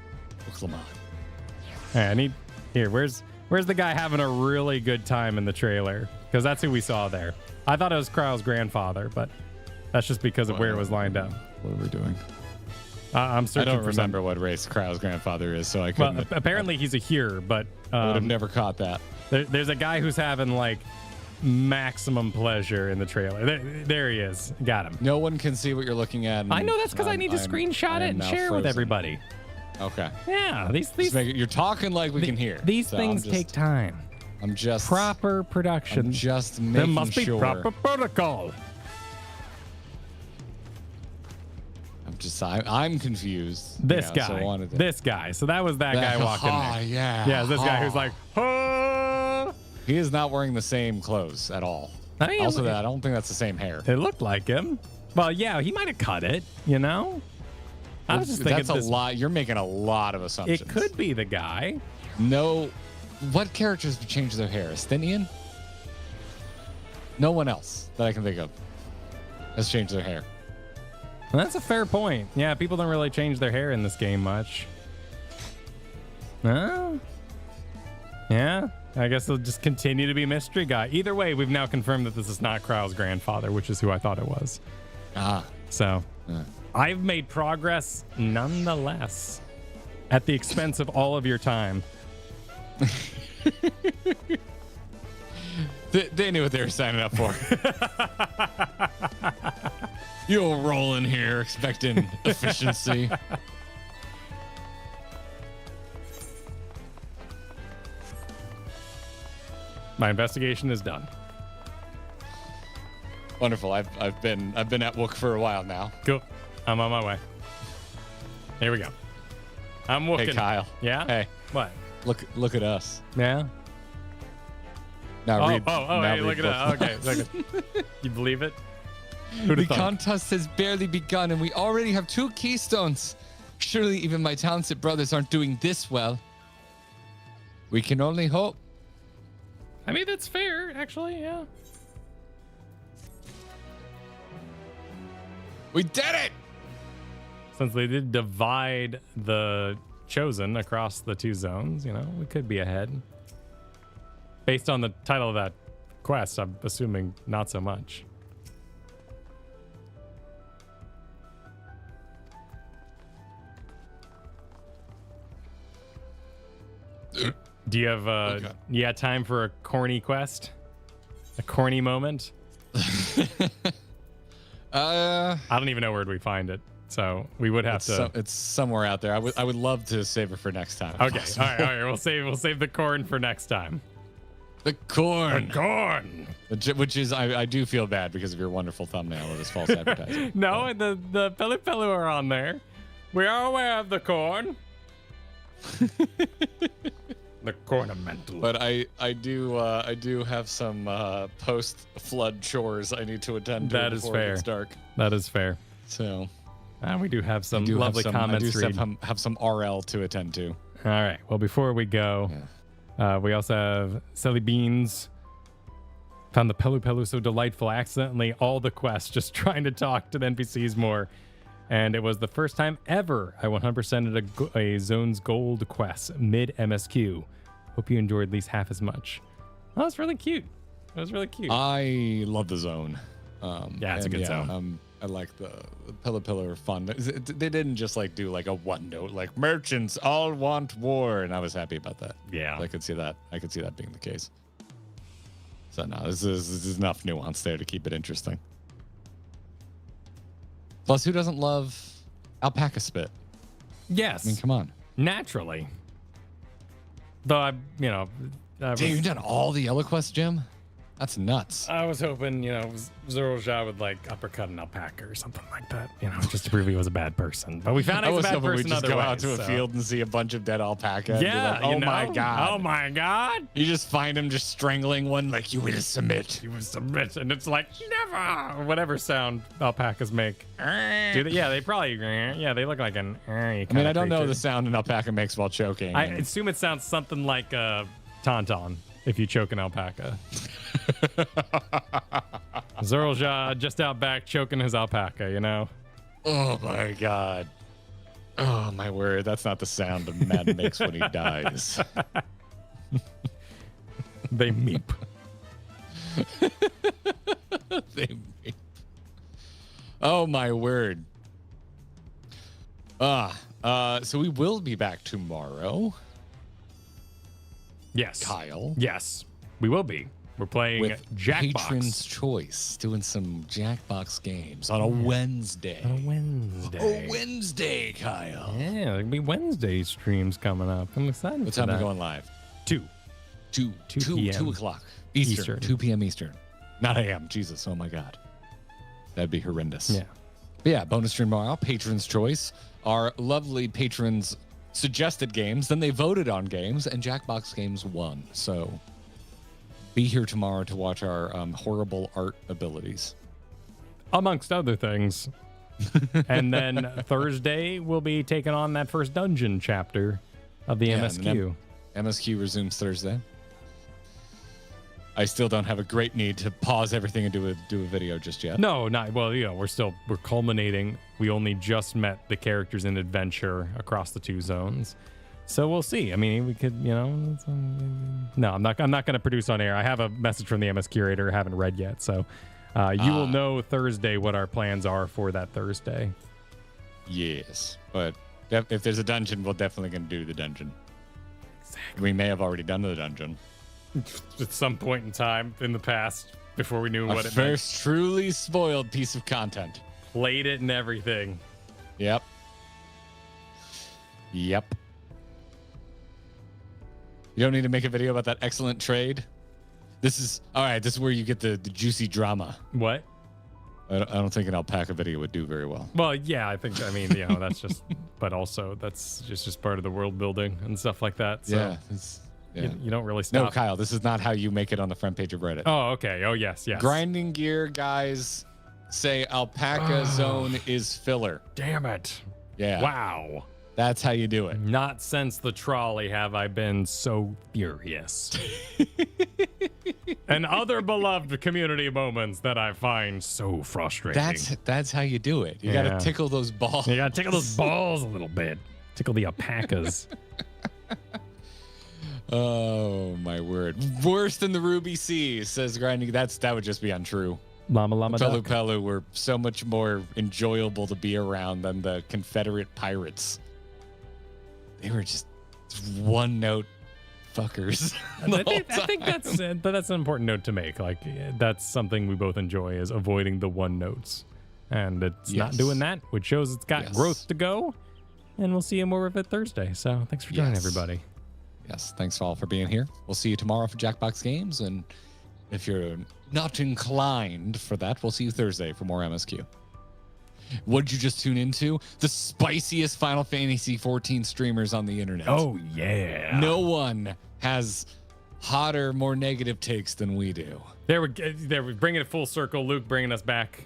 Hey, I need... Here, where's the guy having a really good time in the trailer? Because that's who we saw there. I thought it was Kryle's grandfather, but that's just because of where it was lined up. What are we doing? I'm searching I don't for remember what race Kryle's grandfather is, so I couldn't. Well, apparently he's a Here, but... I would have never caught that. There's a guy who's having, like, maximum pleasure in the trailer. There he is. Got him. No one can see what you're looking at. I know, that's because I need to screenshot it and share it with everybody. Okay. Yeah, these you're talking like we can hear. These things take time. I'm just proper production. I'm just making there must be sure. proper protocol. I'm confused. This Yeah, guy. so this guy. So that was that guy walking there. Yeah. This guy who's like, He is not wearing the same clothes at all. I don't think that's the same hair. It looked like him. Well, yeah, he might have cut it, you know? I was just thinking that's a lot. You're making a lot of assumptions. It could be the guy. No. What characters would change their hair? Asthenian? No one else that I can think of has changed their hair. Well, that's a fair point. Yeah, people don't really change their hair in this game much. No? Yeah, I guess they'll just continue to be mystery guy. Either way, we've now confirmed that this is not Kryle's grandfather, which is who I thought it was. So, I've made progress nonetheless at the expense of all of your time. They knew what they were signing up for. You'll roll in here expecting efficiency. My investigation is done. Wonderful. I've been at Wook for a while now. Cool. I'm on my way. Here we go. I'm Wooking. Hey, Kyle. Yeah? Hey. What? Look at us. Yeah? Now read. Hey, look at that. Okay. You believe it? The contest has barely begun and we already have 2 keystones. Surely even my talented brothers aren't doing this well. We can only hope. I mean, that's fair, actually, yeah. We did it! Since they did divide the Chosen across the 2 zones, you know, we could be ahead. Based on the title of that quest, I'm assuming not so much. Do you have time for a corny quest? A corny moment? I don't even know where we find it, so we would have to. It's somewhere out there. I would love to save it for next time. Okay, all right. We'll save the corn for next time. The corn. The corn. Which is, I do feel bad because of your wonderful thumbnail of this false advertising. No, the Pelu Pelu are on there. We are aware of the corn. The cornamental. But I do have some post-flood chores I need to attend to. That is before fair. It gets dark. That is fair. So we do have some lovely comments. I do have some RL to attend to. All right. Well, before we go, we also have Silly Beans. Found the Pelu Pelu so delightful. Accidentally all the quests, just trying to talk to the NPCs more. And it was the first time ever I 100%ed a Zone's Gold quest mid MSQ. Hope you enjoyed at least half as much. Oh, that's really cute. That was really cute. I love the zone. Yeah, it's a good zone. I like the Pillar Pillar fun. They didn't just like do like a one note like merchants all want war, and I was happy about that. Yeah, I could see that. I could see that being the case. So no, this is enough nuance there to keep it interesting. Plus, who doesn't love alpaca spit? Yes. I mean, come on. Naturally. Though you've done all the yellow quests, Jim? That's nuts. I was hoping, Zoro Ja would like uppercut an alpaca or something like that, just to prove he was a bad person. But we found out he was a bad person. We just go out to a field and see a bunch of dead alpaca. Yeah. And be like, my God. Oh my God. You just find him just strangling one like, you will submit. You will submit. And it's like, never. Whatever sound alpacas make. Do they? Yeah, they probably, they look like an I don't know the sound an alpaca makes while choking. I assume it sounds something like a tauntaun if you choke an alpaca. Zoro Ja just out back choking his alpaca, Oh my God. Oh my word. That's not the sound a man makes when he dies. They meep. They meep. Oh my word. So we will be back tomorrow. Yes. Kyle. Yes, we will be. We're playing with Jackbox. Patron's Choice, doing some Jackbox games on a Wednesday. A Wednesday, Kyle. Yeah, there'll be Wednesday streams coming up. I'm excited. What time are we going live? 2 p.m. 2 o'clock Eastern. 2 p.m. Eastern. Not a.m. Jesus, oh my God. That'd be horrendous. Yeah. But yeah, bonus stream tomorrow. Patron's Choice. Our lovely patrons suggested games, then they voted on games, and Jackbox Games won. So be here tomorrow to watch our horrible art abilities. Amongst other things. And then Thursday, we'll be taking on that first dungeon chapter of the MSQ. MSQ resumes Thursday. I still don't have a great need to pause everything and do a video just yet. No, not well. We're culminating. We only just met the characters in adventure across the two zones, so we'll see. I mean, we could, no, I'm not going to produce on air. I have a message from the MS curator I haven't read yet, so you will know Thursday what our plans are for that Thursday. Yes, but if there's a dungeon, we're definitely going to do the dungeon. Exactly. We may have already done the dungeon. At some point in time in the past, before we knew what it meant. First truly spoiled piece of content. Played it and everything. Yep. You don't need to make a video about that excellent trade. This is where you get the juicy drama. What? I don't think an alpaca video would do very well. Well, yeah, that's just, but also that's just part of the world building and stuff like that. So. Yeah. You don't really stop. No, Kyle, this is not how you make it on the front page of Reddit. Oh, okay. Oh, yes. Grinding Gear guys say alpaca zone is filler. Damn it. Yeah. Wow. That's how you do it. Not since the trolley have I been so furious. And other beloved community moments that I find so frustrating. That's how you do it. You got to tickle those balls. You got to tickle those balls a little bit. Tickle the alpacas. Oh my word! Worse than the Ruby Sea, says Grinding. That would just be untrue. Llama Pelu Pelu were so much more enjoyable to be around than the Confederate pirates. They were just one note fuckers. I think that's an important note to make. Like that's something we both enjoy is avoiding the one notes, and it's not doing that, which shows it's got growth to go. And we'll see you more of it Thursday. So thanks for joining, everybody. Yes, thanks all for being here. We'll see you tomorrow for Jackbox Games, and if you're not inclined for that, we'll see you Thursday for more MSQ. What did you just tune into? The spiciest Final Fantasy 14 streamers on the internet. Oh, yeah. No one has hotter, more negative takes than we do. There we're bringing it full circle. Luke bringing us back,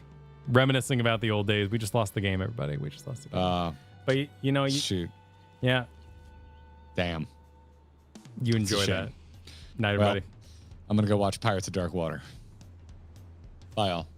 reminiscing about the old days. We just lost the game, everybody. We just lost the game. But shoot. Yeah. Damn. You enjoy that. Night, everybody. Well, I'm going to go watch Pirates of Dark Water. Bye, all.